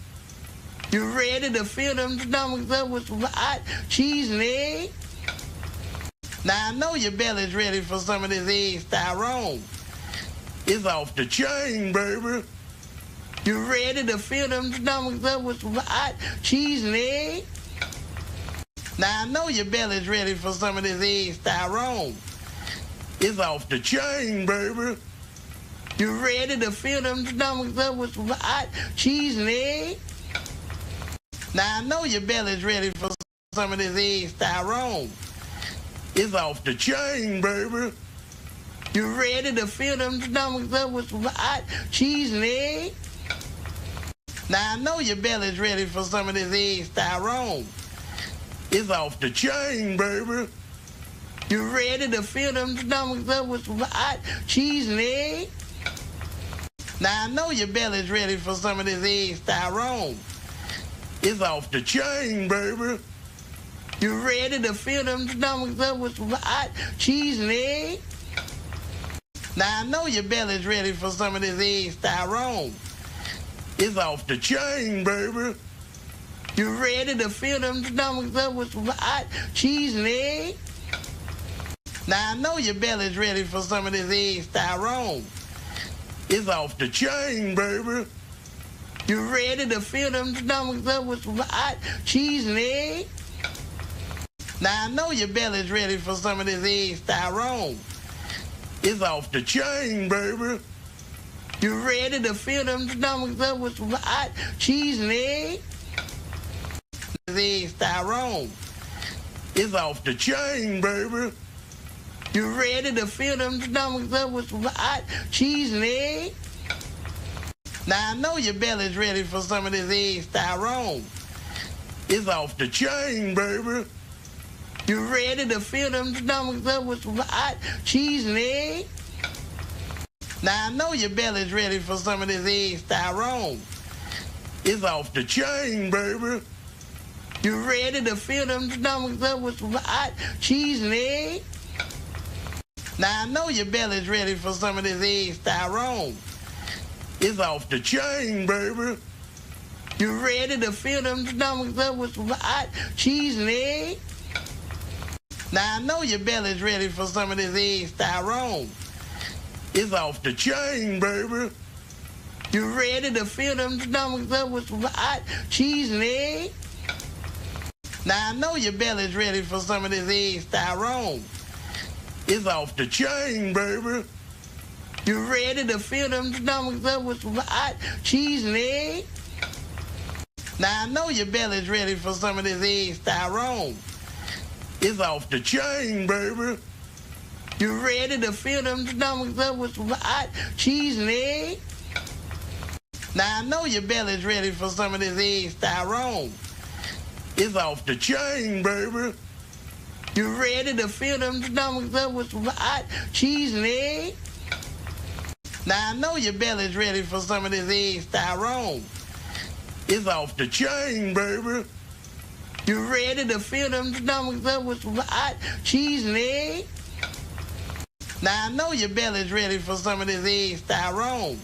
You ready to fill them stomachs up with some hot cheese and egg? Now I know your belly's ready for some of this egg Tyrone. It's off the chain, baby. You ready to fill them stomachs up with some hot cheese and egg? Now I know your belly's ready for some of this egg Tyrone. It's off the chain, baby. You ready to fill them stomachs up with some hot cheese and egg? Now I know your belly's ready for some of this egg Tyrone. It's off the chain, baby. You ready to fill them stomachs up with some hot cheese and egg? Now I know your belly's ready for some of this egg Tyrone. It's off the chain, baby. You ready to fill them stomachs up with some hot cheese and egg? Now I know your belly's ready for some of this egg Tyrone. It's off the chain, baby. You ready to fill them stomachs up with some hot cheese and egg? Now I know your belly's ready for some of this egg Tyrone. It's off the chain, baby. You ready to fill them stomachs up with some hot cheese and egg? Now I know your belly's ready for some of this egg Tyrone. It's off the chain, baby. You ready to fill them stomachs up with some hot cheese and egg? Now I know your belly's ready for some of this egg Tyrone. It's off the chain, baby. You ready to fill them stomachs up with some hot cheese and egg? Egg Tyrone. It's off the chain, baby. You ready to fill them stomachs up with some hot cheese and egg? Now I know your belly's ready for some of this egg Tyrone. It's off the chain, baby. You ready to fill them stomachs up with some hot cheese and egg? Now I know your belly's ready for some of this egg Tyrone. It's off the chain, baby. You ready to fill them stomachs up with some hot cheese and egg? Now I know your belly's ready for some of this egg Tyrone. It's off the chain, baby. You ready to fill them stomachs up with some hot cheese and egg? Now I know your belly's ready for some of this egg Tyrone. It's off the chain, baby. You ready to fill them stomachs up with some hot cheese and egg? Now I know your belly's ready for some of this egg Tyrone. It's off the chain, baby. You ready to fill them stomachs up with some hot cheese and egg? Now I know your belly's ready for some of this egg styrone. It's off the chain, baby. You ready to fill them stomachs up with some hot cheese and egg? Now I know your belly's ready for some of this egg styrone. It's off the chain, baby. You ready to fill them stomachs up with some hot cheese and egg? Now I know your belly's ready for some of this egg styrone. It's off the chain, baby. You ready to fill them stomachs up with some hot cheese and egg? Now I know your belly's ready for some of this egg styrone.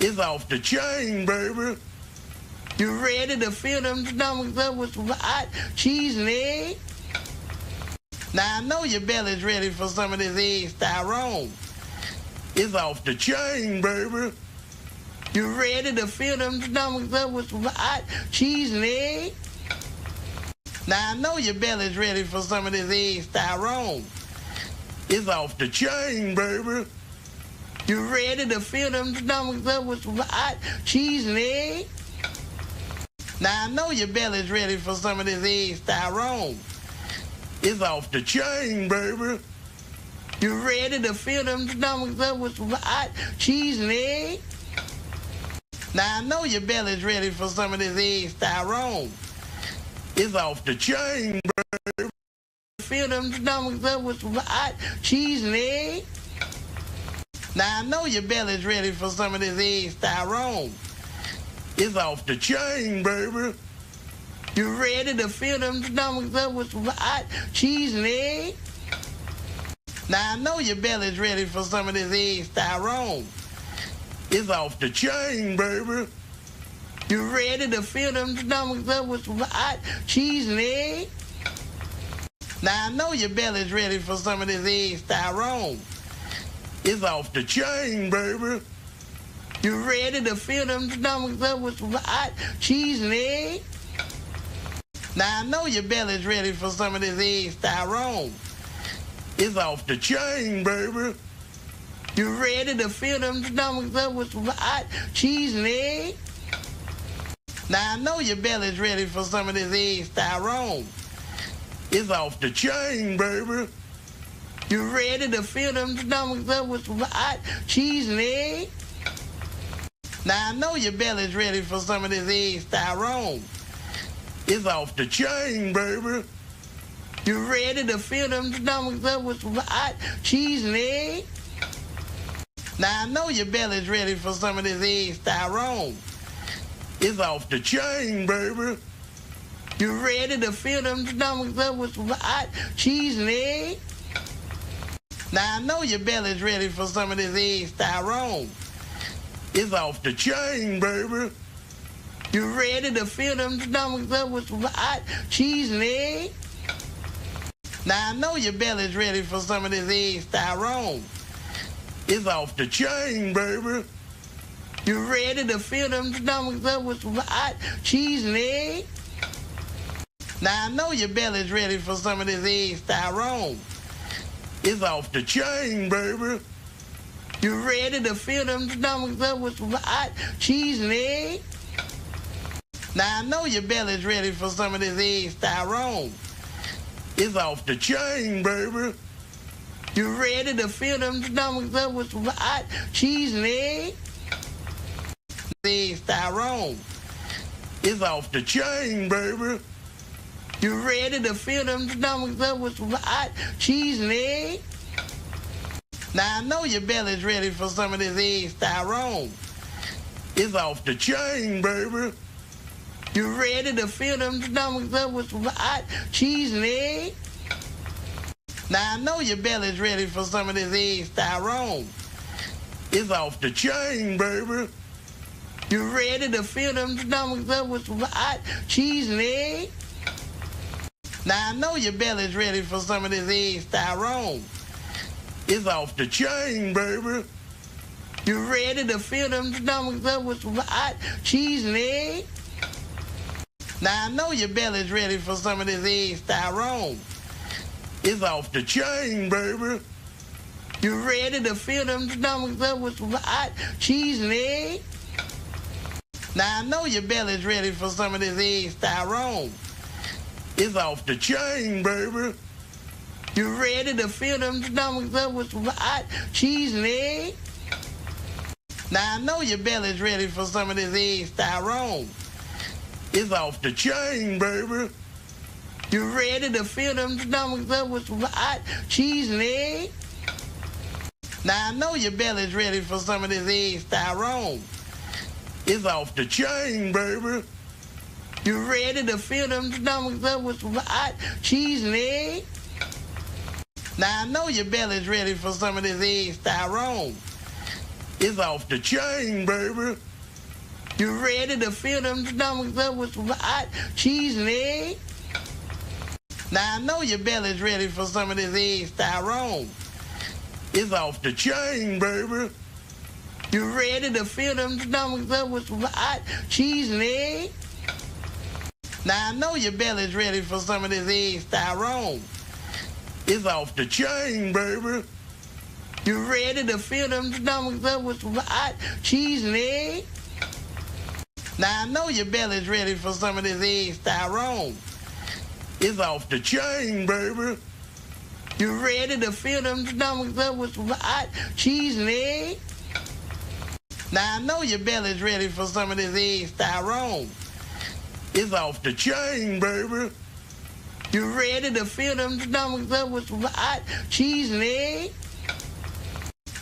It's off the chain, baby. You ready to fill them stomachs up with some hot cheese and egg? Now I know your belly's ready for some of this egg styrone. It's off the chain, baby. You ready to fill them stomachs up with some hot cheese and egg? Now I know your belly's ready for some of this egg styrone. It's off the chain, baby. You ready to fill them stomachs up with some hot cheese and egg? Now I know your belly's ready for some of this egg styrone. It's off the chain, baby. You ready to fill them stomachs up with some hot cheese and egg? Now I know your belly's ready for some of this egg styrone. It's off the chain, baby. Fill them stomachs up with some hot cheese and egg? Now I know your belly's ready for some of this egg styrone. It's off the chain, baby. You ready to fill them stomachs up with some hot cheese and egg? Now I know your belly's ready for some of this egg styrone. It's off the chain, baby. You ready to fill them stomachs up with some hot cheese and egg? Now I know your belly's ready for some of this egg styrone. It's off the chain, baby. You ready to fill them stomachs up with some hot cheese and egg? Now I know your belly's ready for some of this egg styrone. It's off the chain, baby. You ready to fill them stomachs up with some hot cheese and egg? Now I know your belly's ready for some of this egg styrone. It's off the chain, baby. You ready to fill them stomachs up with some hot cheese and egg? Now I know your belly's ready for some of this egg styrone. It's off the chain, baby. You ready to fill them stomachs up with some hot cheese and egg? Now I know your belly's ready for some of this egg styrone. It's off the chain, baby. You ready to fill them stomachs up with some hot cheese and egg? Now I know your belly's ready for some of this egg styrone. It's off the chain, baby. You ready to fill them stomachs up with some hot cheese and egg? Now I know your belly's ready for some of this egg styrone. It's off the chain, baby. You ready to fill them stomachs up with some hot cheese and egg? Now I know your belly's ready for some of this egg styrone. It's off the chain, baby. You ready to fill them stomachs up with some hot cheese and egg? Now I know your belly's ready for some of this egg styrone. It's off the chain, baby. You ready to fill them stomachs up with some hot cheese and egg? Egg styrone. It's off the chain, baby. You ready to fill them stomachs up with some hot cheese and egg? Now I know your belly's ready for some of this egg styrone. It's off the chain, baby. You ready to fill them stomachs up with some hot cheese and egg? Now I know your belly's ready for some of this egg styrone. It's off the chain, baby. You ready to fill them stomachs up with some hot cheese and egg? Now I know your belly's ready for some of this egg styrone. It's off the chain, baby. You ready to fill them stomachs up with some hot cheese and egg? Now I know your belly's ready for some of this egg styrone. It's off the chain, baby. You ready to fill them stomachs up with some hot cheese and egg? Now I know your belly's ready for some of this egg styrone. It's off the chain, baby. You ready to fill them stomachs up with some hot cheese and egg? Now I know your belly's ready for some of this egg styrone. It's off the chain, baby. You ready to fill them stomachs up with some hot cheese and egg? Now I know your belly's ready for some of this egg styrone. It's off the chain, baby. You ready to fill them stomachs up with some hot cheese and egg? Now I know your belly's ready for some of this egg styrone. It's off the chain, baby. You ready to fill them stomachs up with some hot cheese and egg? Now I know your belly's ready for some of this egg styrone. It's off the chain, baby. You ready to fill them stomachs up with some hot cheese and egg? Now I know your belly's ready for some of this egg styrone. It's off the chain, baby. You ready to fill them stomachs up with some hot cheese and egg? Now I know your belly's ready for some of this egg styrone. It's off the chain, baby. You ready to fill them stomachs up with some hot cheese and egg? Now I know your belly's ready for some of this egg styrone. It's off the chain, baby. You ready to fill them stomachs up with some hot cheese and egg?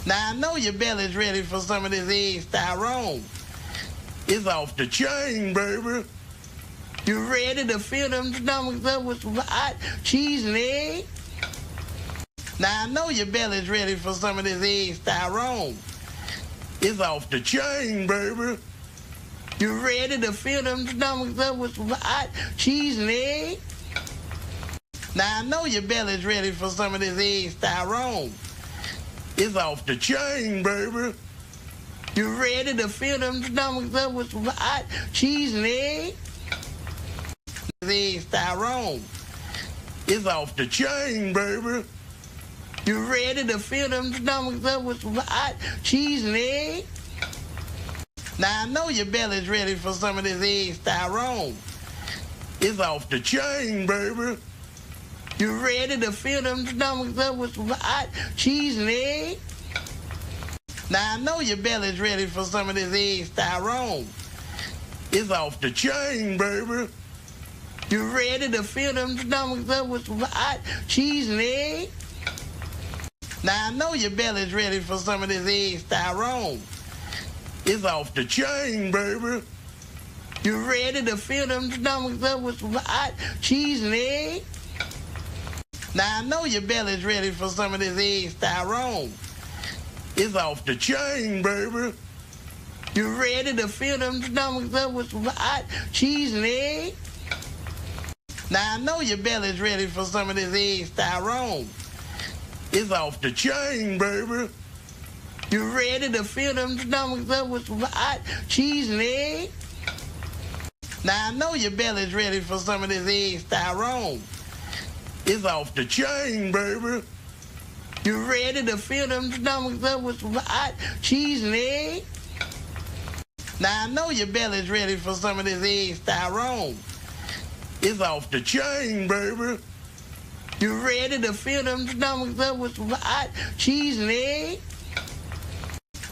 Now I know your belly's ready for some of this egg styrone. It's off the chain, baby. You ready to fill them stomachs up with some hot cheese and egg? Now I know your belly's ready for some of this egg styrone. It's off the chain, baby. You ready to fill them stomachs up with some hot cheese and egg? Now I know your belly's ready for some of this egg styrone. It's off the chain, baby. You ready to fill them stomachs up with some hot cheese and egg? Egg styrone. It's off the chain, baby. You ready to fill them stomachs up with some hot cheese and egg? Now I know your belly's ready for some of this egg styrone. It's off the chain, baby. You ready to fill them stomachs up with some hot cheese and egg? Now I know your belly's ready for some of this egg styrone. It's off the chain, baby. You ready to fill them stomachs up with some hot cheese and egg? Now I know your belly's ready for some of this egg styrone. It's off the chain, baby. You ready to fill them stomachs up with some hot cheese and egg? Now I know your belly's ready for some of this egg styrone. It's off the chain, baby. You ready to fill them stomachs up with some hot cheese and egg? Now I know your belly's ready for some of this egg styrone. It's off the chain, baby. You ready to fill them stomachs up with some hot cheese and egg? Now I know your belly's ready for some of this egg styrone. It's off the chain, baby. You ready to fill them stomachs up with some hot cheese and egg? Now I know your belly's ready for some of this egg styrone. It's off the chain, baby. You ready to fill them stomachs up with some hot cheese and egg?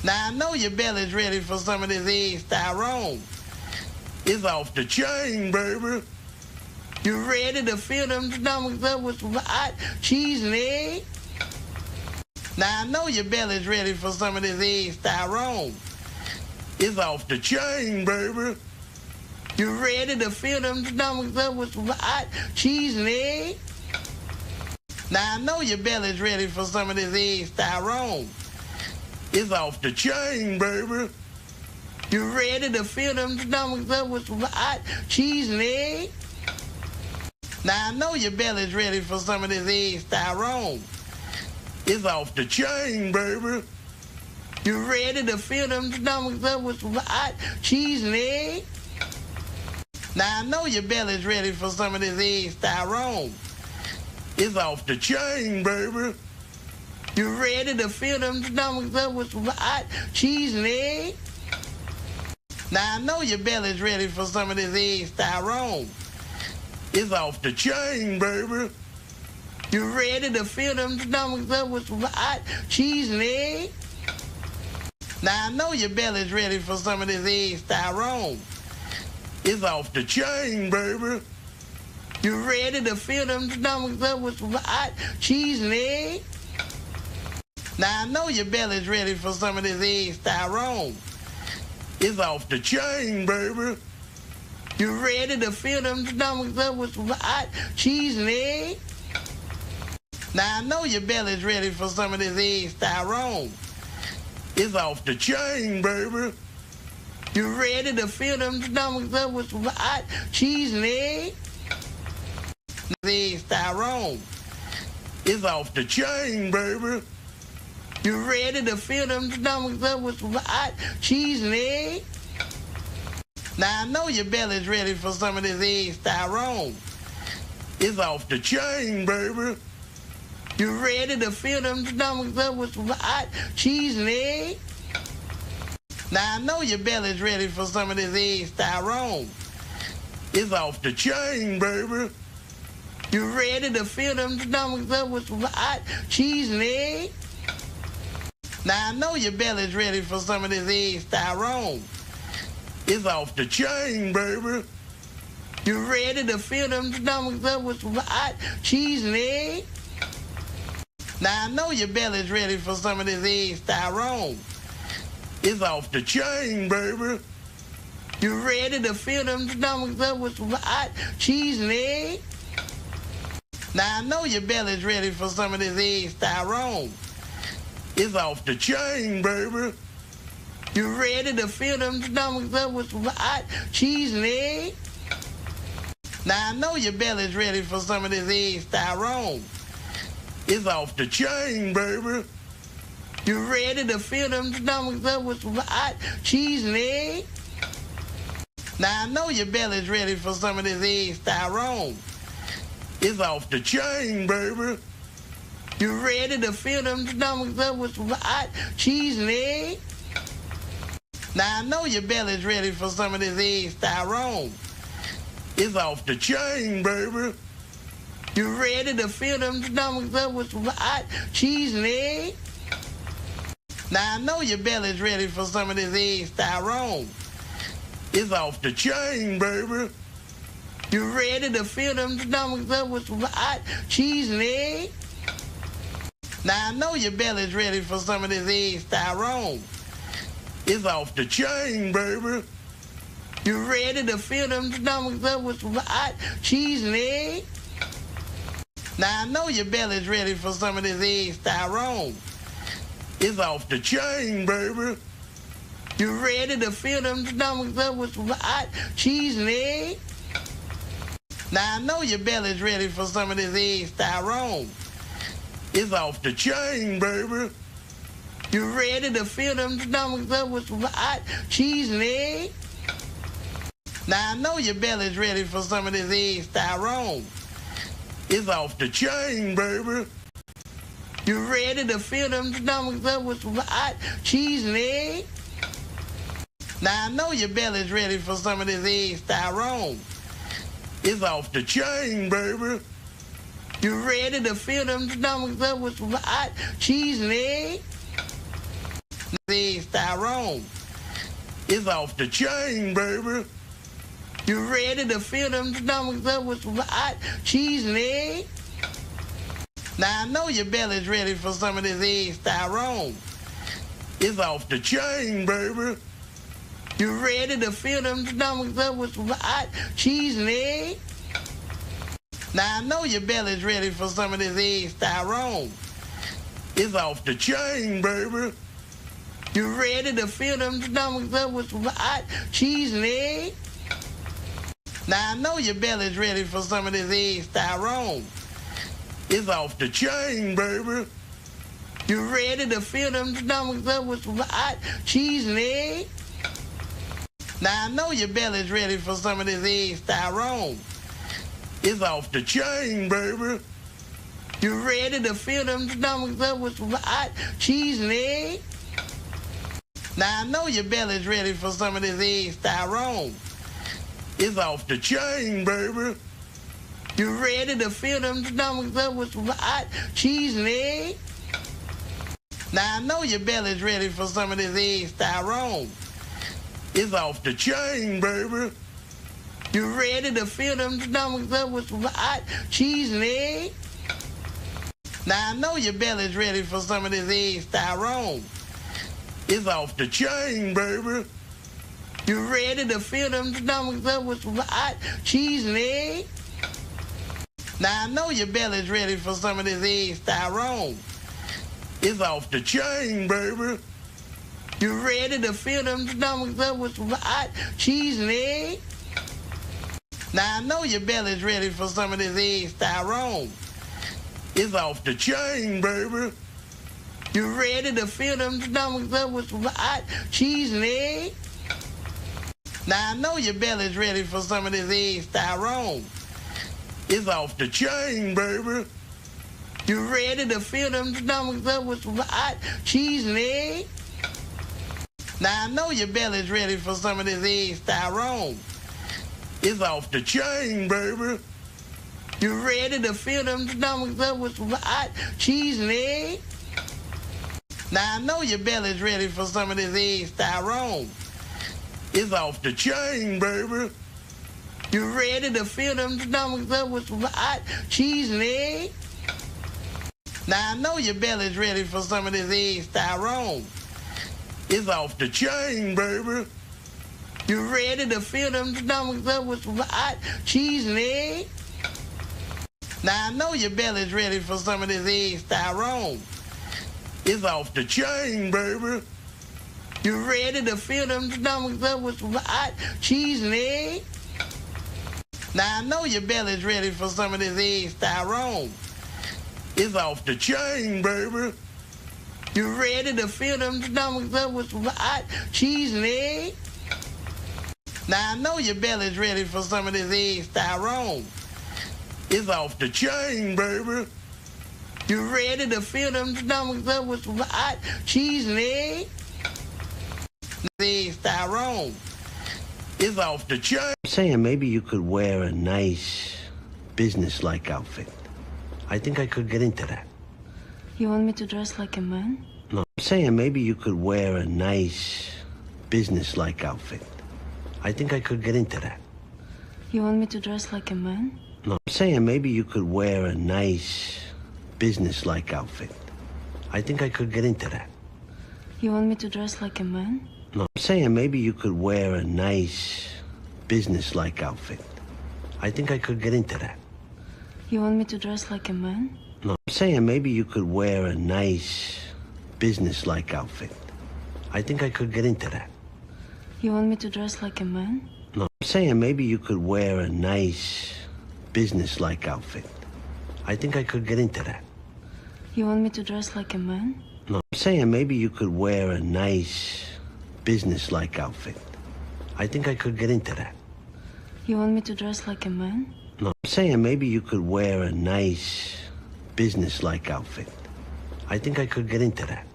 Now I know your belly's ready for some of this egg styrone. It's off the chain, baby. You ready to fill them stomachs up with some hot cheese and egg? Now I know your belly's ready for some of this egg styrone. It's off the chain, baby. You ready to fill them stomachs up with some hot cheese and egg? Now I know your belly's ready for some of this egg styrone. It's off the chain, baby. You ready to fill them stomachs up with some hot cheese and egg? Now I know your belly's ready for some of this egg styrone. It's off the chain, baby. You ready to fill them stomachs up with some hot cheese and egg? Now I know your belly's ready for some of this egg styrone. It's off the chain, baby. You ready to fill them stomachs up with some hot cheese and egg? Now I know your belly's ready for some of this egg styrone. It's off the chain, baby. You ready to fill them stomachs up with some hot cheese and egg? Now I know your belly's ready for some of this egg styrone. It's off the chain, baby. You ready to fill them stomachs up with some hot cheese and egg? Now I know your belly's ready for some of this egg styrone. It's off the chain, baby. You ready to fill them stomachs up with some hot cheese and egg? Now I know your belly's ready for some of this egg styrone. It's off the chain, baby. You ready to fill them stomachs up with some hot cheese and egg? Egg styrone. It's off the chain, baby. You ready to fill them stomachs up with some hot cheese and egg? Now I know your belly's ready for some of this egg styrone. It's off the chain, baby. You ready to fill them stomachs up with some hot cheese and egg? Now I know your belly's ready for some of this egg styrone. It's off the chain, baby. You ready to fill them stomachs up with some hot cheese and egg? Now I know your belly's ready for some of this egg styrone. It's off the chain, baby. You ready to fill them stomachs up with some hot cheese and egg? Now I know your belly's ready for some of this egg styrone. It's off the chain, baby. You ready to fill them stomachs up with some hot cheese and egg? Now I know your belly's ready for some of this egg styrone. It's off the chain, baby. You ready to fill them stomachs up with some hot cheese and egg? Now I know your belly's ready for some of this egg styrone. It's off the chain, baby. You ready to fill them stomachs up with some hot cheese and egg? Now I know your belly's ready for some of this egg styrone. It's off the chain, baby. You ready to fill them stomachs up with some hot cheese and egg? Now I know your belly's ready for some of this egg styrone. It's off the chain, baby. You ready to fill them stomachs up with some hot cheese and egg? Now I know your belly's ready for some of this egg styrone. It's off the chain, baby. You ready to fill them stomachs up with some hot cheese and egg? Now I know your belly's ready for some of this egg styrone. It's off the chain, baby. You ready to fill them stomachs up with some hot cheese and egg? Now I know your belly's ready for some of this egg styrone. It's off the chain, baby. You ready to fill them stomachs up with some hot cheese and egg? Now I know your belly's ready for some of this egg styrone. It's off the chain, baby. You ready to fill them stomachs up with some hot cheese and egg? Now I know your belly's ready for some of this egg styrone. It's off the chain, baby. You ready to fill them stomachs up with some hot cheese and egg? Now I know your belly's ready for some of this egg styrone. It's off the chain, baby. You ready to fill them stomachs up with some hot cheese and egg? Egg styrone. It's off the chain, baby. You ready to fill them stomachs up with some hot cheese and egg? Now I know your belly's ready for some of this egg styrone. It's off the chain, baby. You ready to fill them stomachs up with some hot cheese and egg? Now I know your belly's ready for some of this egg styrone. It's off the chain, baby. You ready to fill them stomachs up with some hot cheese and egg? Now I know your belly's ready for some of this egg styrone. It's off the chain, baby. You ready to fill them stomachs up with some hot cheese and egg? Now I know your belly's ready for some of this egg styrone. It's off the chain, baby. You ready to fill them stomachs up with some hot cheese and egg? Now, I know your belly's ready for some of this egg styrone. It's off the chain, baby. You ready to fill them stomachs up with some hot cheese and egg? Now, I know your belly's ready for some of this egg styrone. It's off the chain, baby. You ready to fill them stomachs up with some hot cheese and egg? Now, I know your belly's ready for some of this egg styrone. It's off the chain, baby. You ready to fill them stomachs up with some hot cheese and egg? Now, I know your belly's ready for some of this egg styrone. It's off the chain, baby. You ready to fill them stomachs up with some hot cheese and egg? Now, I know your belly's ready for some of this egg styrone. It's off the chain, baby. You ready to fill them stomachs up with some hot cheese and egg? Now, I know your belly's ready for some of this egg styrone. It's off the chain, baby. You ready to fill them stomachs up with some hot cheese and egg? Now, I know your belly's ready for some of this egg styrone. It's off the chain, baby. You ready to fill them stomachs up with some hot cheese and egg? Now, I know your belly's ready for some of this egg styrone. It's off the chain, baby. You ready to fill them stomachs up with some hot cheese and egg? Now, I know your belly's ready for some of this egg styrone. It's off the chain, baby. You ready to fill them stomachs up with some hot cheese and egg? Now, I know your belly's ready for some of this egg styrone. It's off the chain, baby. You ready to fill them stomachs up with some hot cheese and egg? Now, I know your belly's ready for some of this egg styrone. It's off the chain, baby. You ready to fill them stomachs up with some hot cheese and egg? Now, I know your belly's ready for some of this egg styrone. It's off the chain, baby. You ready to fill them stomachs up with some hot cheese and egg? Egg styrone. It's off the chain. I'm saying maybe you could wear a nice business-like outfit. I think I could get into that. You want me to dress like a man? No, I'm saying maybe you could wear a nice business-like outfit. I think I could get into that. You want me to dress like a man? No, I'm saying maybe you could wear a nice business-like outfit. I think I could get into that. You want me to dress like a man? No, I'm saying maybe you could wear a nice business-like outfit. I think I could get into that. You want me to dress like a man? No, I'm saying maybe you could wear a nice business-like outfit. I think I could get into that. You want me to dress like a man? No, I'm saying maybe you could wear a nice business-like outfit. I think I could get into that. You want me to dress like a man? No, I'm saying maybe you could wear a nice business-like outfit. I think I could get into that. You want me to dress like a man? No, I'm saying maybe you could wear a nice business-like outfit. I think I could get into that.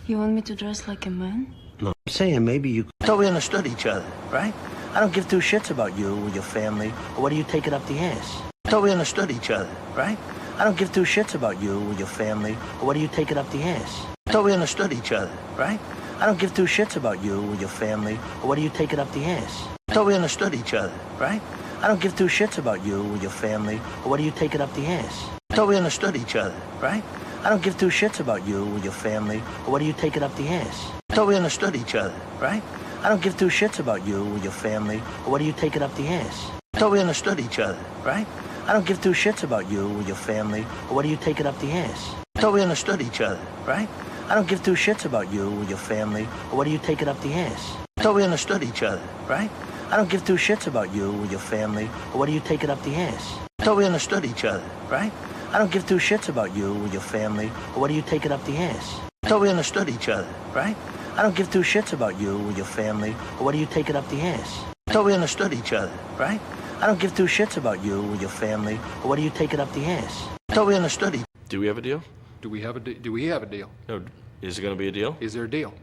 You want me to dress like a man? No, I'm saying maybe you could. So we understood each other, right? I don't give two shits about you or your family, or whether you take it up the ass. So we understood each other, right? I don't give two shits about you or your family, or whether you take it up the ass. So we understood each other, right? I don't give two shits about you or your family, or whether you take it up the ass. So we understood each other, right? I don't give two shits about you or your family, or whether you take it up the ass. So we understood each other, right? I don't give two shits about you or your family, or whether you take it up the ass. So we understood each other, right? I don't give two shits about you or your family, or whether you take it up the ass. So we understood each other, right? I don't give two shits about you or your family, or whether you take it up the ass. So we understood each other, right? I don't give two shits about you or your family, or whether you take it up the ass. So we understood each other, right? I don't give two shits about you or your family, or whether you take it up the ass. So we understood each other, right? I don't give two shits about you or your family, or whether you take it up the ass. So we understood each other, right? I don't give two shits about you or your family, or whether you take it up the ass. So we understood each other, right? I don't give two shits about you or your family, or whether you take it up the ass. So we understood each. Do we have a deal? Do we have a deal? No. Is it going to be a deal? Is there a deal?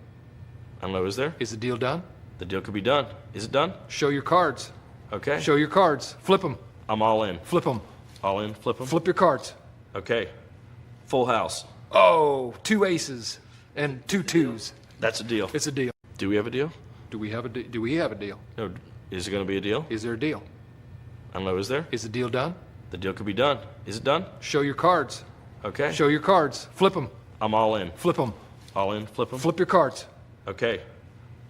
I don't know. Is there? Is the deal done? The deal could be done. Is it done? Show your cards. Okay. Show your cards. Flip them. I'm all in. Flip them. All in. Flip them. Flip your cards. Okay. Full house. Oh, 2 aces and 2 twos. That's a deal. It's a deal. Do we have a deal? Do we have a deal? No. Is it going to be a deal? Is there a deal? I don't know. Is there? Is the deal done? The deal could be done. Is it done? Show your cards. Okay. Show your cards. Flip them. I'm all in. Flip them. All in. Flip them. Flip your cards. Okay.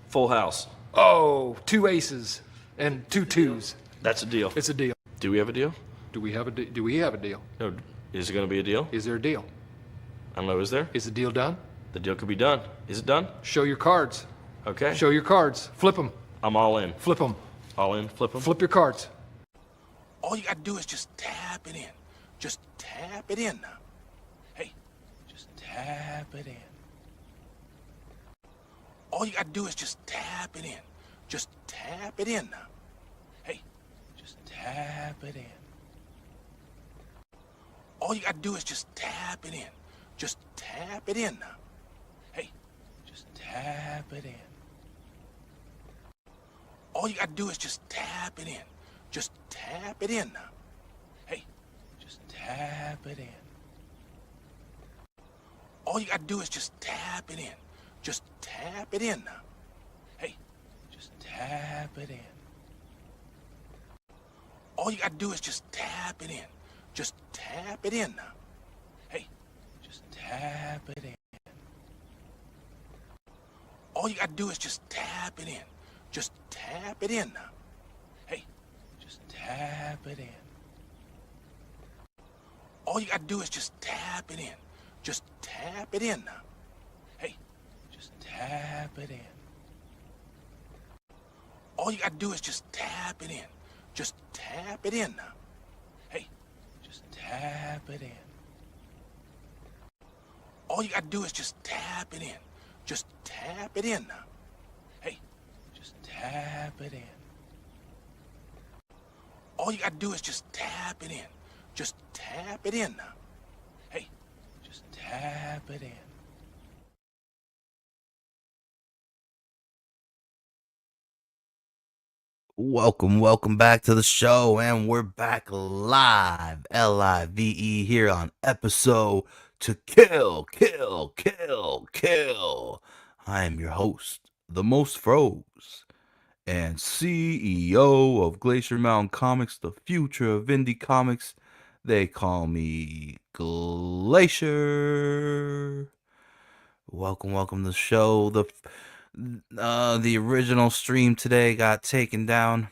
Full house. Oh, 2 aces and 2 twos. That's a deal. It's a deal. Do we have a deal? Do we have a deal? No. Is it going to be a deal? Is there a deal? I don't know. Is there? Is the deal done? The deal could be done. Is it done? Show your cards. Okay. Show your cards. Flip them. I'm all in. Flip them. All in. Flip them. Flip your cards. All you gotta do is just tap it in. Just tap it in now. Hey, just tap it in. All you gotta do is just tap it in. Just tap it in now. Hey, just tap it in. All you gotta do is just tap it in. Just tap it in now. Hey, just tap it in. All you gotta do is just tap it in. Just tap it in now. Hey, just tap it in. All you gotta do is just tap it in. Just tap it in now. Hey, just tap it in. All you gotta do is just tap it in. Just tap it in now. Hey, just tap it in. All you gotta do is just tap it in. Just tap it in now. Hey, just tap it in. All you gotta do is just tap it in. Just tap it in now. Hey, just tap it in. All you gotta do is just tap it in. Just tap it in now. Hey, just tap it in. All you gotta do is just tap it in. Just tap it in now. Hey, just tap it in. All you gotta do is just tap it in. Just tap it in now. Hey, just tap it in. Welcome back to the show, and we're back live, Live here on episode To Kill. I am your host, the Most Froze, and CEO of Glacier Mountain Comics, the future of indie comics. They call me Glacier. Welcome to the show. The original stream today got taken down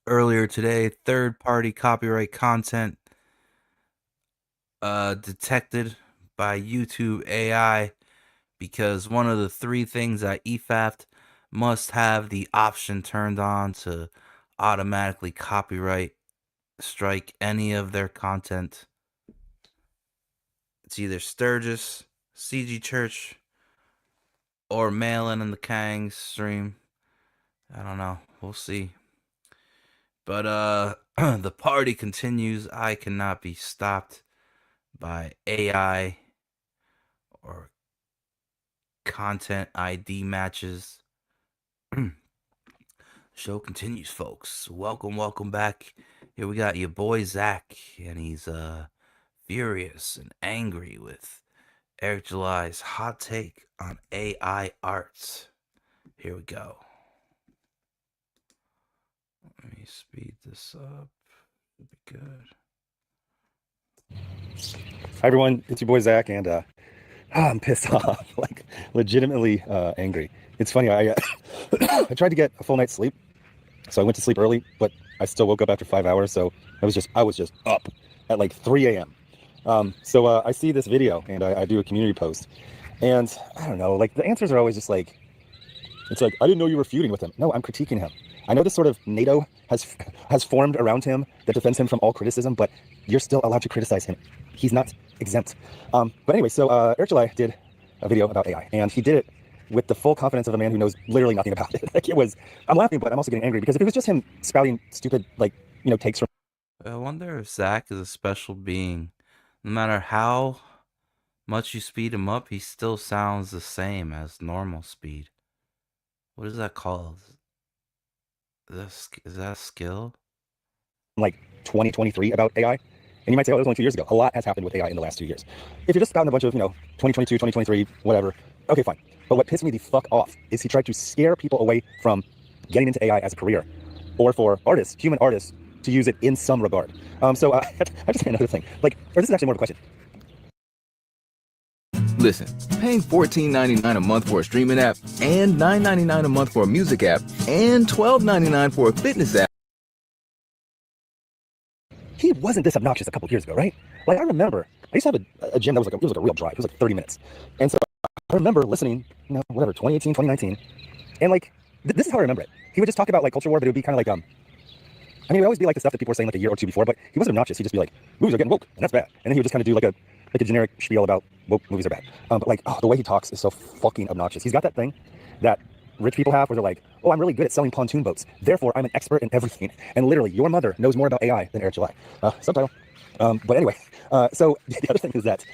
earlier today. Third-party copyright content detected by YouTube AI, because one of the 3 things that EFAPT must have the option turned on to automatically copyright strike any of their content. It's either Sturgis, CG Church, or Malin and the Kangs stream. I don't know. We'll see. But the party continues. I cannot be stopped by AI or content ID matches. Show continues, folks. Welcome back. Here we got your boy Zach, and he's furious and angry with Eric July's hot take on AI arts. Here we go. Let me speed this up. It'll be good. Hi everyone, it's your boy Zach, and I'm pissed off, like legitimately angry. It's funny, I tried to get a full night's sleep, so I went to sleep early, but I still woke up after 5 hours, so I was just up at like 3 a.m. So I see this video, and I do a community post, and I don't know, like the answers are always just like, it's like, I didn't know you were feuding with him. No, I'm critiquing him. I know this sort of NATO has formed around him that defends him from all criticism, but you're still allowed to criticize him. He's not exempt. But anyway, so Eric July did a video about AI, and he did it with the full confidence of a man who knows literally nothing about it. Like, it was, I'm laughing, but I'm also getting angry, because if it was just him spouting stupid, like, takes from... I wonder if Zach is a special being. No matter how Much you speed him up, he still sounds the same as normal speed. What is that called? Is that a skill? Like 2023 about AI. And you might say, oh, it was only 2 years ago. A lot has happened with AI in the last 2 years. If you're just spouting a bunch of, 2022, 2023, whatever, okay, fine. But what pissed me the fuck off is he tried to scare people away from getting into AI as a career, or for artists, human artists, to use it in some regard. I just had another thing. Like, or this is actually more of a question. Listen, paying $14.99 a month for a streaming app and $9.99 a month for a music app and $12.99 for a fitness app. He wasn't this obnoxious a couple years ago, right? Like, I remember, I used to have a gym that was like a real drive. It was like 30 minutes. And so I remember listening, 2018, 2019. And like, this is how I remember it. He would just talk about like culture war, but it would be kind of like, it would always be like the stuff that people were saying like a year or two before, but he wasn't obnoxious. He'd just be like, movies are getting woke, and that's bad. And then he would just kind of do like a generic spiel about woke movies are bad. But like, the way he talks is so fucking obnoxious. He's got that thing that rich people have where they're like, oh, I'm really good at selling pontoon boats. Therefore, I'm an expert in everything. And literally, your mother knows more about AI than Eric July. Subtitle. But anyway, so the other thing is that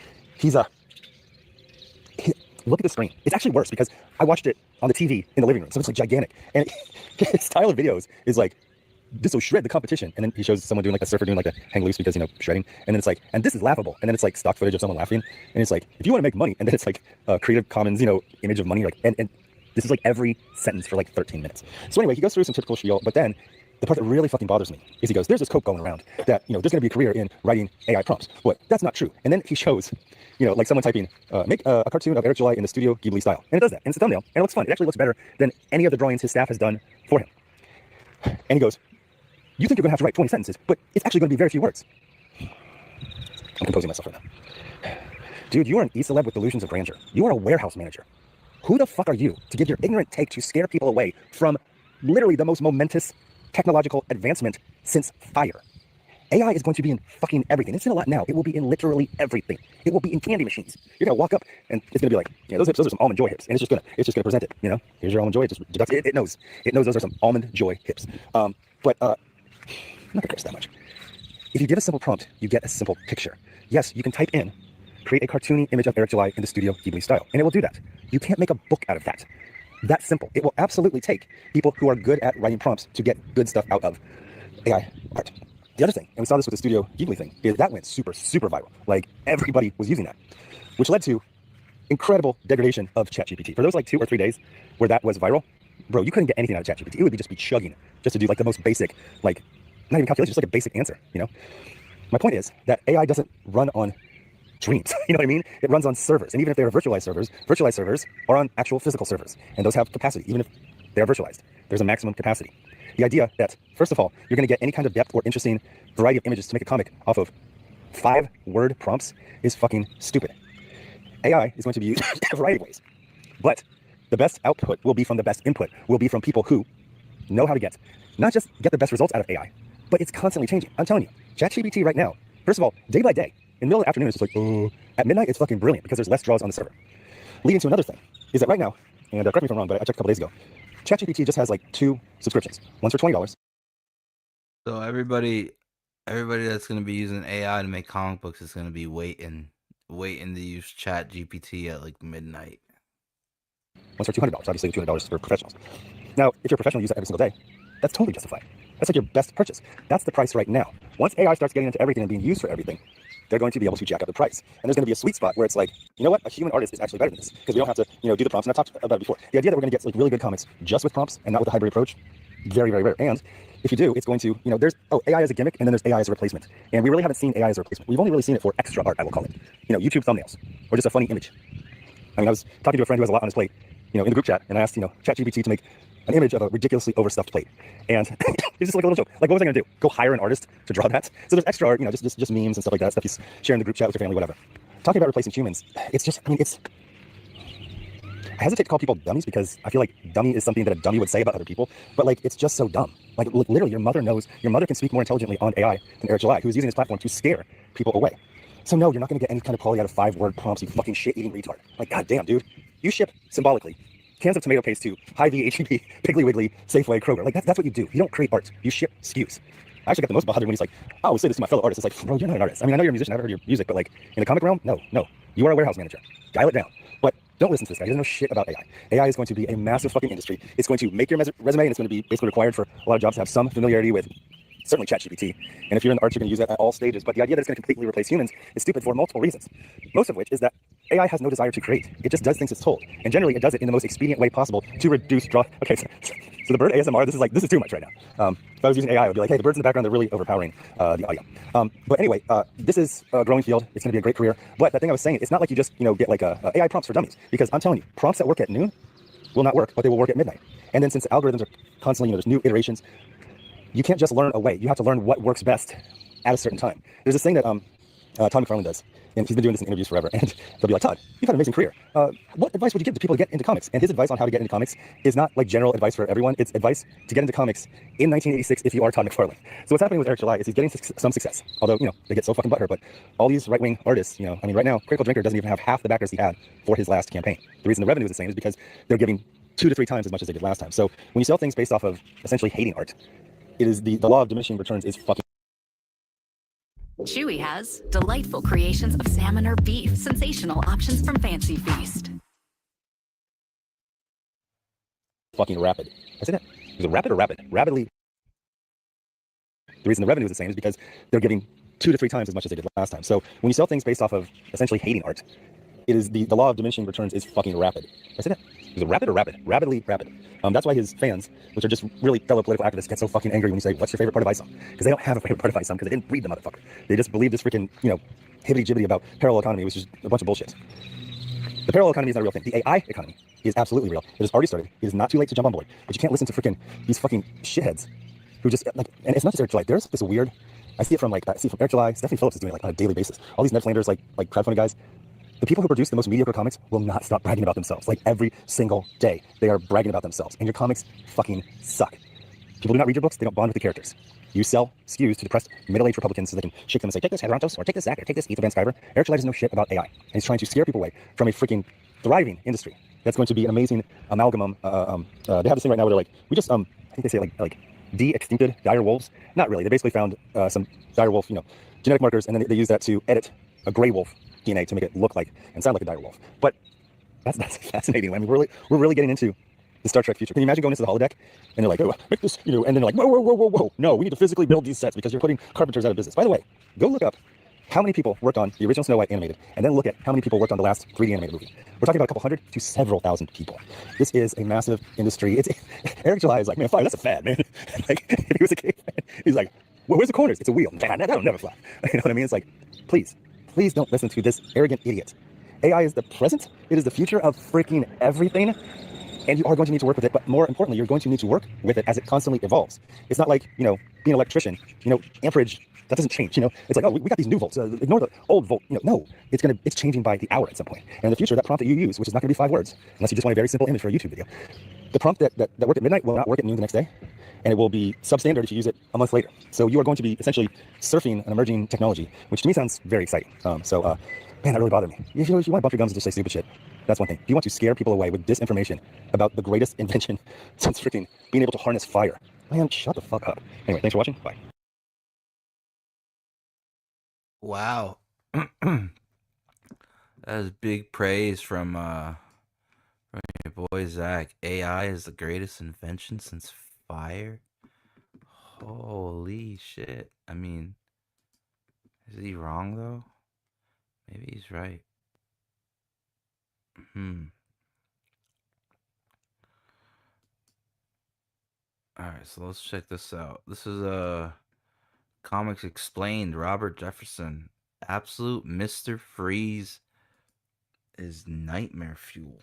look at the screen. It's actually worse because I watched it on the TV in the living room. So it's like gigantic. And his style of videos is like, this will shred the competition. And then he shows someone doing like a surfer doing like a hang loose because, shredding. And then it's like, and this is laughable. And then it's like stock footage of someone laughing. And it's like, if you want to make money, and then it's like Creative Commons, image of money. Like, and this is like every sentence for like 13 minutes. So anyway, he goes through some typical spiel, but then the part that really fucking bothers me is he goes, there's this quote going around that, there's going to be a career in writing AI prompts. What? That's not true. And then he shows, like someone typing, make a cartoon of Eric July in the Studio Ghibli style. And it does that. And it's a thumbnail. And it looks fun. It actually looks better than any of the drawings his staff has done for him. And he goes, you think you're going to have to write 20 sentences, but it's actually going to be very few words. I'm composing myself right now. Dude, you are an e-celeb with delusions of grandeur. You are a warehouse manager. Who the fuck are you to give your ignorant take to scare people away from literally the most momentous technological advancement since fire? AI is going to be in fucking everything. It's in a lot now. It will be in literally everything. It will be in candy machines. You're gonna walk up and it's gonna be like, those hips, those are some Almond Joy hips, and it's just gonna present it. Here's your Almond Joy. It just deducts it. It knows those are some Almond Joy hips. But I'm not gonna curse that much. If you give a simple prompt, you get a simple picture. Yes, you can type in, create a cartoony image of Eric July in the Studio Ghibli style, and it will do that. You can't make a book out of that. That's simple. It will absolutely take people who are good at writing prompts to get good stuff out of AI art. The other thing, and we saw this with the Studio Ghibli thing, is that went super, super viral. Like, everybody was using that, which led to incredible degradation of ChatGPT. For those like 2 or 3 days where that was viral, bro, you couldn't get anything out of ChatGPT. It would just be chugging just to do like the most basic, like, not even calculation, just like a basic answer, My point is that AI doesn't run on dreams, you know what I mean? It runs on servers, and even if they are virtualized servers are on actual physical servers, and those have capacity, even if they are virtualized. There's a maximum capacity. The idea that, first of all, you're going to get any kind of depth or interesting variety of images to make a comic off of 5-word prompts is fucking stupid. AI is going to be used in a variety of ways, but the best output will be from the best input, will be from people who know how to not just get the best results out of AI, but it's constantly changing. I'm telling you, ChatGPT right now, first of all, day by day, in the middle of the afternoon, it's just like, oh. At midnight, it's fucking brilliant because there's less draws on the server. Leading to another thing is that right now, and correct me if I'm wrong, but I checked a couple days ago, ChatGPT just has like 2 subscriptions. One's for $20. So everybody that's going to be using AI to make comic books is going to be waiting to use ChatGPT at like midnight. One's for $200. Obviously, $200 for professionals. Now, if you're a professional, use it every single day. That's totally justified. That's like your best purchase. That's the price right now. Once AI starts getting into everything and being used for everything, they're going to be able to jack up the price. And there's going to be a sweet spot where it's like, you know what? A human artist is actually better than this because we don't have to, do the prompts. And I've talked about it before. The idea that we're going to get like really good comics just with prompts and not with a hybrid approach, very, very rare. And if you do, it's going to, there's AI as a gimmick and then there's AI as a replacement. And we really haven't seen AI as a replacement. We've only really seen it for extra art, I will call it. YouTube thumbnails or just a funny image. I mean, I was talking to a friend who has a lot on his plate, in the group chat, and I asked, ChatGPT to make an image of a ridiculously overstuffed plate. And it's just like a little joke. Like, what was I going to do? Go hire an artist to draw that? So there's extra art, just memes and stuff like that, stuff you share in the group chat with your family, whatever. Talking about replacing humans, it's just, I hesitate to call people dummies because I feel like dummy is something that a dummy would say about other people, but like, it's just so dumb. Like, literally, your mother can speak more intelligently on AI than Eric July, who's using his platform to scare people away. So no, you're not going to get any kind of quality out of 5-word prompts, you fucking shit-eating retard. Like, goddamn, dude. You ship, symbolically, cans of tomato paste to Hy-Vee, H-E-B, Piggly Wiggly, Safeway, Kroger. Like, that's what you do. You don't create art. You ship SKUs. I actually got the most bothered when he's like, oh, I would say this to my fellow artists. It's like, bro, you're not an artist. I mean, I know you're a musician. I've heard your music, but like, in the comic realm, no. You are a warehouse manager. Dial it down. But don't listen to this guy. He doesn't know shit about AI. AI is going to be a massive fucking industry. It's going to make your resume, and it's going to be basically required for a lot of jobs to have some familiarity with certainly ChatGPT. And if you're in the arts, you're going to use that at all stages. But the idea that it's going to completely replace humans is stupid for multiple reasons. Most of which is that AI has no desire to create. It just does things it's told. And generally, it does it in the most expedient way possible to reduce draw. Okay, so the bird ASMR, this is too much right now. If I was using AI, I would be like, hey, the birds in the background, they're really overpowering the audio. But anyway, this is a growing field. It's going to be a great career. But the thing I was saying, it's not like you just, get like a AI prompts for dummies. Because I'm telling you, prompts that work at noon will not work, but they will work at midnight. And then since algorithms are constantly, there's new iterations, you can't just learn a way. You have to learn what works best at a certain time. There's this thing that Todd McFarlane does, and he's been doing this in interviews forever, and they'll be like, Todd, you've had an amazing career. What advice would you give to people to get into comics? And his advice on how to get into comics is not like general advice for everyone. It's advice to get into comics in 1986 if you are Todd McFarlane. So what's happening with Eric July is he's getting some success, although, they get so fucking butthurt. But all these right-wing artists, right now, Critical Drinker doesn't even have half the backers he had for his last campaign. The reason the revenue is the same is because they're giving 2 to 3 times as much as they did last time. So when you sell things based off of essentially hating art, it is the law of diminishing returns is fucking. Chewy has delightful creations of salmon or beef, sensational options from Fancy Feast. Fucking rapid. I said that. Is it rapid or rapid? Rapidly. The reason the revenue is the same is because they're giving 2 to 3 times as much as they did last time. So when you sell things based off of essentially hating art, it is the law of diminishing returns is fucking rapid. I said that. Is it rapid or rapid? Rapidly rapid. That's why his fans, which are just really fellow political activists, get so fucking angry when you say, what's your favorite part of Ice Song? Because they don't have a favorite part of Ice Song because they didn't read the motherfucker. They just believe this freaking, hibbity-jibbity about parallel economy, which is a bunch of bullshit. The parallel economy is not a real thing. The AI economy is absolutely real. It has already started. It is not too late to jump on board. But you can't listen to freaking these fucking shitheads who just, and it's not just Eric July. There's this weird, I see it from Eric July. Stephanie Phillips is doing it on a daily basis. All these Netflanders, like crowdfunding guys. The people who produce the most mediocre comics will not stop bragging about themselves. Like every single day, they are bragging about themselves. And your comics fucking suck. People do not read your books. They don't bond with the characters. You sell SKUs to depressed middle-aged Republicans so they can shake them and say, take this Heterantos, or take this Zach, or take this Ethan Van Sciver. Eric July doesn't know shit about AI. And he's trying to scare people away from a freaking thriving industry. That's going to be an amazing amalgam. They have this thing right now where they're like, we just, I think they say like de-extincted dire wolves. Not really. They basically found some dire wolf, genetic markers, and then they use that to edit a gray wolf DNA to make it look like and sound like a dire wolf. But that's fascinating. I mean, we're really getting into the Star Trek future. Can you imagine going into the holodeck and they're like, oh, make this, and then they're like, whoa. No, we need to physically build these sets because you're putting carpenters out of business. By the way, go look up how many people worked on the original Snow White animated, and then look at how many people worked on the last 3D animated movie. We're talking about a couple hundred to several thousand people. This is a massive industry. Eric July is like, man, fine, that's a fad, man. Like, if he was a caveman, he's like, well, where's the corners? It's a wheel. Man, that'll never fly. You know what I mean? It's like, please don't listen to this arrogant idiot. AI is the present. It is the future of freaking everything. And you are going to need to work with it. But more importantly, you're going to need to work with it as it constantly evolves. It's not like, being an electrician, amperage, that doesn't change. It's like, oh, we got these new volts. Ignore the old volt. No, it's changing by the hour at some point. And in the future, that prompt that you use, which is not going to be 5 words, unless you just want a very simple image for a YouTube video, the prompt that worked at midnight will not work at noon the next day. And it will be substandard if you use it a month later. So you are going to be essentially surfing an emerging technology, which to me sounds very exciting. Man, that really bothered me. If you want to bump your gums and just say stupid shit, that's one thing. If you want to scare people away with disinformation about the greatest invention since freaking being able to harness fire, man, shut the fuck up. Anyway, thanks for watching. Bye. Wow. That is big praise from your boy Zach. AI is the greatest invention since fire. Holy shit. I mean, is he wrong though? Maybe he's right. Alright, so let's check this out. This is Comics Explained, Robert Jefferson. Absolute Mr. Freeze is nightmare fuel.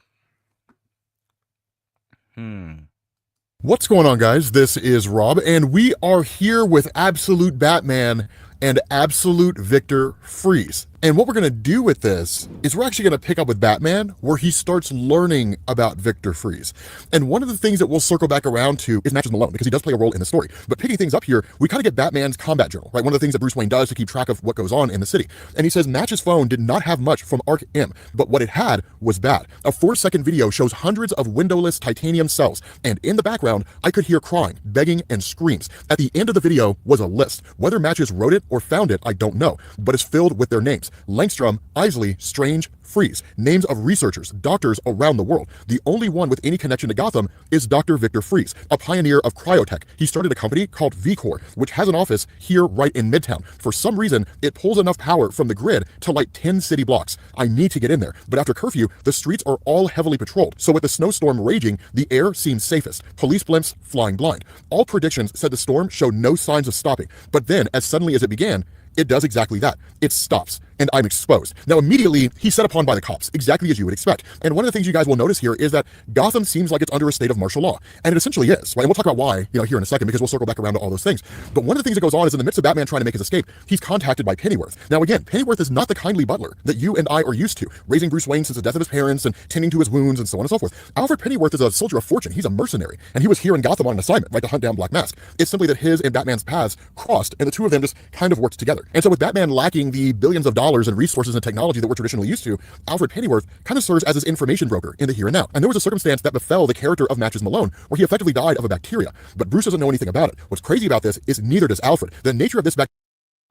What's going on, guys? This is Rob, and we are here with Absolute Batman and Absolute Victor Freeze. And what we're going to do with this is we're actually going to pick up with Batman, where he starts learning about Victor Freeze. And one of the things that we'll circle back around to is Matches Malone, because he does play a role in the story. But picking things up here, we kind of get Batman's combat journal, right? One of the things that Bruce Wayne does to keep track of what goes on in the city. And he says Match's phone did not have much from Arc M, but what it had was bad. A 4-second video shows hundreds of windowless titanium cells, and in the background, I could hear crying, begging, and screams. At the end of the video was a list. Whether Matches wrote it or found it, I don't know, but it's filled with their names. Langstrom, Isley, Strange, Freeze. Names of researchers, doctors around the world. The only one with any connection to Gotham is Dr. Victor Freeze, a pioneer of cryotech. He started a company called VCore, which has an office here right in Midtown. For some reason, it pulls enough power from the grid to light 10 city blocks. I need to get in there, but after curfew, the streets are all heavily patrolled. So with the snowstorm raging, the air seems safest. Police blimps flying blind. All predictions said the storm showed no signs of stopping, but then, as suddenly as it began, it does exactly that. It stops, and I'm exposed. Now, immediately, he's set upon by the cops, exactly as you would expect. And one of the things you guys will notice here is that Gotham seems like it's under a state of martial law. And it essentially is, right? And we'll talk about why, here in a second, because we'll circle back around to all those things. But one of the things that goes on is in the midst of Batman trying to make his escape, he's contacted by Pennyworth. Now, again, Pennyworth is not the kindly butler that you and I are used to, raising Bruce Wayne since the death of his parents and tending to his wounds and so on and so forth. Alfred Pennyworth is a soldier of fortune. He's a mercenary. And he was here in Gotham on an assignment, right, to hunt down Black Mask. It's simply that his and Batman's paths crossed, and the two of them just kind of worked together. And so with Batman lacking the billions of dollars and resources and technology that we're traditionally used to, Alfred Pennyworth kind of serves as his information broker in the here and now. And there was a circumstance that befell the character of Matches Malone where he effectively died of a bacteria, but Bruce doesn't know anything about it. What's crazy about this is neither does Alfred. The nature of this Look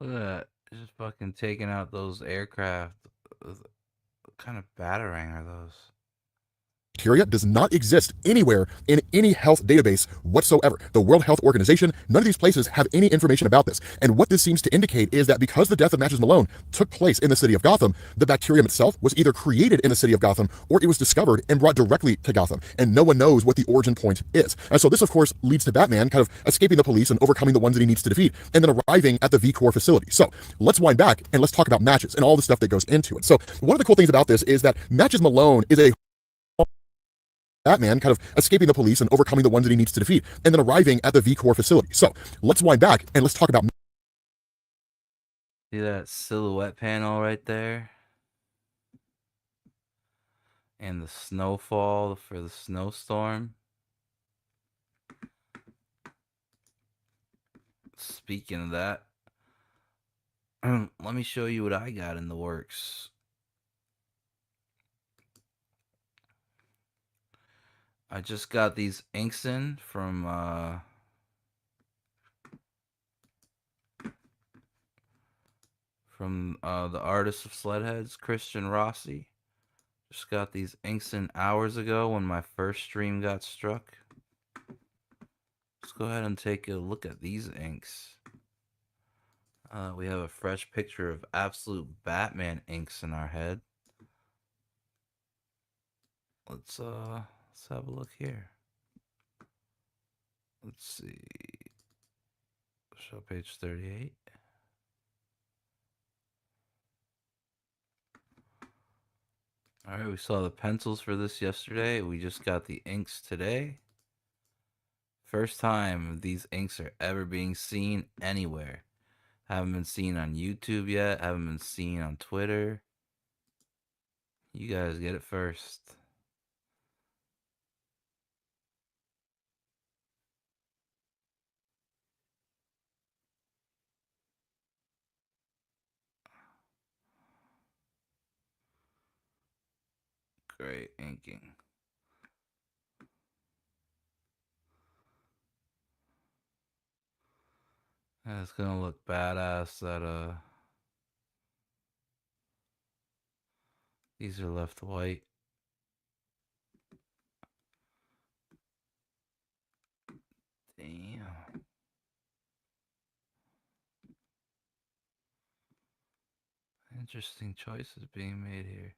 at that. Just fucking taking out those aircraft. What kind of batarang are those? bacteria does not exist anywhere in any health database whatsoever. The World Health Organization, none of these places have any information about this. And what this seems to indicate is that because the death of Matches Malone took place in the city of Gotham, the bacterium itself was either created in the city of Gotham or it was discovered and brought directly to Gotham. And no one knows what the origin point is. And so this, of course, leads to Batman kind of escaping the police and overcoming the ones that he needs to defeat, and then arriving at the VCore facility. So let's wind back and let's talk about Matches and all the stuff that goes into it. So one of the cool things about this is that Matches Malone is a Batman kind of escaping the police and overcoming the ones that he needs to defeat, and then arriving at the VCore facility. So let's wind back and let's talk about. See that silhouette panel right there? And the snowfall for the snowstorm. Speaking of that, let me show you what I got in the works. I just got these inks in from the artist of Sledheads, Christian Rossi. Just got these inks in hours ago when my first stream got struck. Let's go ahead and take a look at these inks. We have a fresh picture of Absolute Batman inks in our head. Let's have a look here. Let's see. Show page 38. All right, we saw the pencils for this yesterday. We just got the inks today. First time these inks are ever being seen anywhere. Haven't been seen on YouTube yet. Haven't been seen on Twitter. You guys get it first. Great inking. And it's gonna look badass that these are left white. Damn. Interesting choices being made here.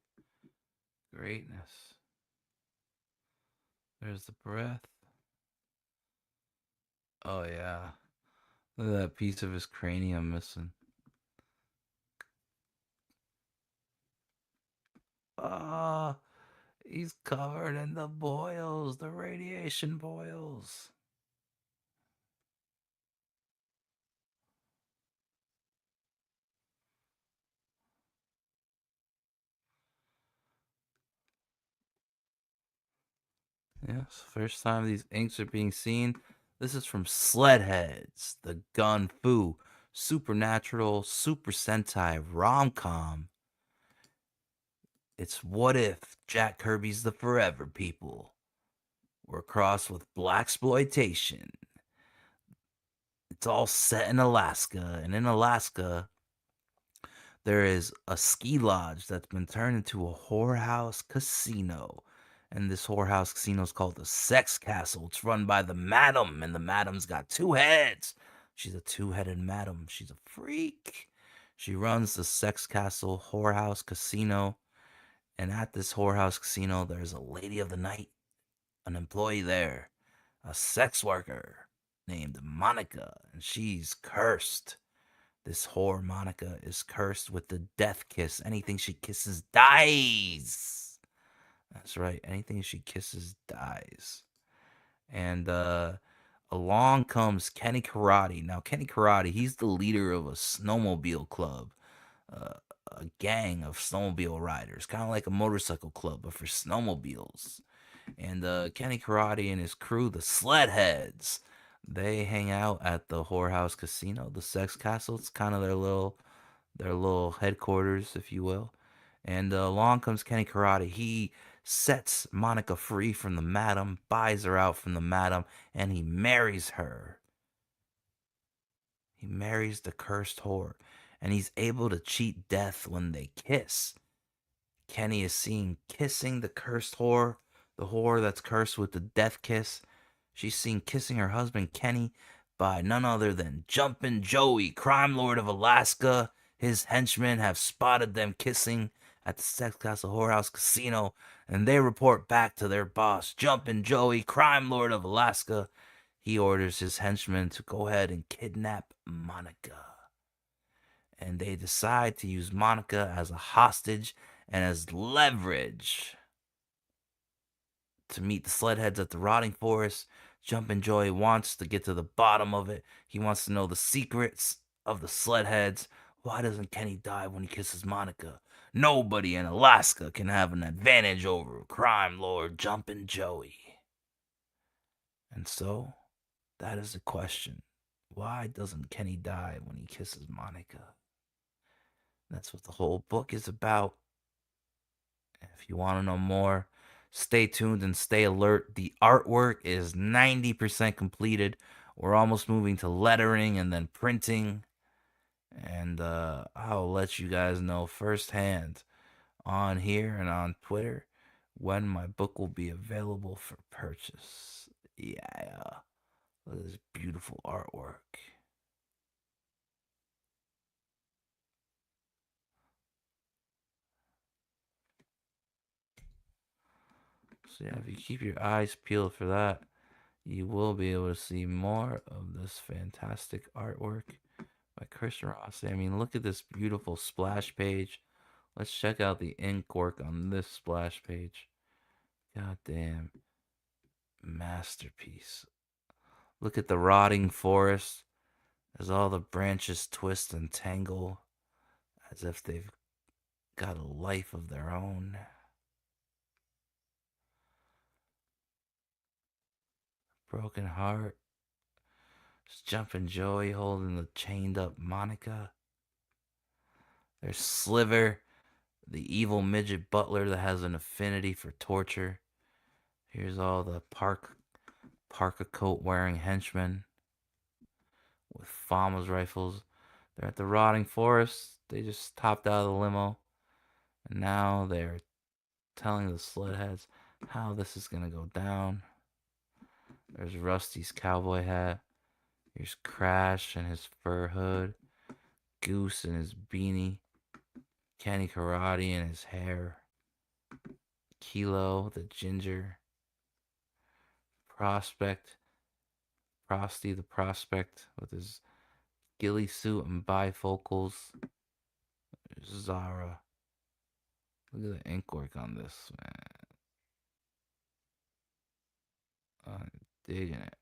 Greatness. There's the breath. Oh yeah. Look at that piece of his cranium missing. Ah, he's covered in the boils, the radiation boils. Yes, first time these inks are being seen. This is from Sledheads, the Gun Fu Supernatural Super Sentai rom-com. It's what if Jack Kirby's The Forever People were crossed with blaxploitation. It's all set in Alaska, and in Alaska, there is a ski lodge that's been turned into a whorehouse casino. And this whorehouse casino is called the Sex Castle. It's run by the madam, and the madam's got two heads. She's a two-headed madam. She's a freak. She runs the Sex Castle whorehouse casino. And at this whorehouse casino, there's a lady of the night, an employee there, a sex worker named Monica, and she's cursed. This whore Monica is cursed with the death kiss. Anything she kisses dies. That's right. Anything she kisses dies. And along comes Kenny Karate. Now, Kenny Karate, he's the leader of a snowmobile club, a gang of snowmobile riders, kind of like a motorcycle club, but for snowmobiles. And Kenny Karate and his crew, the Sledheads, they hang out at the whorehouse casino, the Sex Castle. It's kind of their little headquarters, if you will. And along comes Kenny Karate. He sets Monica free from the madam, buys her out from the madam, and he marries her. He marries the cursed whore, and he's able to cheat death when they kiss. Kenny is seen kissing the cursed whore, the whore that's cursed with the death kiss. She's seen kissing her husband Kenny by none other than Jumpin' Joey, crime lord of Alaska. His henchmen have spotted them kissing at the Sex Castle Whorehouse Casino, and they report back to their boss, Jumpin' Joey, crime lord of Alaska. He orders his henchmen to go ahead and kidnap Monica. And they decide to use Monica as a hostage and as leverage to meet the Sledheads at the rotting forest. Jumpin' Joey wants to get to the bottom of it. He wants to know the secrets of the Sledheads. Why doesn't Kenny die when he kisses Monica? Nobody in Alaska can have an advantage over crime lord Jumpin' Joey. And so, that is the question. Why doesn't Kenny die when he kisses Monica? That's what the whole book is about. If you want to know more, stay tuned and stay alert. The artwork is 90% completed. We're almost moving to lettering and then printing. And I'll let you guys know firsthand on here and on Twitter when my book will be available for purchase. Yeah. Look at this beautiful artwork. So yeah, if you keep your eyes peeled for that, you will be able to see more of this fantastic artwork by Christian Rossi. I mean, look at this beautiful splash page. Let's check out the ink work on this splash page. Goddamn masterpiece. Look at the rotting forest as all the branches twist and tangle as if they've got a life of their own. Broken heart. Just Jumpin' Joey holding the chained up Monica. There's Sliver, the evil midget butler that has an affinity for torture. Here's all the parka coat wearing henchmen with FAMA's rifles. They're at the rotting forest. They just topped out of the limo. And now they're telling the Sledheads how this is going to go down. There's Rusty's cowboy hat. Here's Crash and his fur hood. Goose and his beanie. Kenny Karate and his hair. Kilo, the ginger. Frosty the prospect with his ghillie suit and bifocals. There's Zara. Look at the ink work on this, man. I'm digging it.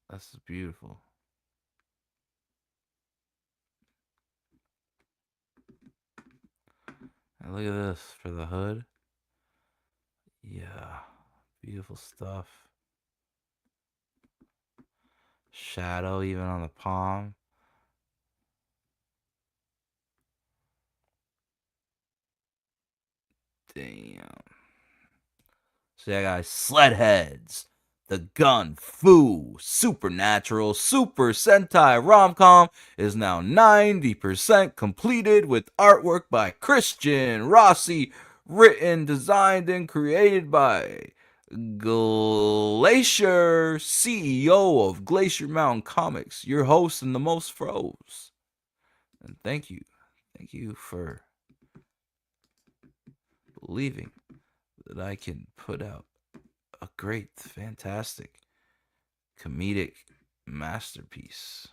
That's beautiful. And look at this for the hood. Yeah, beautiful stuff. Shadow even on the palm. Damn. So yeah, guys, Sledheads, The Gun Fu Supernatural Super Sentai Rom-Com is now 90% completed with artwork by Christian Rossi, written, designed, and created by Glacier, CEO of Glacier Mountain Comics, your host and the most froze. And thank you for believing that I can put out a great, fantastic, comedic masterpiece.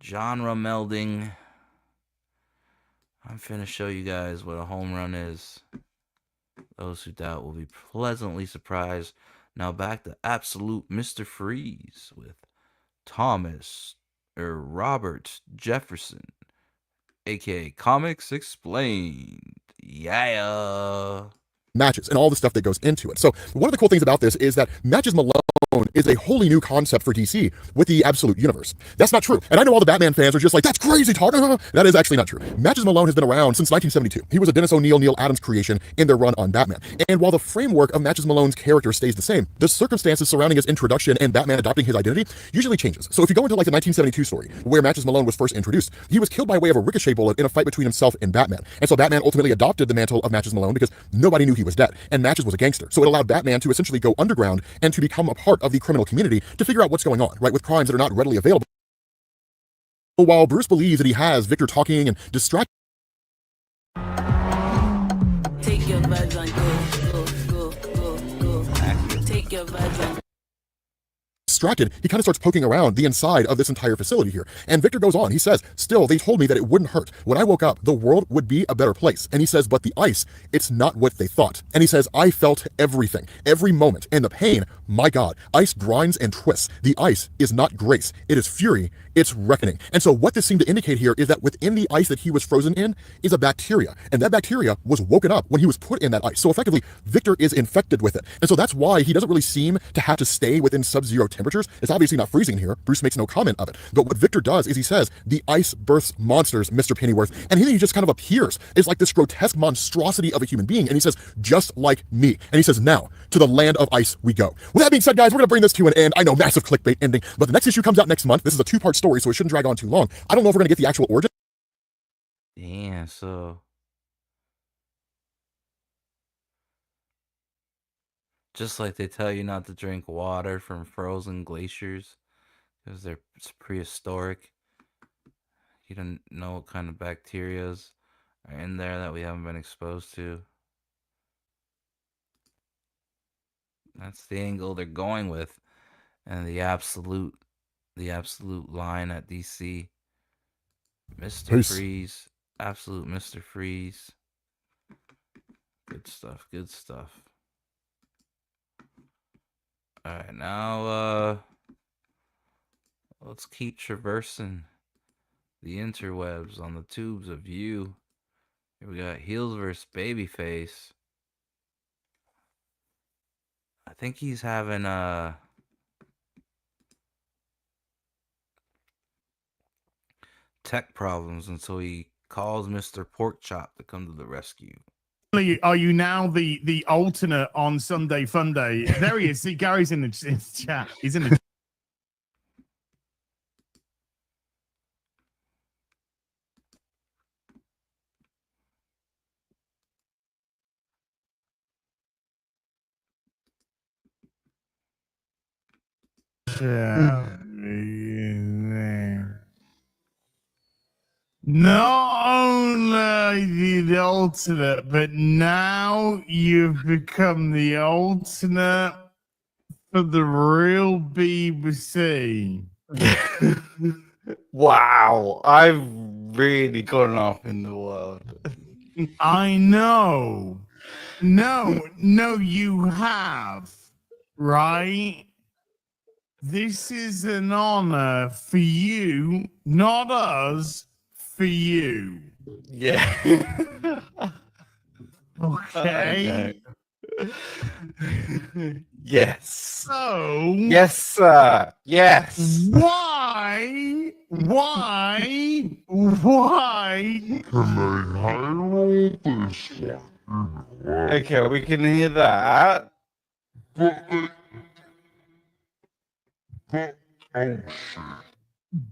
Genre melding. I'm finna show you guys what a home run is. Those who doubt will be pleasantly surprised. Now back to Absolute Mr. Freeze with Robert Jefferson, aka Comics Explained. Yeah. Matches and all the stuff that goes into it. So one of the cool things about this is that Matches Malone is a wholly new concept for DC with the Absolute Universe. That's not true. And I know all the Batman fans are just like, that's crazy talk. That is actually not true. Matches Malone has been around since 1972. He was a Dennis O'Neil, Neil Adams creation in their run on Batman. And while the framework of Matches Malone's character stays the same, the circumstances surrounding his introduction and Batman adopting his identity usually changes. So if you go into like the 1972 story where Matches Malone was first introduced, he was killed by way of a ricochet bullet in a fight between himself and Batman. And so Batman ultimately adopted the mantle of Matches Malone because nobody knew he was dead. And Matches was a gangster. So it allowed Batman to essentially go underground and to become a part of the criminal community to figure out what's going on, right, with crimes that are not readily available. But while Bruce believes that he has Victor talking and distracting, Take your vibes on go. Take your vibes on. distracted, he kind of starts poking around the inside of this entire facility here. And Victor goes on, he says, still, they told me that it wouldn't hurt. When I woke up, the world would be a better place. And he says, but the ice, it's not what they thought. And he says, I felt everything, every moment. And the pain, my God, ice grinds and twists. The ice is not grace. It is fury. It's reckoning. And so what this seemed to indicate here is that within the ice that he was frozen in is a bacteria. And that bacteria was woken up when he was put in that ice. So effectively, Victor is infected with it. And so that's why he doesn't really seem to have to stay within sub-zero temperatures. It's obviously not freezing here. Bruce makes no comment of it. But what Victor does is he says, the ice births monsters, Mr. Pennyworth. And he just kind of appears. It's like this grotesque monstrosity of a human being. And he says, just like me. And he says, now, to the land of ice we go. With that being said, guys, we're going to bring this to an end. I know, massive clickbait ending. But the next issue comes out next month. This is a two-part story, so it shouldn't drag on too long. I don't know if we're going to get the actual origin. Damn, so just like they tell you not to drink water from frozen glaciers because it's prehistoric. You don't know what kind of bacterias are in there that we haven't been exposed to. That's the angle they're going with. And the absolute line at DC. Mr. Peace. Freeze. Absolute Mr. Freeze. Good stuff. Good stuff. Alright, now let's keep traversing the interwebs on the tubes of you. Here we got Heels vs. Babyface. I think he's having tech problems, and so he calls Mr. Porkchop to come to the rescue. Are you now the alternate on Sunday Fun Day? There he is. See, Gary's in the chat. He's in the Not only the alternate, but now you've become the alternate for the real BBC. Wow, I've really gone off in the world. I know. No, you have. Right? This is an honor for you, not us, for you. Yeah. Okay. Yes. So. Yes, sir. Yes. Why? Can I roll this one? Okay, we can hear that.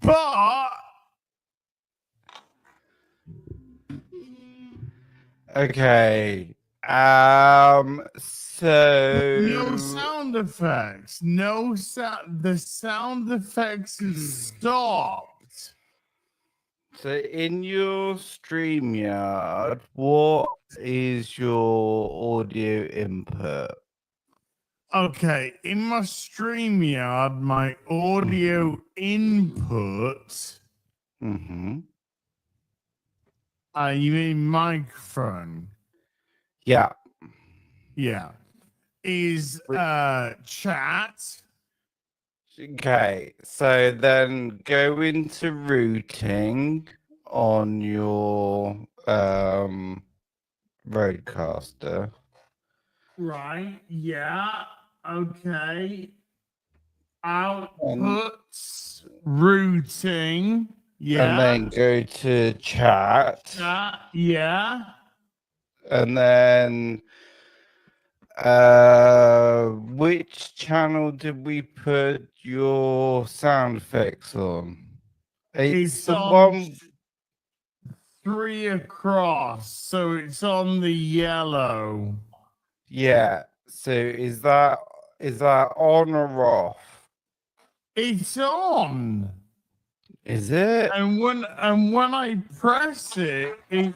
But Okay. So no sound effects. No sound. The sound effects have stopped. So in your StreamYard, what is your audio input? Okay, in my StreamYard, my audio input. Mm-hmm. You mean microphone? Yeah. Yeah. Is chat. Okay, so then go into routing on your Roadcaster. Right. Yeah. Okay. Outputs. Routing. Yeah. And then go to chat. Yeah. And then which channel did we put your sound effects on? It's the on one 3 across, so it's on the yellow. Yeah. So is that on or off? It's on. Is it? And when I press it, it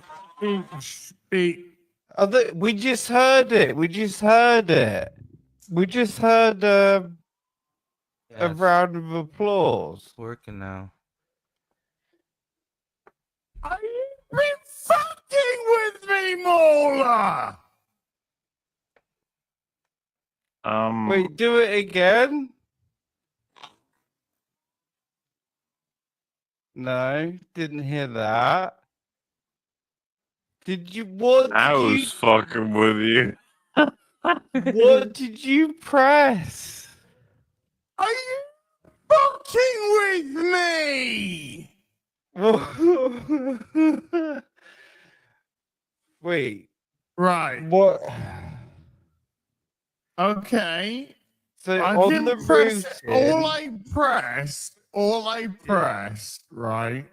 we just heard it. We just heard it. We just heard a round of applause. Working now. Are you been fucking with me, Mola? Wait, do it again. No, didn't hear that. Did you? What? I was fucking with you. What did you press? Are you fucking with me? Wait. Right. What? Okay. So I on can the press routing. all I pressed, right?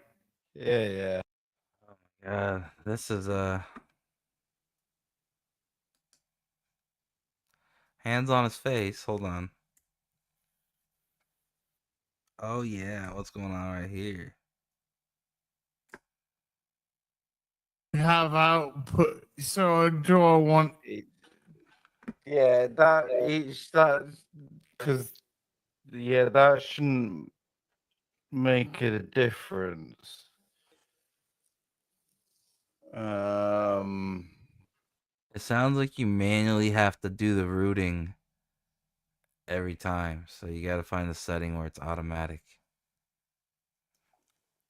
Yeah. Yeah, this is hands on his face. Hold on. Oh yeah, what's going on right here? Have output. So do I want? Yeah, that because that shouldn't make it a difference. It sounds like you manually have to do the routing every time, so you got to find the setting where it's automatic.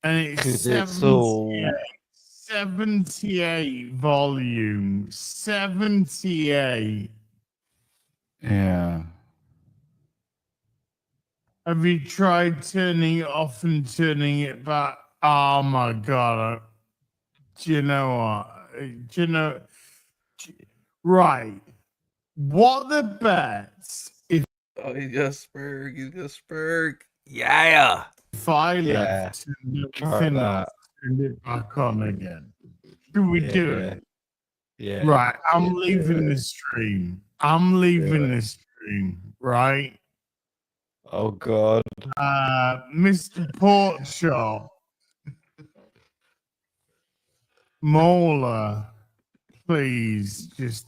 And it's 78 volume. 78. Yeah. Have you tried turning it off and turning it back? Oh my god. Do you know what? Do you know? Right. What the bets if he's got Spurg. He's got Spurg. Yeah. If I Yeah. left Try everything that. off, turn it back on again. Should we do it? Yeah. Right. I'm Yeah, do leaving it. the stream. I'm leaving the stream. Right. Oh god. Mr. Porkchop. Mola, please just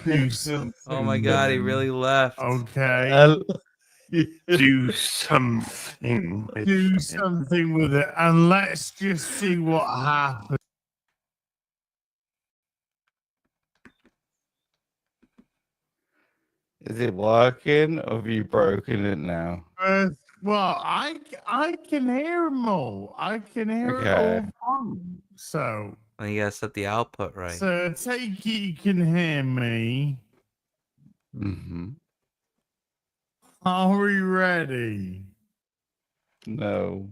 do something. Oh my god, he really left. Okay. Do something. Do something with it, and let's just see what happens. Is it working or have you broken it now? Well, I can hear them all. I can hear it all fine. So Well, you gotta set the output right. So take it you can hear me. Mm-hmm. Are we ready? No.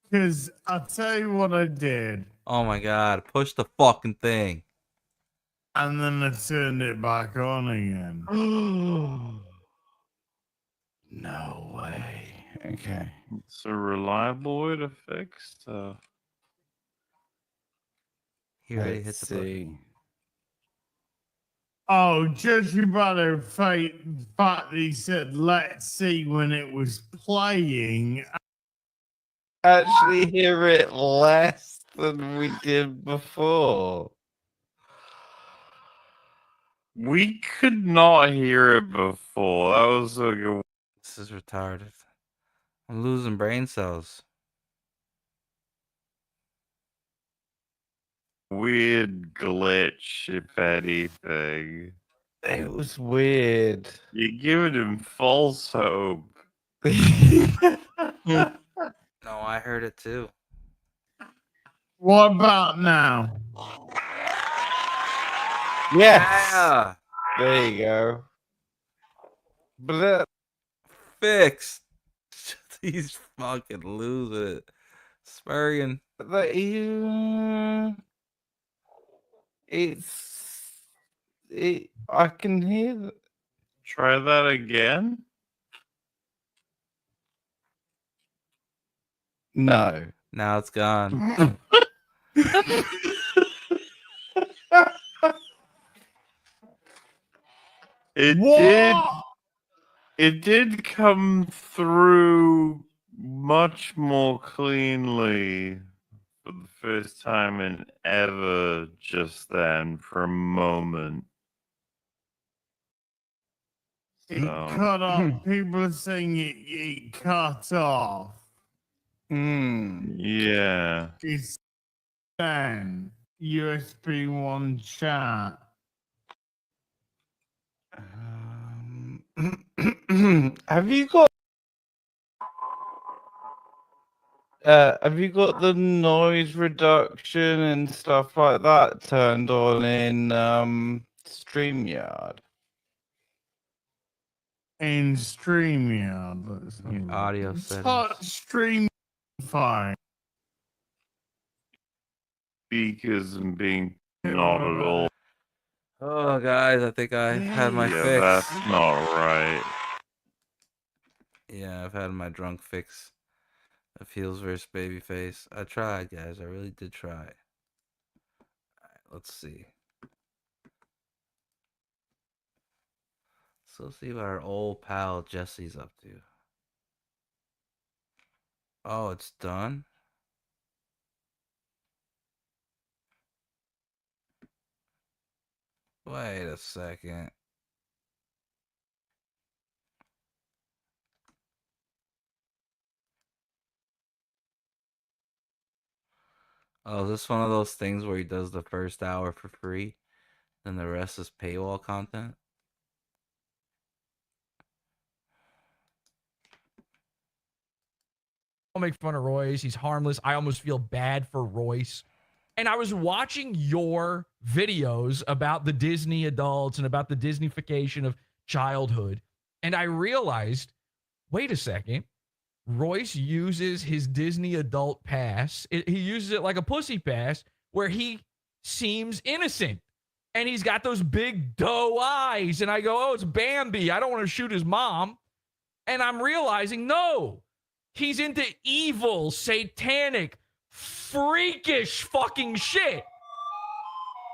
Because I'll tell you what I did. Oh my god, push the fucking thing. And then I turned it back on again. No way. Okay. It's a reliable way to fix stuff. He already hit the button. Oh, judging by the fact that he said, let's see when it was playing. Actually hear it less than we did before. We could not hear it before. That was a good. This is retarded. I'm losing brain cells. Weird glitch, if anything. It was weird. You're giving him false hope. No, I heard it too. What about now? Yes. Yeah. There you go. But Fixed. He's fucking losing it. Spurrion. I can hear that. Try that again. No. Now it's gone. It did come through much more cleanly for the first time in ever just then for a moment. It cut off. People are saying it cut off. Yeah. It's then USB 1 chat. Have you got the noise reduction and stuff like that turned on in StreamYard? In StreamYard. Audio settings. Touch stream fine. Speakers and being not at all. Oh, guys, I think I had my Yeah, fix. that's not right. Yeah, I've had my drunk fix of Heels versus Babyface. I tried, guys. I really did try. All right, let's see. So let's see what our old pal Jesse's up to. Oh, it's done? Wait a second. Oh, is this one of those things where he does the first hour for free, then the rest is paywall content? I'll make fun of Royce. He's harmless. I almost feel bad for Royce. And I was watching your videos about the Disney adults and about the Disneyfication of childhood. And I realized, wait a second. Royce uses his Disney adult pass. He uses it like a pussy pass where he seems innocent. And he's got those big doe eyes. And I go, oh, it's Bambi. I don't want to shoot his mom. And I'm realizing, no, he's into evil, satanic, freakish fucking shit.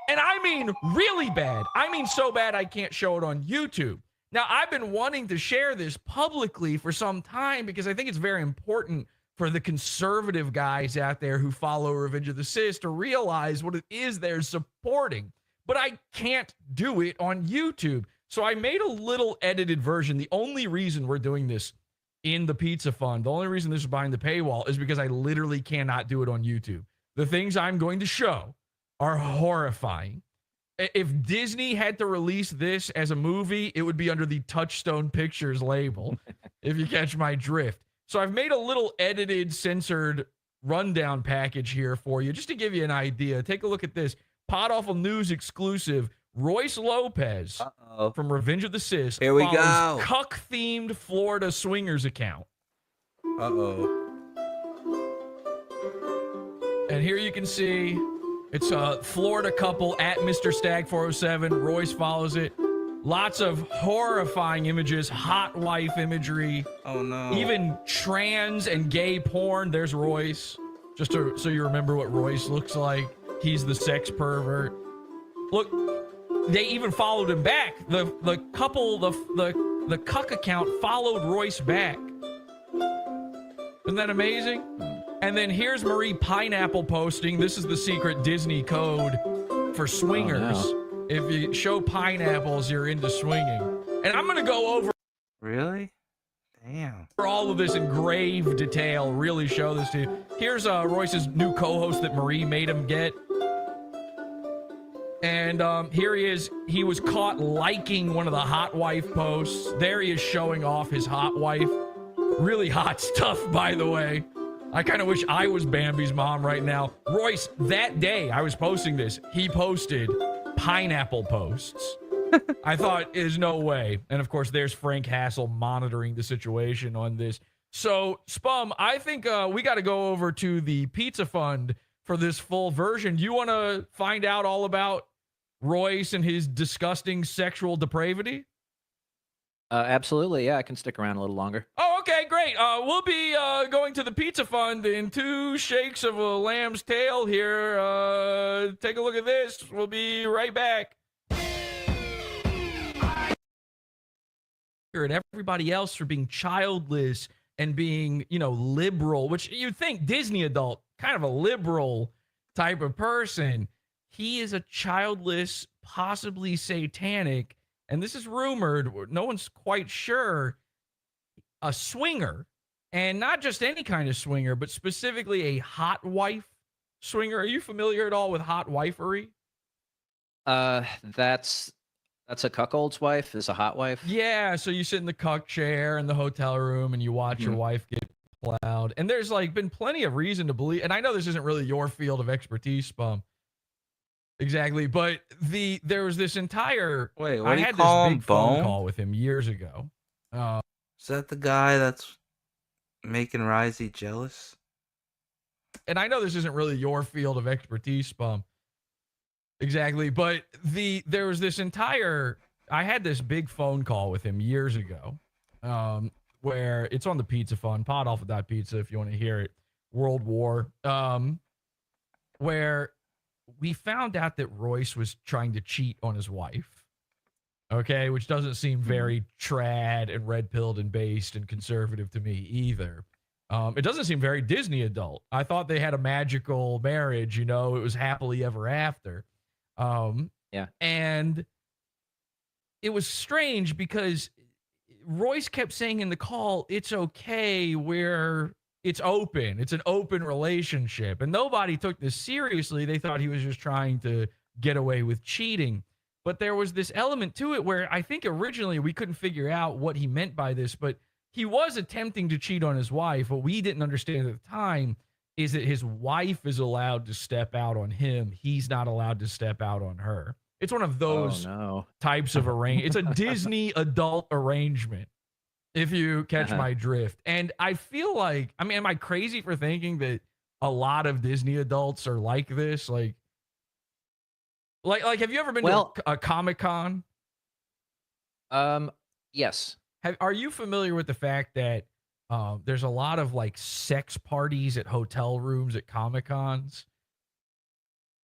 And I mean really bad. I mean so bad I can't show it on YouTube. Now, I've been wanting to share this publicly for some time because I think it's very important for the conservative guys out there who follow Revenge of the Sis to realize what it is they're supporting. But I can't do it on YouTube. So I made a little edited version. The only reason we're doing this in the Pizza Fund, the only reason this is behind the paywall is because I literally cannot do it on YouTube. The things I'm going to show are horrifying. If Disney had to release this as a movie, it would be under the Touchstone Pictures label, if you catch my drift. So I've made a little edited, censored rundown package here for you, just to give you an idea. Take a look at this. Pod Awful News exclusive. Royce Lopez from Revenge of the Sis. Here we go. Cuck-themed Florida swingers account. Uh-oh. And here you can see it's a Florida couple at Mr. Stag 407. Royce follows it. Lots of horrifying images, hot wife imagery. Oh no. Even trans and gay porn. There's Royce. Just so you remember what Royce looks like. He's the sex pervert. Look, they even followed him back. The couple, the cuck account followed Royce back. Isn't that amazing? And then here's Marie Pineapple posting. This is the secret Disney code for swingers. Oh, no. If you show pineapples, you're into swinging. And I'm going to go over. Really? Damn. For all of this in grave detail, really show this to you. Here's Royce's new co-host that Marie made him get. And here he is. He was caught liking one of the hot wife posts. There he is showing off his hot wife. Really hot stuff, by the way. I kind of wish I was Bambi's mom right now. Royce, that day I was posting this, he posted pineapple posts. I thought, there's no way. And of course, there's Frank Hassel monitoring the situation on this. So, Spum, I think we got to go over to the Pizza Fund for this full version. You want to find out all about Royce and his disgusting sexual depravity? Absolutely. Yeah, I can stick around a little longer. Oh, okay, great. We'll be going to the Pizza Fund in 2 shakes of a lamb's tail here. Take a look at this. We'll be right back. And everybody else for being childless and being, liberal, which you'd think Disney adult, kind of a liberal type of person. He is a childless, possibly satanic, and this is rumored, no one's quite sure, a swinger. And not just any kind of swinger, but specifically a hot wife swinger. Are you familiar at all with hot wifery? That's a cuckold's wife, is a hot wife. Yeah, so you sit in the cuck chair in the hotel room and you watch your wife get plowed. And there's been plenty of reason to believe, and I know this isn't really your field of expertise, Spum. Exactly, but there was this entire. Wait, what I do you had call this him, big phone Bone? call with him years ago. Is that the guy that's making Risey jealous? And I know this isn't really your field of expertise, Spum. Exactly, but there was this entire. I had this big phone call with him years ago, where it's on the Pizza Fund, podalpha.pizza if you want to hear it. World War, where we found out that Royce was trying to cheat on his wife. Okay, which doesn't seem very trad and red-pilled and based and conservative to me either. It doesn't seem very Disney adult. I thought they had a magical marriage, it was happily ever after. Yeah. And it was strange because Royce kept saying in the call, it's okay, it's open. It's an open relationship. And nobody took this seriously. They thought he was just trying to get away with cheating. But there was this element to it where I think originally we couldn't figure out what he meant by this, but he was attempting to cheat on his wife. What we didn't understand at the time is that his wife is allowed to step out on him. He's not allowed to step out on her. It's one of those types of arrangement. It's a Disney adult arrangement, if you catch my drift. And I feel like, am I crazy for thinking that a lot of Disney adults are like this? Like have you ever been to a Comic-Con? Yes. Are you familiar with the fact that there's a lot of sex parties at hotel rooms at Comic-Cons?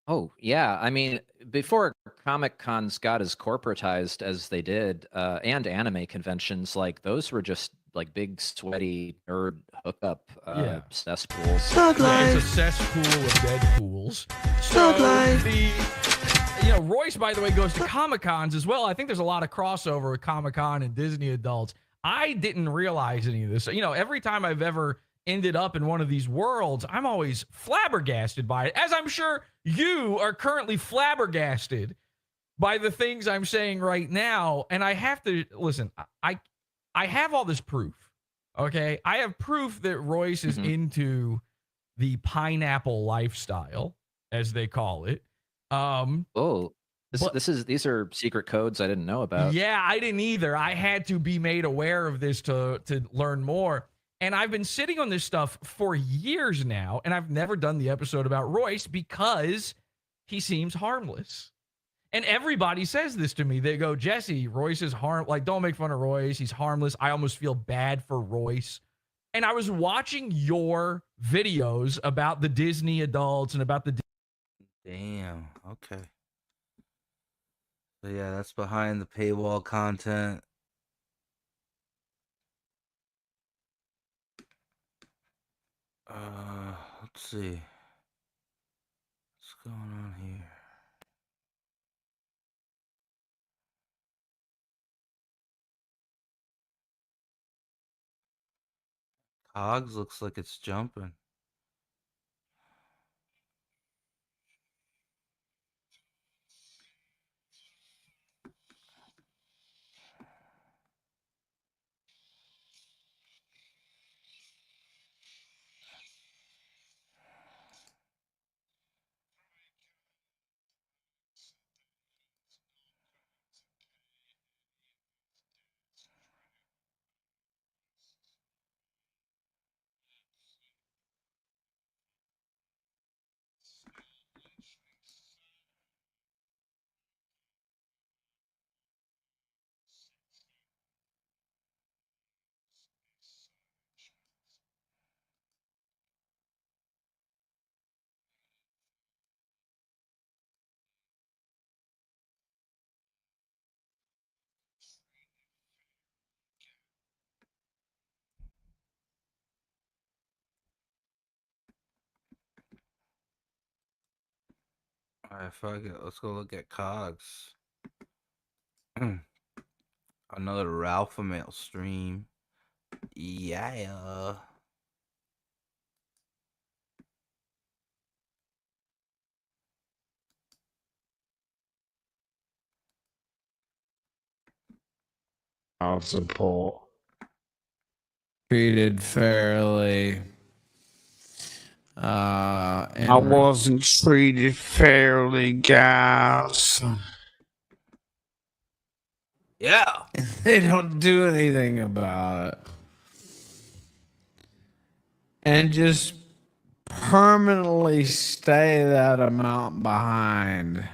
Oh, yeah. Before Comic-Cons got as corporatized as they did, and anime conventions, those were just big, sweaty, nerd hookup cesspools. Yeah, it's a cesspool of dead pools. So Royce, by the way, goes to Comic-Cons as well. I think there's a lot of crossover with Comic-Con and Disney adults. I didn't realize any of this. Every time I've ever ended up in one of these worlds, I'm always flabbergasted by it, as I'm sure you are currently flabbergasted by the things I'm saying right now. And I have to listen, I have all this proof. Okay. I have proof that Royce is into the pineapple lifestyle, as they call it. These are secret codes I didn't know about. Yeah, I didn't either. I had to be made aware of this to learn more. And I've been sitting on this stuff for years now, and I've never done the episode about Royce because he seems harmless. And everybody says this to me. They go, Jesse, Royce is like, don't make fun of Royce. He's harmless. I almost feel bad for Royce. And I was watching your videos about the Disney adults and about the. Damn. Okay. So yeah, that's behind the paywall content. Let's see. What's going on here? Cogs looks like it's jumping. Alright, fuck it. Let's go look at Cogs. Another Ralph Mail stream. Yeah. I'll support. Treated fairly. I wasn't treated fairly, guys. Yeah. They don't do anything about it. And just permanently stay that amount behind.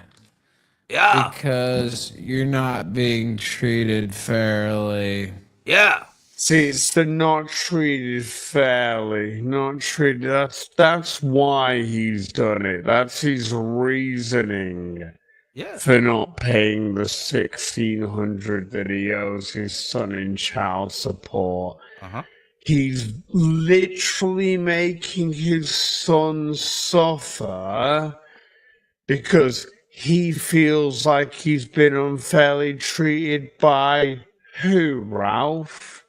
Yeah. Because you're not being treated fairly. Yeah. See, it's the not treated fairly, not treated. That's why he's done it. That's his reasoning for not paying the $1,600 that he owes his son in child support. He's literally making his son suffer because he feels like he's been unfairly treated by who, Ralph?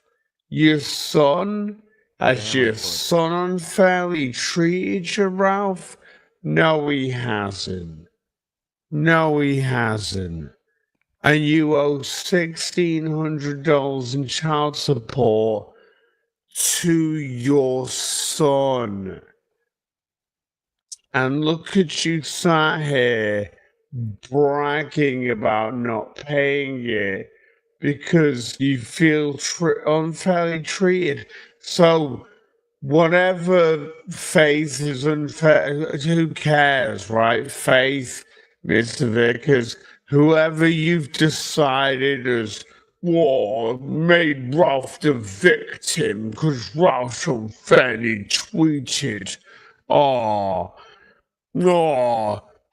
Your son? Has your son unfairly treated you, Ralph? No, he hasn't. No, he hasn't. And you owe $1,600 in child support to your son. And look at you sat here bragging about not paying it because you feel unfairly treated. So whatever Faith is unfair, who cares, right? Faith, Mr. Vickers, whoever you've decided has made Ralph the victim because Ralph unfairly tweeted.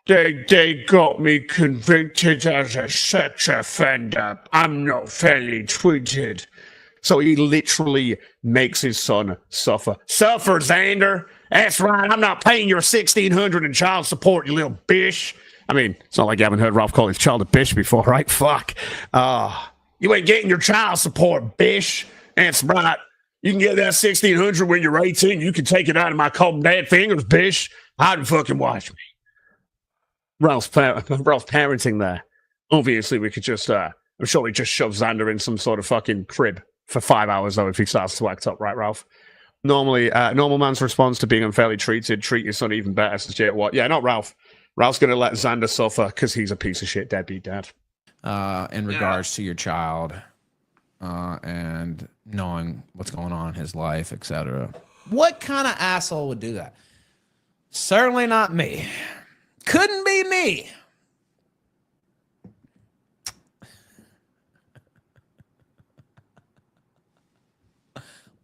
They got me convicted as a sex offender. I'm not fairly treated. So he literally makes his son suffer. Suffer, Xander. That's right. I'm not paying your $1,600 in child support, you little bitch. I mean, it's not like you haven't heard Ralph call his child a bitch before, right? Fuck. You ain't getting your child support, bitch. That's right. You can get that $1,600 when you're 18. You can take it out of my cold dead fingers, bitch. I'd fucking watch me. Ralph's parenting there. Obviously, we could just, I'm sure we just shove Xander in some sort of fucking crib for 5 hours, though, if he starts to act up, right, Ralph? Normally, normal man's response to being unfairly treated, treat your son even better, says Jay Watt. Yeah, not Ralph. Ralph's going to let Xander suffer because he's a piece of shit deadbeat dad. In regards to your child and knowing what's going on in his life, etc. What kind of asshole would do that? Certainly not me. Couldn't be me.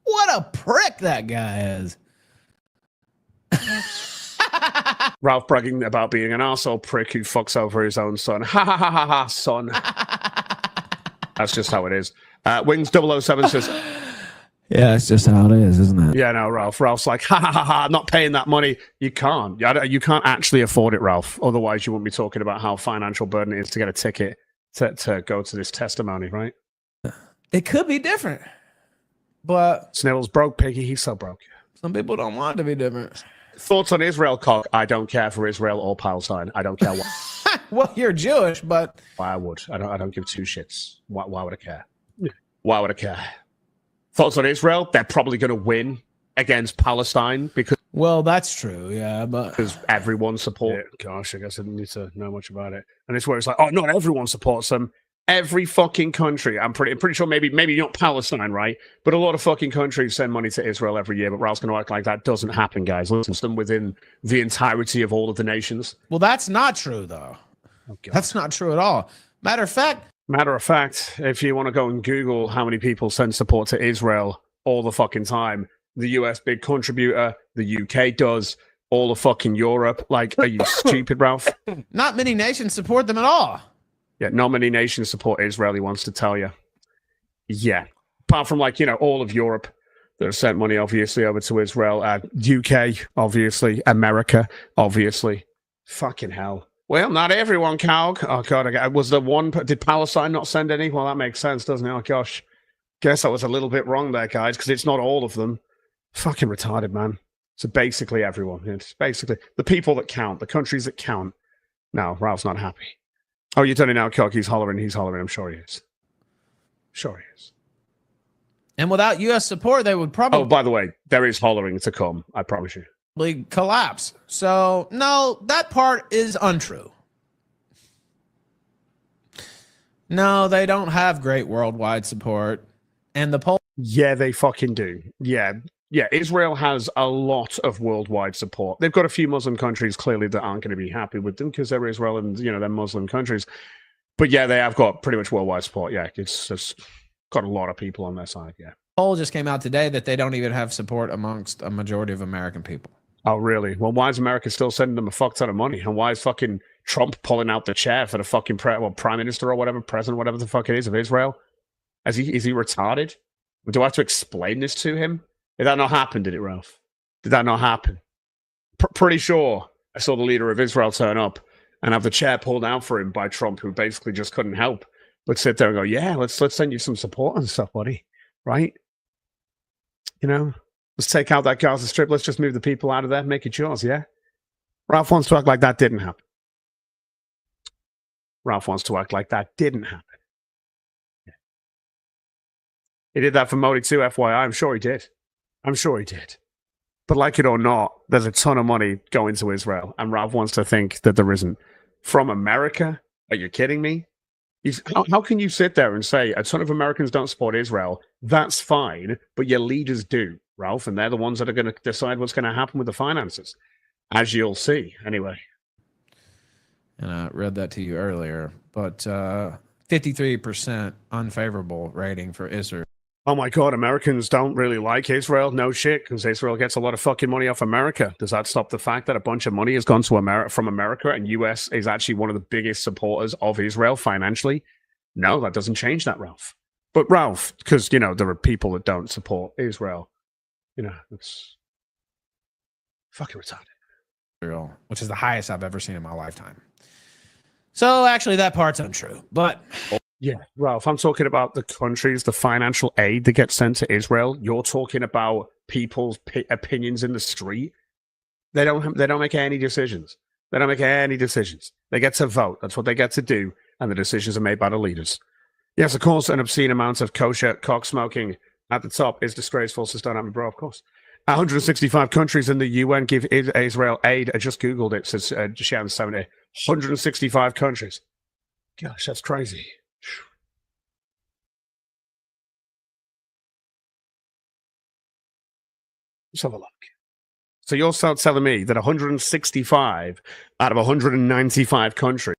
What a prick that guy is. Ralph bragging about being an arsehole prick who fucks over his own son. Ha ha ha ha ha, son. That's just how it is. Wings 007 says, Yeah, it's just how it is, isn't it? yeah, no, Ralph. Ralph's like, ha ha ha ha, I'm not paying that money. You can't. You can't actually afford it, Ralph. Otherwise, you wouldn't be talking about how financial burden it is to get a ticket to go to this testimony, right? It could be different. But Snill's broke, Piggy. He's so broke. Some people don't want it to be different. Thoughts on Israel, Cock? I don't care for Israel or Palestine. I don't care what. Well, you're Jewish, but Why I would. I don't give two shits. Why would I care? Why would I care? Thoughts on Israel? They're probably going to win against Palestine because that's true, yeah, but because everyone supports. Gosh, I guess I didn't need to know much about it. And it's where it's like, oh, not everyone supports them. Every fucking country. I'm pretty sure maybe not Palestine, right? But a lot of fucking countries send money to Israel every year. But Ralph's going to act like that doesn't happen, guys. Listen to them within the entirety of all of the nations. well, that's not true though. That's not true at all. Matter of fact, if you want to go and Google how many people send support to Israel all the fucking time, the US big contributor, the UK does, all of fucking Europe. Like, are you stupid, Ralph? not many nations support them at all. Yeah, not many nations support Israel, he wants to tell you. Yeah. Apart from, like, all of Europe that have sent money, obviously, over to Israel. UK, obviously. America, obviously. Fucking hell. Well, not everyone, Calg. Oh, God. Was there one? Did Palestine not send any? Well, that makes sense, doesn't it? Oh, gosh. Guess I was a little bit wrong there, guys, because it's not all of them. Fucking retarded, man. So basically everyone. It's basically the people that count, the countries that count. No, Ralph's not happy. Oh, you've done it now, Cock. He's hollering. I'm sure he is. Sure he is. And without U.S. support, they would probably Oh, by the way, there is hollering to come. I promise you. collapse. So, no, that part is untrue. No, they don't have great worldwide support. And the poll. Yeah, they fucking do. Yeah. Israel has a lot of worldwide support. They've got a few Muslim countries clearly that aren't going to be happy with them because they're Israel and they're Muslim countries. But yeah, they have got pretty much worldwide support. Yeah, it's got a lot of people on their side. Yeah. Poll just came out today that they don't even have support amongst a majority of American people. Oh, really? Well, why is America still sending them a fuck ton of money? And why is fucking Trump pulling out the chair for the fucking prime minister or whatever, president, whatever the fuck it is of Israel? Is he retarded? Do I have to explain this to him? Did that not happen, did it, Ralph? Did that not happen? Pretty sure I saw the leader of Israel turn up and have the chair pulled out for him by Trump, who basically just couldn't help but sit there and go, yeah, let's send you some support and stuff, buddy. Right? Let's take out that Gaza Strip. Let's just move the people out of there, make it yours, yeah? Ralph wants to act like that didn't happen. Ralph wants to act like that didn't happen. Yeah. He did that for Modi too, FYI. I'm sure he did. But like it or not, there's a ton of money going to Israel, and Ralph wants to think that there isn't. From America? Are you kidding me? How can you sit there and say a ton of Americans don't support Israel? That's fine, but your leaders do, Ralph, and they're the ones that are going to decide what's going to happen with the finances, as you'll see. Anyway. And I read that to you earlier, but 53% unfavorable rating for Israel. Oh my God, Americans don't really like Israel. No shit, because Israel gets a lot of fucking money off America. Does that stop the fact that a bunch of money has gone to from America and US is actually one of the biggest supporters of Israel financially? No, that doesn't change that, Ralph. But Ralph, because, there are people that don't support Israel. It's fucking retarded. Which is the highest I've ever seen in my lifetime. So actually that part's untrue, but... Yeah, Ralph, I'm talking about the countries, the financial aid that gets sent to Israel. You're talking about people's opinions in the street. They don't make any decisions. They get to vote. That's what they get to do, and the decisions are made by the leaders. Yes, of course, an obscene amount of kosher cock smoking at the top is disgraceful, so don't have me, bro, of course. 165 countries in the UN give Israel aid. I just Googled it, says Shan 70. 165 countries. Gosh, that's crazy. Let's have a look. So you're telling me that 165 out of 195 countries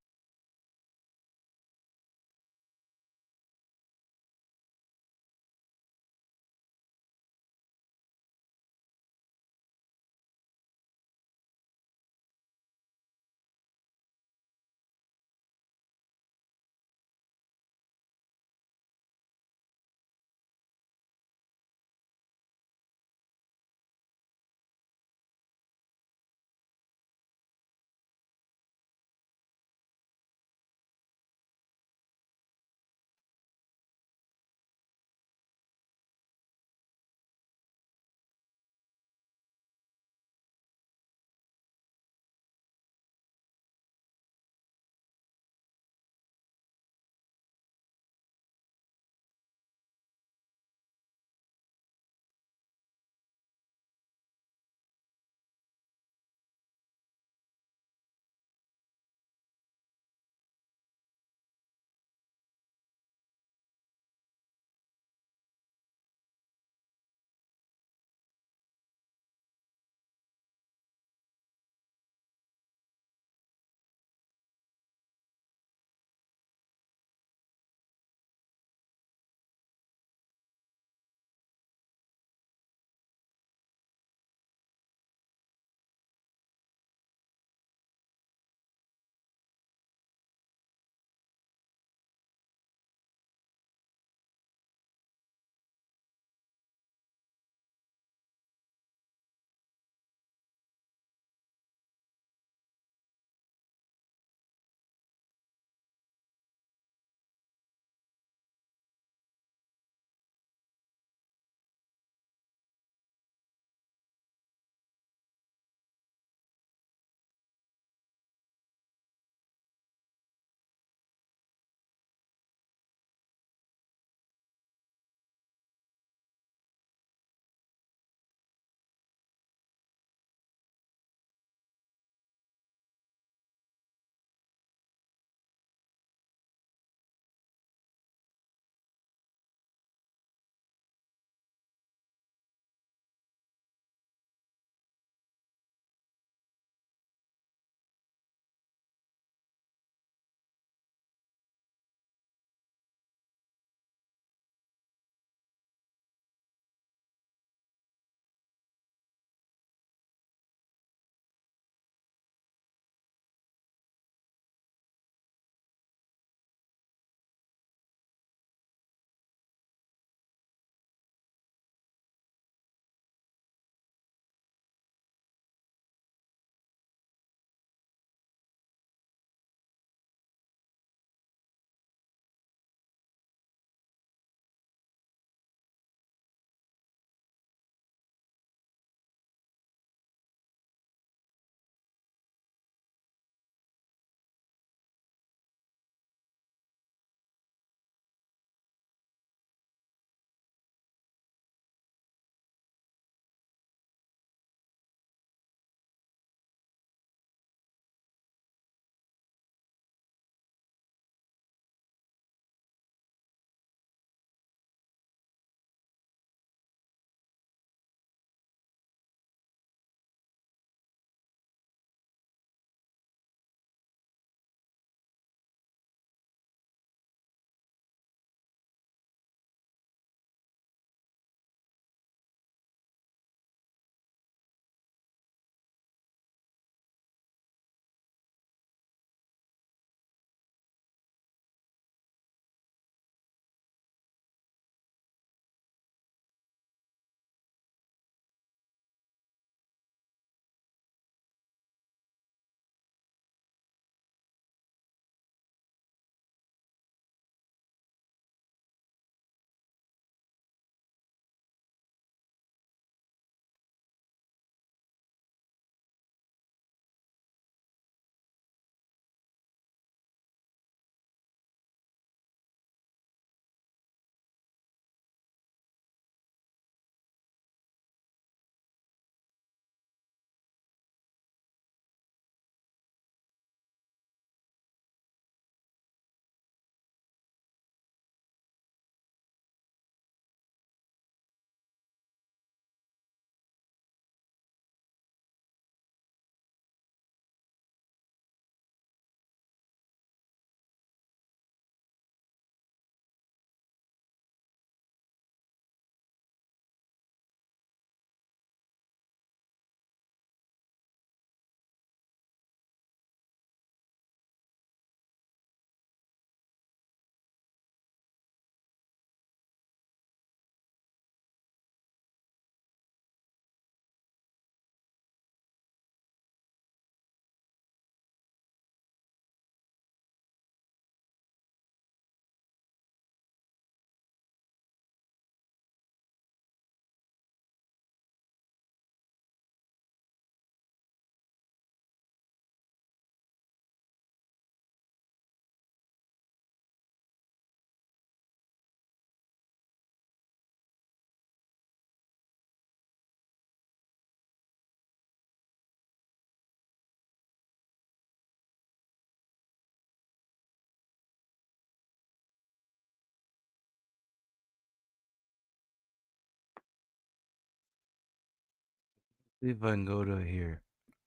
See if I can go to here.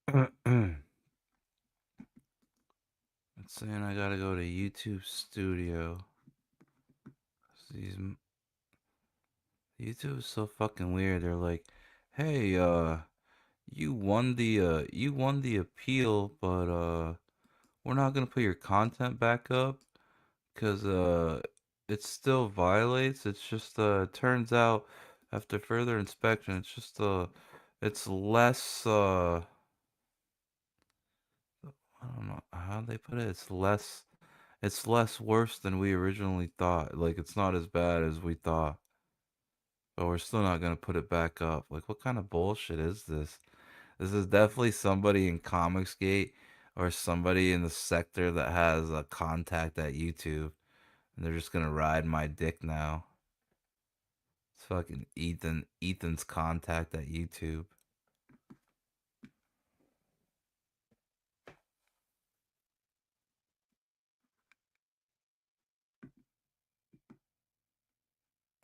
It's saying I gotta go to YouTube Studio. These YouTube is so fucking weird. They're like, "Hey, you won the appeal, but we're not gonna put your content back up because it still violates. It's just turns out after further inspection, it's just it's less I don't know how they put it. It's less worse than we originally thought. Like it's not as bad as we thought. But we're still not gonna put it back up. Like what kind of bullshit is this? This is definitely somebody in Comicsgate or somebody in the sector that has a contact at YouTube. And they're just gonna ride my dick now. It's fucking Ethan's contact at YouTube.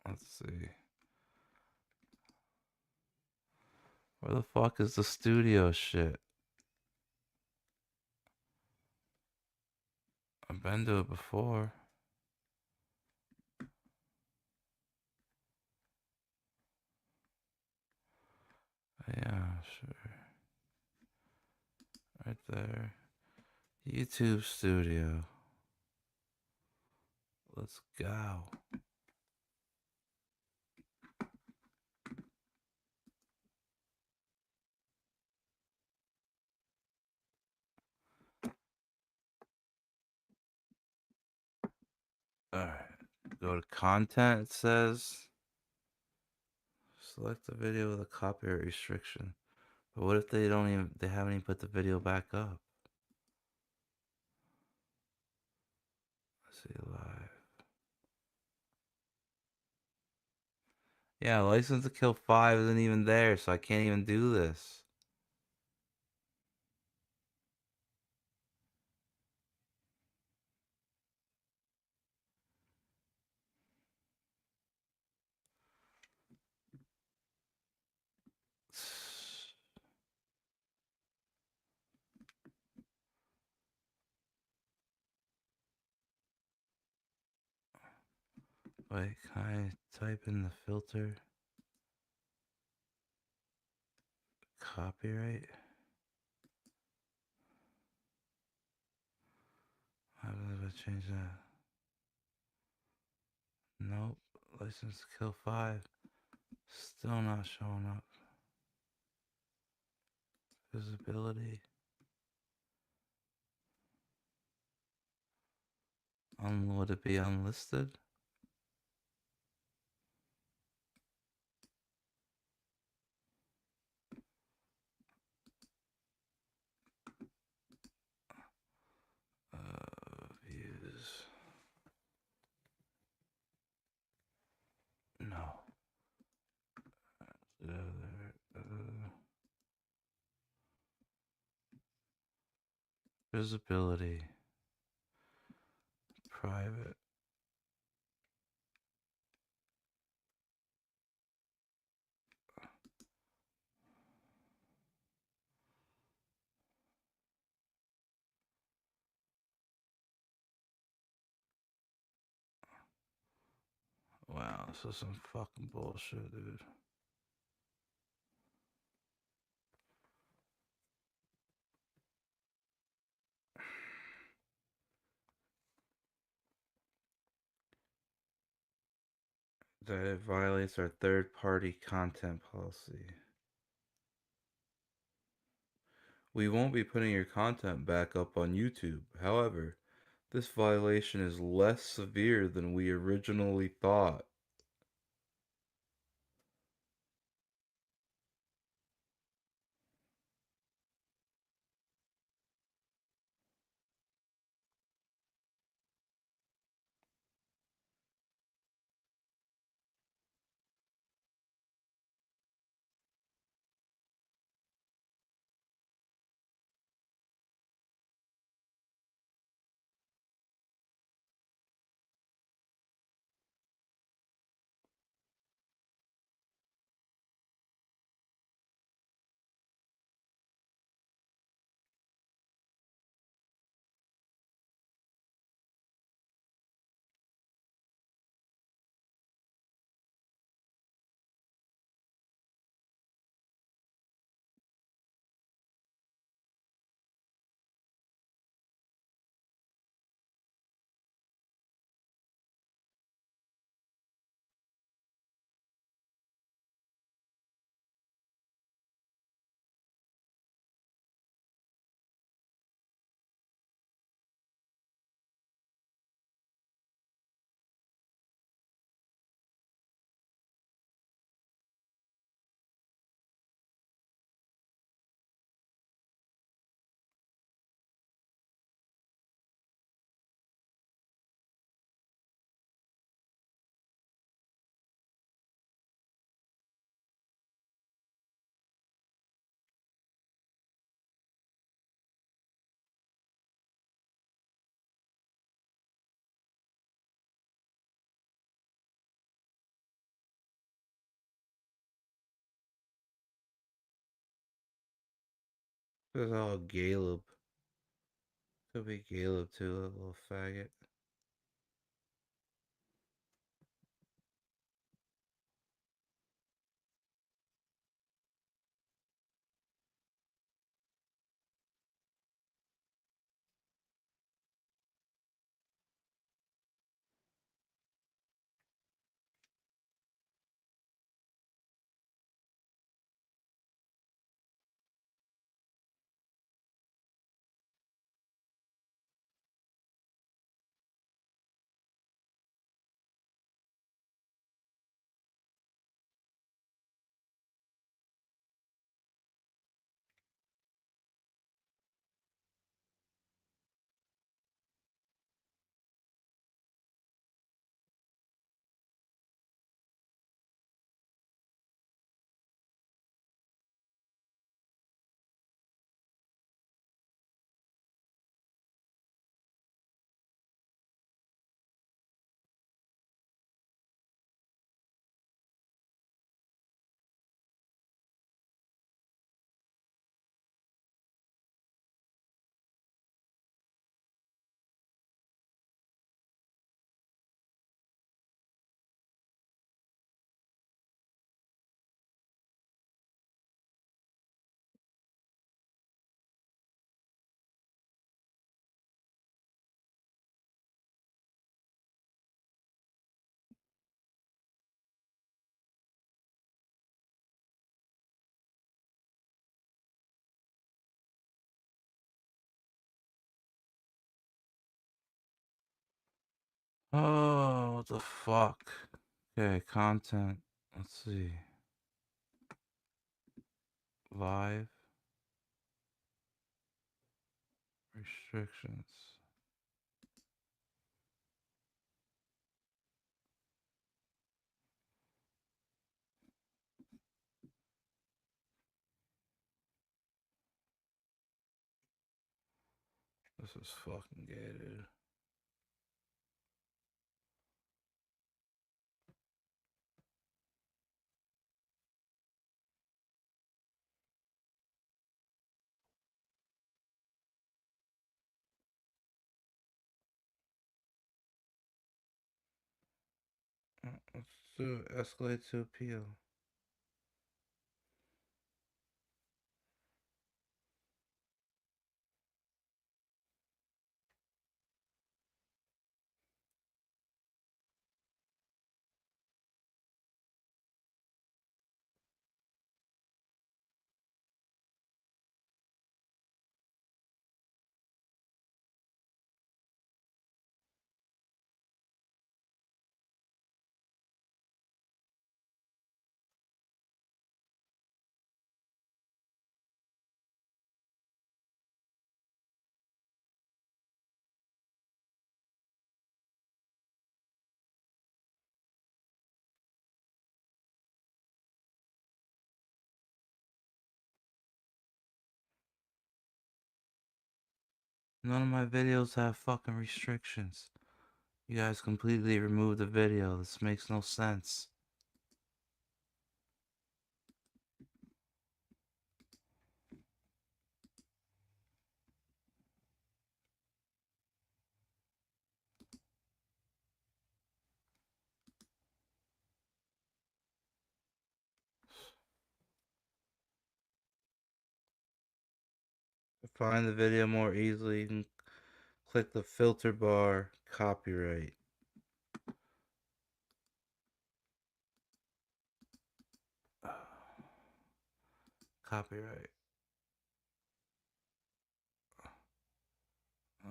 Let's see. Where the fuck is the studio shit? I've been to it before. Yeah, sure. Right there. YouTube Studio. Let's go. Alright. Go to content, it says. Select the video with a copyright restriction. But what if they haven't even put the video back up? Let's see live. Yeah, License to Kill 5 isn't even there, so I can't even do this. Wait, can I type in the filter? Copyright? How do I change that? Nope. License to Kill 5. Still not showing up. Visibility. Would it be unlisted? Views. No. Visibility. Private. Wow, this is some fucking bullshit, dude. That it violates our third-party content policy. We won't be putting your content back up on YouTube. However, this violation is less severe than we originally thought. There's all Caleb. Could be Caleb too, a little faggot. Oh, what the fuck? Okay, content. Let's see. Live. Restrictions. This is fucking gay, dude. Let's do escalate to appeal. None of my videos have fucking restrictions. You guys completely removed the video. This makes no sense. To find the video more easily, you can click the filter bar, copyright. Copyright.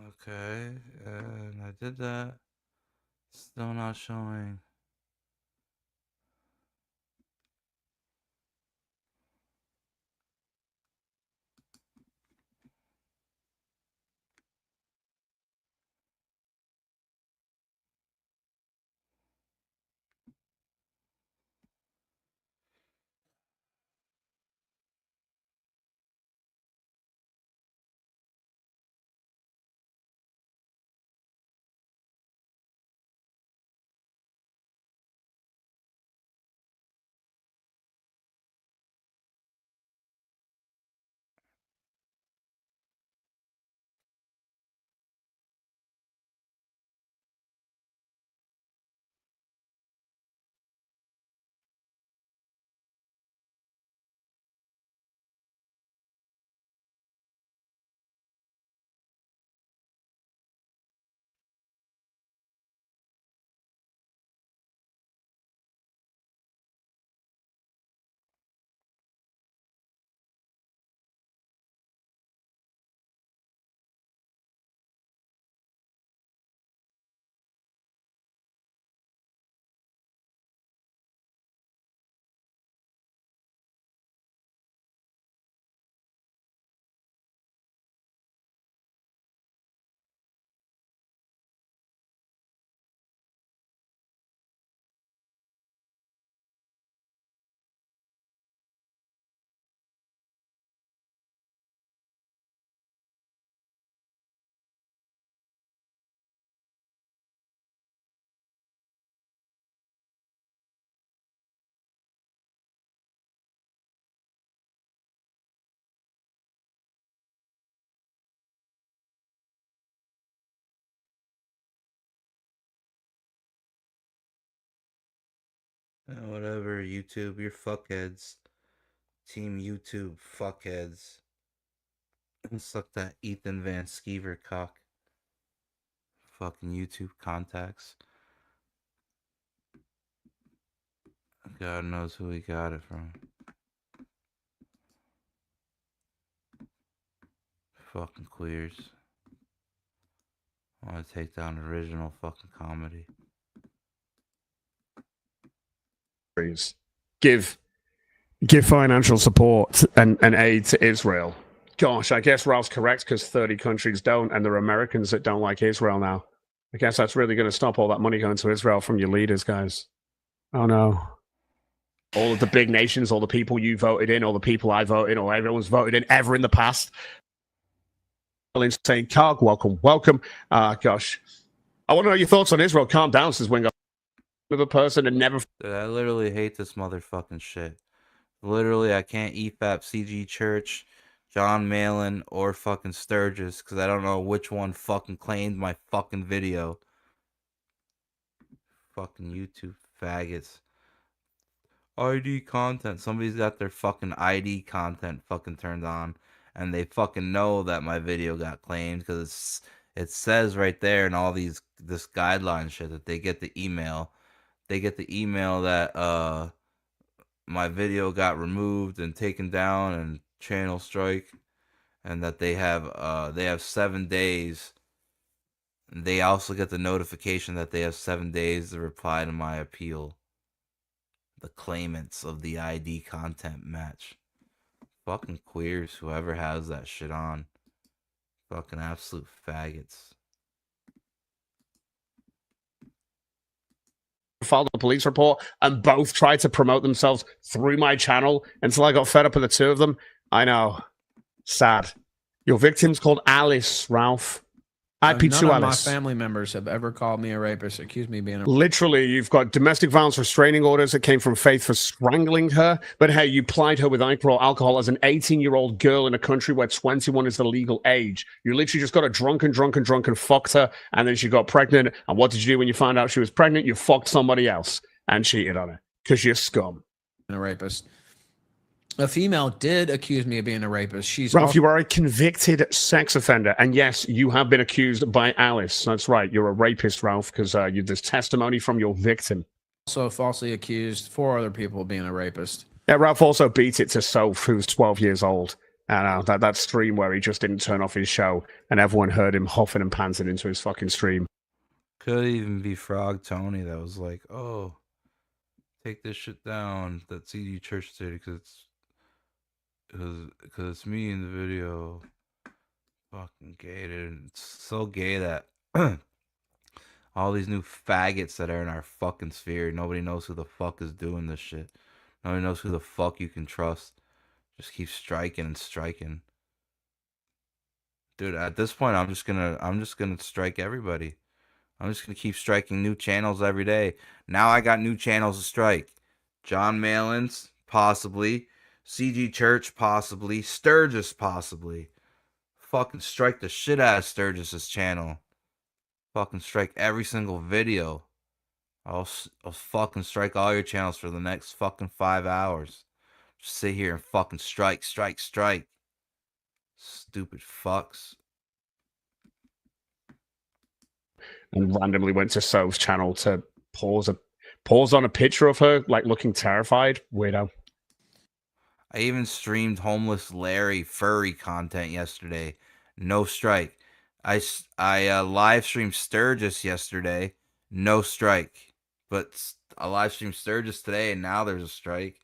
Okay, and I did that. Still not showing. Whatever, YouTube, you're fuckheads. Team YouTube, fuckheads. Suck that Ethan Van Skeever cock. Fucking YouTube contacts. God knows who he got it from. Fucking queers. I want to take down original fucking comedy. Give financial support and aid to Israel. Gosh, I guess Ralph's correct because 30 countries don't, and there are Americans that don't like Israel now. I guess that's really going to stop all that money going to Israel from your leaders, guys. Oh no. All of the big nations, all the people you voted in, all the people I voted in, or everyone's voted in ever in the past. Saying, Carg, welcome. Gosh. I want to know your thoughts on Israel. Calm down, says Wingo. Another person and never. Dude, I literally hate this motherfucking shit. Literally, I can't EFAP CG Church, John Malin, or fucking Sturgis because I don't know which one fucking claimed my fucking video. Fucking YouTube faggots. ID content. Somebody's got their fucking ID content fucking turned on, and they fucking know that my video got claimed because it says right there in all this guideline shit that they get the email. They get the email that my video got removed and taken down and channel strike, and that they have 7 days. They also get the notification that they have 7 days to reply to my appeal. The claimants of the ID content match. Fucking queers, whoever has that shit on. Fucking absolute faggots. Filed a police report and both tried to promote themselves through my channel until I got fed up with the two of them. I know. Sad. Your victim's called Alice, Ralph. None IP2 of my Alice. family members have ever called me a rapist, accused me of being a Literally, you've got domestic violence restraining orders that came from Faith for strangling her. But hey, you plied her with alcohol as an 18-year-old girl in a country where 21 is the legal age. You literally just got her drunk and fucked her, and then she got pregnant. And what did you do when you found out she was pregnant? You fucked somebody else and cheated on her because you're scum. a rapist. A female did accuse me of being a rapist. She's Ralph, also you are a convicted sex offender. And yes, you have been accused by Alice. That's right. You're a rapist, Ralph, because there's testimony from your victim. falsely accused 4 other people of being a rapist. Yeah, Ralph also beat it to Soph, who's 12 years old. And that stream where he just didn't turn off his show and everyone heard him huffing and panting into his fucking stream. Could even be Frog Tony that was like, oh, take this shit down that CD Church did because it's me in the video. Fucking gay, dude. It's so gay that all these new faggots that are in our fucking sphere, nobody knows who the fuck is doing this shit. Nobody knows who the fuck you can trust. Just keep striking and striking. Dude, at this point I'm just gonna strike everybody. I'm just gonna keep striking new channels every day. Now I got new channels to strike. John Malin's, possibly. CG Church, possibly. Sturgis, possibly. Fucking strike the shit out of Sturgis's channel. Fucking strike every single video. I'll fucking strike all your channels for the next fucking 5 hours. Just sit here and fucking strike. Stupid fucks. And randomly went to Soph's channel to pause on a picture of her, like looking terrified. Weirdo. I even streamed Homeless Larry furry content yesterday. No strike. I live streamed Sturgis yesterday. No strike. But I live streamed Sturgis today and now there's a strike.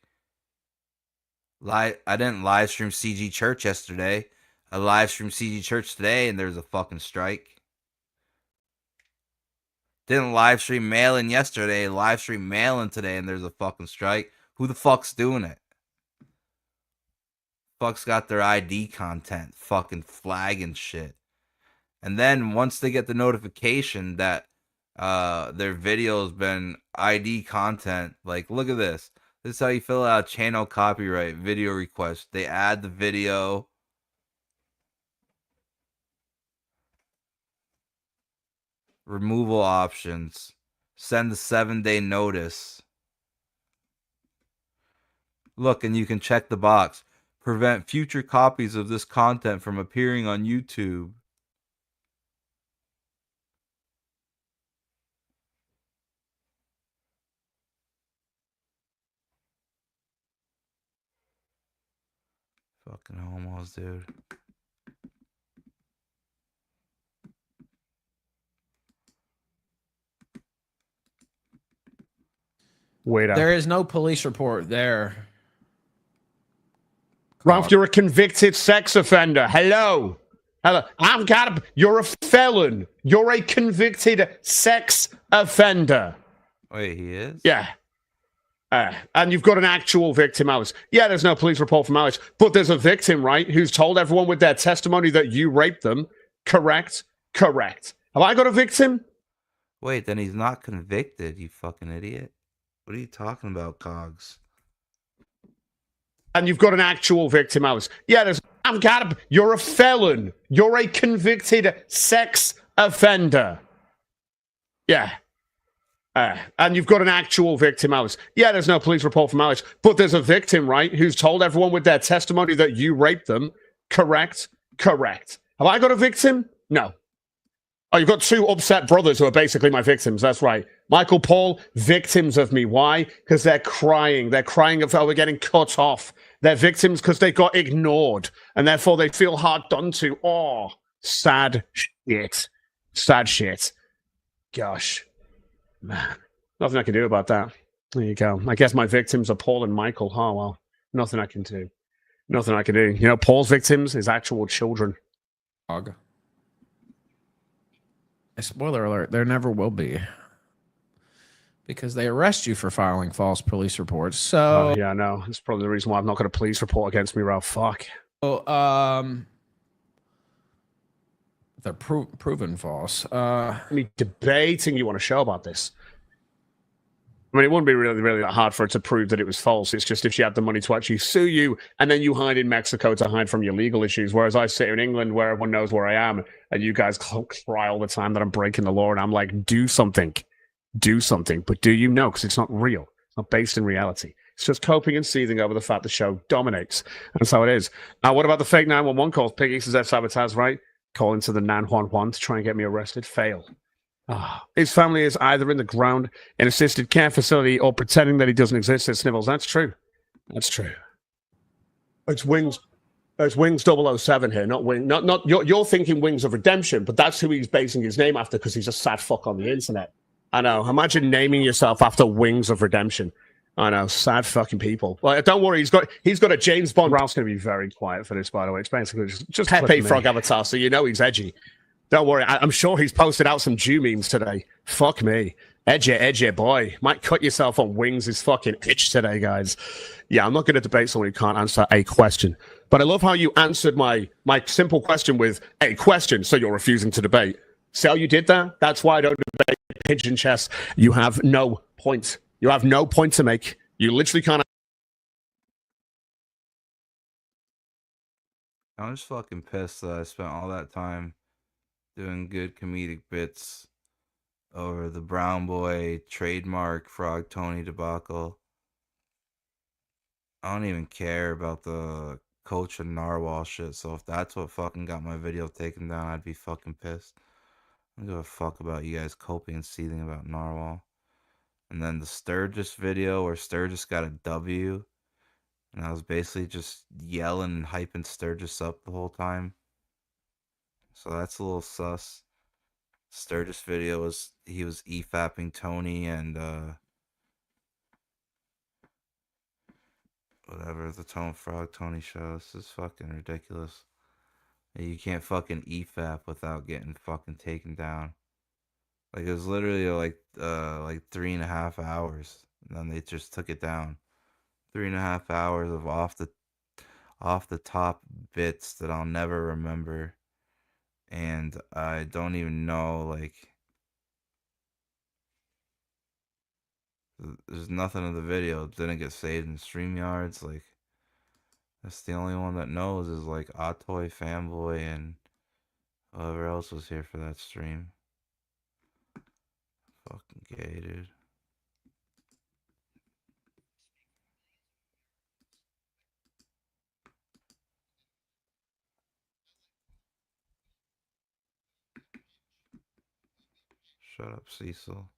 I didn't live stream CG Church yesterday. I live streamed CG Church today and there's a fucking strike. Didn't live stream Mail-In yesterday. Live stream Mail-In today and there's a fucking strike. Who the fuck's doing it? Fuck's got their ID content fucking flagging shit. And then once they get the notification that their video's been ID content, like look at this. This is how you fill out channel copyright video request. They add the video. Removal options. Send the 7-day notice. Look, and you can check the box. Prevent future copies of this content from appearing on YouTube. Fucking homos, dude. Wait up. There is no police report there. Ralph, you're a convicted sex offender. Hello. Hello. You're a felon. You're a convicted sex offender. Wait, he is? Yeah. And you've got an actual victim, Alice. Yeah, there's no police report from Alice, but there's a victim, right, who's told everyone with their testimony that you raped them. Correct? Correct. Have I got a victim? Wait, then he's not convicted, you fucking idiot. What are you talking about, Cogs? And you've got an actual victim, Alice. Yeah, you're a felon. You're a convicted sex offender. Yeah. And you've got an actual victim, Alice. Yeah, there's no police report from Alice, but there's a victim, right, who's told everyone with their testimony that you raped them. Correct? Correct. Have I got a victim? No. Oh, you've got two upset brothers who are basically my victims. That's right. Michael, Paul, victims of me. Why? Because they're crying. They're crying of how we're getting cut off. They're victims because they got ignored, and therefore they feel hard done to. Oh, sad shit. Sad shit. Gosh. Man, nothing I can do about that. There you go. I guess my victims are Paul and Michael. Oh, well, nothing I can do. Nothing I can do. You know, Paul's victims is actual children. Dog. Spoiler alert, there never will be. Because they arrest you for filing false police reports. So yeah, I know. That's probably the reason why I've not got a police report against me, Ralph. Fuck. They're proven false. I mean, debating you want to show about this. I mean, it wouldn't be really that hard for her to prove that it was false. It's just if she had the money to actually sue you, and then you hide in Mexico to hide from your legal issues. Whereas I sit here in England where everyone knows where I am, and you guys cry all the time that I'm breaking the law, and I'm like, do something. Do something. But do you know? Because it's not real. It's not based in reality. It's just coping and seething over the fact the show dominates. And that's how it is. Now, what about the fake 911 calls? Piggy says F sabotage, right? Calling to the 911 to try and get me arrested. Fail. His family is either in the ground, in assisted care facility, or pretending that he doesn't exist. Says Snivels. That's true. That's true. It's Wings. It's Wings 007 here, not Wing. Not you're thinking Wings of Redemption, but that's who he's basing his name after because he's a sad fuck on the internet. I know. Imagine naming yourself after Wings of Redemption. I know. Sad fucking people. Well, don't worry. He's got a James Bond. Ralph's going to be very quiet for this, by the way. It's basically just Pepe Frog avatar, so you know he's edgy. Don't worry. I'm sure he's posted out some Jew memes today. Fuck me. Edgy boy. Might cut yourself on Wings is fucking itch today, guys. Yeah, I'm not going to debate someone who can't answer a question. But I love how you answered my simple question with a question, so you're refusing to debate. See how you did that? That's why I don't debate pigeon chess. You have no point. You have no point to make. You literally can't. I'm just fucking pissed that I spent all that time doing good comedic bits over the Brown Boy trademark Frog Tony debacle. I don't even care about the Coach and Narwhal shit, so if that's what fucking got my video taken down, I'd be fucking pissed. I don't give a fuck about you guys coping and seething about Narwhal. And then the Sturgis video where Sturgis got a W, and I was basically just yelling and hyping Sturgis up the whole time. So that's a little sus. Sturgis video was he was EFAPing Tony and whatever the Frog Tony show. This is fucking ridiculous. You can't fucking EFAP without getting fucking taken down. Like it was literally like 3.5 hours, and then they just took it down. 3.5 hours of off the top bits that I'll never remember, and I don't even know, like, there's nothing in the video. It didn't get saved in StreamYards. Like, that's the only one that knows is like Atoy Fanboy and whoever else was here for that stream. Fucking gay, dude. Shut up, Cecil.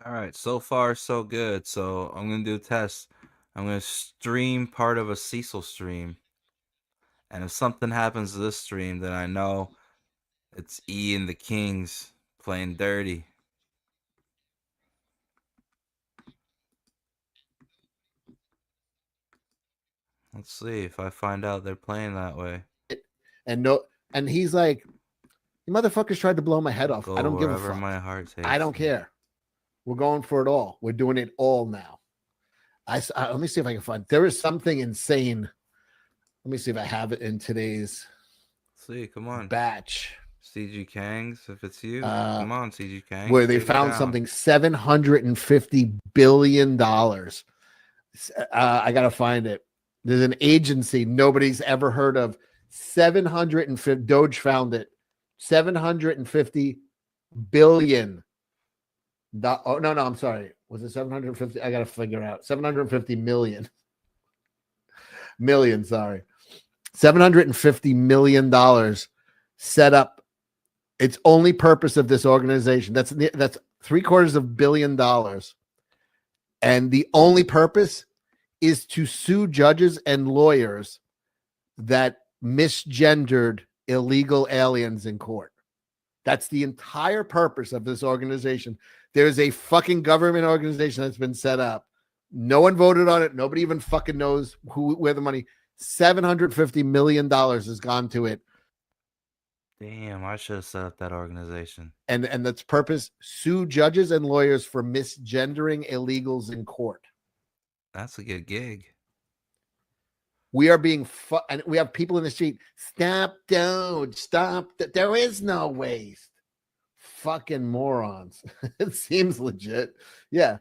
All right, so far so good. So I'm gonna do a test. I'm gonna stream part of a Cecil stream, and if something happens to this stream, then I know it's E and the Kings playing dirty. Let's see if I find out they're playing that way. And he's like, "You motherfuckers tried to blow my head off. Go I don't give a wherever fuck. my heart takes I don't me." care. We're going for it all. We're doing it all now." Let me see if I can find. There is something insane. Let me see if I have it in today's See, come on. batch. CG Kangs, if it's you, come on, CG Kangs. Where they take it found down. something $750 billion. I gotta find it. There's an agency nobody's ever heard of. 750. Doge found it. 750 billion. Oh no, I'm sorry. Was it 750? I gotta figure out. 750 million. Million, sorry. $750 million set up. Its only purpose of this organization. That's $750 million. And the only purpose is to sue judges and lawyers that misgendered illegal aliens in court. That's the entire purpose of this organization. There's a fucking government organization that's been set up. No one voted on it. Nobody even fucking knows where the money. $750 million has gone to it. Damn, I should have set up that organization. And that's purpose: sue judges and lawyers for misgendering illegals in court. That's a good gig. We are being and we have people in the street. Stop, Doge. Stop. There is no waste. Fucking morons. It seems legit. Yeah.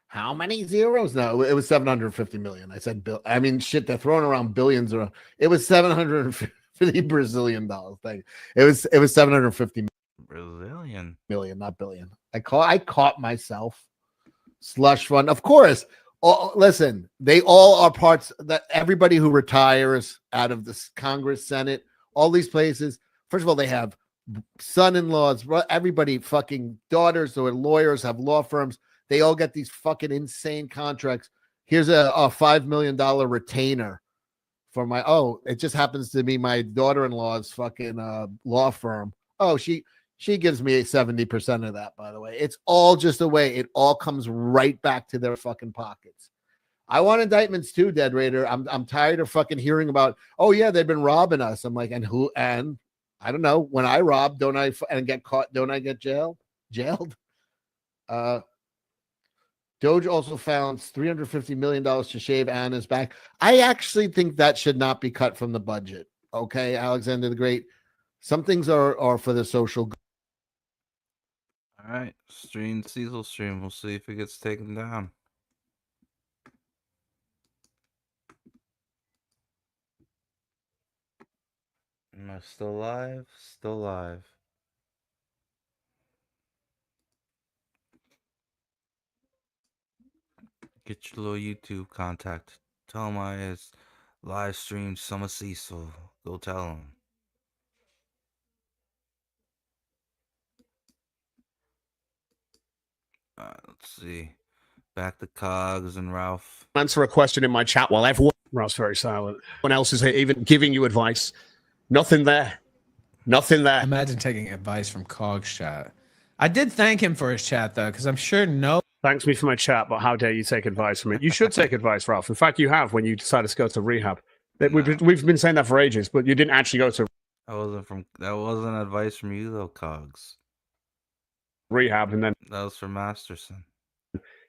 How many zeros? No, it was 750 million. I said bill. I mean, shit, they're throwing around billions. It was 750 Brazilian dollars. Thank you. It was 750 million, not billion. I caught myself. Slush fund, of course. Listen, they all are parts that everybody who retires out of this Congress, Senate, all these places. First of all, they have son-in-laws, everybody, fucking daughters or lawyers have law firms. They all get these fucking insane contracts. Here's a $5 million retainer for my, it just happens to be my daughter-in-law's fucking law firm. Oh, she gives me 70% of that, by the way. It's all just a way. It all comes right back to their fucking pockets. I want indictments too, Dead Raider. I'm tired of fucking hearing about, oh yeah, they've been robbing us. I'm like, and who? And I don't know. When I rob, don't I and get caught? Don't I get jailed? Doge also found $350 million to shave Anna's back. I actually think that should not be cut from the budget. Okay, Alexander the Great. Some things are for the social good. All right, stream Cecil stream. We'll see if it gets taken down. Am I still live? Still live. Get your little YouTube contact. Tell him I live streamed Summer Cecil. Go tell him. Let's see. Back to Cogs and Ralph. Answer a question in my chat while everyone. Ralph's very silent. Everyone else is even giving you advice. Nothing there. Nothing there. Imagine taking advice from Cog's chat. I did thank him for his chat though, because I'm sure no. Thanks me for my chat, but how dare you take advice from it? You should take advice, Ralph. In fact, you have when you decided to go to rehab. We've been saying that for ages, but you didn't actually go to That wasn't advice from you though, Cogs. Rehab, and then that was from Masterson.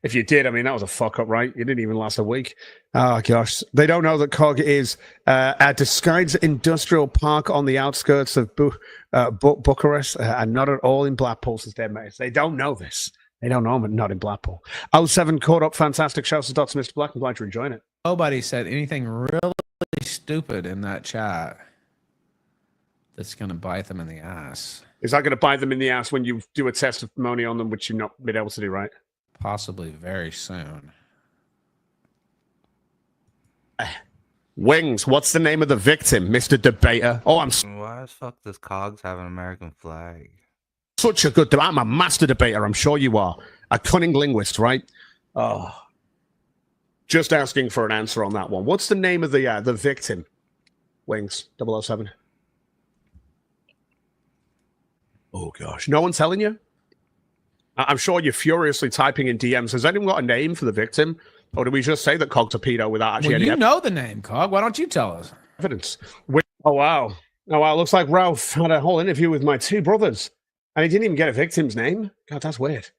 If you did, I mean, that was a fuck up, right? You didn't even last a week. Oh, gosh. They don't know that COG is a disguised industrial park on the outskirts of Bucharest and not at all in Blackpool, since they're mates. They don't know this. They don't know I'm not in Blackpool. 07 caught up. Fantastic. Shouts out to Mr. Black. I'm glad you're enjoying it. Nobody said anything really stupid in that chat that's going to bite them in the ass. Is that going to bite them in the ass when you do a testimony on them, which you've not been able to do, right? Possibly very soon. Wings, what's the name of the victim, Mr. Debater? Oh, Why as fuck does Cogs have an American flag? Such a good I'm a master debater, I'm sure you are. A cunning linguist, right? Oh. Just asking for an answer on that one. What's the name of the victim? Wings, 007. Oh, gosh. No one telling you? I'm sure you're furiously typing in DMs. Has anyone got a name for the victim? Or do we just say that Cog Torpedo without actually Well, any you know the name, Cog. Why don't you tell us? evidence? Oh, wow. Oh, wow. Looks like Ralph had a whole interview with my two brothers. And he didn't even get a victim's name. God, that's weird.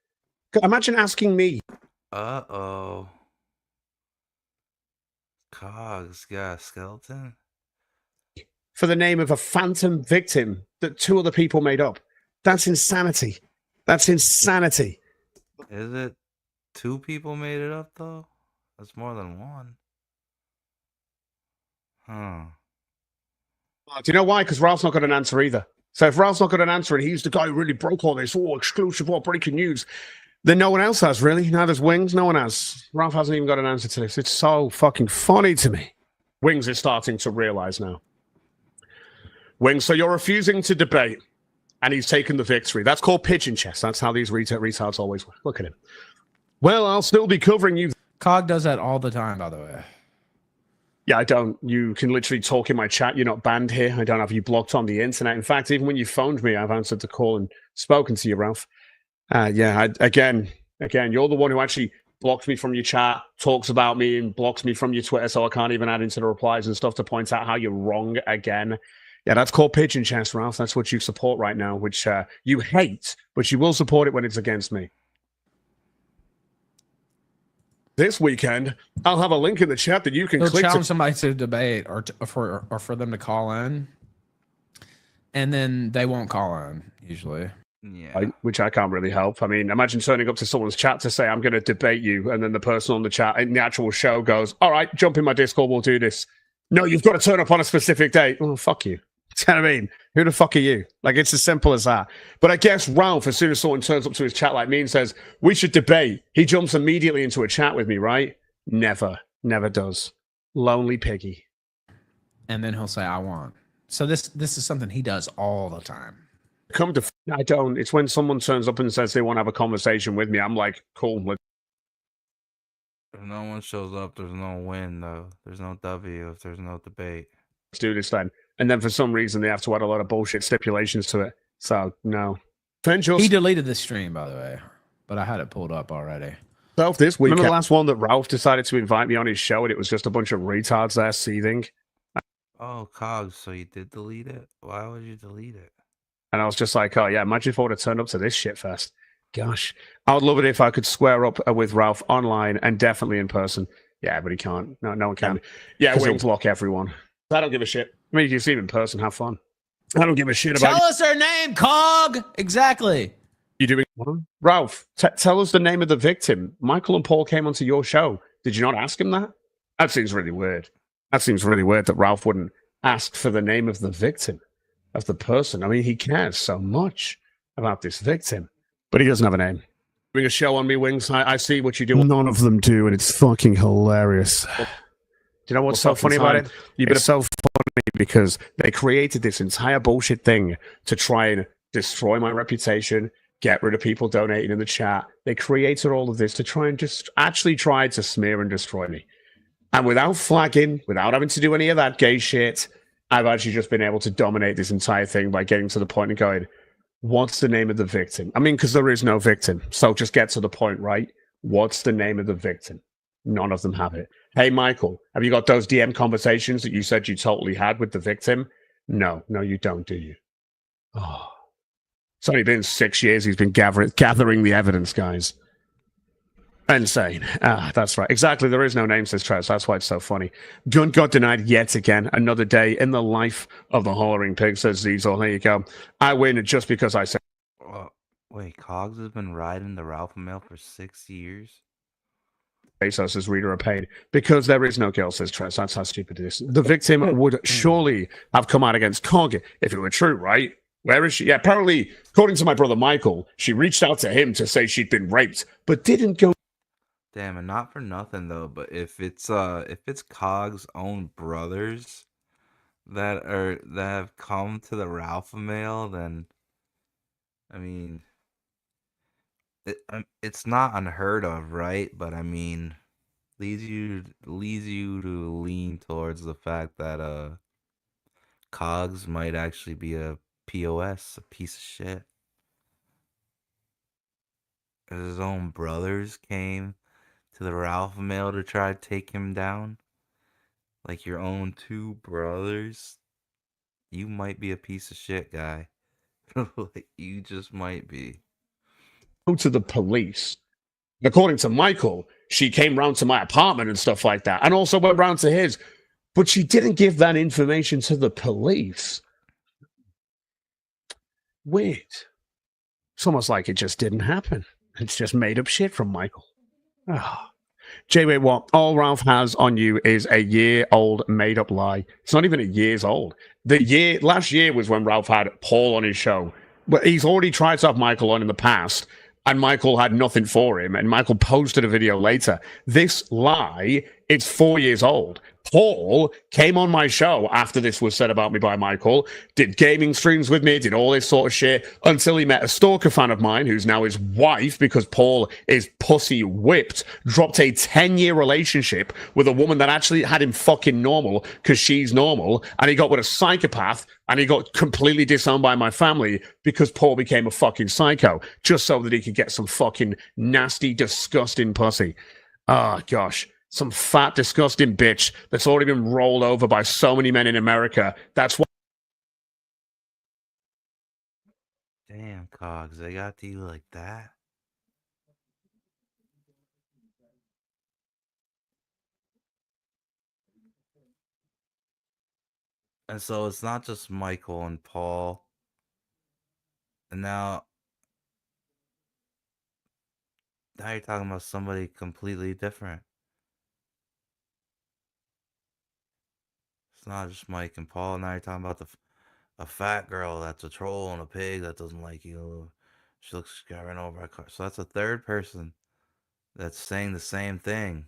Imagine asking me. Uh-oh. Cogs got a skeleton? For the name of a phantom victim that two other people made up. That's insanity. That's insanity. Is it two people made it up, though? That's more than one. Huh. Do you know why? Because Ralph's not got an answer either. So if Ralph's not got an answer and he's the guy who really broke all this, exclusive, breaking news, then no one else has, really. Now there's Wings, no one has. Ralph hasn't even got an answer to this. It's so fucking funny to me. Wings is starting to realize now. Wings, so you're refusing to debate, and he's taken the victory. That's called pigeon chess. That's how these retards always work. Look at him. Well, I'll still be covering you. Cog does that all the time, by the way. Yeah, I don't. You can literally talk in my chat. You're not banned here. I don't have you blocked on the internet. In fact, even when you phoned me, I've answered the call and spoken to you, Ralph. Again, you're the one who actually blocked me from your chat, talks about me, and blocks me from your Twitter, so I can't even add into the replies and stuff to point out how you're wrong again. Yeah, that's called pigeon chess, Ralph. That's what you support right now, which you hate, but you will support it when it's against me. This weekend, I'll have a link in the chat that you can click challenge somebody to debate or for them to call in, and then they won't call in usually. Yeah, which I can't really help. I mean, imagine turning up to someone's chat to say, I'm going to debate you, and then the person on the chat in the actual show goes, all right, jump in my Discord, we'll do this. No, you've got to turn up on a specific date. Oh, fuck you. Do you know what I mean? Who the fuck are you? Like, it's as simple as that. But I guess Ralph, as soon as someone turns up to his chat like me and says, we should debate, he jumps immediately into a chat with me, right? Never does. Lonely piggy. And then he'll say, I want. So this is something he does all the time. I don't. It's when someone turns up and says they want to have a conversation with me, I'm like, cool. If no one shows up, there's no win, though. There's no W if there's no debate. Let's do this then. And then for some reason, they have to add a lot of bullshit stipulations to it. So, no. He deleted the stream, by the way, but I had it pulled up already. This week, remember the last one that Ralph decided to invite me on his show, and it was just a bunch of retards there seething? Oh, Cogs, so you did delete it? Why would you delete it? And I was just like, oh, yeah, imagine if I would have turned up to this shit fest. Gosh. I would love it if I could square up with Ralph online and definitely in person. Yeah, but he can't. No one can. Yeah, we'll block everyone. I don't give a shit. I mean, if you see him in person, have fun. I don't give a shit about Tell us her name, Cog! Exactly. You doing what? Ralph, tell us the name of the victim. Michael and Paul came onto your show. Did you not ask him that? That seems really weird. That seems really weird that Ralph wouldn't ask for the name of the victim. of the person. I mean, he cares so much about this victim, but he doesn't have a name. Doing a show on me, Wings. I see what you do. None of them do, and it's fucking hilarious. Do you know what's so funny about it? It's so funny because they created this entire bullshit thing to try and destroy my reputation, get rid of people donating in the chat. They created all of this to try and just actually try to smear and destroy me. And without flagging, without having to do any of that gay shit, I've actually just been able to dominate this entire thing by getting to the point and going, what's the name of the victim? I mean, because there is no victim. So just get to the point, right? What's the name of the victim? None of them have it. Hey, Michael, have you got those DM conversations that you said you totally had with the victim? No, you don't, do you? Oh. It's only been 6 years he's been gathering the evidence, guys. Insane. That's right. Exactly. There is no name, says Travis. That's why it's so funny. Gun got denied yet again. Another day in the life of the hollering pig, says Ziesel. There you go. I win just because I said. Wait, Cogs has been riding the Ralph Mail for 6 years? Bezos as reader of pain because there is no girl, says Travis. That's how stupid it is. The victim would surely have come out against Cog if it were true, right? Where is she? Yeah, apparently, according to my brother Michael, she reached out to him to say she'd been raped, but didn't go. Damn, and not for nothing though, but if it's Cog's own brothers that have come to the Ralph Mail, then I mean, it's not unheard of, right? But I mean, leads you to lean towards the fact that Cogs might actually be a POS, a piece of shit. His own brothers came to the Ralph Mail to try to take him down. Like your own two brothers. You might be a piece of shit, guy. Like, you just might be. Go to the police. According to Michael, she came round to my apartment and stuff like that, and also went round to his. But she didn't give that information to the police. Weird. It's almost like it just didn't happen. It's just made up shit from Michael. Oh. J-Way, what all Ralph has on you is a year-old made-up lie. It's not even a year's old. Last year was when Ralph had Paul on his show. But he's already tried to have Michael on in the past, and Michael had nothing for him, and Michael posted a video later. This lie, it's 4 years old. Paul came on my show after this was said about me by Michael, did gaming streams with me, did all this sort of shit, until he met a stalker fan of mine, who's now his wife, because Paul is pussy whipped, dropped a 10-year relationship with a woman that actually had him fucking normal, because she's normal, and he got with a psychopath, and he got completely disowned by my family, because Paul became a fucking psycho, just so that he could get some fucking nasty, disgusting pussy. Oh, gosh. Some fat, disgusting bitch that's already been rolled over by so many men in America. That's why. Damn, Cogs, they got to you like that? And so it's not just Michael and Paul. And now you're talking about somebody completely different. It's not just Mike and Paul. Now you're talking about a fat girl that's a troll and a pig that doesn't like you. She looks got ran over by a car. So that's a third person that's saying the same thing.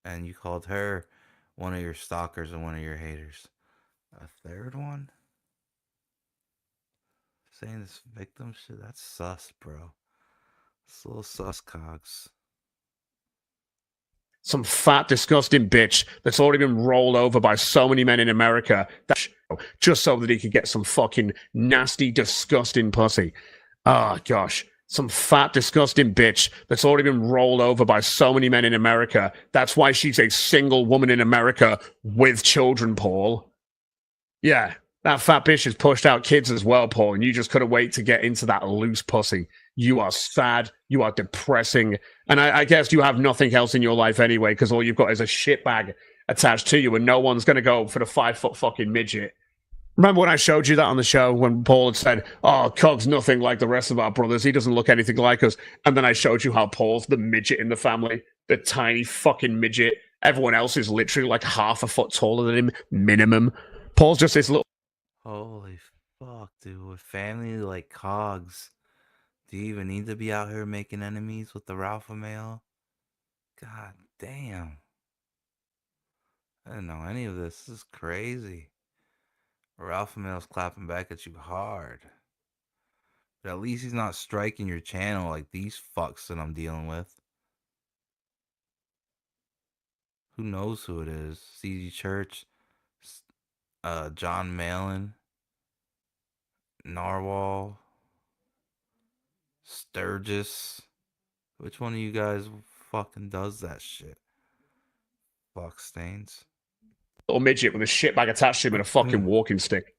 And you called her one of your stalkers and one of your haters. A third one? Saying this victim shit? That's sus, bro. It's a little sus, Cogs. Some fat, disgusting bitch that's already been rolled over by so many men in America, just so that he could get some fucking nasty, disgusting pussy. Oh, gosh. Some fat, disgusting bitch that's already been rolled over by so many men in America. That's why she's a single woman in America with children, Paul. Yeah, that fat bitch has pushed out kids as well, Paul, and you just couldn't wait to get into that loose pussy. You are sad. You are depressing. And I guess you have nothing else in your life anyway, because all you've got is a shitbag attached to you, and no one's going to go for the 5-foot fucking midget. Remember when I showed you that on the show when Paul had said, oh, Cog's nothing like the rest of our brothers. He doesn't look anything like us. And then I showed you how Paul's the midget in the family, the tiny fucking midget. Everyone else is literally like half a foot taller than him, minimum. Paul's just this little. Holy fuck, dude. With family like Cogs, do you even need to be out here making enemies with the alpha male? God damn. I didn't know any of this. This is crazy. Alpha male's clapping back at you hard. But at least he's not striking your channel like these fucks that I'm dealing with. Who knows who it is? CG Church, John Malin, Narwhal, Sturgis. Which one of you guys fucking does that shit? Fuck stains. Little midget with a shit bag attached to him and a fucking walking stick.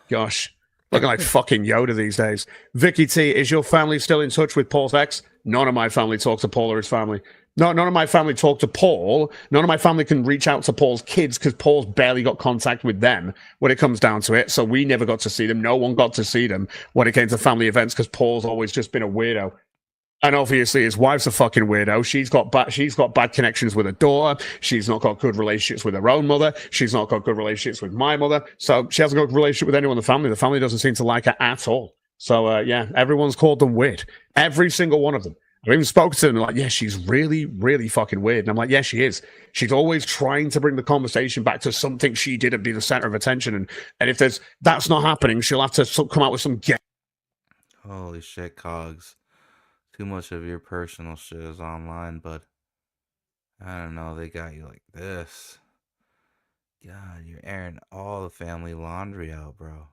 Gosh. Looking like fucking Yoda these days. Vicky T, is your family still in touch with Paul's ex? None of my family talks to Paul or his family. No, none of my family talk to Paul. None of my family can reach out to Paul's kids because Paul's barely got contact with them when it comes down to it. So we never got to see them. No one got to see them when it came to family events because Paul's always just been a weirdo. And obviously, his wife's a fucking weirdo. She's got bad connections with her daughter. She's not got good relationships with her own mother. She's not got good relationships with my mother. So she hasn't got a good relationship with anyone in the family. The family doesn't seem to like her at all. So, yeah, everyone's called them weird. Every single one of them. I've even spoken to them like, yeah, she's really, really fucking weird. And I'm like, yeah, she is. She's always trying to bring the conversation back to something she did and be the center of attention. And if that's not happening, she'll have to come out with some gay. Holy shit, Cogs. Too much of your personal shit is online, but I don't know, they got you like this. God, you're airing all the family laundry out, bro.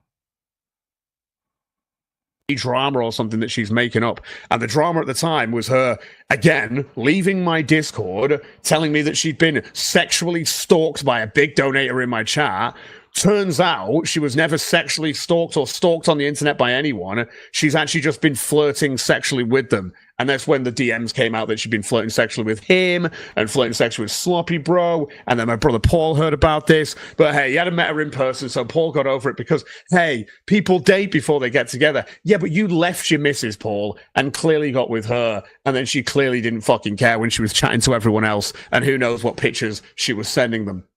Drama or something that she's making up. And the drama at the time was her, again, leaving my Discord, telling me that she'd been sexually stalked by a big donator in my chat. Turns out she was never sexually stalked or stalked on the internet by anyone. She's actually just been flirting sexually with them. And that's when the DMs came out that she'd been flirting sexually with him and flirting sexually with Sloppy Bro. And then my brother Paul heard about this. But hey, he hadn't met her in person, so Paul got over it because, hey, people date before they get together. Yeah, but you left your missus, Paul, and clearly got with her. And then she clearly didn't fucking care when she was chatting to everyone else. And who knows what pictures she was sending them.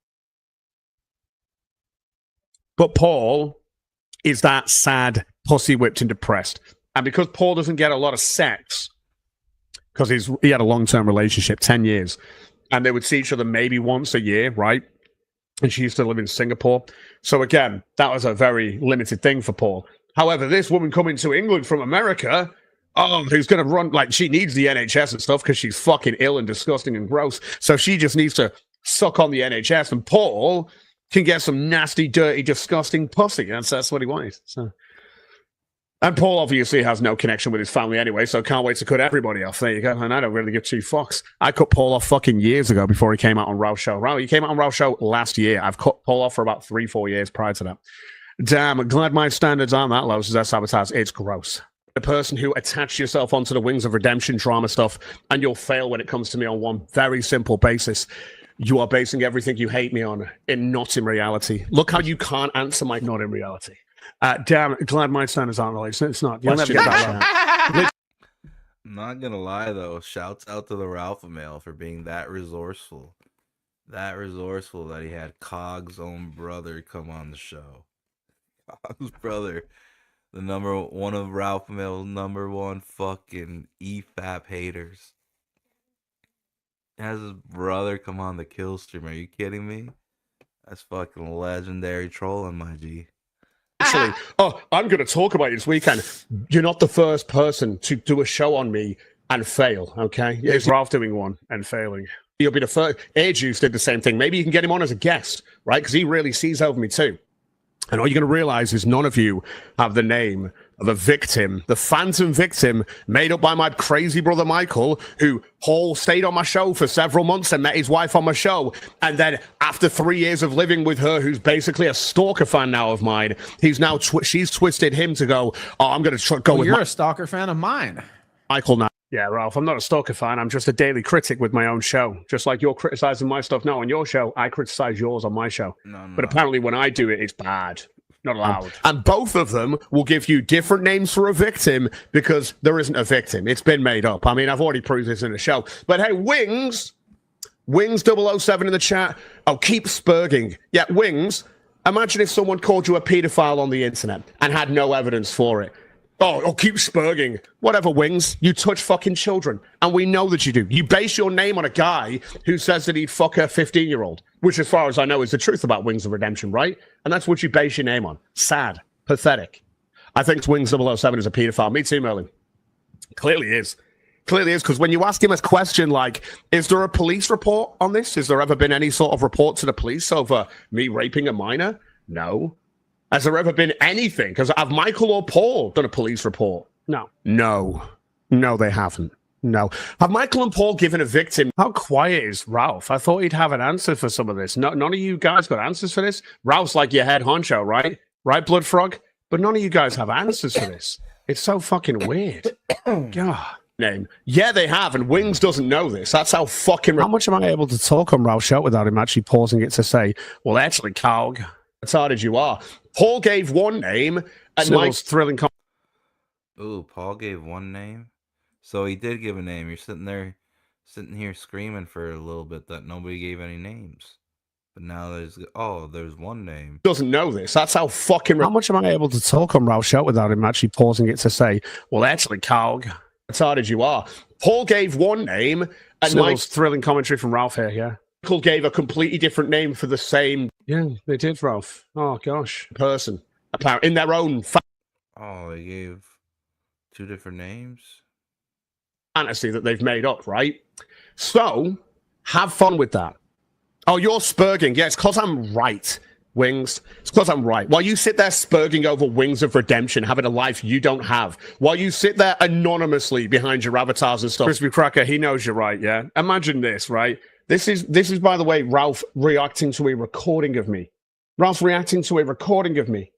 But Paul is that sad, pussy whipped and depressed. And because Paul doesn't get a lot of sex, because he had a long-term relationship, 10 years, and they would see each other maybe once a year, right? And she used to live in Singapore. So again, that was a very limited thing for Paul. However, this woman coming to England from America, who's going to run, like, she needs the NHS and stuff because she's fucking ill and disgusting and gross. So she just needs to suck on the NHS. And Paul can get some nasty, dirty, disgusting pussy. That's what he wanted. So. And Paul obviously has no connection with his family anyway, so can't wait to cut everybody off. There you go. And I don't really give two fucks. I cut Paul off fucking years ago before he came out on Raw Show. He came out on Raw Show last year. I've cut Paul off for about 3-4 years prior to that. Damn, glad my standards aren't that low, says that sabotage. It's gross. The person who attached yourself onto the wings of redemption drama stuff, and you'll fail when it comes to me on one very simple basis. You are basing everything you hate me on not in reality. Look how you can't answer my not in reality. Damn, glad my standards aren't really. It's not. You'll never get that. I'm not gonna lie though. Shouts out to the alpha male for being that resourceful. That resourceful that he had Cog's own brother come on the show. Cog's brother, one of Ralph Male's #1 fucking EFAP haters. Has his brother come on the kill stream. Are you kidding me? That's fucking legendary trolling, my G. Actually, I'm going to talk about you this weekend. You're not the first person to do a show on me and fail, okay? It's Ralph doing one and failing. You'll be the first. Juice did the same thing. Maybe you can get him on as a guest, right? Because he really sees over me too. And all you're going to realize is none of you have the name of a victim, the phantom victim made up by my crazy brother Michael, who Paul stayed on my show for several months and met his wife on my show. And then after 3 years of living with her, who's basically a stalker fan now of mine, he's now she's twisted him to go, I'm going to go with you're a stalker fan of mine. Michael now. Yeah, Ralph, I'm not a stalker fan. I'm just a daily critic with my own show. Just like you're criticizing my stuff now on your show, I criticize yours on my show. No. But apparently when I do it, it's bad. Not allowed. And both of them will give you different names for a victim because there isn't a victim. It's been made up. I mean, I've already proved this in the show. But hey, Wings, Wings007 in the chat. Oh, keep spurging. Yeah, Wings, imagine if someone called you a paedophile on the internet and had no evidence for it. Oh, keep spurging. Whatever, Wings. You touch fucking children. And we know that you do. You base your name on a guy who says that he'd fuck a 15-year-old, which, as far as I know, is the truth about Wings of Redemption, right? And that's what you base your name on. Sad. Pathetic. I think Wings007 is a paedophile. Me too, Merlin. Clearly is. Clearly is, because when you ask him a question like, is there a police report on this? Has there ever been any sort of report to the police over me raping a minor? No. Has there ever been anything? Because have Michael or Paul done a police report? No. No, they haven't. No. Have Michael and Paul given a victim? How quiet is Ralph? I thought he'd have an answer for some of this. No, none of you guys got answers for this? Ralph's like your head honcho, right? Right, Blood Frog? But none of you guys have answers for this. It's so fucking weird. God. Name. Yeah, they have, and Wings doesn't know this. That's how fucking... How much am I able to talk on Ralph's show without him actually pausing it to say, well, actually, Cog, as hard as you are. Paul gave one name, and Mike's thrilling... Ooh, Paul gave one name? So he did give a name. You're sitting here screaming for a little bit that nobody gave any names. But now there's one name. Doesn't know this. That's how fucking... How much am I able to talk on Ralph's show without him actually pausing it to say, well, actually, Cog, as hard as you are. Paul gave one name, and Mike's thrilling commentary from Ralph here, yeah. Michael gave a completely different name for the same... Yeah, they did, Ralph. Oh, gosh. Person. Apparently, in their own... Oh, they gave two different names? Fantasy that they've made up, right? So, have fun with that. Oh, you're spurging. Yeah, it's because I'm right, Wings. It's because I'm right. While you sit there spurging over Wings of Redemption, having a life you don't have, while you sit there anonymously behind your avatars and stuff. Crispy Cracker, he knows you're right, yeah? Imagine this, right? This is, by the way, Ralph reacting to a recording of me. Ralph reacting to a recording of me.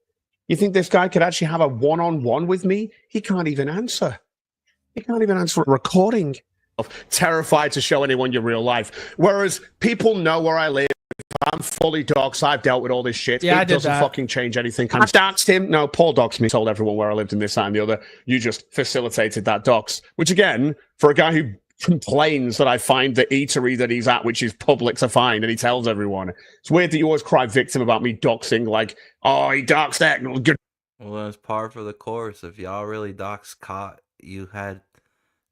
You think this guy could actually have a one-on-one with me? He can't even answer. He can't even answer a recording. Terrified to show anyone your real life. Whereas people know where I live. I'm fully doxxed. I've dealt with all this shit. Yeah, it doesn't fucking change anything. I doxed him. No, Paul doxed me. Told everyone where I lived and this, that, and the other. You just facilitated that dox. Which again, for a guy who complains that I find the eatery that he's at, which is public to find, and he tells everyone. It's weird that you always cry victim about me doxing, like, oh, he doxed that. Well, that's par for the course. If y'all really you had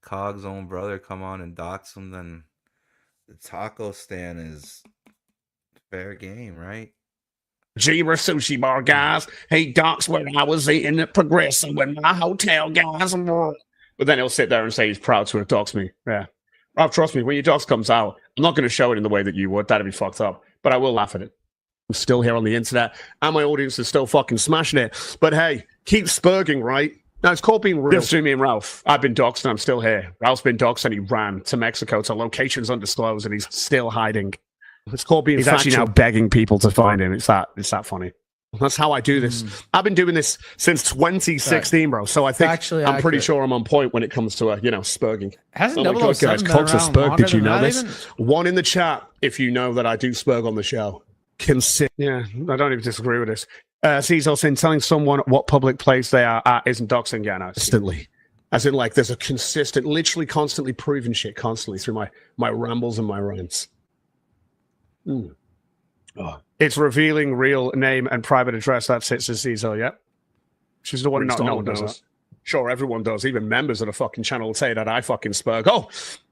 Cog's own brother come on and dox him, then the taco stand is fair game, right? Jira Sushi Bar guys, he doxed where I was eating at Progressive with my hotel guys. But then he'll sit there and say he's proud to have doxed me. Yeah. Rob, trust me, when your dox comes out, I'm not going to show it in the way that you would. That'd be fucked up. But I will laugh at it. I'm still here on the internet, and my audience is still fucking smashing it. But hey, keep spurging, right? No, it's called being real. Just me and Ralph. I've been doxxed and I'm still here. Ralph's been doxxed and he ran to Mexico to locations undisclosed and he's still hiding. It's called being He's actually now begging people to find him. It's that funny. That's how I do this. I've been doing this since 2016, bro. So I think I'm pretty sure I'm on point when it comes to spurging. Hasn't oh my God, guys, Cogs of Spurg. Did you know this? Even? One in the chat if you know that I do spurg on the show. Yeah, I don't even disagree with this. Cecil saying telling someone what public place they are at isn't doxing. Yeah, no, instantly. As in, like, there's a consistent, literally constantly proven shit constantly through my rambles and my rants. Oh. It's revealing real name and private address. That's it, says Cecil, yeah. She's the one no one does that. Sure, everyone does. Even members of the fucking channel will say that I fucking spurg. Oh,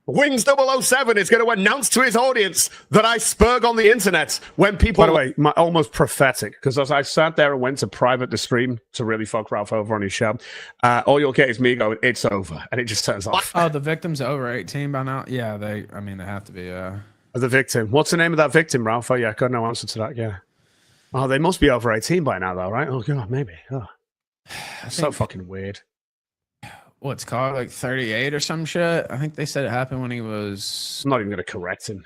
Wings007 is going to announce to his audience that I spurg on the internet when people... By the way, almost prophetic, because as I sat there and went to private the stream to really fuck Ralph over on his show, all you'll get is me going, it's over, and it just turns off. Oh, the victim's over 18 by now? Yeah, they have to be, The victim. What's the name of that victim, Ralph? Oh, yeah, got no answer to that, yeah. Oh, they must be over 18 by now, though, right? Oh, God, maybe. Oh. So fucking weird. What's called like 38 or some shit. I think they said it happened when he was... I'm not even going to correct him.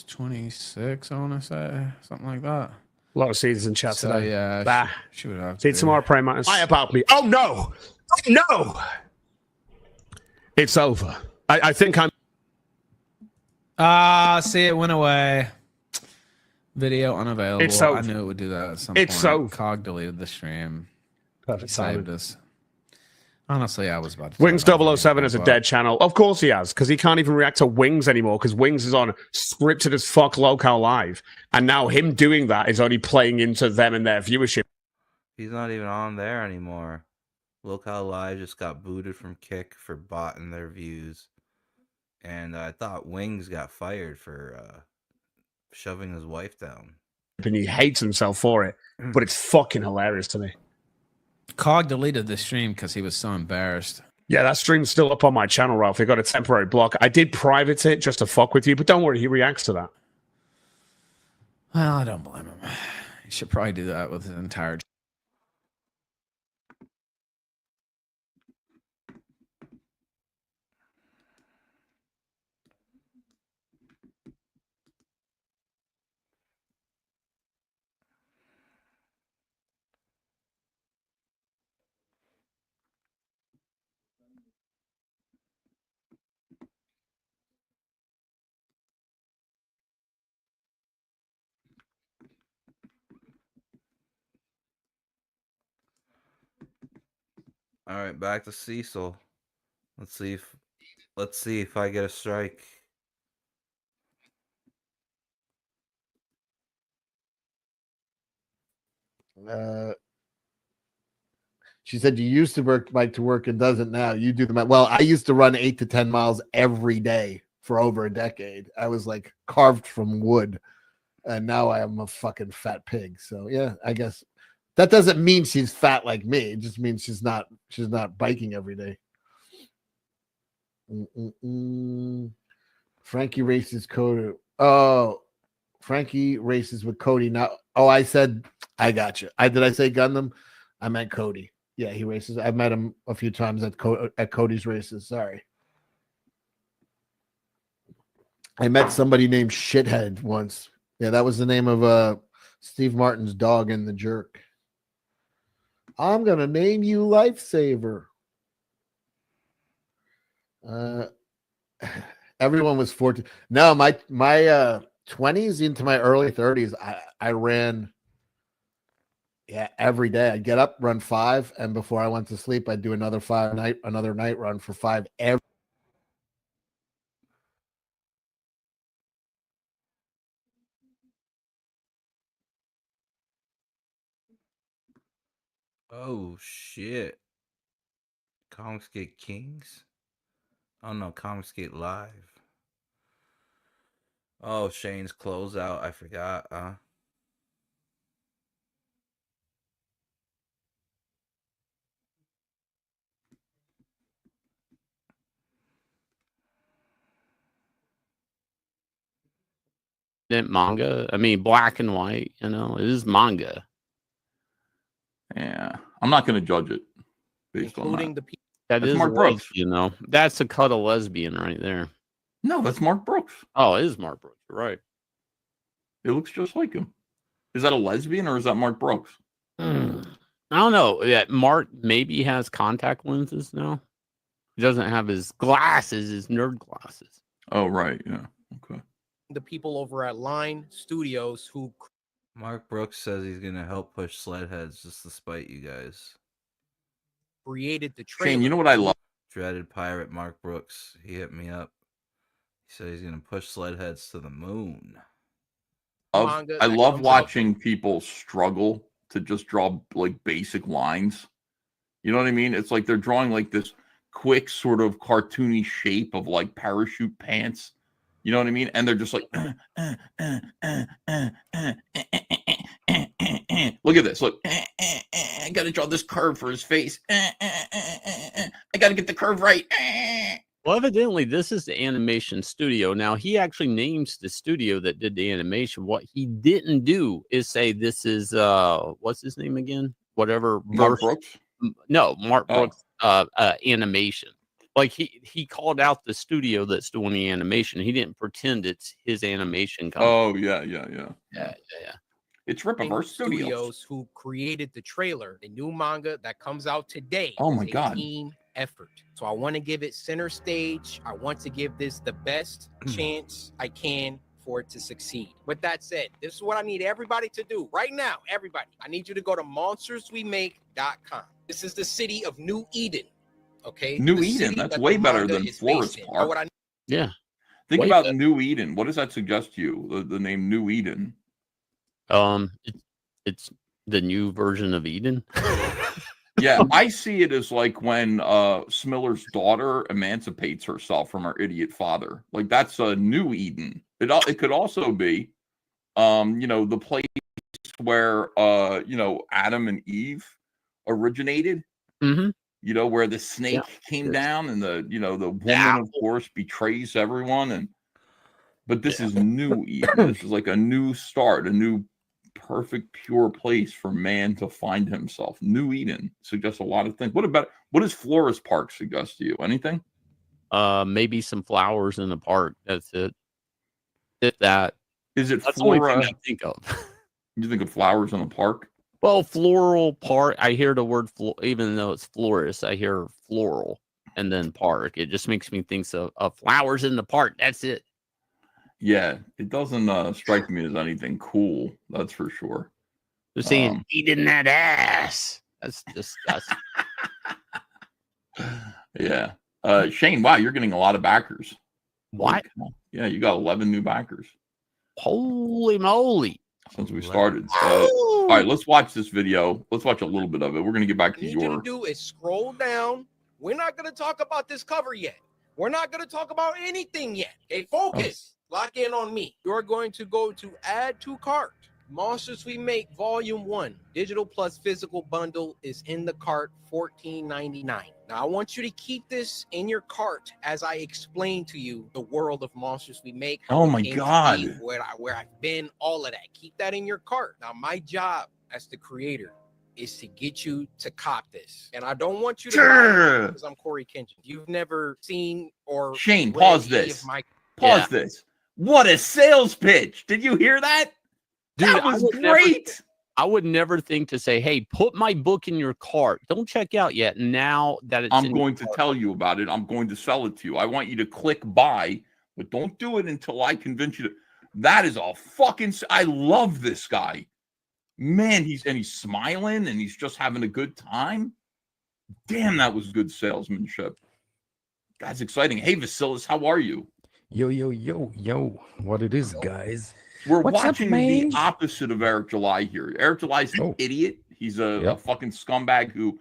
26, I want to say. Something like that. A lot of seasons in chat today. Yeah, she would have to. See you tomorrow, Prey Matters. Lie about me. Oh, no. No. It's over. I think I'm... See, it went away. Video unavailable. It's over. I knew it would do that at some point. It's over. Cog deleted the stream. Perfect. Saved us. Honestly, I was about to. Wings 007 is a dead channel. Of course he has, because he can't even react to Wings anymore, because Wings is on scripted as fuck Local Live. And now him doing that is only playing into them and their viewership. He's not even on there anymore. Local Live just got booted from Kick for botting their views. And I thought Wings got fired for shoving his wife down. And he hates himself for it, but it's fucking hilarious to me. Cog deleted the stream because he was so embarrassed. Yeah, that stream's still up on my channel, Ralph. It got a temporary block. I did private it just to fuck with you, but don't worry, he reacts to that. Well, I don't blame him. He should probably do that with his entire. All right, back to Cecil. Let's see if I get a strike. She said you used to work bike to work and doesn't now. You do the math. Well, I used to run 8 to 10 miles every day for over a decade. I was like carved from wood, and now I am a fucking fat pig. So yeah, I guess that doesn't mean she's fat like me. It just means she's not biking every day. Frankie races Cody. Oh, Frankie races with Cody now. Oh, I said I got you. Did I say Gundam? I meant Cody. Yeah, he races. I've met him a few times at Cody's races. Sorry. I met somebody named Shithead once. Yeah, that was the name of Steve Martin's dog in The Jerk. I'm gonna name you Lifesaver. Everyone was 14. No, my 20s into my early 30s, I ran every day. I'd get up, run 5, and before I went to sleep, I'd do another night run for 5 every. Oh shit. Comicsgate Kings? Oh no, Comicsgate Live. Oh, Shane's closeout. I forgot. Manga. I mean, black and white. You know, it is manga. Yeah, I'm not going to judge it based on that. That is Mark Brooks. You know, that's a cut of lesbian right there. No, that's Mark Brooks. Oh, it is Mark Brooks. You're right. It looks just like him. Is that a lesbian or is that Mark Brooks? I don't know. Yeah, Mark maybe has contact lenses now. He doesn't have his glasses, his nerd glasses. Oh, right. Yeah. Okay. The people over at Line Studios who Mark Brooks says he's gonna help push Sledheads just to spite you guys. created the trailer. Shane, you know what I love? Dreaded pirate Mark Brooks. He hit me up. He said he's gonna push Sledheads to the moon. I love watching people struggle to just draw like basic lines. You know what I mean? It's like they're drawing like this quick sort of cartoony shape of like parachute pants. You know what I mean? And they're just like, look at this. Look, I got to draw this curve for his face. I got to get the curve right. Well, evidently, this is the animation studio. Now, he actually names the studio that did the animation. What he didn't do is say this is what's his name again? Whatever. Mark Brooks? No, Mark Brooks animation. Like he called out the studio that's doing the animation. He didn't pretend it's his animation company. Oh, yeah. Yeah. It's Rippaverse Studios. who created the trailer, the new manga that comes out today. Oh my is a God. Team effort. So I want to give it center stage. I want to give this the best chance I can for it to succeed. With that said, this is what I need everybody to do right now. Everybody, I need you to go to monsterswemake.com. This is the city of New Eden. Okay, New the Eden. city That's that way the better manga than is Forest based in. Park. What I Yeah. Think Way about better. New Eden. What does that suggest to you? The name New Eden. It's the new version of Eden. Yeah, I see it as like when Smiller's daughter emancipates herself from her idiot father. Like that's a new Eden. It could also be, the place where Adam and Eve originated. Mm-hmm. Where the snake came down and the woman, of course, betrays everyone. But this is New Eden. This is like a new start, a new perfect, pure place for man to find himself. New Eden suggests a lot of things. What does Florist Park suggest to you? Anything? Maybe some flowers in the park. That's it. If that is it, that's the only thing I think of. You think of flowers in a park? Well, floral park. I hear the word even though it's florist, I hear floral and then park. It just makes me think of flowers in the park. That's it. Yeah, it doesn't strike me as anything cool. That's for sure. They're saying eating that ass. That's disgusting. Yeah. Shane, wow, you're getting a lot of backers. What? Yeah, you got 11 new backers. Holy moly. Since we started. All right, let's watch this video. Let's watch a little bit of it. We're going to get back to need you to do is scroll down. We're not going to talk about this cover yet. We're not going to talk about anything yet. Okay, focus. Lock in on me. You're going to go to add to cart. Monsters We Make Volume 1. Digital plus physical bundle is in the cart, $14.99. Now, I want you to keep this in your cart as I explain to you the world of Monsters We Make. Oh my God. Where I've been, all of that. Keep that in your cart. Now, my job as the creator is to get you to cop this. And I don't want you to buy it because I'm Corey Kenshin. You've never seen or Shane, read pause any this. of my Pause this. What a sales pitch. Did you hear that? Dude, that was great. I would never think to say, hey, put my book in your cart. Don't check out yet. Now that it's I'm going to tell you about it. I'm going to sell it to you. I want you to click buy, but don't do it until I convince you to. That is a fucking. I love this guy. Man, he's smiling and he's just having a good time. Damn, that was good salesmanship. That's exciting. Hey, Vasilis, how are you? Yo, what it is, guys? We're What's watching up, man? the opposite of Eric July here. Eric July's an idiot. He's a fucking scumbag who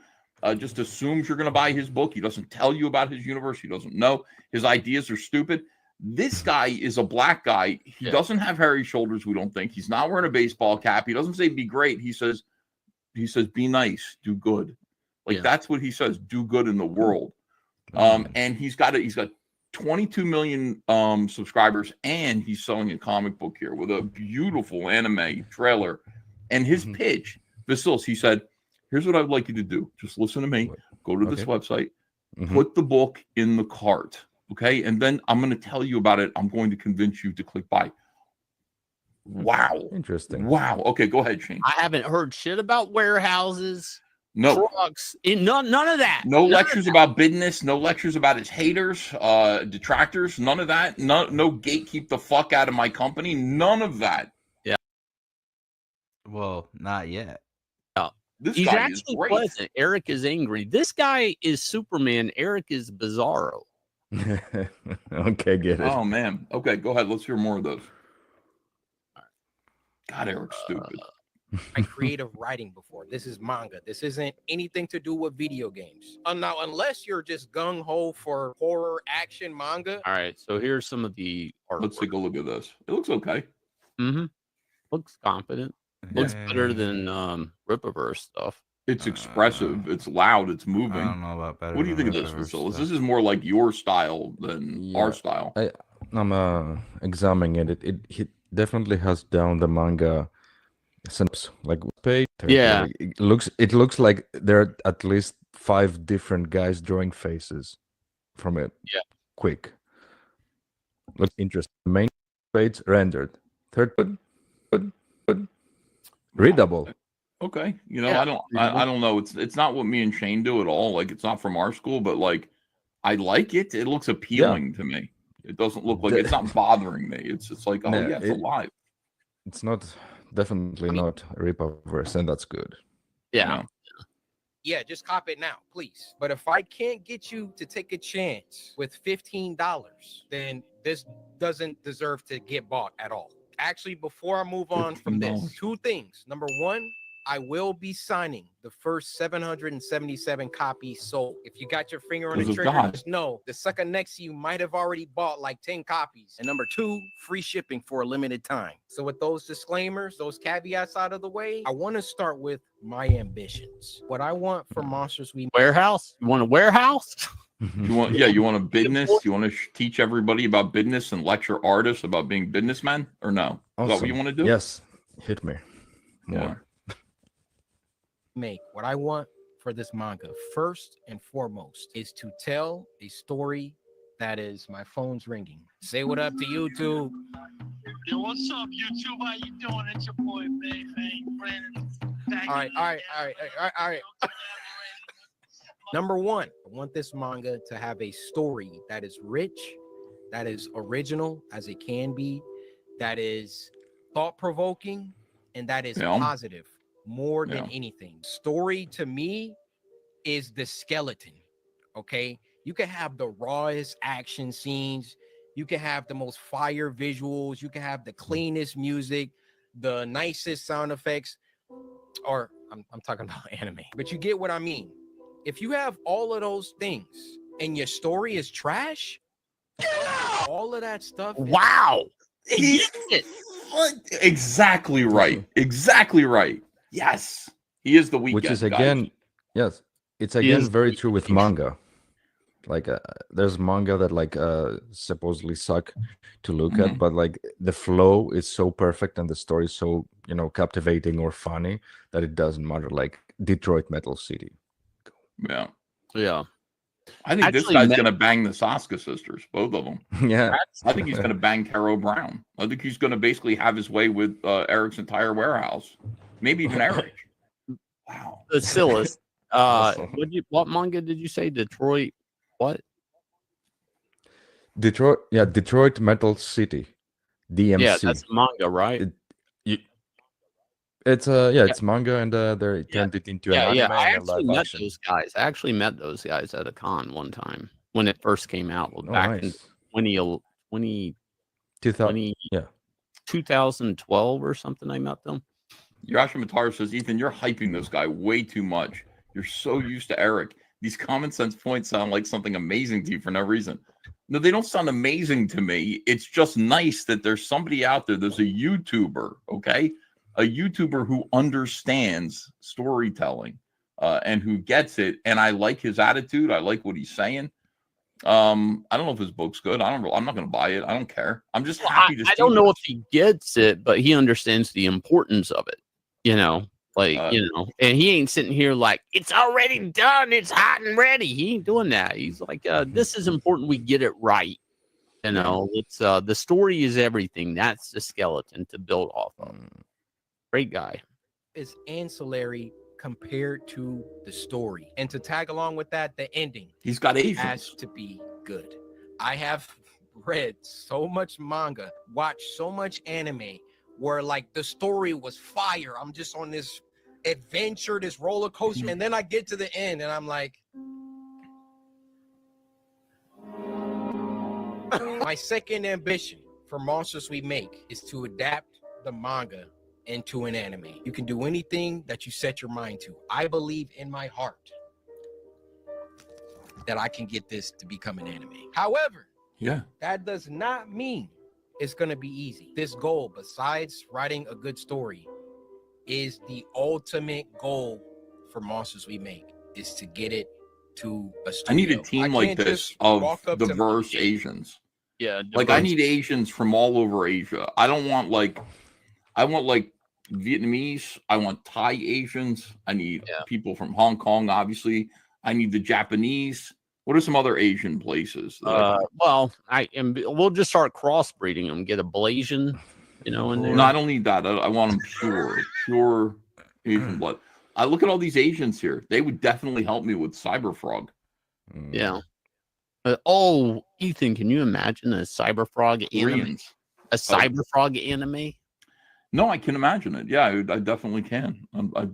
just assumes you're going to buy his book. He doesn't tell you about his universe. He doesn't know. His ideas are stupid. This guy is a black guy. He doesn't have hairy shoulders, we don't think. He's not wearing a baseball cap. He doesn't say be great. He says be nice, do good. Like that's what he says, do good in the world. And he's got 22 million subscribers, and he's selling a comic book here with a beautiful anime trailer. And his pitch, Vasilis, he said, here's what I'd like you to do. Just listen to me. Go to this website, put the book in the cart. Okay. And then I'm going to tell you about it. I'm going to convince you to click buy. Wow. Interesting. Wow. Okay. Go ahead, Shane. I haven't heard shit about warehouses. No. Trucks. None of that. No lectures about business. No lectures about his haters, detractors. None of that. No gatekeep the fuck out of my company. None of that. Yeah. Well, not yet. This He's guy actually is great. pleasant. Eric is angry. This guy is Superman. Eric is Bizarro. Okay, get it. Oh man. Okay, go ahead. Let's hear more of those. God, Eric's stupid. my creative writing before. This is manga. This isn't anything to do with video games. Now, unless you're just gung-ho for horror action manga. All right, so here's some of the artwork. Let's take a look at this. It looks okay. Mm-hmm. Looks confident. Looks better than Rippaverse stuff. It's expressive. It's loud. It's moving. I don't know about better. What do you think of this, Vasilis? This is more like your style than our style. I'm examining it. It definitely has down the manga synopsis, like page. Yeah. It looks like there are at least 5 different guys drawing faces from it. Yeah. Quick. Looks interesting. Main page rendered. Third readable. Okay, I don't know. It's not what me and Shane do at all. Like, it's not from our school, but like, I like it. It looks appealing to me. It doesn't look like it's not bothering me. It's like, oh yeah, it's alive. It's not definitely not Rippaverse, and that's good. Yeah. yeah, just cop it now, please. But if I can't get you to take a chance with $15, then this doesn't deserve to get bought at all. Actually, before I move on from this, two things. Number one, I will be signing the first 777 copies sold. If you got your finger on the Those are trigger, God. just know the sucker next to you might have already bought like 10 copies. And number two, free shipping for a limited time. So with those disclaimers, those caveats out of the way, I want to start with my ambitions. What I want for Monsters We Warehouse? You want a warehouse? You want, yeah, you want a business? You want to teach everybody about business and lecture artists about being businessmen, or no? Is that what you want to do? Yes, hit me more. Make what I want for this manga first and foremost is to tell a story that is my phone's ringing. Say what up to YouTube. Yo, what's up, YouTube? How you doing? It's your boy, Brandon. All right. Number one, I want this manga to have a story that is rich, that is original as it can be, that is thought-provoking, and that is positive more than anything. Story to me is the skeleton, okay? You can have the rawest action scenes, you can have the most fire visuals, you can have the cleanest music, the nicest sound effects, or I'm talking about anime, but you get what I mean. If you have all of those things and your story is trash, all of that stuff. Wow. Exactly right. Exactly right. Yes. He is the weekend. Which is again, yes, it's again very true with manga. Like there's manga that like supposedly suck to look at, but like the flow is so perfect and the story is so, you know, captivating or funny that it doesn't matter. Like Detroit Metal City. Yeah. Yeah. I think this guy's going to bang the Sasuke sisters, both of them. Yeah. I think he's going to bang Caro Brown. I think he's going to basically have his way with Eric's entire warehouse. Maybe even Eric. Wow. The Silas. What manga did you say? Detroit what? Detroit Metal City. DMC. Yeah, that's manga, right? It's it's manga, and they turned it into an anime. I and actually live met action. those guys. I actually met those guys at a con one time when it first came out. Back in 2012 or something. I met them. Yasha Matar says, Ethan, you're hyping this guy way too much. You're so used to Eric. These common sense points sound like something amazing to you for no reason. No, they don't sound amazing to me. It's just nice that there's somebody out there. There's a YouTuber, okay? A YouTuber who understands storytelling and who gets it. And I like his attitude. I like what he's saying. I don't know if his book's good. I'm not going to buy it. I don't care. I'm just happy to see I don't know if he gets it, but he understands the importance of it. You know, like, and he ain't sitting here like, it's already done. It's hot and ready. He ain't doing that. He's like, this is important. We get it right. You know, it's the story is everything. That's the skeleton to build off of. Great guy. Is ancillary compared to the story. And to tag along with that, the ending. He's got Asians. Has to be good. I have read so much manga, watched so much anime where like the story was fire. I'm just on this adventure, this roller coaster, and then I get to the end and I'm like, my second ambition for Monsters We Make is to adapt the manga into an anime. You can do anything that you set your mind to. I believe in my heart that I can get this to become an anime. However, that does not mean it's going to be easy. This goal, besides writing a good story, is the ultimate goal for Monsters We Make, is to get it to a studio. I need a team like this of diverse Asians. Yeah. Like I need Asians from all over Asia. I want Vietnamese. I want Thai Asians. I need people from Hong Kong, obviously. I need the Japanese. What are some other Asian places? Well, we'll just start crossbreeding them. Get a Blasian, in there. No, I don't need that. I want them pure Asian blood. I look at all these Asians here. They would definitely help me with Cyberfrog. Yeah. Ethan, can you imagine a Cyberfrog anime? A Cyberfrog anime? No, I can imagine it. Yeah, I definitely can. I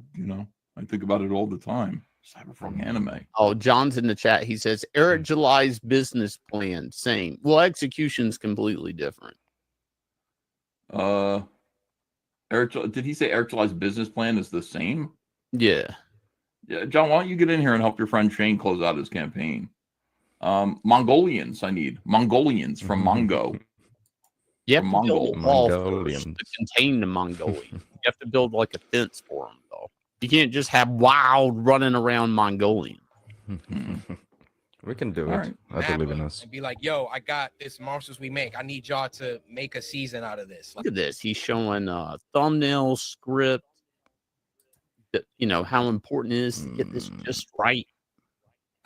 think about it all the time. Cyberpunk anime. Oh, John's in the chat. He says Eric July's business plan, same. Well, execution's completely different. Eric, did he say Eric July's business plan is the same? Yeah. Yeah, John, why don't you get in here and help your friend Shane close out his campaign? Mongolians, I need Mongolians from Mongo. You have From to build a wall first Mongolians. to contain the Mongolians. You have to build like a fence for them, though. You can't just have wild running around Mongolian. We can do All it. right. I believe in us. And be like, yo, I got this Monsters We Make. I need y'all to make a season out of this. Look at this. He's showing thumbnail script. You know how important it is to get this just right.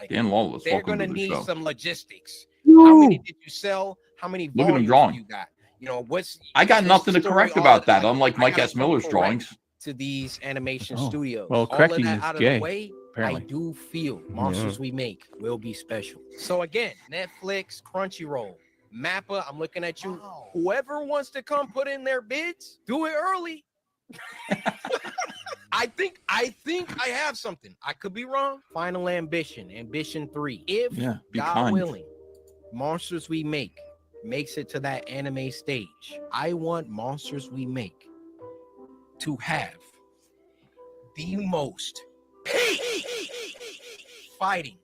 Dan Lawless, They're welcome gonna to the need show. some logistics. How many did you sell? How many Look at him volumes drawing. you got? You know what's? I got this nothing to story, correct all about of that, like, unlike I Mike gotta S. Miller's correct drawings. to these animation Oh, studios. well, All of correcting that is out of gay, the way, apparently. I do feel Monsters We Make will be special. So again, Netflix, Crunchyroll, Mappa, I'm looking at you. Whoever wants to come put in their bids, do it early. I think I have something. I could be wrong. Final Ambition, Ambition 3. If Yeah, be God kind. willing, Monsters We Make makes it to that anime stage, I want Monsters We Make to have the most fighting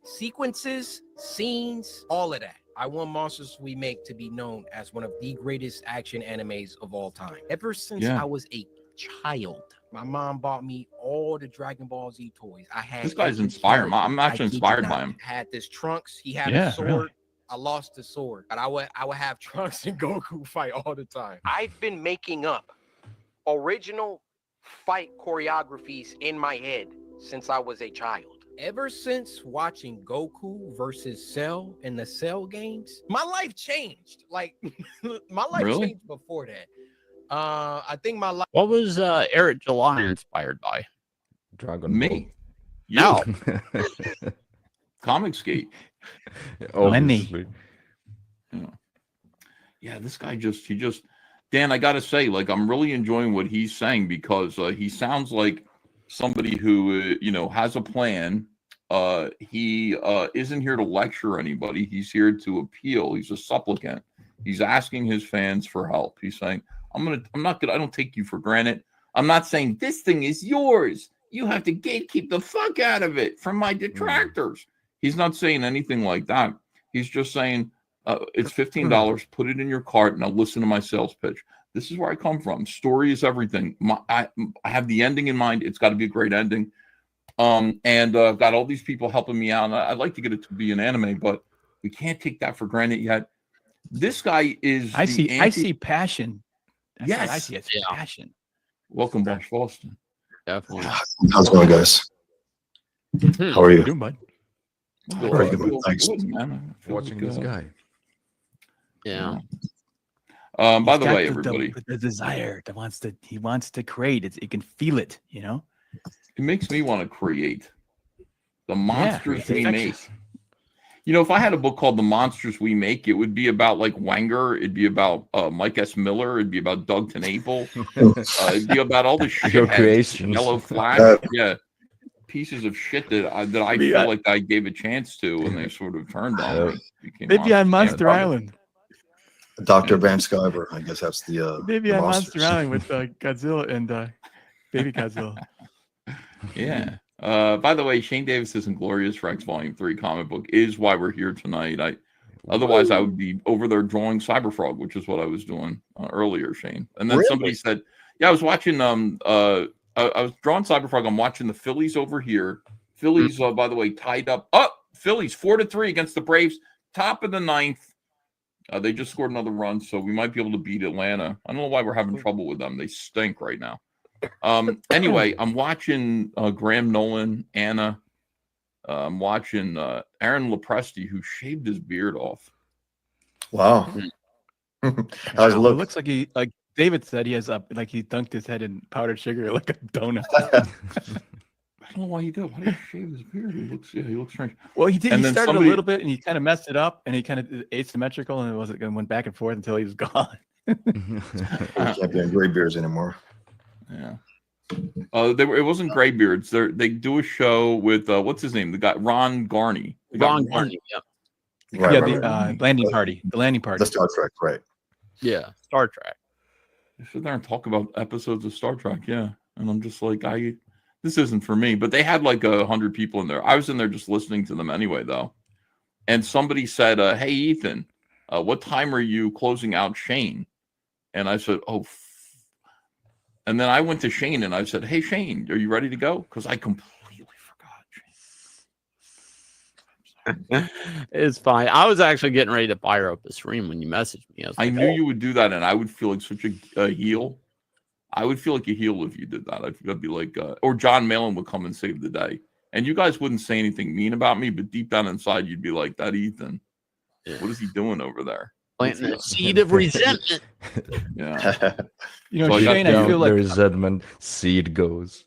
sequences, scenes, all of that. I want Monsters We Make to be known as one of the greatest action animes of all time. Ever since Yeah. I was a child, my mom bought me all the Dragon Ball Z toys. I had This guy's every inspired. character. I'm actually I kid you inspired not. by him. I had this Trunks. He had Yeah, a sword. really. I lost the sword, but I would have Trunks and Goku fight all the time. I've been making up original fight choreographies in my head since I was a child. Ever since watching Goku versus Cell in the Cell games, my life changed. Like my life Really? changed before that. I think my life. What was Eric July inspired by? Dragon Me. No. Comicsgate. Obviously. Yeah, this guy he just Dan, I gotta say, like, I'm really enjoying what he's saying because he sounds like somebody who has a plan. He isn't here to lecture anybody. He's here to appeal. He's a supplicant. He's asking his fans for help. He's saying, I don't take you for granted. I'm not saying this thing is yours. You have to gatekeep the fuck out of it from my detractors. He's not saying anything like that. He's just saying, it's $15. Put it in your cart. Now listen to my sales pitch. This is where I come from. Story is everything. I have the ending in mind. It's got to be a great ending. And I've got all these people helping me out. And I'd like to get it to be an anime, but we can't take that for granted yet. This guy is. I see passion. That's Yes. what I see. It's passion. Welcome, Bosch Boston. Definitely. How's it going, guys? How are you? Doing, bud? Very good, man. Thanks. Watching this guy. Yeah. By He's the got way, everybody, the desire that he wants to create it. You can feel it, it makes me want to create the monsters it's we infectious. make. If I had a book called The Monsters We Make, it would be about like Wenger. It'd be about Mike S. Miller. It'd be about Doug TenNapel. It'd be about all the shit. Your creations. Yellow Flash. Yeah. Pieces of shit that I feel like I gave a chance to, and they sort of turned on me. Became Maybe on Monster Yeah. Island. Dr. Bram Skyver. I guess that's the Maybe the on monsters. Monster Island with Godzilla and Baby Godzilla. Yeah. By the way, Shane Davis's Inglorious Rex Volume 3 comic book is why we're here tonight. Otherwise, I would be over there drawing Cyberfrog, which is what I was doing earlier, Shane. And then somebody said, "Yeah, I was watching. I was drawing Cyberfrog. I'm watching the Phillies over here. Phillies, by the way, tied up. Phillies 4-3 against the Braves, top of the ninth. They just scored another run, so we might be able to beat Atlanta. I don't know why we're having trouble with them. They stink right now." Anyway, I'm watching Graham Nolan, Anna. I'm watching Aaron Lopresti, who shaved his beard off. Wow. How's it It look? looks like like David said, he has like he dunked his head in powdered sugar like a donut. I don't know why you do. Why do you shave his beard? He looks strange. Well, he did. And He then started somebody- a little bit, and he kind of messed it up, and he kind of asymmetrical, and it went back and forth until he was gone. You can't be on gray beers anymore. Yeah. It wasn't Graybeards. They do a show with what's his name? The guy Ron Garney. Ron Garney. Yep. Right, yeah, right. the landing party. The landing party. The Star Trek, right? Yeah, Star Trek. They sit there and talk about episodes of Star Trek. Yeah, and I'm just like, this isn't for me. But they had like 100 people in there. I was in there just listening to them anyway, though. And somebody said, "Hey, Ethan, what time are you closing out Shane?" And I said, "Oh." And then I went to Shane and I said, "Hey, Shane, are you ready to go?" Because I completely forgot. It's fine. I was actually getting ready to fire up the stream when you messaged me. I knew you would do that, and I would feel like such a heel. I would feel like a heel if you did that. I'd be like, or John Malin would come and save the day. And you guys wouldn't say anything mean about me, but deep down inside, you'd be like, that Ethan, what is he doing over there? Planting a seed of resentment. Yeah. You know, Shane, I feel like the resentment seed goes.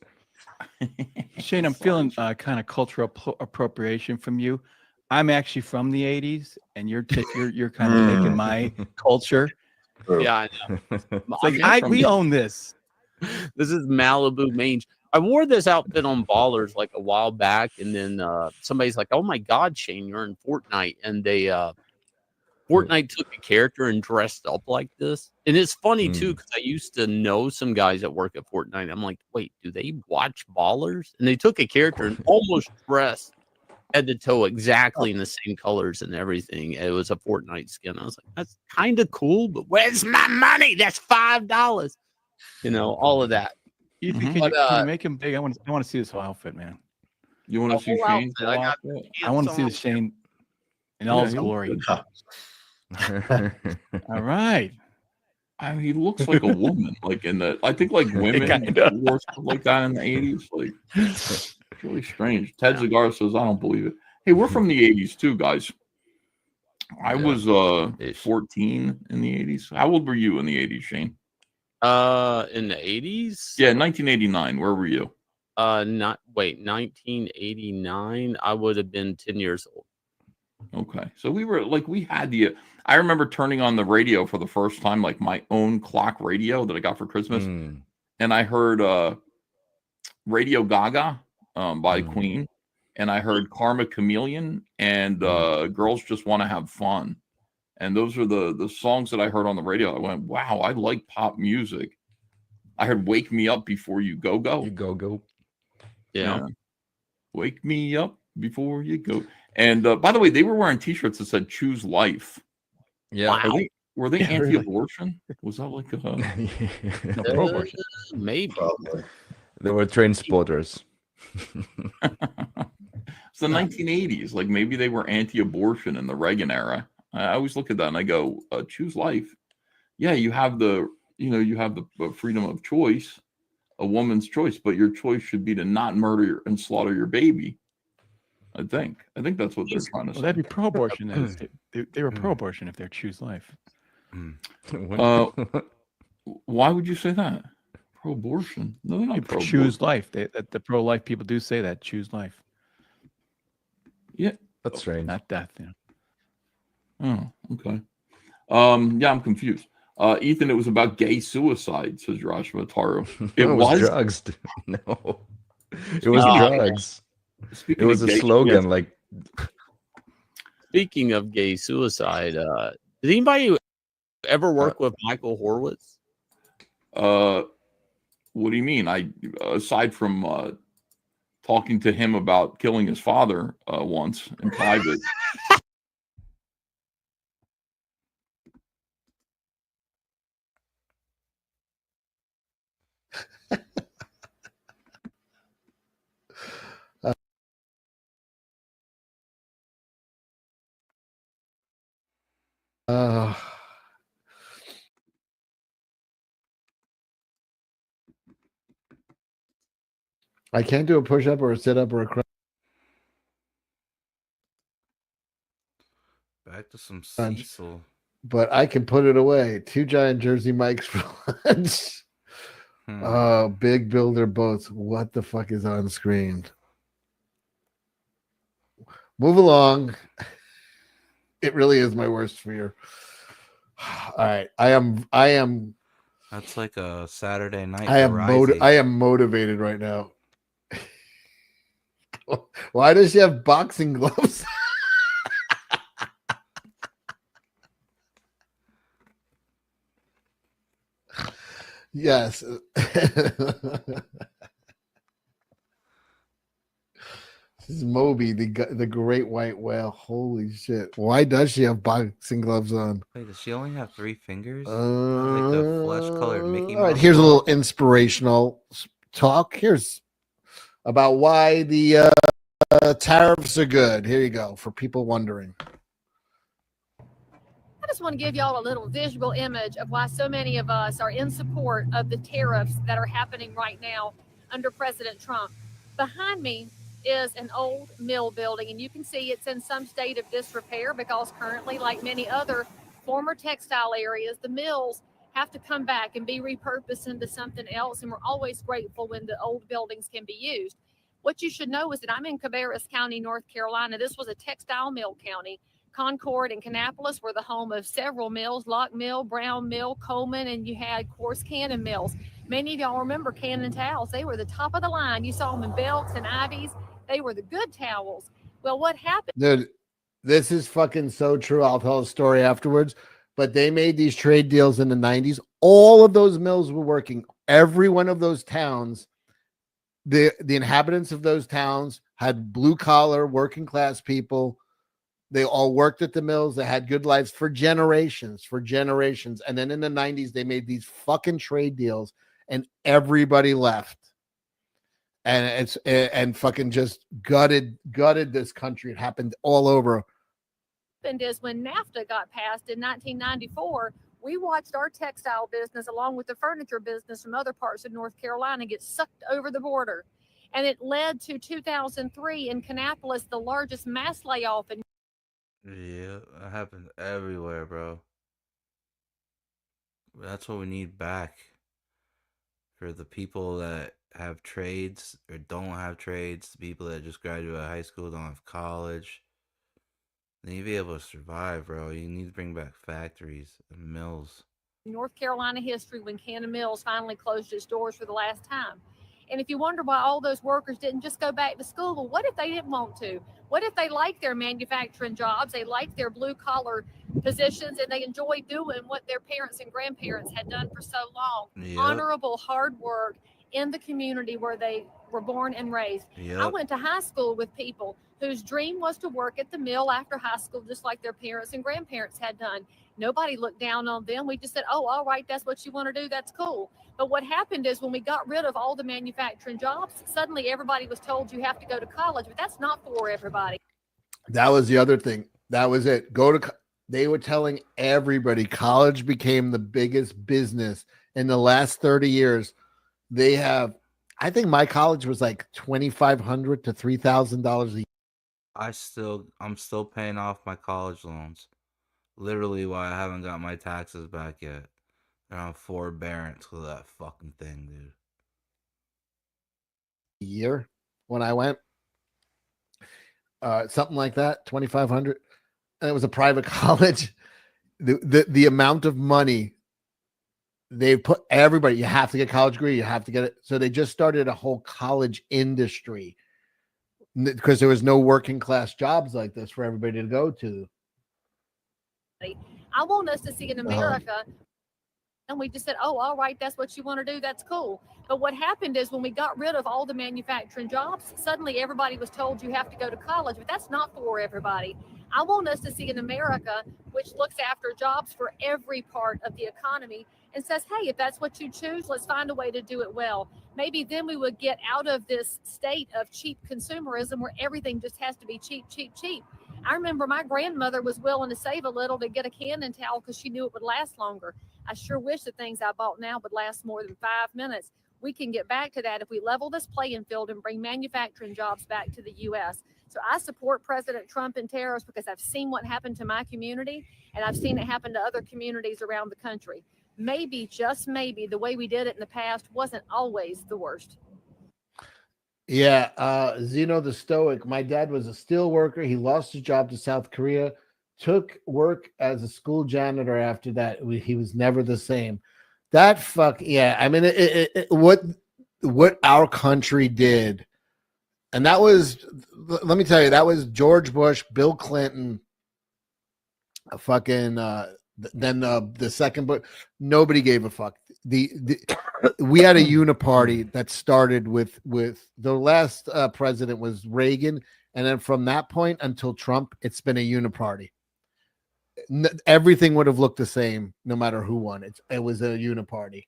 Shane, I'm feeling kind of cultural appropriation from you. I'm actually from the '80s, and you're kind of taking my culture. Yeah, I know. It's like we own this. This is Malibu mange. I wore this outfit on Ballers like a while back, and then somebody's like, "Oh my God, Shane, you're in Fortnite," and they Fortnite took a character and dressed up like this. And it's funny too, because I used to know some guys that work at Fortnite. I'm like, wait, do they watch Ballers? And they took a character and almost dressed head to toe exactly in the same colors and everything. It was a Fortnite skin. I was like, that's kind of cool, but where's my money? That's $5. You know, all of that. Ethan, can you make him big? I want to see this whole outfit, man. You want to see Shane? I want to see the Shane in all his glory. All right. I mean, he looks like a woman, like in the. I think like women wore stuff like that in the 80s. Like, it's really strange. Ted Zagar says, "I don't believe it." Hey, we're from the 80s too, guys. I was 14 in the 80s. How old were you in the 80s, Shane? In the 80s? Yeah, 1989. Where were you? 1989. I would have been 10 years old. Okay, so we were like, we had the. I remember turning on the radio for the first time, like my own clock radio that I got for Christmas, and I heard Radio Gaga by Queen, and I heard Karma Chameleon and Girls Just Want to Have Fun, and those are the songs that I heard on the radio. I went, wow, I like pop music. I heard Wake Me Up Before You Go Go. You go go. Yeah. Wake me up before you go. And by the way, they were wearing T-shirts that said "Choose Life." Yeah. Wow. Were they anti-abortion? Was that like no, pro-abortion? Maybe. Probably. They were train spotters. It's the 1980s. Like maybe they were anti-abortion in the Reagan era. I always look at that and I go, "Choose life." Yeah, you have the freedom of choice, a woman's choice, but your choice should be to not murder and slaughter your baby. I think that's what they're trying to say. Well, that'd be pro-abortion. Then. They were pro-abortion if they choose life. Why would you say that? Pro-abortion? No, they're not pro-abortion. Choose life. The pro-life people do say that. Choose life. Yeah, that's strange. Not death. Yeah. Oh, okay. Yeah, I'm confused. Ethan, it was about gay suicide, says Joshua Taro. It was drugs. No, it was drugs. It was a slogan like. Speaking of gay suicide, did anybody ever work with Michael Horowitz? What do you mean? Aside from talking to him about killing his father once in private. I can't do a push-up or a sit-up or a crunch. Back to some Cecil. But I can put it away. 2 giant Jersey Mikes for lunch. Big builder boats. What the fuck is on screen? Move along. It really is my worst fear. All right. I am That's like a Saturday night. I am Verizon. I am motivated right now. Why does she have boxing gloves? Yes. This is Moby, the great white whale. Holy shit! Why does she have boxing gloves on? Wait, does she only have 3 fingers? Like the flesh-colored Mickey All right, Mouse here's a claw? little inspirational talk. Here's about why the tariffs are good. Here you go for people wondering. I just want to give y'all a little visual image of why so many of us are in support of the tariffs that are happening right now under President Trump. Behind me is an old mill building, and you can see it's in some state of disrepair because currently, like many other former textile areas, the mills have to come back and be repurposed into something else, and we're always grateful when the old buildings can be used. What you should know is that I'm in Cabarrus County, North Carolina. This was a textile mill county. Concord and Kannapolis were the home of several mills, Lock Mill, Brown Mill, Coleman, and you had coarse Cannon mills. Many of y'all remember Cannon towels. They were the top of the line. You saw them in Belks and Ivies. They were the good towels. Well, what happened? Dude, this is fucking so true. I'll tell a story afterwards. But they made these trade deals in the 90s. All of those mills were working. Every one of those towns, the inhabitants of those towns had blue collar, working class people. They all worked at the mills. They had good lives for generations. And then in the 90s, they made these fucking trade deals and everybody left. And fucking just gutted this country. It happened all over. Is when NAFTA got passed in 1994, we watched our textile business along with the furniture business from other parts of North Carolina get sucked over the border. And it led to 2003 in Kannapolis, the largest mass layoff in Yeah, it happens everywhere, bro. That's what we need back. For the people that have trades or don't have trades, the people that just graduated high school, don't have college. They need to be able to survive, bro. You need to bring back factories and mills. North Carolina history when Cannon Mills finally closed its doors for the last time. And if you wonder why all those workers didn't just go back to school, well, what if they didn't want to? What if they liked their manufacturing jobs, they liked their blue collar positions, and they enjoyed doing what their parents and grandparents had done for so long? Yep. Honorable hard work in the community where they were born and raised. Yep. I went to high school with people whose dream was to work at the mill after high school, just like their parents and grandparents had done. Nobody looked down on them. We just said, oh, all right, that's what you want to do. That's cool. But what happened is when we got rid of all the manufacturing jobs, suddenly everybody was told you have to go to college, but that's not for everybody. That was the other thing. That was it. They were telling everybody college became the biggest business in the last 30 years. They have, I think my college was like $2,500 to $3,000 a year. I'm still paying off my college loans. Literally why I haven't got my taxes back yet. And I'm forbearance with that fucking thing, dude. Year when I went. Something like that, 2,500. And it was a private college. The amount of money they put everybody, you have to get a college degree, you have to get it. So they just started a whole college industry because there was no working class jobs like this for everybody to go to. I want us to see in America. And we just said, oh, all right, that's what you want to do. That's cool. But what happened is when we got rid of all the manufacturing jobs, suddenly everybody was told you have to go to college, but that's not for everybody. I want us to see an America which looks after jobs for every part of the economy and says, hey, if that's what you choose, let's find a way to do it well. Maybe then we would get out of this state of cheap consumerism where everything just has to be cheap, cheap, cheap. I remember my grandmother was willing to save a little to get a Cannon towel because she knew it would last longer. I sure wish the things I bought now would last more than 5 minutes. We can get back to that if we level this playing field and bring manufacturing jobs back to the U.S. So I support President Trump and tariffs because I've seen what happened to my community, and I've seen it happen to other communities around the country. Maybe, just maybe, the way we did it in the past wasn't always the worst. Yeah, Zeno the Stoic. My dad was a steel worker. He lost his job to South Korea, took work as a school janitor after that. He was never the same. That fuck yeah. I mean, what our country did, and that was, let me tell you, that was George Bush, Bill Clinton, fucking then the second, but nobody gave a fuck. We had a uniparty that started with the last president was Reagan, and then from that point until Trump, it's been a uniparty. Everything would have looked the same no matter who won. It was a uniparty.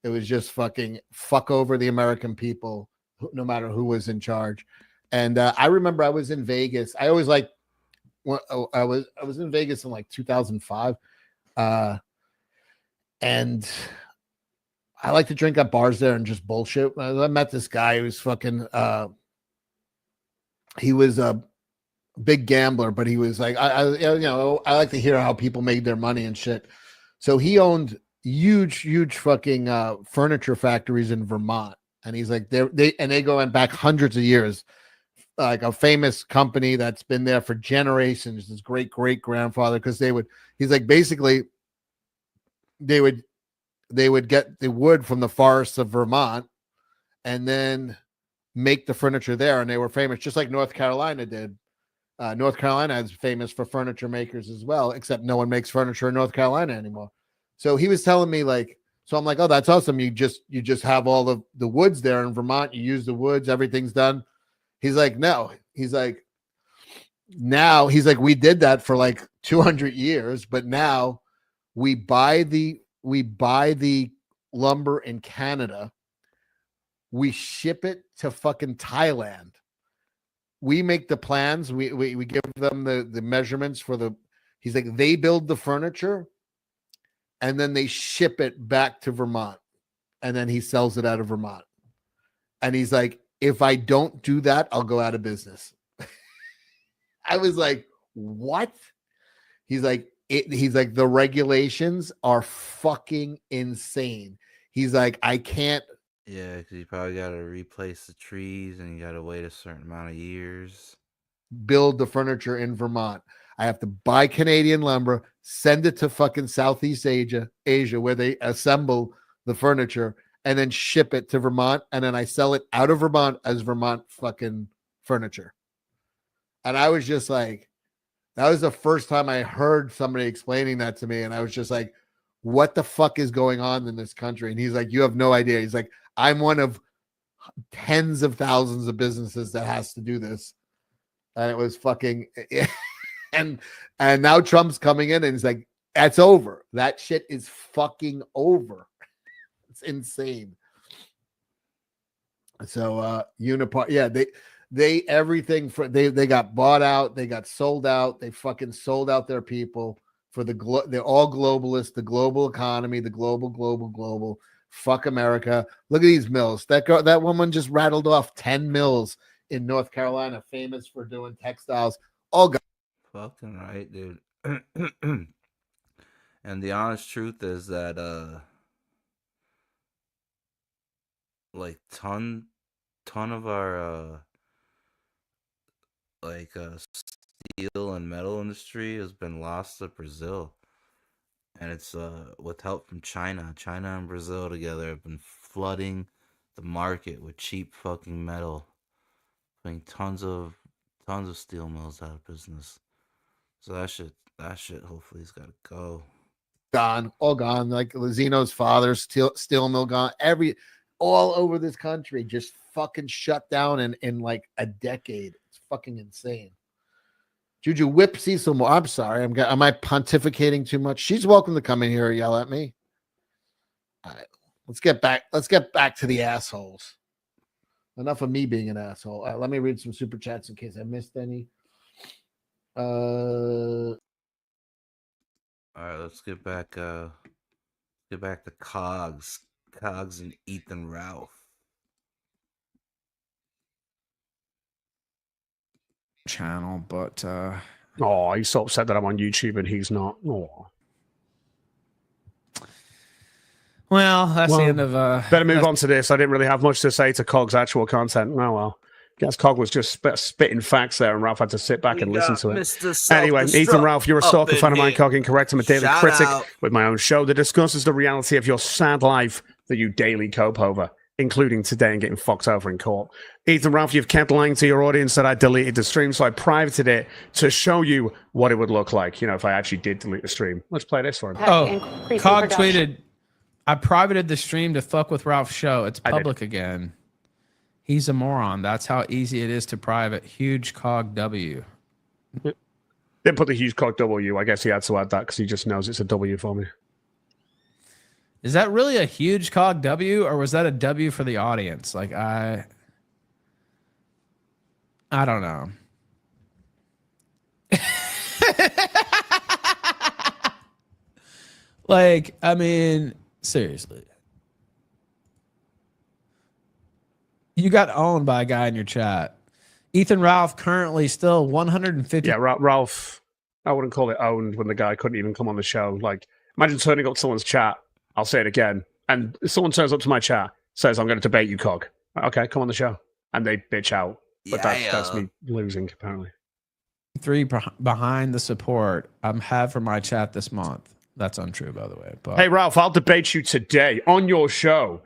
It was just fuck over the American people, no matter who was in charge. And I remember I was in Vegas. I always like, I was in Vegas in like 2005, and I like to drink at bars there and just bullshit. I met this guy who was fucking. He was a big gambler, but he was like, I like to hear how people made their money and shit. So he owned huge fucking furniture factories in Vermont, and he's like, they go back hundreds of years. Like a famous company that's been there for generations, his great grandfather, because he's like, basically they would get the wood from the forests of Vermont and then make the furniture there, and they were famous just like North Carolina did. North Carolina is famous for furniture makers as well, except no one makes furniture in North Carolina anymore. So he was telling me, like, so I'm like, oh, that's awesome. You just have all of the woods there in Vermont. You use the woods, everything's done. He's like, no. He's like, we did that for like 200 years, but now we buy the lumber in Canada. We ship it to fucking Thailand. We make the plans. We give them the measurements for the. He's like, they build the furniture, and then they ship it back to Vermont, and then he sells it out of Vermont. And he's like, if I don't do that, I'll go out of business. I was like, what? He's like, the regulations are fucking insane. He's like, I can't. Yeah, because you probably got to replace the trees and you got to wait a certain amount of years. Build the furniture in Vermont. I have to buy Canadian lumber, send it to fucking Southeast Asia, where they assemble the furniture, and then ship it to Vermont. And then I sell it out of Vermont as Vermont fucking furniture. And I was just like, that was the first time I heard somebody explaining that to me. And I was just like, what the fuck is going on in this country? And he's like, you have no idea. He's like, I'm one of tens of thousands of businesses that has to do this. And it was fucking, and now Trump's coming in and he's like, that's over. That shit is fucking over. It's insane. So Unipart, yeah, they everything for they got bought out, they got sold out, they fucking sold out their people for they're all globalists, the global economy, the global. Fuck America. Look at these mills. That woman just rattled off 10 mills in North Carolina, famous for doing textiles. All got fucking right, dude. And the honest truth is that like ton of our steel and metal industry has been lost to Brazil. And it's with help from China. China and Brazil together have been flooding the market with cheap fucking metal, putting tons of steel mills out of business. So that shit hopefully has got to go. Gone, all gone. Like Lozino's father, steel mill gone. All over this country, just fucking shut down in like a decade. It's fucking insane. Juju, whip Cecil more. I'm sorry. Am I pontificating too much? She's welcome to come in here and yell at me. All right. Let's get back to the assholes. Enough of me being an asshole. All right, let me read some super chats in case I missed any. All right, let's get back to Cogs and Ethan Ralph. Channel, but oh, he's so upset that I'm on YouTube and he's not. Oh. Well, that's the end of better move on to this. I didn't really have much to say to Cog's actual content. Oh well. Guess Cog was just spitting facts there, and Ralph had to sit back and listen to it. Mr. Anyway, Ethan Ralph, you're a stalker fan of mine, Cog, incorrect. I'm a daily Shout critic out. with my own show that discusses the reality of your sad life that you daily cope over, including today and getting fucked over in court. Ethan Ralph, you've kept lying to your audience that I deleted the stream, so I privated it to show you what it would look like, if I actually did delete the stream. Let's play this for him. Oh, Cog tweeted, I privated the stream to fuck with Ralph's show. It's public again. He's a moron. That's how easy it is to private. Huge Cog W. Didn't put the huge Cog W. I guess he had to add that because he just knows it's a W for me. Is that really a huge Cog W, or was that a W for the audience? Like, I don't know. Like, I mean, seriously. You got owned by a guy in your chat. Ethan Ralph currently still 150. Yeah, Ralph, I wouldn't call it owned when the guy couldn't even come on the show. Like, imagine turning up someone's chat. I'll say it again. And if someone turns up to my chat, says, I'm going to debate you, Cog. Okay, come on the show. And they bitch out. But that's me losing, apparently. 3 behind the support I'm have for my chat this month. That's untrue, by the way. But hey, Ralph, I'll debate you today on your show.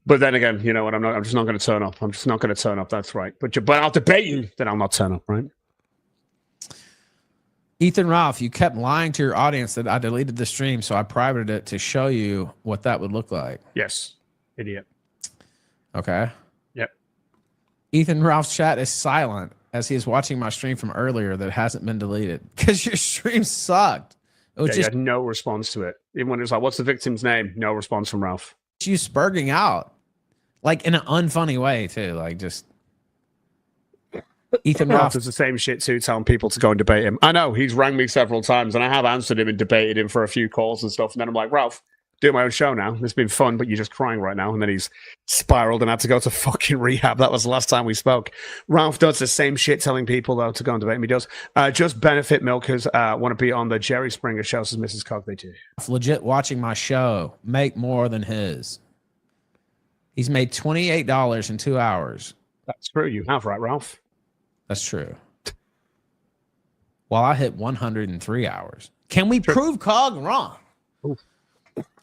But then again, you know what? I'm just not going to turn up. I'm just not going to turn up. That's right. But I'll debate you. Then I'll not turn up, right? Ethan Ralph, you kept lying to your audience that I deleted the stream, so I privated it to show you what that would look like. Yes, idiot. Okay. Yep. Ethan Ralph's chat is silent as he is watching my stream from earlier that hasn't been deleted because your stream sucked. It was You had no response to it. Even when it was like, what's the victim's name? No response from Ralph. You spurging out. Like in an unfunny way, too. Like just Ethan Ralph does the same shit too, telling people to go and debate him. I know he's rang me several times, and I have answered him and debated him for a few calls and stuff. And then I'm like, Ralph, do my own show now. It's been fun, but you're just crying right now. And then he's spiraled and had to go to fucking rehab. That was the last time we spoke. Ralph does the same shit, telling people though to go and debate him. He does. Just benefit milkers want to be on the Jerry Springer show, says Mrs. Cog. They do. Legit watching my show make more than his. He's made $28 in 2 hours. That's true. You have, right, Ralph? That's true. While I hit 103 hours. Can we prove Cog wrong? Oof.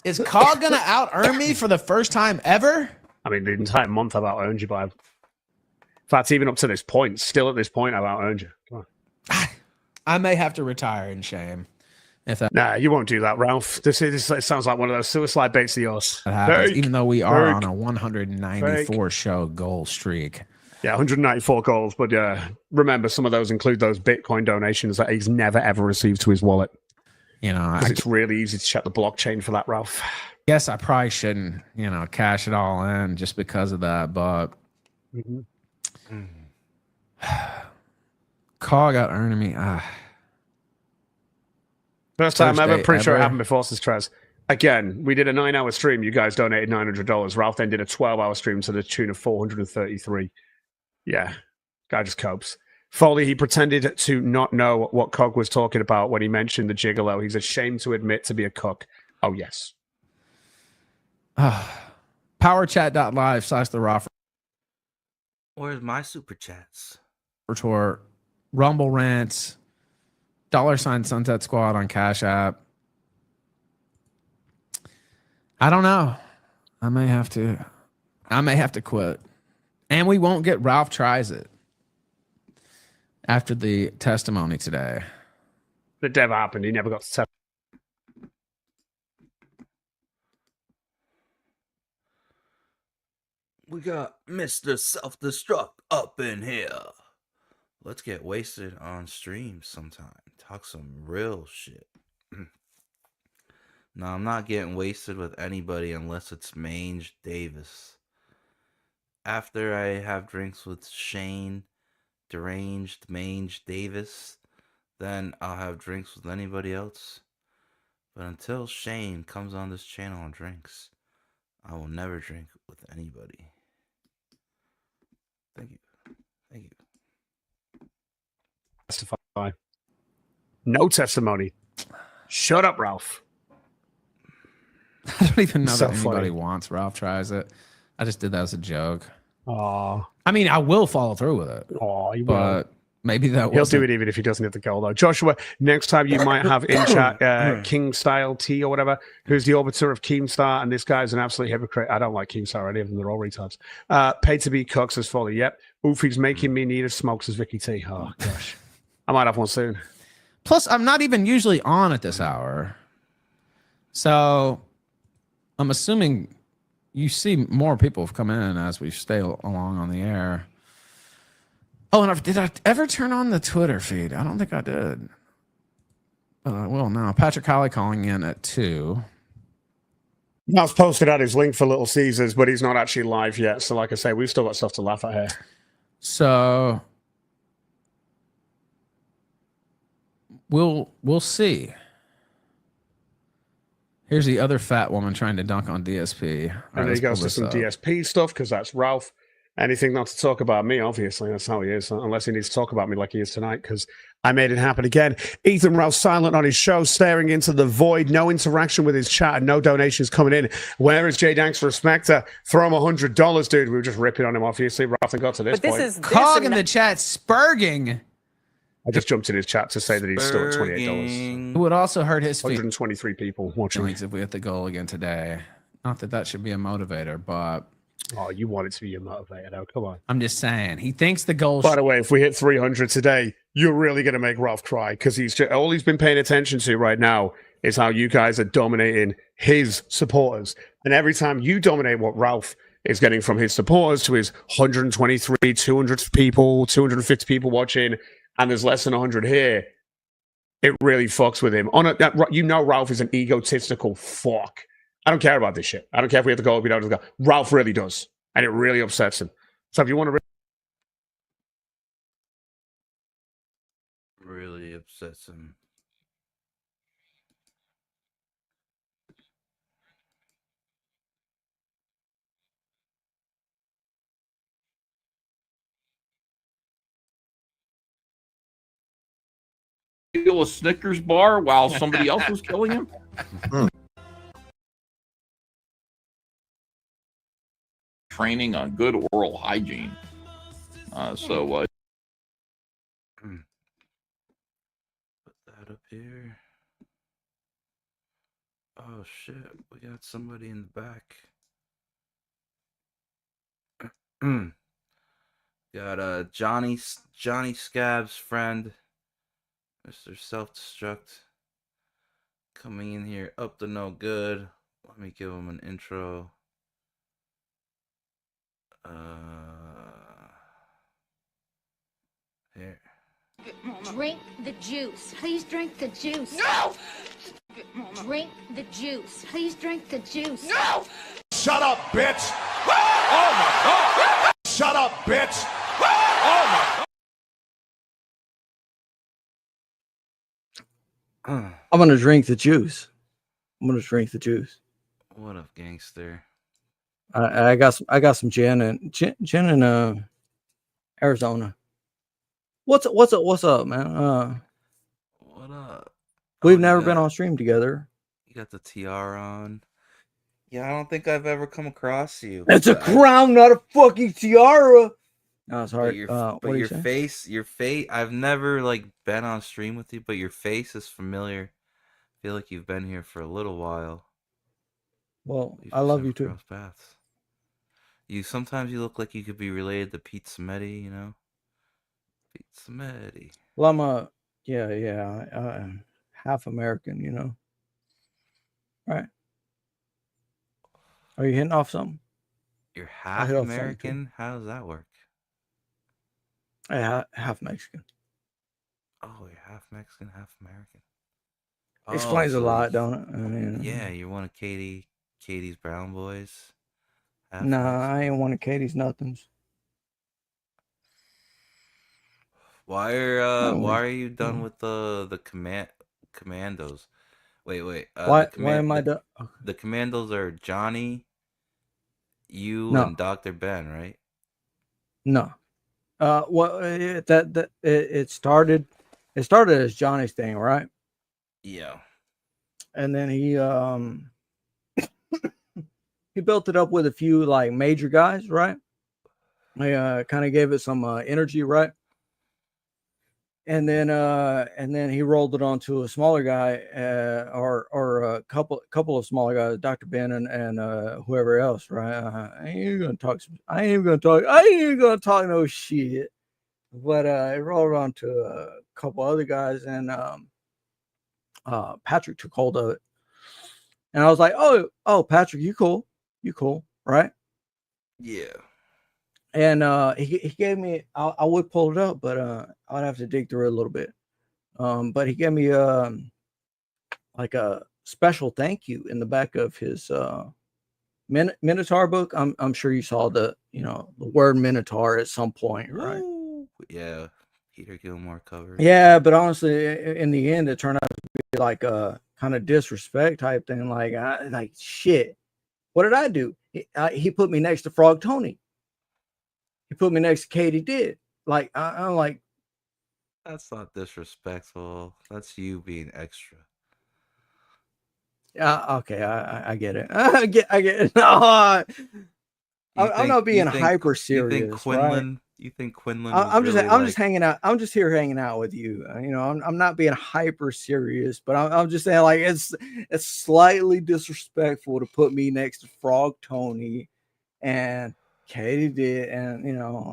Is Cog going to out-earn me for the first time ever? I mean, the entire month I've out-earned you by... In fact, even up to this point, still at this point, I've out-earned you. Come on. I may have to retire in shame. Nah, you won't do that, Ralph. It sounds like one of those suicide baits of yours. Happens, even though we are on a 194 show goal streak. Yeah, 194 goals. But remember, some of those include those Bitcoin donations that he's never, ever received to his wallet. You know, it's really easy to check the blockchain for that, Ralph. Guess I probably shouldn't, cash it all in just because of that. But Cog out earning me. First time ever. Pretty sure it happened before, says Trez. Again, we did a 9-hour stream. You guys donated $900. Ralph then did a 12-hour stream to the tune of $433. Yeah, guy just copes. Foley, he pretended to not know what Cog was talking about when he mentioned the gigolo. He's ashamed to admit to be a cook. Oh, yes. Powerchat.live/the Raw. Where's my super chats? Tour, Rumble Rants, $ Sunset Squad on Cash App. I don't know. I may have to quit. And we won't get Ralph Tries It after the testimony today. The dev happened. He never got to tell. We got Mr. Self-Destruct up in here. Let's get wasted on stream sometime. Talk some real shit. No, I'm not getting wasted with anybody unless it's Mange Davis. After I have drinks with Shane, Deranged, Mange Davis, then I'll have drinks with anybody else. But until Shane comes on this channel and drinks, I will never drink with anybody. Thank you. Thank you. Testify. No testimony. Shut up, Ralph. I don't even know So that anybody funny. wants Ralph Tries It. I just did that as a joke. Oh, I mean, I will follow through with it. Oh, you but maybe that He'll wasn't. do it even if he doesn't hit the goal, though. Joshua, next time you might have in chat King Style T or whatever, who's the orbiter of Keemstar, and this guy's an absolute hypocrite. I don't like Keemstar, any of them. They're all retards. Paid to be Cox as Foley. Yep. Oofy's making me need a smokes as Vicky T. Oh, gosh. I might have one soon. Plus, I'm not even usually on at this hour. So I'm assuming you see more people have come in as we stay along on the air. Oh, and did I ever turn on the Twitter feed? I don't think I did. But I will now. Patrick Holly calling in at 2. Mal's posted out his link for Little Caesars, but he's not actually live yet. So, like I say, we've still got stuff to laugh at here. So we'll see. Here's the other fat woman trying to dunk on DSP. And then he goes to some DSP stuff because that's Ralph. Anything not to talk about me, obviously. That's how he is, unless he needs to talk about me like he is tonight, because I made it happen again. Ethan Ralph silent on his show, staring into the void, no interaction with his chat, and no donations coming in. Where is J Danks for Spectre? Throw him $100, dude. We were just ripping on him, obviously. Ralph and got to this point. Cog in the chat, spurging. I just jumped in his chat to say that he's still at $28. It would also hurt his 123 people watching. If we hit the goal again today. Not that should be a motivator, but... Oh, you want it to be your motivator, though. Come on. I'm just saying. He thinks the goal... By the way, if we hit 300 today, you're really going to make Ralph cry, because all he's been paying attention to right now is how you guys are dominating his supporters. And every time you dominate what Ralph is getting from his supporters to his 123, 200 people, 250 people watching, and there's less than 100 here, it really fucks with him. Ralph is an egotistical fuck. I don't care about this shit. I don't care if we have to go, if we don't have to go. Ralph really does. And it really upsets him. So if you want to... Really upsets him. Steal a Snickers bar while somebody else was killing him? Training on good oral hygiene. Put that up here. Oh shit, we got somebody in the back. Got Johnny Scab's friend, Mr. Self-Destruct, coming in here up to no good. Let me give him an intro. Here. Drink the juice. Please drink the juice. No! Drink the juice. Please drink the juice. No! Shut up, bitch! Oh my God! Shut up, bitch! Oh my God! I'm gonna drink the juice. I'm gonna drink the juice. What up, gangster? I got some gin in Arizona. What's up, man? What up? We've never been on stream together. You got the tiara on. Yeah, I don't think I've ever come across you. It's a crown, not a fucking tiara. No, sorry. But what your face, I've never been on stream with you, but your face is familiar. I feel like you've been here for a little while. Well, I love you too. Paths. Sometimes you look like you could be related to Pete Samedi, you know? Pete Samedi. Well, I'm half American, you know. Right? Are you hitting off something? You're half American? How does that work? Half Mexican. Oh, you're half Mexican, half American. Explains a lot, don't it? I mean, yeah, you're one of Katie's brown boys. Nah, I ain't one of Katie's nothings. Why are you done with the commandos? Wait. Why am I done? The commandos are Johnny, you, and Dr. Ben, right? No. Well, it started as Johnny's thing, right? Yeah. And then he he built it up with a few major guys, right? I kind of gave it some energy, right? And then he rolled it onto a smaller guy, or a couple of smaller guys, Dr. Ben and whoever else, right? I ain't even gonna talk. I ain't even gonna talk no shit. But it rolled on to a couple other guys, and Patrick took hold of it, and I was like, "Oh, Patrick, you cool, right?" Yeah. And he gave me. I would pull it up, but I'd have to dig through it a little bit. But he gave me like a special thank you in the back of his Minotaur book. I'm sure you saw the word Minotaur at some point, right? Woo! Yeah. Peter Gilmore cover. Yeah, but honestly, in the end, it turned out to be like a kind of disrespect type thing. Like shit. What did I do? He put me next to Frog Tony. He put me next to Katie Did. Like I'm like, That's not disrespectful. That's you being extra. okay, I get it. I get it. No, I'm not being hyper serious. You think Quinlan? Right? You think Quinlan? I'm just hanging out. I'm just here hanging out with you. I'm not being hyper serious, but I'm just saying like it's slightly disrespectful to put me next to Frog Tony and Katie Did, and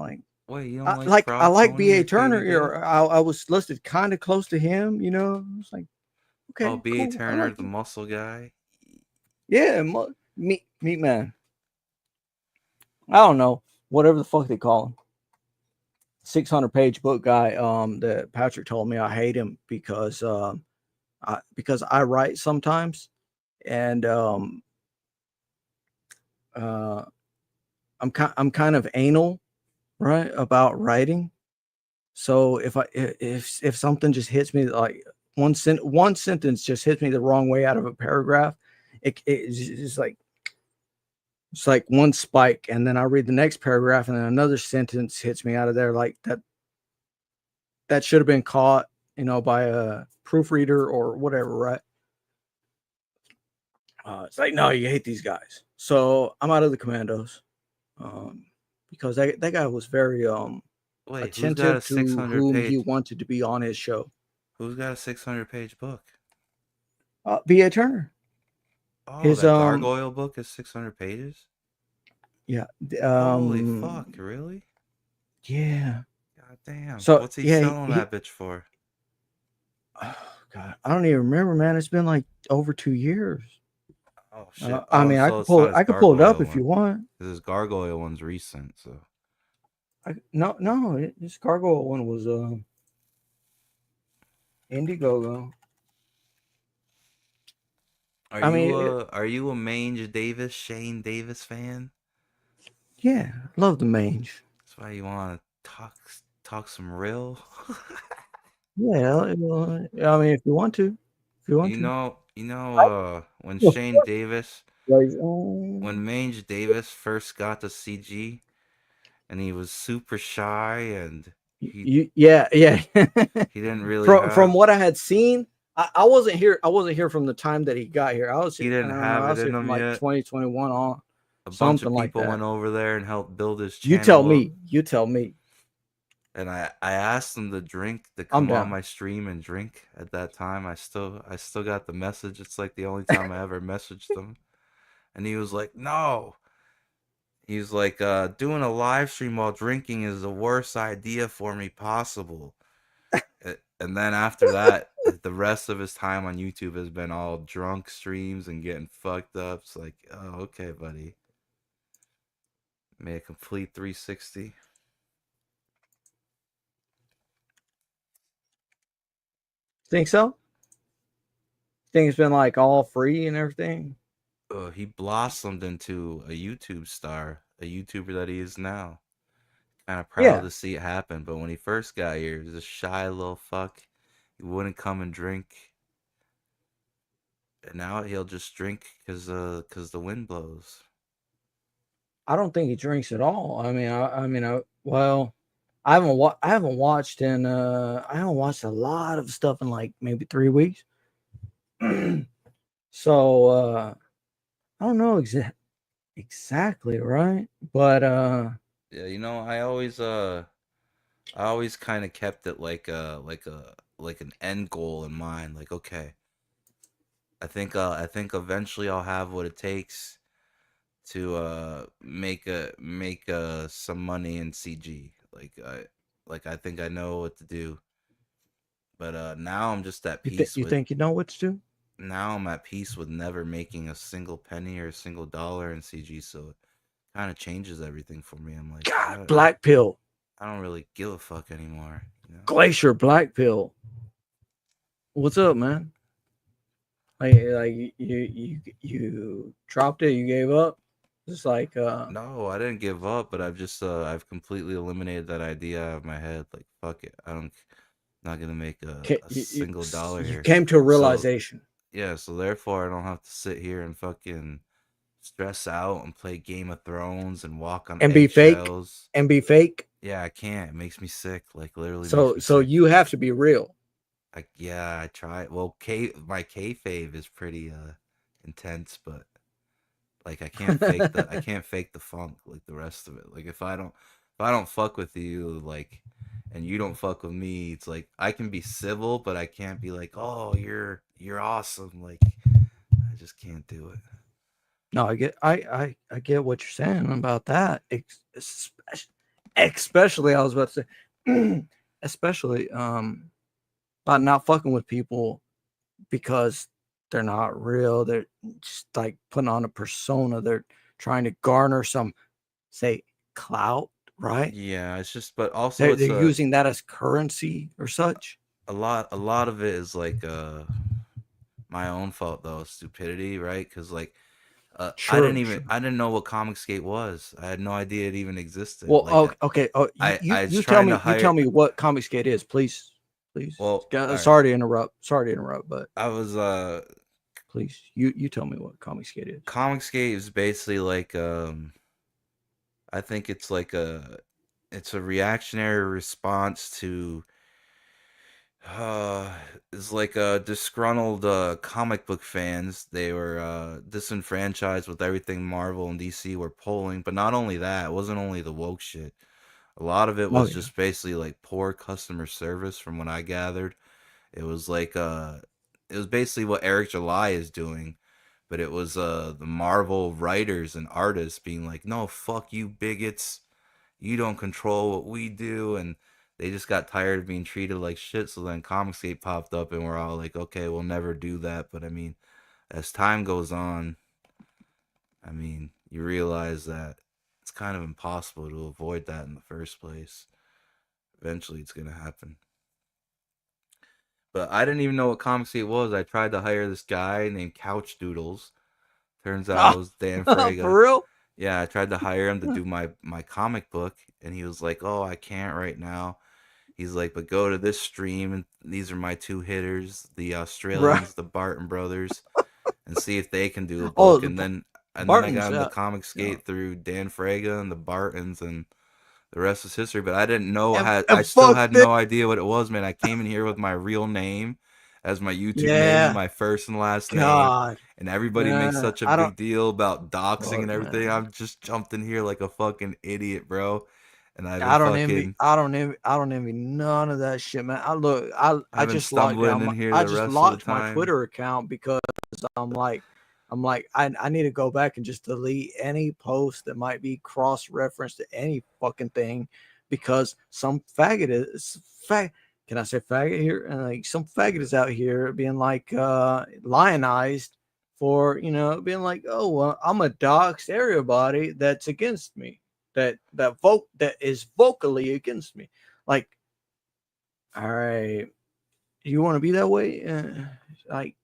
like. Wait, you don't I like B.A. Turner. Or I was listed kind of close to him. It's like, okay. Oh, B.A. Cool. Turner, like the muscle guy. Yeah, meat man. I don't know, whatever the fuck they call him. 600-page book guy. That Patrick told me I hate him because I write sometimes, and I'm kind of anal, right, about writing. So if something just hits me, like one sentence just hits me the wrong way out of a paragraph, it's like one spike, and then I read the next paragraph, and then another sentence hits me out of there like that should have been caught, by a proofreader or whatever, right? It's like, no, you hate these guys. So I'm out of the Commandos, because that guy was very Wait, attentive to whom he wanted to be on his show. Who's got a 600-page book? B.A. Turner. Oh, His that Gargoyle book is 600 pages? Yeah. Holy fuck, really? Yeah. God damn. So what's he selling that bitch for? Oh God, I don't even remember, man. It's been like over 2 years. Oh shit. I mean, I could pull it up if you want. This Gargoyle one's recent, so. No, this Gargoyle one was Indiegogo. Are you a Shane Davis fan? Yeah, love the mange. That's why you want to talk some real. Yeah, I mean, if you want to, when Shane Davis, when Mange Davis first got to CG, and he was super shy, and he didn't really from what I had seen. I wasn't here. I wasn't here from the time that he got here. He didn't have it in him like yet. 2021 on. A bunch Something of like people that. went over there and helped build his channel. You tell me. And I asked him to come on my stream and drink at that time. I still got the message. It's like the only time I ever messaged him. And he was like, no. He's like, doing a live stream while drinking is the worst idea for me possible. And then after that, the rest of his time on YouTube has been all drunk streams and getting fucked up. It's like, oh, okay, buddy. Made a complete 360. Think so? Think it's been like all free and everything? He blossomed into a YouTube star, a YouTuber that he is now. Kind of proud to see it happen. But when he first got here, he was a shy little fuck. He wouldn't come and drink. And now he'll just drink because the wind blows. I don't think he drinks at all. I haven't watched a lot of stuff in like maybe 3 weeks. So I don't know exactly, right? But Yeah, I always kind of kept it like an end goal in mind. Like, okay, I think eventually I'll have what it takes to make some money in CG. I think I know what to do. But now I'm just at peace You with think you know what to do? now I'm at peace with never making a single penny or a single dollar in CG, so it kind of changes everything for me. I'm like, God, black pill, I don't really give a fuck anymore. glacier, black pill. What's up, man? Like you dropped it, you gave up. It's like No, I didn't give up, but I've completely eliminated that idea out of my head. Like, fuck it, not gonna make a single dollar you here. came to a So realization. yeah, so therefore I don't have to sit here and fucking stress out and play Game of Thrones and walk on And be fake eggshells. and be fake. Yeah, I can't. It makes me sick. Like, literally makes So me so sick. you have to be real. Yeah, I try. Well, my kayfabe is pretty intense, but like I can't fake the funk like the rest of it. Like if I don't fuck with you, like, and you don't fuck with me, it's like I can be civil, but I can't be like, oh, you're awesome. Like, I just can't do it. No, I get what you're saying about that. Especially I was about to say especially about not fucking with people because they're not real. They're just like putting on a persona. They're trying to garner some, say, clout, right? Yeah, it's just, but also They're using that as currency or such. a lot of it is like my own fault though, stupidity, right? Because like Sure. I didn't know what Comicsgate was. I had no idea it even existed. Well, Like okay. Oh, I was you tell trying me. to You tell hire. me what Comicsgate is, please. Well, all right. Sorry to interrupt. Sorry to interrupt, but I was please, you tell me what Comicsgate is. Comicsgate is basically like I think it's a reactionary response to it's like disgruntled comic book fans. They were disenfranchised with everything Marvel and DC were pulling, but not only that, it wasn't only the woke shit. A lot of it Oh, was yeah. just basically like poor customer service from what I gathered. It was like it was basically what Eric July is doing, but it was the Marvel writers and artists being like, "No, fuck you bigots. You don't control what we do." And they just got tired of being treated like shit, so then Comicsgate popped up and we're all like, "Okay, we'll never do that." But I mean, as time goes on, I mean, you realize that it's kind of impossible to avoid that in the first place. Eventually it's going to happen. But I didn't even know what Comicsgate was. I tried to hire this guy named Couch Doodles. Turns out it was Dan Frega. For real? Yeah, I tried to hire him to do my comic book, and he was like, "Oh, I can't right now." He's like, "But go to this stream, and these are my two hitters, the Australians, the Barton brothers, and see if they can do a Oh, book." And then I Bartons, got him yeah. to Comicsgate through Dan Frega and the Bartons, and the rest is history. But I didn't know I still had no idea what it was, man. I came in here with my real name as my YouTube name and Yeah. my first and last name. God. And everybody makes such a I don't. big deal about doxing Look, and everything. man. I'm just jumped in here like a fucking idiot, bro. And I've been I don't fucking envy. I don't envy none of that shit, man. I I've been just locked stumbling down. in here I the just rest of the locked my time. Twitter account because I'm like I need to go back and just delete any post that might be cross referenced to any fucking thing because some faggot is Can I say faggot here? And like some faggot is out here being like lionized for being like, oh well, I'm a doxed everybody that's against me, that is vocally against me. Like, all right, you want to be that way? Like,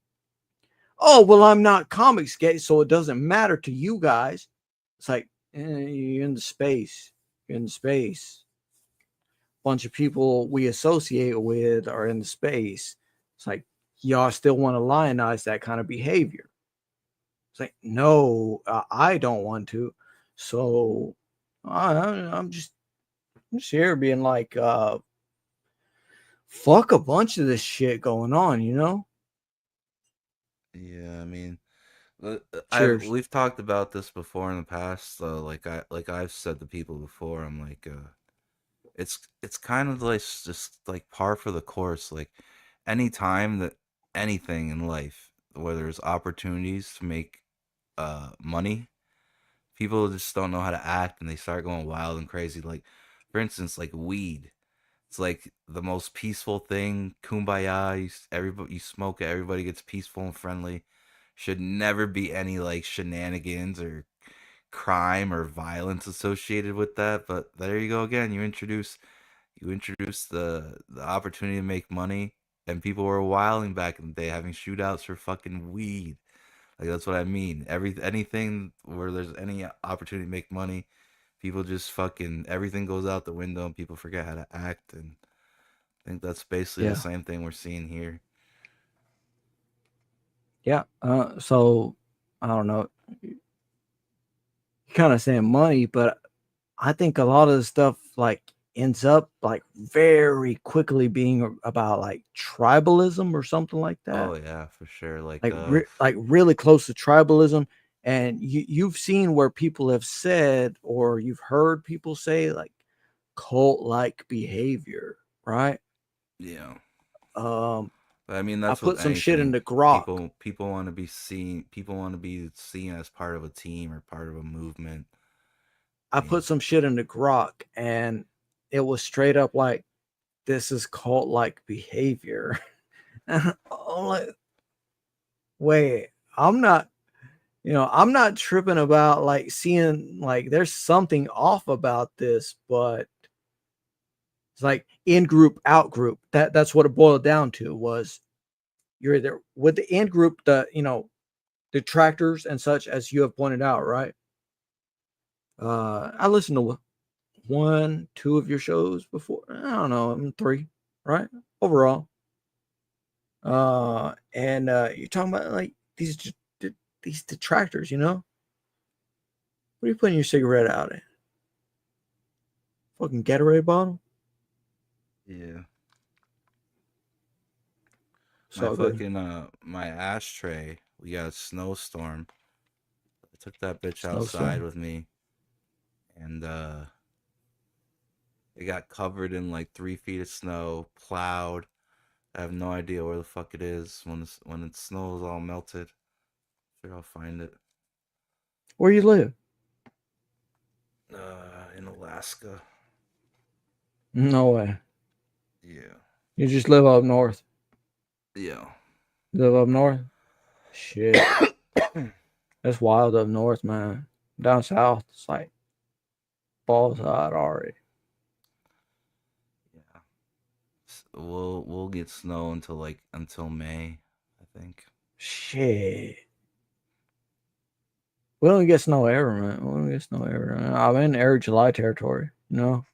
oh well, I'm not Comicsgate, so it doesn't matter to you guys. It's like you're in the space. You're in the space. Bunch of people we associate with are in the space. It's like y'all still want to lionize that kind of behavior. It's like, no, I don't want to. So I'm just here being like, fuck a bunch of this shit going on, Yeah, I mean, Cheers. We've talked about this before in the past. I've said to people before, I'm like, it's kind of like just like par for the course. Like any time that anything in life, where there's opportunities to make money, people just don't know how to act and they start going wild and crazy. Like for instance, like weed. It's like the most peaceful thing. Kumbaya. Everybody, you smoke it. Everybody gets peaceful and friendly. Should never be any like shenanigans or crime or violence associated with that. But there you go again. You introduce the opportunity to make money, and people were wilding back in the day, having shootouts for fucking weed. Like that's what I mean. Anything where there's any opportunity to make money, people just fucking everything goes out the window, and people forget how to act. And I think that's basically the Yeah. same thing we're seeing here. Yeah. So I don't know. You're kind of saying money, but I think a lot of the stuff like ends up like very quickly being about like tribalism or something like that. Oh yeah, for sure. Like really close to tribalism. And you've seen where people have said, or you've heard people say like cult like behavior, right? Yeah. Um, But I mean, I that's with put some shit anything. into Grok. People want to be seen. People want to be seen as part of a team or part of a movement. I put some shit into Grok, and it was straight up like, this is cult like behavior. I'm like, wait, I'm not tripping about like seeing like there's something off about this, but it's like in group, out group. That's what it boiled down to. Was you're either with the in group, the detractors and such, as you have pointed out, right? I listened to 1, 2 of your shows before. I don't know, 3, right? Overall. And you're talking about like these detractors, What are you putting your cigarette out in? Fucking Gatorade bottle? Yeah. So good. My ashtray. We got a snowstorm. I took that bitch Snowstorm. outside with me, and it got covered in like 3 feet of snow, plowed. I have no idea where the fuck it is when it snows all melted. Sure, I'll find it. Where you live? In Alaska. No way. Yeah. You just live up north. Yeah. Live up north? Shit. That's wild up north, man. Down south, it's like balls hot already. Yeah. We'll get snow until May, I think. Shit. We don't get snow ever, man. We don't get snow ever. I'm in Air July territory, And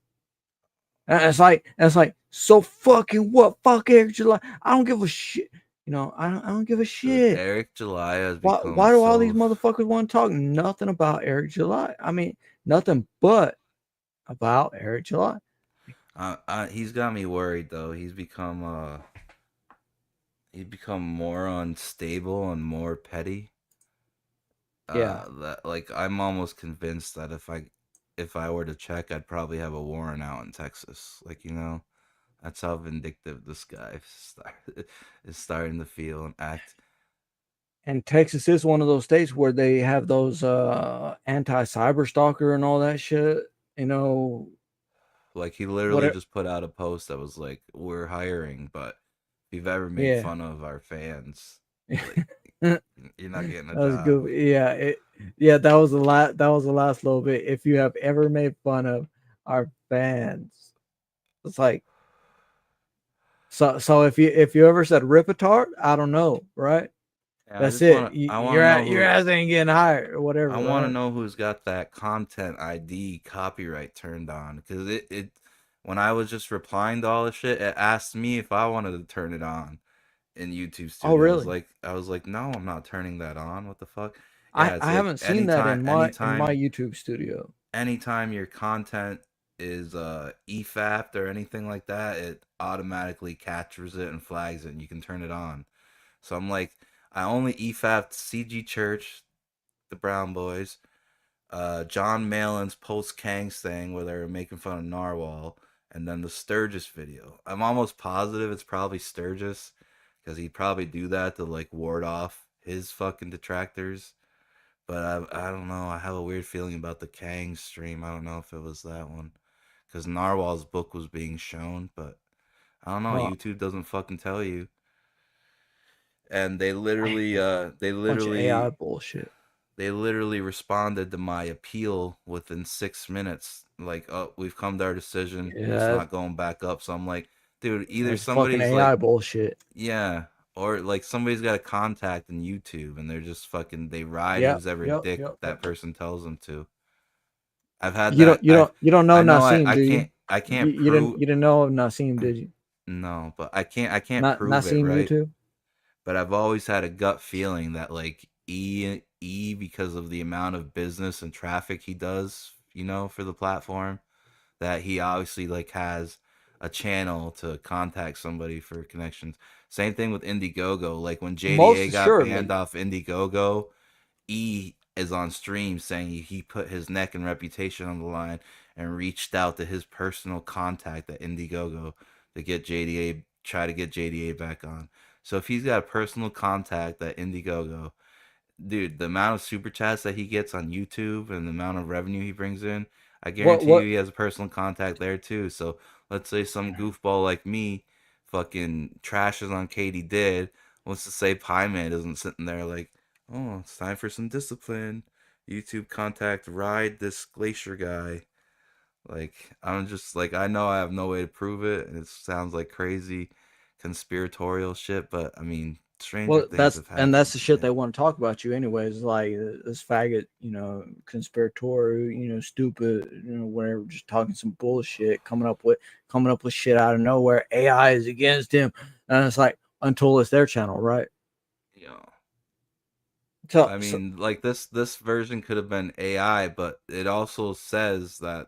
it's like so fucking what? Fuck Air July. I don't give a shit. I don't give a shit. Eric July has Why become do all so these motherfuckers want to talk nothing about Eric July? I mean, nothing but about Eric July. He's got me worried though. He's become more unstable and more petty. Yeah. That like I'm almost convinced that if I were to check, I'd probably have a warrant out in Texas. That's how vindictive this guy is starting to feel and act. And Texas is one of those states where they have those anti-cyber stalker and all that shit. Like he literally just put out a post that was like, "We're hiring, but if you've ever made fun of our fans, like, you're not getting a that was job." good. Yeah, that was the last. That was the last little bit. If you have ever made fun of our fans, it's like, so if you ever said ripatard, I don't know, right? Yeah, That's it. Your ass ain't getting hired or whatever. I want to right? know who's got that content ID copyright turned on, because it when I was just replying to all the shit, it asked me if I wanted to turn it on in YouTube Studio. Oh, really? I was like, no, I'm not turning that on. What the fuck? I haven't seen that in my YouTube Studio. Anytime your content is EFAP'd or anything like that, it automatically captures it and flags it, and you can turn it on. So I'm like, I only EFAP'd CG Church, the Brown Boys, John Malin's post Kangs thing where they were making fun of Narwhal, and then the Sturgis video. I'm almost positive it's probably Sturgis because he'd probably do that to like ward off his fucking detractors. But I don't know. I have a weird feeling about the Kang stream. I don't know if it was that one because Narwhal's book was being shown, but I don't know. Huh. YouTube doesn't fucking tell you. And they literally, Bunch of AI bullshit. they literally responded to my appeal within 6 minutes. Like, oh, we've come to our decision. It's Yeah. not going back up. So I'm like, dude, either That's fucking somebody's AI like, bullshit. yeah, or like somebody's got a contact in YouTube and they're just fucking, they ride Yep, who's ever yep, dick yep, that yep. person tells them to. I've had You that. you don't know I know Nassim, I do you? can't I can't You prove didn't know Nassim, did you? no, but I can't Not prove it, Nassim right? YouTube. But I've always had a gut feeling that like E because of the amount of business and traffic he does, you know, for the platform, that he obviously like has a channel to contact somebody for connections. Same thing with Indiegogo. Like when Most JDA got assuredly. banned off Indiegogo, E is on stream saying he put his neck and reputation on the line and reached out to his personal contact at Indiegogo to get try to get JDA back on. So if he's got a personal contact at Indiegogo, dude, the amount of super chats that he gets on YouTube and the amount of revenue he brings in, I guarantee you he has a personal contact there too. So let's say some goofball like me fucking trashes on Katie did. What's to say Pie Man isn't sitting there like, oh, it's time for some discipline. YouTube contact ride this glacier guy. Like, I'm just like, I know I have no way to prove it, and it sounds like crazy conspiratorial shit, but I mean, stranger Well, things have happened. that's the shit they want to talk about you anyways. Like this faggot, conspiratorial, stupid, whatever, just talking some bullshit, coming up with shit out of nowhere. AI is against him, and it's like until it's their channel, right? Yeah. So, I mean, like this version could have been AI, but it also says that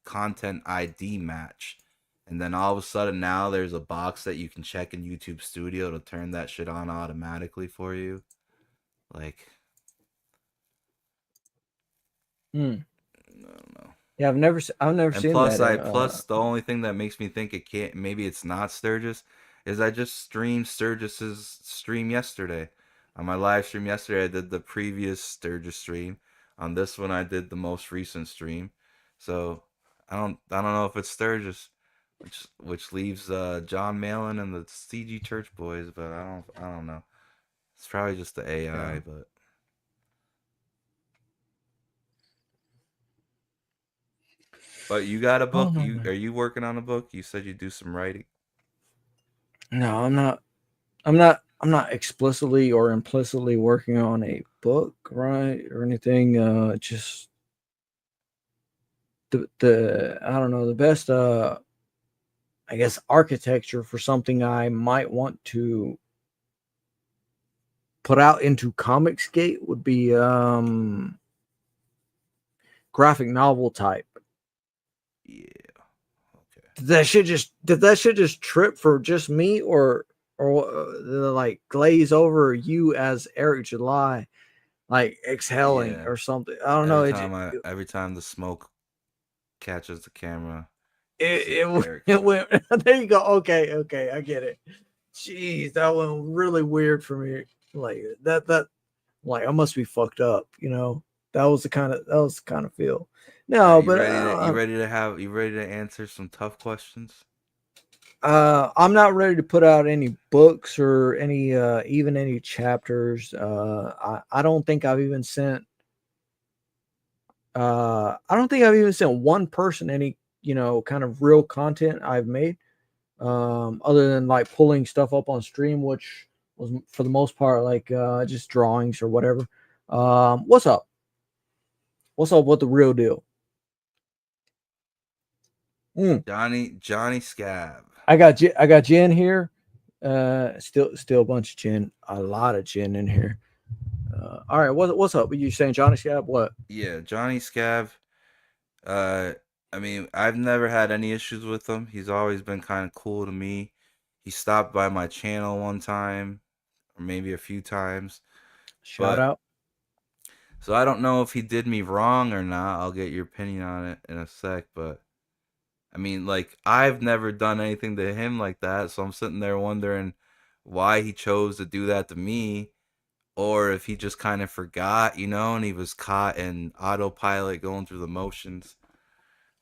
content ID match. And then all of a sudden now there's a box that you can check in YouTube Studio to turn that shit on automatically for you. Like, I don't know. Yeah, I've never And seen plus, that. plus the only thing that makes me think it can't, maybe it's not Sturgis, is I just streamed Sturgis's stream yesterday. On my live stream yesterday, I did the previous Sturgis stream. On this one, I did the most recent stream. So I don't know if it's Sturgis, which leaves John Malin and the CG Church boys, but I don't know. It's probably just the AI, Yeah. But you got a book? no, Are you working on a book? You said you do some writing. No, I'm not. I'm not explicitly or implicitly working on a book, right, or anything. Just the I don't know, the best I guess architecture for something I might want to put out into Comicsgate would be graphic novel type. Yeah. Did that shit just trip for just me, or like glaze over you as Eric July, like exhaling Yeah. or something? I don't know. Every time the smoke catches the camera, It went. There you go. Okay, I get it. Jeez, that went really weird for me. Like that like I must be fucked up. That was the kind of feel. No, but you ready to answer some tough questions? I'm not ready to put out any books or any even any chapters. I don't think I've even sent. I don't think I've even sent one person any kind of real content I've made, other than like pulling stuff up on stream, which was for the most part like just drawings or whatever. What's up? What's up with the real deal? Johnny Scab. I got gin here. Still a bunch of gin, a lot of gin in here. All right, what's up? Were you saying Johnny Scab? What? Yeah, Johnny Scab. I mean, I've never had any issues with him. He's always been kind of cool to me. He stopped by my channel one time or maybe a few times. Shout But- out. So I don't know if he did me wrong or not. I'll get your opinion on it in a sec. But I mean, like, I've never done anything to him like that. So I'm sitting there wondering why he chose to do that to me. Or if he just kind of forgot, you know, and he was caught in autopilot going through the motions.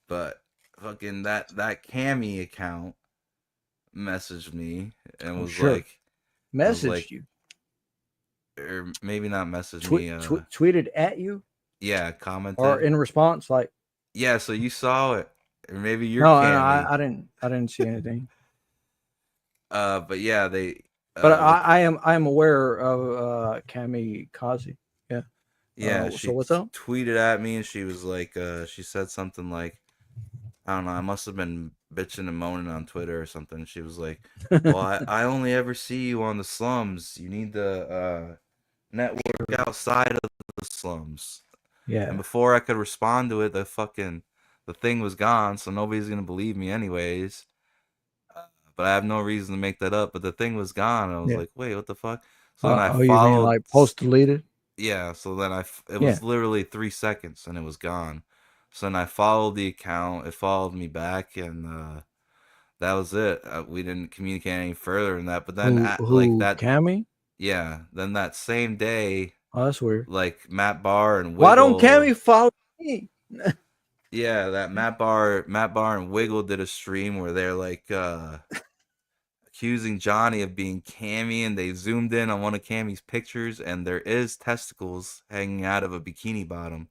But fucking that Cammy account messaged me and was sure. like, Messaged you. Or maybe not messaged me. Tweeted at you Yeah, commented. or in response, like. Yeah, so you saw it, or maybe you're No, Cammy. I didn't see anything. But yeah, they. But I am aware of Cammy Kazi. Yeah. Yeah, so she what's up? tweeted at me and she was like, she said something like, I don't know, I must have been bitching and moaning on Twitter or something. She was like, well, I only ever see you on the slums. You need to network outside of the slums. Yeah. And before I could respond to it, the thing was gone, so nobody's gonna believe me anyways. But I have no reason to make that up. But the thing was gone. I was Yeah. like, wait, what the fuck? So then I You mean followed. like post deleted? Yeah. So then it Yeah. was literally 3 seconds and it was gone. So then I followed the account. It followed me back, and that was it. We didn't communicate any further than that. But then like that. Cammy? Yeah. Then that same day. Oh, that's weird. Like Matt Barr and Wiggle. Why don't Cammy follow me? Yeah, that Matt Barr and Wiggle did a stream where they're like accusing Johnny of being Cammy, and they zoomed in on one of Cammy's pictures, and there is testicles hanging out of a bikini bottom.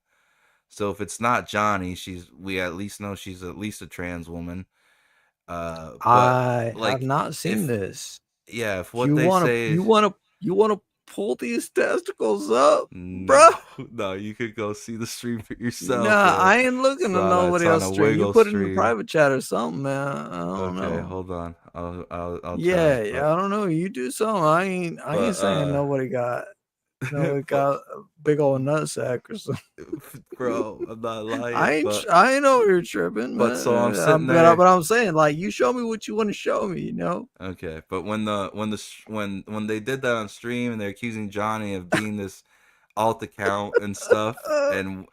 So if it's not Johnny, we at least know she's at least a trans woman. But I like, have not seen this. Yeah, if what you they wanna, say, you wanna pull these testicles up, no, bruh? no, you could go see the stream for yourself. Nah, man. I ain't looking It's to on nobody it's on else a stream. You Wiggle put it in the stream. private chat or something, man. I don't Okay, know. hold on. I'll Yeah, try. yeah, I don't know. You do something. I ain't saying nobody got a big old nutsack or something. Bro, I'm not lying. I ain't know you're tripping, But man. so I'm sitting there. But I'm saying, like, you show me what you want to show me, you know? Okay, but when they did that on stream and they're accusing Johnny of being this alt account and stuff, and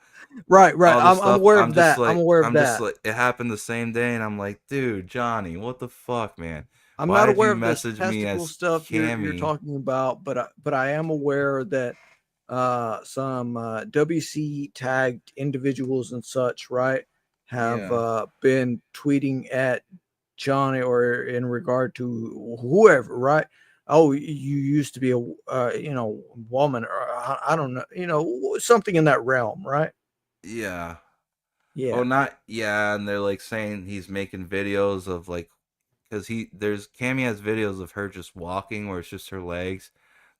Right. all this I'm aware of just that. like- I'm aware of I'm that. just like, it happened the same day, and I'm like, dude, Johnny, what the fuck, man? I'm Why not did aware you of this message me testicle as stuff you're Cammy? talking about, but I am aware that some WC tagged individuals and such, right, have Yeah. been tweeting at Johnny or in regard to whoever, right? Oh, you used to be a woman, or I don't know, something in that realm, right? Yeah. Yeah. Oh, not yeah, and they're like saying he's making videos of like, because Cammy has videos of her just walking where it's just her legs.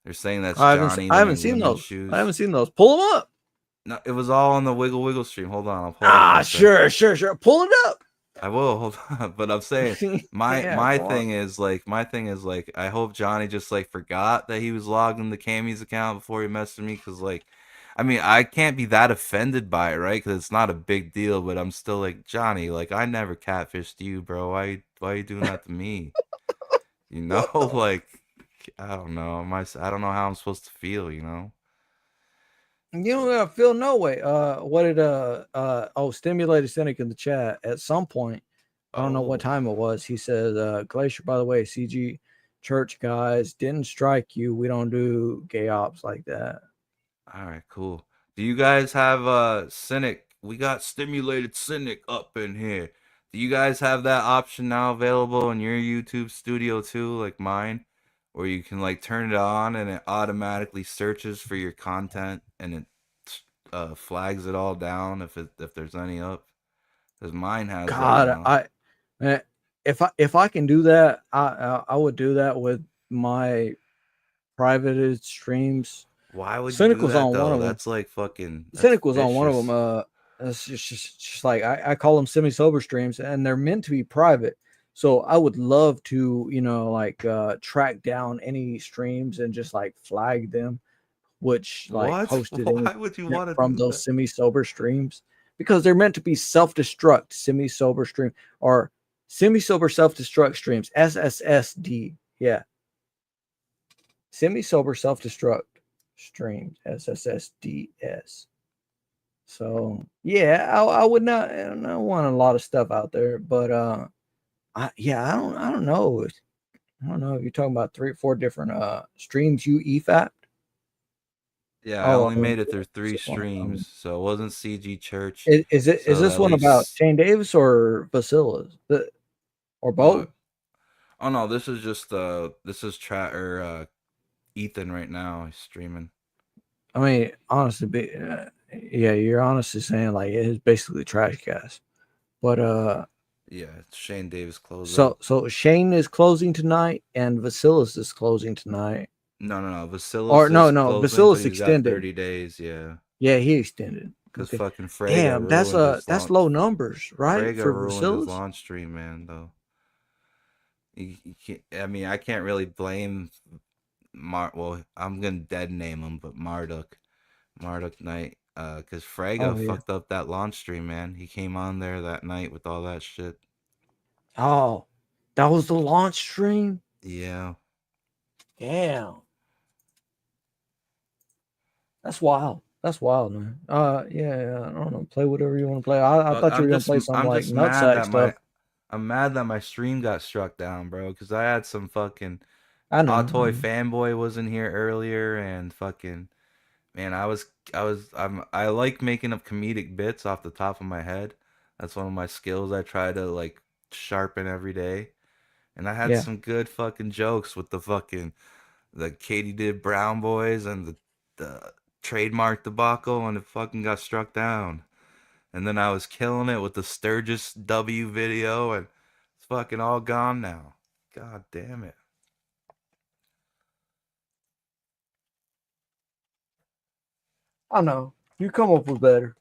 They're saying that's I Johnny. haven't seen wearing women's those. Shoes. I haven't seen those. Pull them up. No, it was all on the Wiggle stream. Hold on, I'll pull it up real quick. Sure. Pull it up. I will, hold on. But I'm saying my Yeah, go thing is like I hope Johnny just like forgot that he was logged into Cammy's account before he messaged me, because like, I mean, I can't be that offended by it, right? Because it's not a big deal, but I'm still like, Johnny, like, I never catfished you, bro. Why are you doing that to me? You know, like, I don't know. I don't know how I'm supposed to feel, you know? You don't feel no way. What did Stimulated Cynic in the chat at some point, I don't know what time it was, he said, Glacier, by the way, CG church guys didn't strike you. We don't do gay ops like that. All right, cool. Do you guys have Cynic? We got Stimulated Cynic up in here. Do you guys have that option now available in your YouTube studio too, like mine? Where you can like turn it on and it automatically searches for your content and it flags it all down if there's any up. Because mine has God, that now. if I can do that, I would do that with my privated streams. Why would Cynic you do was that on though? one of them. That's like fucking. Cynic was on one of vicious. them. It's just like I call them semi-sober streams, and they're meant to be private. So I would love to, track down any streams and just like flag them, which like What? hosted Why would you want to from do those that? semi-sober streams, because they're meant to be self-destruct semi-sober stream or semi-sober self-destruct streams, SSSD. Yeah. Semi-sober self-destruct streams, SSSDS. So yeah, I would not, I don't want a lot of stuff out there, but I don't know. I don't know if you're talking about 3 or 4 different streams you EFAP. Yeah, I only made it through 3 this one, streams, so it wasn't CG Church. Is this at one about least- Shane Davis or Basilis? Or both? Oh no, this is just Ethan right now. He's streaming. I mean, honestly, yeah, you're honestly saying like it's basically trash cast. But Yeah, it's Shane Davis closing. so Shane is closing tonight and Vasilis is closing tonight. No. Vasilis Or is no, closing, Vasilis but he's got extended. 30 days, yeah. Yeah, he extended. Because Okay. fucking Frega Damn, that's ruined his that's launch- low numbers, right? Frega For ruined his Vasilis. launch stream, man, though. You can't, I mean, I can't really blame well, I'm gonna dead name him, but Marduk Knight, because Frega Oh, yeah. fucked up that launch stream, man. He came on there that night with all that shit. Oh, that was the launch stream. Yeah. Damn. That's wild. That's wild, man. Yeah, I don't know. Play whatever you want to play. I But thought you were gonna just- play some I'm like just mad nutsack that stuff. I'm mad that my stream got struck down, bro, because I had some fucking I know. Toy fanboy was in here earlier, and fucking man, I like making up comedic bits off the top of my head. That's one of my skills I try to like sharpen every day. And I had Yeah. some good fucking jokes with the Katie did Brown Boys and the trademark debacle, and it fucking got struck down. And then I was killing it with the Sturgis W video, and it's fucking all gone now. God damn it. I know. You come up with better.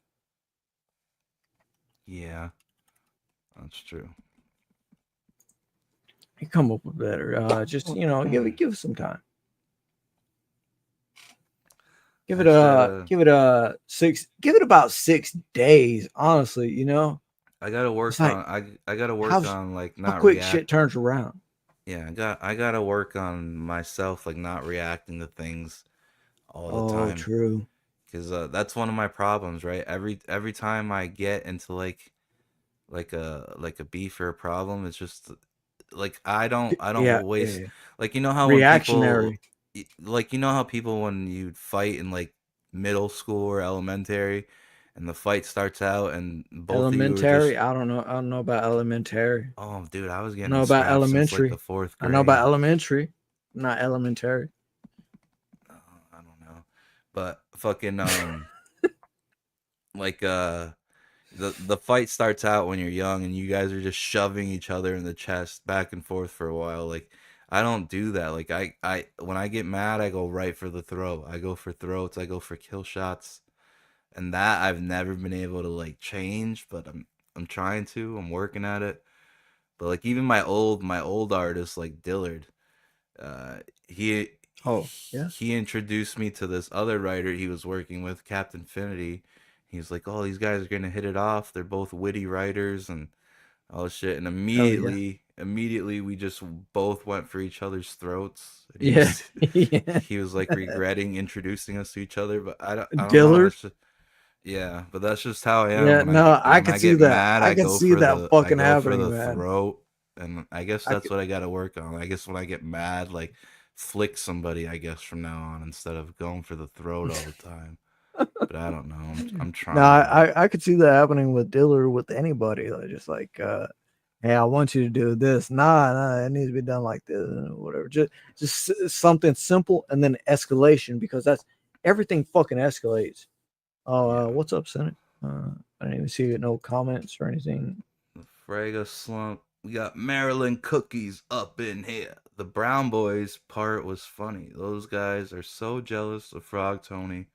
Yeah, that's true. You come up with better. Just give it some time. Give it about 6 days. Honestly, I gotta work It's like, on. I gotta work how- on like how not quick react. shit turns around. Yeah, I gotta work on myself, like not reacting to things all the Oh, time. true. Because that's one of my problems, right? Every time I get into like a beef or a problem, it's just like I don't Yeah, waste yeah. like you know how Reactionary. like you know how people when you fight in like middle school or elementary, and the fight starts out and both of you are Elementary. just I don't know about elementary. oh dude, I was I getting know about scrapped since elementary. like the 4th I grade. know about elementary, not elementary. But fucking like the fight starts out when you're young and you guys are just shoving each other in the chest back and forth for a while. Like I don't do that. Like I when I get mad, I go right for the throat. I go for throats, I go for kill shots. And that I've never been able to like change, but I'm trying to. I'm working at it. But like even my old artist like Dillard, he he introduced me to this other writer he was working with, Captain Finity. He's like, oh, these guys are gonna hit it off. They're both witty writers and all this shit. And immediately we just both went for each other's throats. And he was like regretting introducing us to each other, but I don't know. Dillard? It's just- yeah, but that's just how I am. Yeah, When no, I when can I see get that. mad, I can go see for that the- fucking I go for happening, the man. throat, and I guess that's what I got to work on. I guess when I get mad, like flick somebody. I guess from now on, instead of going for the throat all the time. But I don't know. I'm trying. No, I could see that happening with Dillard with anybody. Like just like, hey, I want you to do this. Nah, it needs to be done like this, whatever. Just something simple and then escalation, because that's everything fucking escalates. Oh, what's up, Senate? I didn't even see no comments or anything. Frega slump. We got Maryland cookies up in here. The Brown Boys part was funny. Those guys are so jealous of Frog Tony.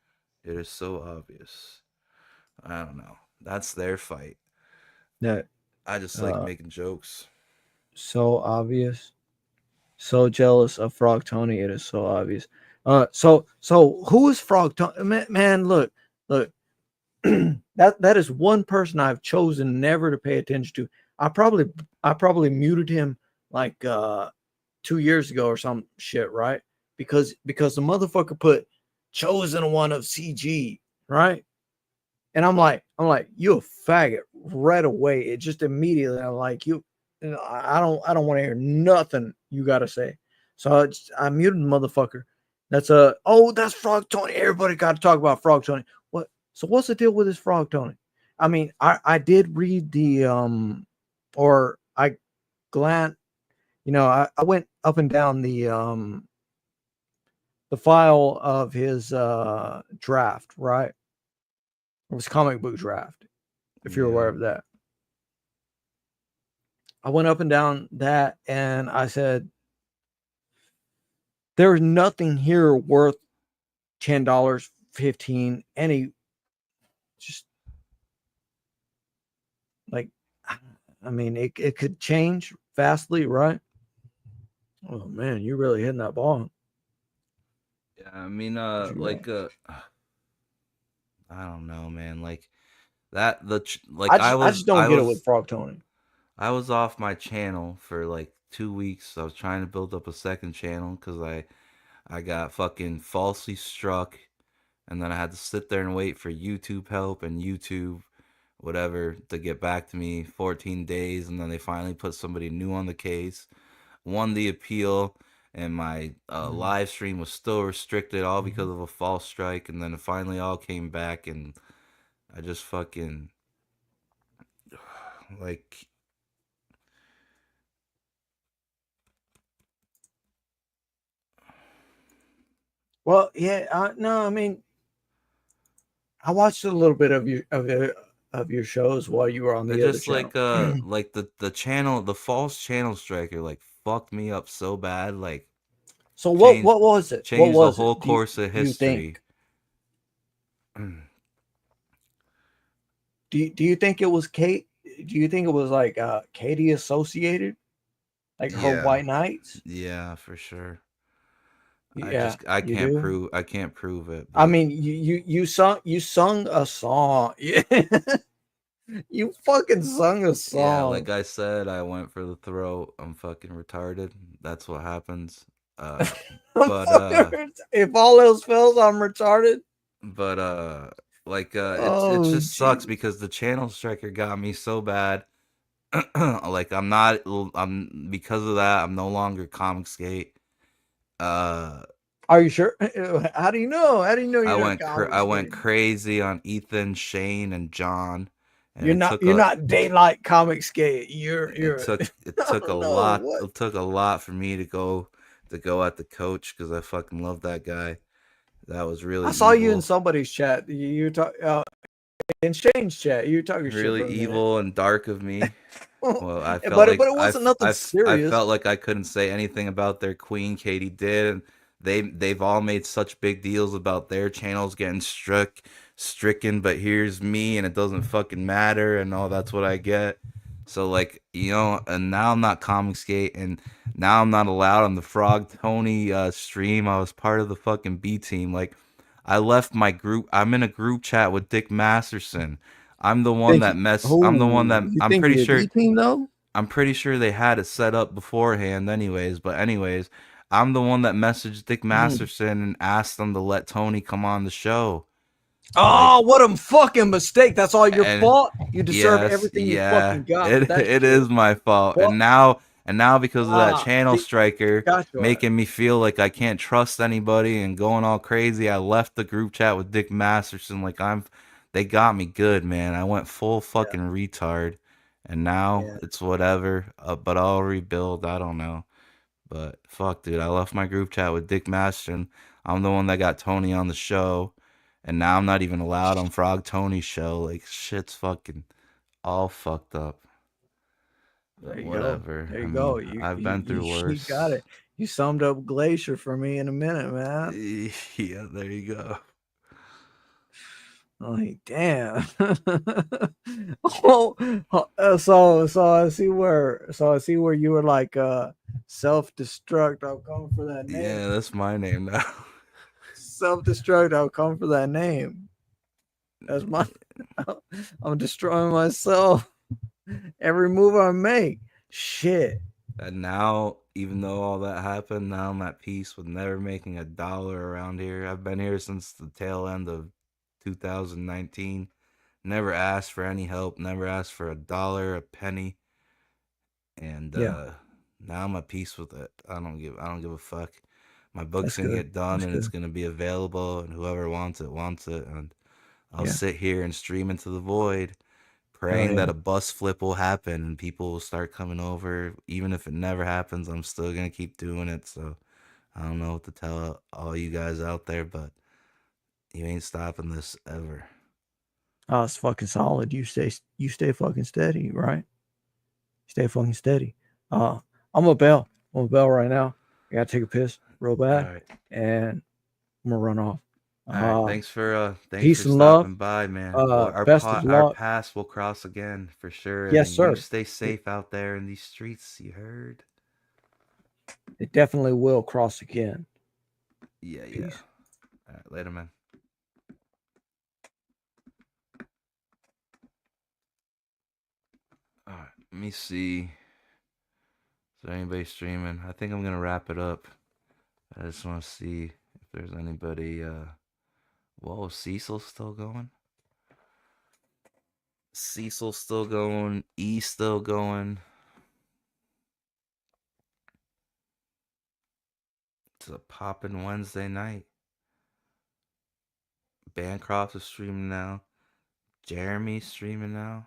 It is so obvious. I don't know. That's their fight. That I just like making jokes. so obvious, so jealous of Frog Tony. It is so obvious. So who is Frog Tony? Man, look. that is one person I've chosen never to pay attention to. I probably muted him like 2 years ago or some shit, right? because the motherfucker put chosen one of CG, right? And I'm like, you a faggot right away. It just immediately, I'm like, I don't want to hear nothing you got to say. So I muted the motherfucker. That's that's Frog Tony. Everybody got to talk about Frog Tony. What? So what's the deal with this Frog Tony? I mean, I did read the or I glanced, I went up and down the file of his draft, right? It was comic book draft, if you're aware of that. I went up and down that and I said, there's nothing here worth $10, $15, any, just like, I mean, it could change vastly, right? Oh man, you're really hitting that ball. Yeah, I mean, like, I don't know, man. Like that, I just don't get it with Frog Tony. I was off my channel for like 2 weeks. I was trying to build up a second channel because I got fucking falsely struck, and then I had to sit there and wait for YouTube help and YouTube whatever to get back to me. 14 days, and then they finally put somebody new on the case, won the appeal, and my live stream was still restricted, all because of a false strike. And then it finally all came back, and I just fucking like. Well, yeah, no, I mean, I watched a little bit of your shows while you were on the It other just channel. like the channel, the false channel striker, like fucked me up so bad. Like, So what was it? What Changed was the whole it? course of Do you history. Do you think it was Kate? Do you think it was like Katie associated, like her White Knights? Yeah, for sure. Yeah, I you can't do? prove it. I mean, you sung a song. You fucking sung a song. Yeah, like I said, I went for the throat. I'm fucking retarded. That's what happens. If all else fails, I'm retarded. But like it Oh, just sucks because the channel striker got me so bad. Like I'm because of that, I'm no longer Comic Skate. Are you sure? How do you know? How do you know you're not Comic I went Skate? crazy on Ethan, Shane, and John. And You're not daylight Comic Skate. You're it took a lot. It took a lot for me to go at the coach because I fucking love that guy. That was really I saw you in evil. somebody's chat. You talk in Shane's chat. You were talking shit Really for a minute. evil and dark of me. Well, I felt but like it wasn't nothing I serious. felt like I couldn't say anything about their queen. Katie did, and they've all made such big deals about their channels getting stricken. But here's me, and it doesn't fucking matter, and all that's what I get. So like, and now I'm not Comic Skate, and now I'm not allowed on the Frog Tony stream. I was part of the fucking B team. Like, I left my group. I'm in a group chat with Dick Masterson. I'm the one that I'm the one that You I'm think pretty you're sure. B team though? I'm pretty sure they had it set up beforehand, anyways. But anyways, I'm the one that messaged Dick Masterson and asked them to let Tony come on the show. Oh, what a fucking mistake! That's all your And fault. You deserve yes, everything you yeah, fucking got. it That it shit. is my fault. Well- And now because of that channel see, striker got your making me feel like I can't trust anybody and going all crazy, I left the group chat with Dick Masterson. Like they got me good, man. I went full fucking retard, and now it's whatever. But I'll rebuild. I don't know, but fuck, dude. I left my group chat with Dick Masterson. I'm the one that got Tony on the show, and now I'm not even allowed on Frog Tony's show. Like, shit's fucking all fucked up. There you Whatever. go. There you I go. mean, I've been through worse. You got it. You summed up Glacier for me in a minute, man. Yeah, there you go. Like, damn. So I see where you were like self-destruct. I'll come for that name. Yeah, that's my name now. Self-destruct. I'll come for that name. That's my. I'm destroying myself every move I make. Shit. And now, even though all that happened, now I'm at peace with never making $1 around here. I've been here since the tail end of 2019. Never asked for any help, never asked for $1, a penny. And Yeah. now I'm at peace with it. I don't give a fuck. My book's That's gonna good. get done, That's and it's good. gonna be available, and whoever wants it wants it. And I'll Yeah. sit here and stream into the void, Hell praying yeah. that a bus flip will happen and people will start coming over. Even if it never happens, I'm still gonna keep doing it. So I don't know what to tell all you guys out there, but you ain't stopping this ever. Oh, it's fucking solid. You stay fucking steady, right? Stay fucking steady. I'm a bell. I'm a bell right now. I gotta take a piss real bad, Alright. and I'm gonna run off. Alright, thanks for Peace and stopping love. by, man. Well, Best of our luck. paths will cross again for sure. Yes, And you sir. stay safe out there in these streets, you heard? It definitely will cross again. Yeah. Peace. Alright, later, man. Alright, let me see. Is there anybody streaming? I think I'm gonna wrap it up. I just want to see if there's anybody. Whoa, Cecil's still going. Cecil's still going. E still going. It's a poppin' Wednesday night. Bancroft is streaming now. Jeremy's streaming now.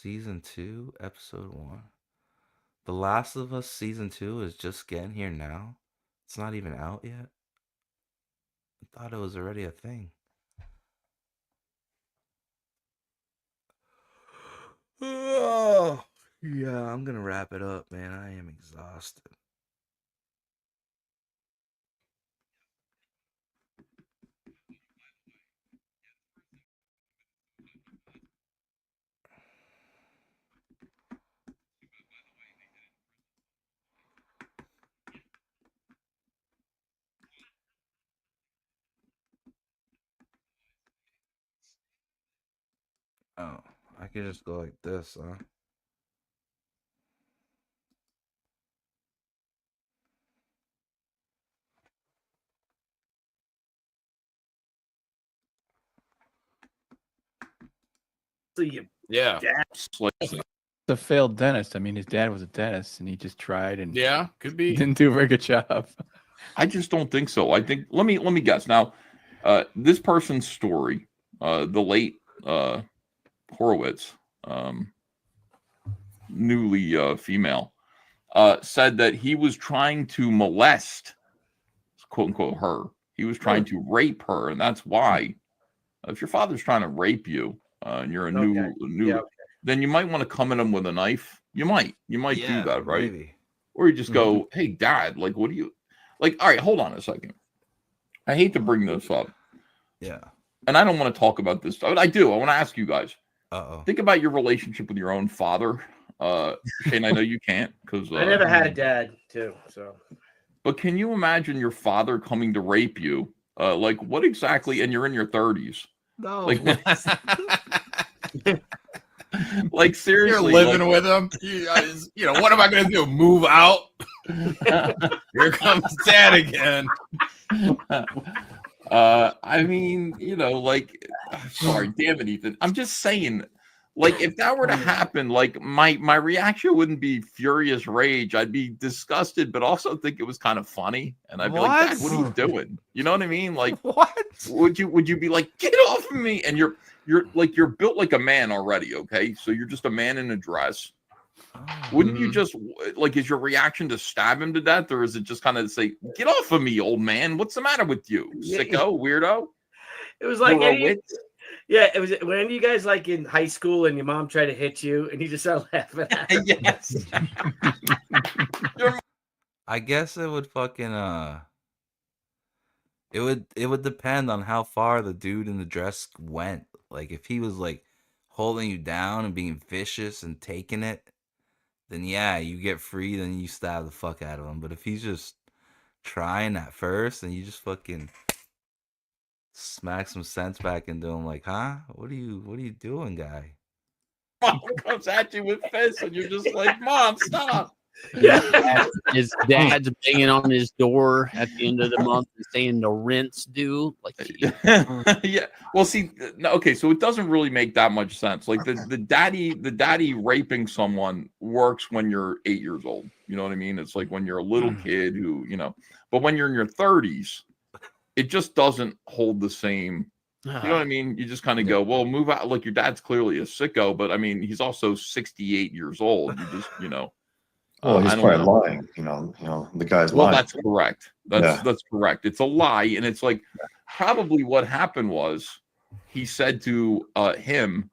Season 2, episode 1. The Last of Us season 2 is just getting here now. It's not even out yet. I thought it was already a thing. Oh, yeah, I'm gonna wrap it up, man. I am exhausted. Oh, I could just go like this, huh? So you, Yeah. The failed dentist. I mean, his dad was a dentist, and he just tried and Yeah, could be. didn't do a very good job. I just don't think so. I think let me guess now. This person's story, the late Horowitz, newly female, said that he was trying to molest, quote unquote, her. He was trying to rape her, and that's why. If your father's trying to rape you, and you're a new, Yeah. then you might want to come at him with a knife. You might Yeah, do that, right? maybe. Or you just go, "Hey, Dad, like, what do you like?" All right, hold on a second. I hate to bring this up. Yeah. And I don't want to talk about this. I do. I want to ask you guys. Uh-oh. Think about your relationship with your own father. Shane, I know you can't because I never had a dad too, so. But can you imagine your father coming to rape you? Like what exactly? And you're in your 30s. No. Like, like seriously, You're living like, with him. You know, what am I going to do? Move out? Here comes Dad again. I mean, you know, like, sorry, damn it, Ethan. I'm just saying, like, if that were to happen, like, my reaction wouldn't be furious rage. I'd be disgusted, but also think it was kind of funny. And I'd be like, Dad, what are you doing? You know what I mean? Like, what? Would you be like, get off of me? And you're built like a man already, okay? So you're just a man in a dress. Wouldn't you just like, is your reaction to stab him to death, or is it just kind of say, get off of me, old man? What's the matter with you? Sicko, weirdo? It was like, Horowitz? yeah, it was when you guys like in high school and your mom tried to hit you and you just started laughing at her. Yes. I guess it would fucking it would depend on how far the dude in the dress went. Like if he was like holding you down and being vicious and taking it, then yeah, you get free, then you stab the fuck out of him. But if he's just trying at first and you just fucking smack some sense back into him like, huh? What are you doing, guy? Mom comes at you with fists, and you're just like, "Mom, stop!" Yeah. His dad's banging on his door at the end of the month and saying the rent's due. Like, Yeah. Well, see, no, okay, so it doesn't really make that much sense. Like the daddy raping someone works when you're 8 years old. You know what I mean? It's like when you're a little kid who, but when you're in your 30s, it just doesn't hold the same. You know what I mean? You just kind of go, well, move out. Like your dad's clearly a sicko, but I mean, he's also 68 years old. You just, Well, he's I don't probably know. lying. The guy's Well, lying. that's correct. That's correct. It's a lie, and it's like probably what happened was he said to him,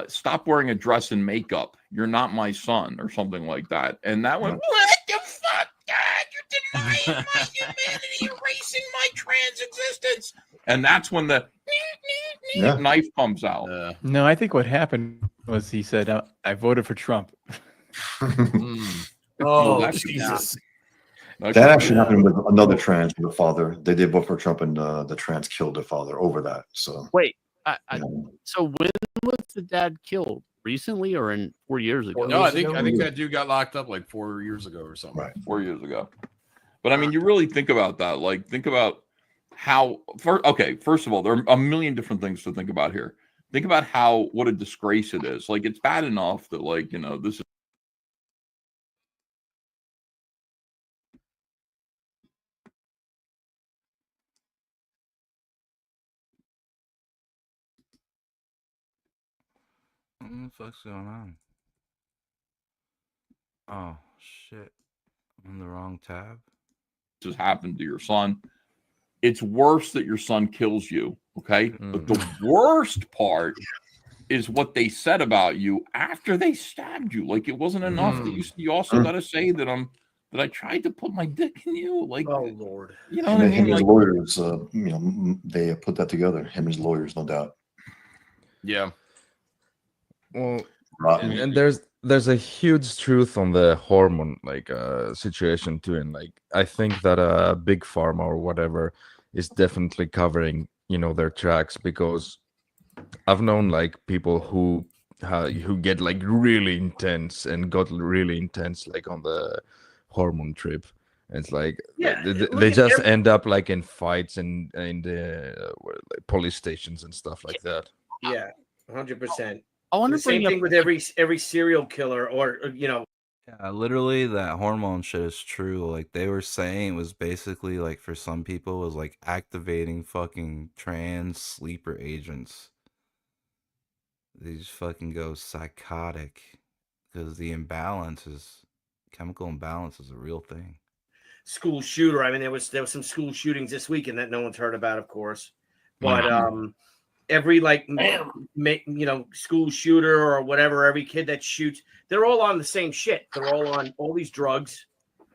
"Stop wearing a dress and makeup. You're not my son," or something like that. And that went, "What the fuck, Dad? You're denying my humanity, erasing my trans existence." And that's when the knife comes out. No, I think what happened was he said, "I voted for Trump." Oh, Jesus. That actually happened with another trans with the father. They did vote for Trump, and the trans killed their father over that. So wait, so when was the dad killed? Recently or in 4 years ago? No, I think that dude got locked up like 4 years ago or something. Right. 4 years ago. But I mean, you really think about that. Like, think about how. First of all, there are a million different things to think about here. Think about what a disgrace it is. Like, it's bad enough that, like, this is. What the fuck's going on? Oh shit! I'm on the wrong tab. Has happened to your son. It's worse that your son kills you. Okay, but the worst part is what they said about you after they stabbed you. Like, it wasn't enough that you also got to say that I tried to put my dick in you. Like, oh Lord, you know what I mean? Him and his Like, lawyers, they put that together. Him and his lawyers, no doubt. Yeah. Well, and there's a huge truth on the hormone situation too, and like I think that big pharma or whatever is definitely covering their tracks, because I've known like people who get like really intense and got really intense like on the hormone trip. It's like they just end up like in fights and in the police stations and stuff like that. Yeah, 100%. I want The to same bring thing up with every serial killer, or Yeah, literally that hormone shit is true. Like they were saying it was basically like for some people it was like activating fucking trans sleeper agents. They just fucking go psychotic because the chemical imbalance is a real thing. school shooter. I mean, there was some school shootings this weekend that no one's heard about, of course, but every school shooter or whatever, every kid that shoots, they're all on the same shit. They're all on all these drugs,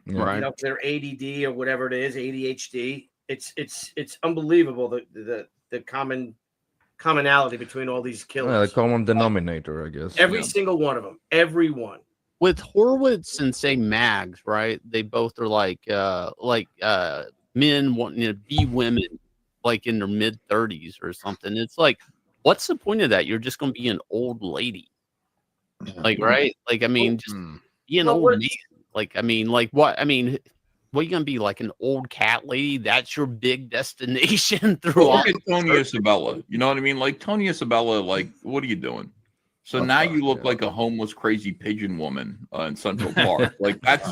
Right. They're ADD or whatever it is, ADHD. It's unbelievable the commonality between all these killers. The common denominator, I guess. Every single one of them, every one. With Horowitz and say Mags, right? They both are like men wanting to be women, like in their mid 30s or something. It's like, what's the point of that? You're just going to be an old lady, like, right? Like, I mean, just be an old man. Like, I mean, like what? I mean, what are you going to be, like an old cat lady? That's your big destination through Look all. at Tony Isabella. You know what I mean? Like Tony Isabella, like, what are you doing? So now you look like a homeless, crazy pigeon woman in Central Park. Like that's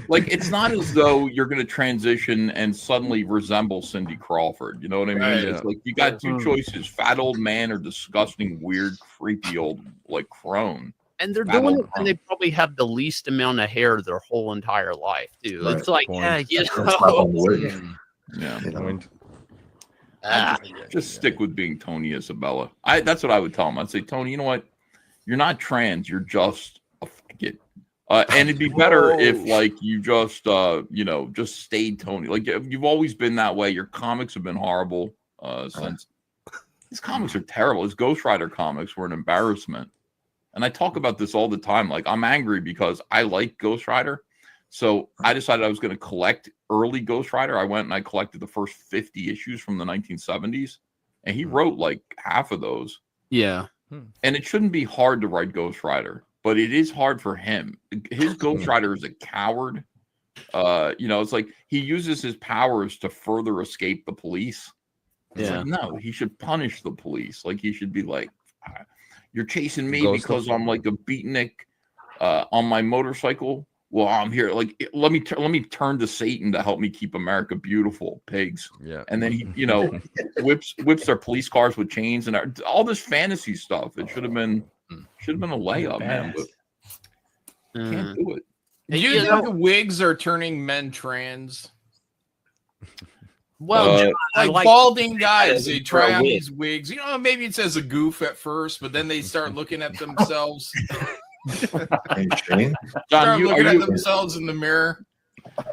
like, it's not as though you're going to transition and suddenly resemble Cindy Crawford. You know what I mean? Right, It's like you got two choices: fat old man or disgusting, weird, creepy old like crone. And they're Fat doing old it when they probably have the least amount of hair their whole entire life, too. Right. It's like, Point. yeah, Just stick with being Tony Isabella. That's what I would tell him. I'd say, Tony, you know what? You're not trans. You're just a faggot. And it'd be better if, like, you just, just stayed Tony. Like, you've always been that way. Your comics have been horrible since. These comics are terrible. His Ghost Rider comics were an embarrassment. And I talk about this all the time. Like, I'm angry because I like Ghost Rider. So I decided I was going to collect early Ghost Rider. I went and I collected the first 50 issues from the 1970s. And he wrote like half of those. Yeah. And it shouldn't be hard to write Ghost Rider, but it is hard for him. His Ghost Rider is a coward. It's like he uses his powers to further escape the police. It's like, no, he should punish the police. Like, he should be like, you're chasing me because I'm like a beatnik on my motorcycle. Well, I'm here. Like, let me turn to Satan to help me keep America beautiful, pigs. Yeah. And then he, whips their police cars with chains and all this fantasy stuff. It should have been a layup, man. But can't do it. Do you think the wigs are turning men trans? Well, like balding guys, they try on these wigs. Maybe it says a goof at first, but then they start looking at themselves. John, start looking at themselves in the mirror.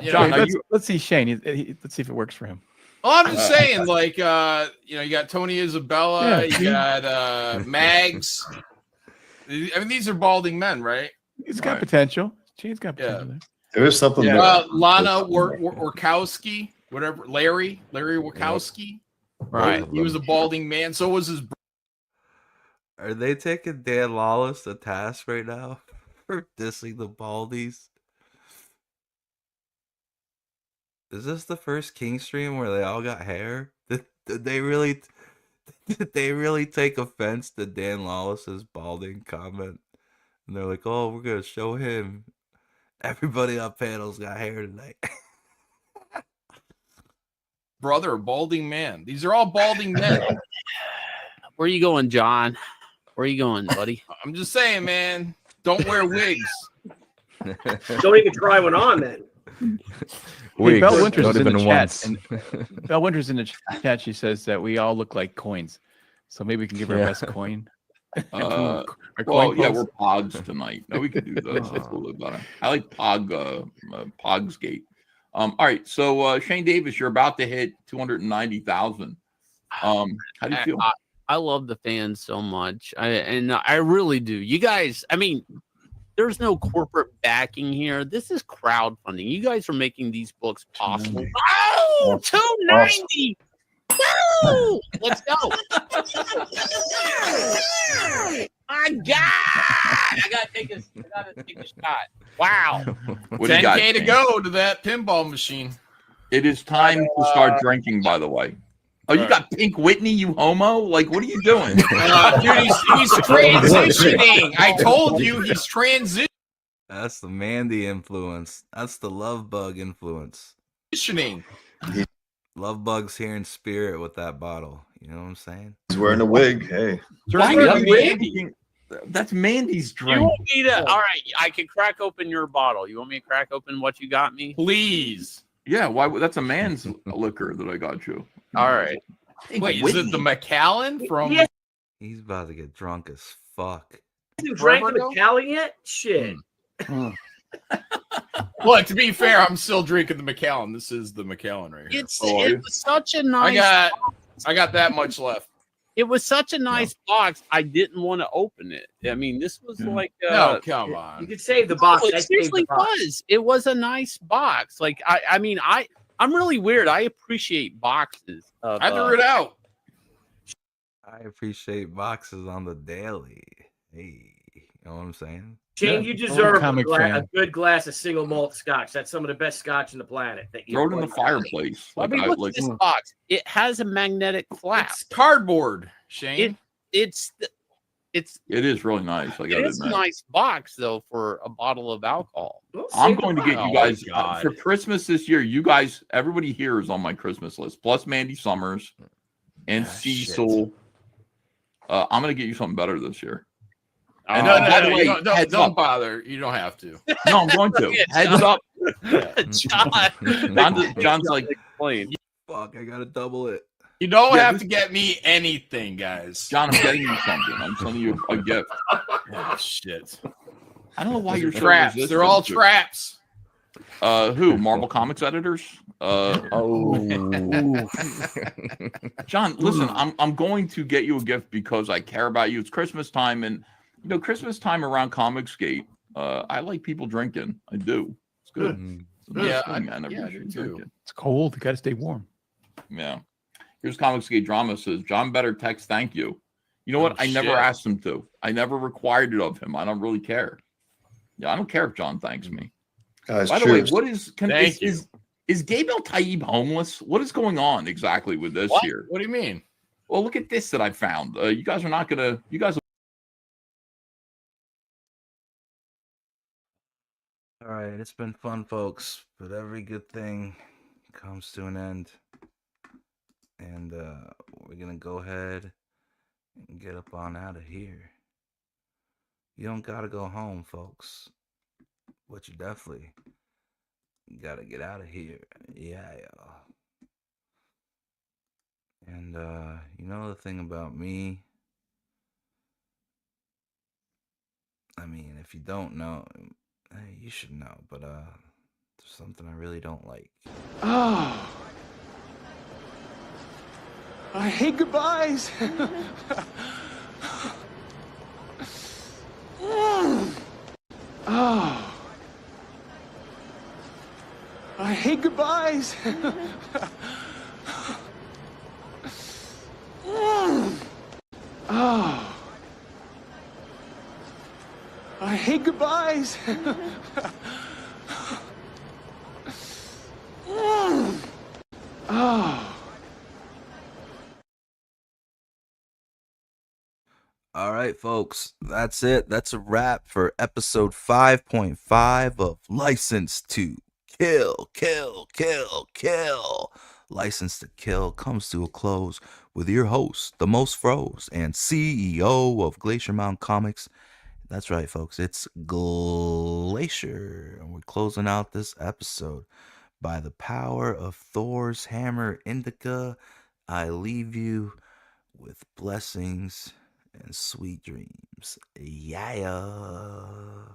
John, let's see Shane. Let's see if it works for him. Well, I'm just saying, like, you got Tony Isabella, you got Mags. I mean, these are balding men, right? He's got potential. Shane's got potential. Yeah. There is something. Lana Wachowski, whatever. Larry Wachowski. Right. He was a balding man. So was his. Are they taking Dan Lawless to task right now for dissing the baldies? Is this the first King stream where they all got hair? Did they really take offense to Dan Lawless's balding comment? And they're like, "Oh, we're gonna show him. Everybody on panel's got hair tonight." Brother, balding man. These are all balding men. Where are you going, John? Where are you going, buddy? I'm just saying, man. Don't wear wigs. Don't even try one on then. Hey, Belle Winters is in the chat. And Belle Winters in the chat. She says that we all look like coins, so maybe we can give her our best coin. We're Pogs tonight. No, we can do those. That's a little bit better. I like Pogsgate. All right, so Shane Davis, you're about to hit 290,000. How do you feel? I love the fans so much. I really do. You guys, I mean, there's no corporate backing here. This is crowdfunding. You guys are making these books possible. Oh, 290. Woo! Let's go. My God. I gotta take a shot. Wow. 10K to go to that pinball machine. It is time to start drinking, by the way. Oh, you got Pink Whitney, you homo? Like, what are you doing? Dude, he's transitioning. I told you he's transitioning. That's the Mandy influence. That's the Love Bug influence. Love Bug's here in spirit with that bottle. You know what I'm saying? He's wearing a wig. Hey. That's Mandy's drink. You want me to? All right, I can crack open your bottle. You want me to crack open what you got me? Please. Yeah, why? That's a man's liquor that I got you. All right. Wait, is it the Macallan from? Yeah. He's about to get drunk as fuck. You drank the Macallan yet? Shit. Look, to be fair, I'm still drinking the Macallan. This is the Macallan right here. It was such a nice. I got that much left. It was such a nice box. I didn't want to open it. I mean, this was like no, come on. You could save the box. It seriously was. It was a nice box. Like I'm really weird. I appreciate boxes. I threw it out. I appreciate boxes on the daily. Hey, you know what I'm saying? Shane, you deserve a good glass of single malt scotch. That's some of the best scotch on the planet. Throw it in the fireplace. I mean, look at this box. It has a magnetic flap. It's cardboard, Shane. It is really nice. It is a nice box, though, for a bottle of alcohol. I'm going to get you guys for Christmas this year. You guys, everybody here is on my Christmas list, plus Mandy Summers and Cecil. I'm going to get you something better this year. And don't bother. You don't have to. No, I'm going to. Heads up. John's like, fuck, I got to double it. You don't have to get me anything, guys. John, I'm getting you something. I'm sending you a gift. Oh, shit. I don't know why you're traps. They're all traps. Who? Marvel Comics editors? John, listen, I'm going to get you a gift because I care about you. It's Christmas time, and Christmas time around Comicsgate. I like people drinking. I do. It's good. It's too. It's cold. You got to stay warm. Yeah. Here's Comicsgate Drama says John better text thank you. You know what? Oh, I never shit. asked him to. I never required it of him. I don't really care. Yeah, I don't care if John thanks me. Guys, by the way, cheers. what is Thank you. is Gabe El Taib homeless? What is going on exactly with this What? here? What do you mean? Well, look at this that I found. You guys are not gonna. You guys. All right, it's been fun, folks, but every good thing comes to an end. And we're going to go ahead and get up on out of here. You don't got to go home, folks, but you definitely got to get out of here. Yeah. And you know the thing about me? I mean, if you don't know, you should know, but there's something I really don't like. Oh. I hate goodbyes. Oh. I hate goodbyes. Oh. I hate goodbyes. Oh. All right, folks, that's it. That's a wrap for episode 5.5 of License to Kill. License to Kill comes to a close with your host, the most froze and CEO of Glacier Mountain Comics. That's right, folks. It's Glacier. And we're closing out this episode by the power of Thor's hammer indica. I leave you with blessings and sweet dreams. Yeah.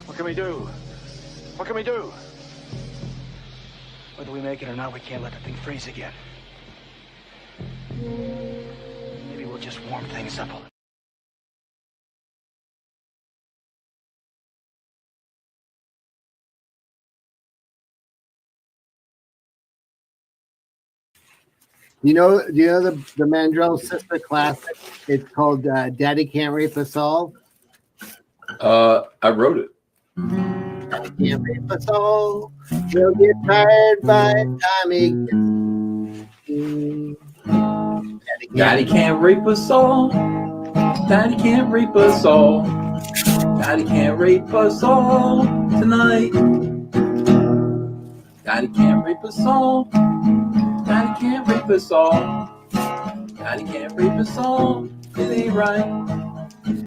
What can we do? What can we do? Whether we make it or not, we can't let the thing freeze again. Maybe we'll just warm things up a little. Do you know the Mandrell sister classic? It's called Daddy Can't Rape Us All. I wrote it. Daddy can't rape us all. He'll get tired by the time he gets. Daddy can't rape us all. Daddy can't rape us all. Daddy can't rape us all tonight. Daddy can't rape us all. Daddy can't rape us all. Daddy can't rape us all. It ain't right.